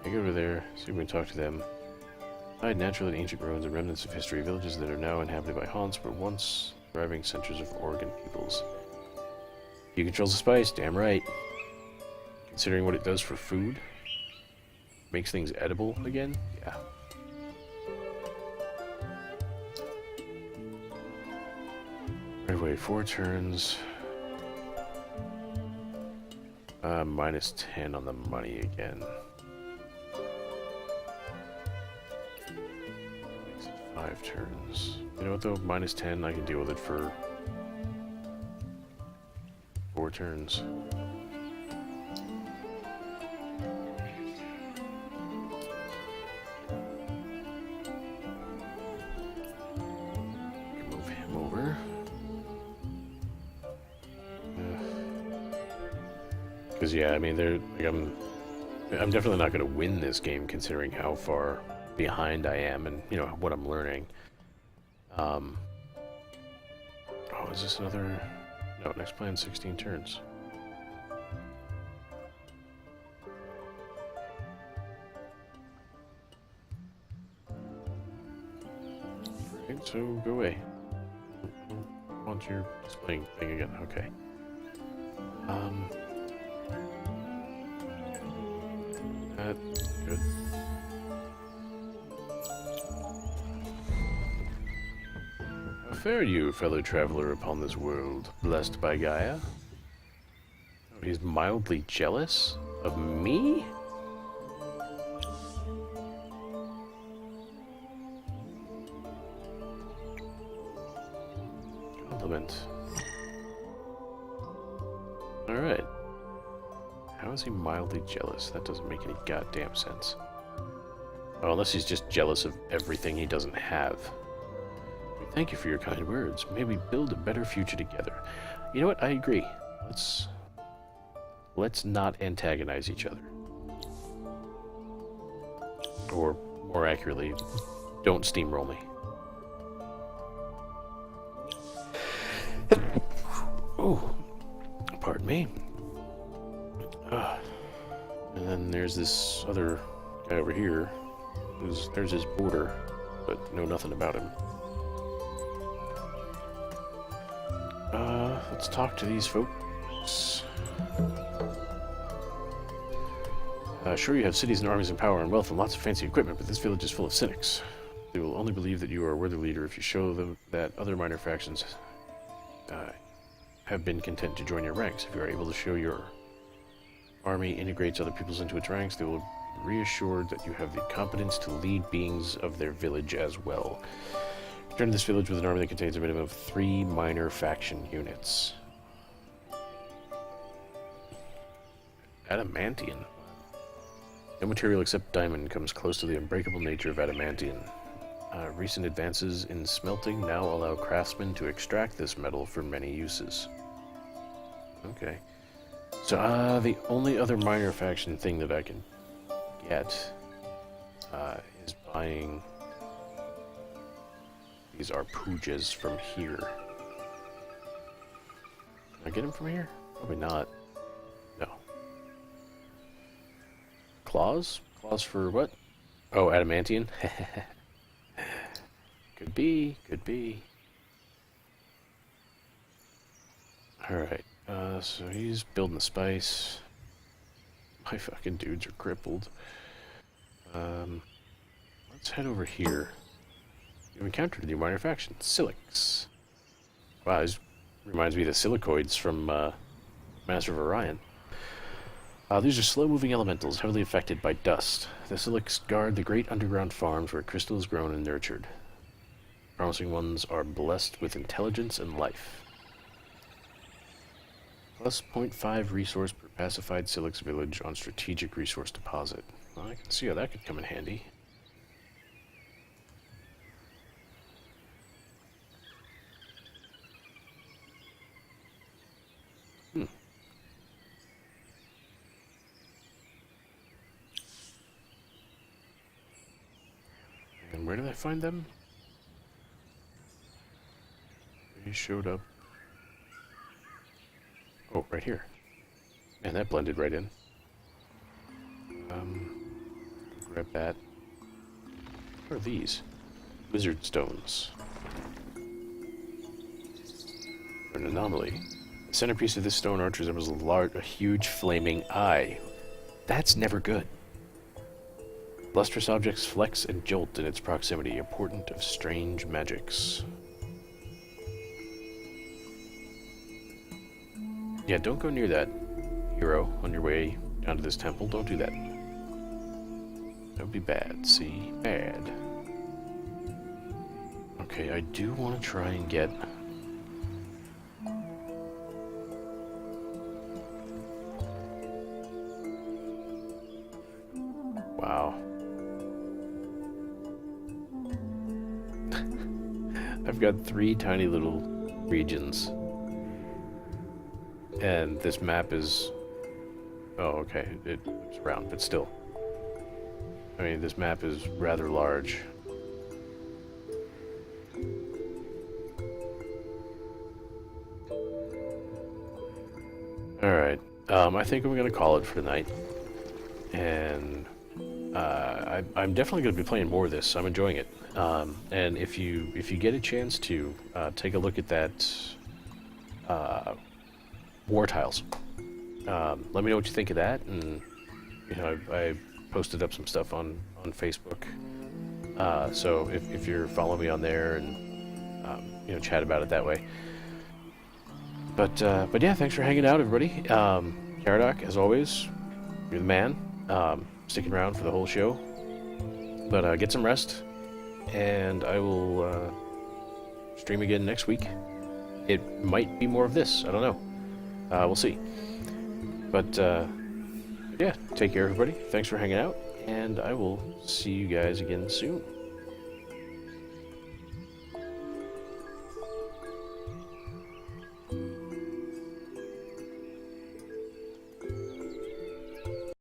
I go over there, see if we can talk to them. Hide naturally in ancient ruins and remnants of history, villages that are now inhabited by Haunts were once thriving centers of Oregon peoples. You controls the spice, damn right. Considering what it does for food, makes things edible again, yeah. Right away, 4 turns. Minus 10 on the money again. Makes it 5 turns. You know what though? Minus 10, I can deal with it for 4 turns. Move him over. Because yeah, I mean, like, I'm definitely not going to win this game considering how far behind I am and you know what I'm learning. Oh, is this another? No, next plan 16 turns. So go away. I want your displaying thing again. Okay. That's good. How fare you, fellow traveler upon this world, blessed by Gaia? Oh, he's mildly jealous of me? Compliment. Alright. How is he mildly jealous? That doesn't make any goddamn sense. Oh, unless he's just jealous of everything he doesn't have. Thank you for your kind words. May we build a better future together. You know what? I agree. Let's not antagonize each other. Or, more accurately, don't steamroll me. Oh, pardon me. And then there's this other guy over here. There's his border, but know nothing about him. Let's talk to these folks. Sure, you have cities and armies and power and wealth and lots of fancy equipment, but this village is full of cynics. They will only believe that you are a worthy leader if you show them that other minor factions have been content to join your ranks. If you are able to show your army integrates other peoples into its ranks, they will be reassured that you have the competence to lead beings of their village as well. Return to this village with an army that contains a minimum of 3 minor faction units. Adamantian. No material except diamond comes close to the unbreakable nature of adamantian. Recent advances in smelting now allow craftsmen to extract this metal for many uses. Okay. So, the only other minor faction thing that I can get is buying these arpoojas from here. Can I get them from here? Probably not. No. Claws? Claws for what? Oh, adamantian? Could be, could be. Alright, so he's building the spice. My fucking dudes are crippled. Let's head over here. You've encountered a new minor faction, Silics. Wow, this reminds me of the Silicoids from Master of Orion. These are slow-moving elementals, heavily affected by dust. The Silics guard the great underground farms where crystal is grown and nurtured. Promising ones are blessed with intelligence and life. Plus 0.5 resource per pacified Silics village on strategic resource deposit. Well, I can see how that could come in handy. And where did I find them? They showed up. Oh, right here. Man, that blended right in. Grab that. What are these? Wizard stones. An anomaly. The centerpiece of this stone arch resembles a huge flaming eye. That's never good. Lustrous objects flex and jolt in its proximity, a portent of strange magics. Yeah, don't go near that, hero, on your way down to this temple. Don't do that. That would be bad, see? Bad. Okay, I do want to try and get... Wow. I've got 3 tiny little regions. And this map is... Oh, okay. It's round, but still. I mean, this map is rather large. Alright. I think I'm going to call it for the night. And I'm definitely going to be playing more of this. I'm enjoying it. And if you get a chance to take a look at that war tiles, let me know what you think of that. And you know, I posted up some stuff on Facebook. So if you're following me on there and you know, chat about it that way. But yeah, thanks for hanging out, everybody. Caradoc, as always, you're the man. Sticking around for the whole show. But get some rest, and I will stream again next week. It might be more of this. I don't know. We'll see. But yeah, take care, everybody. Thanks for hanging out, and I will see you guys again soon.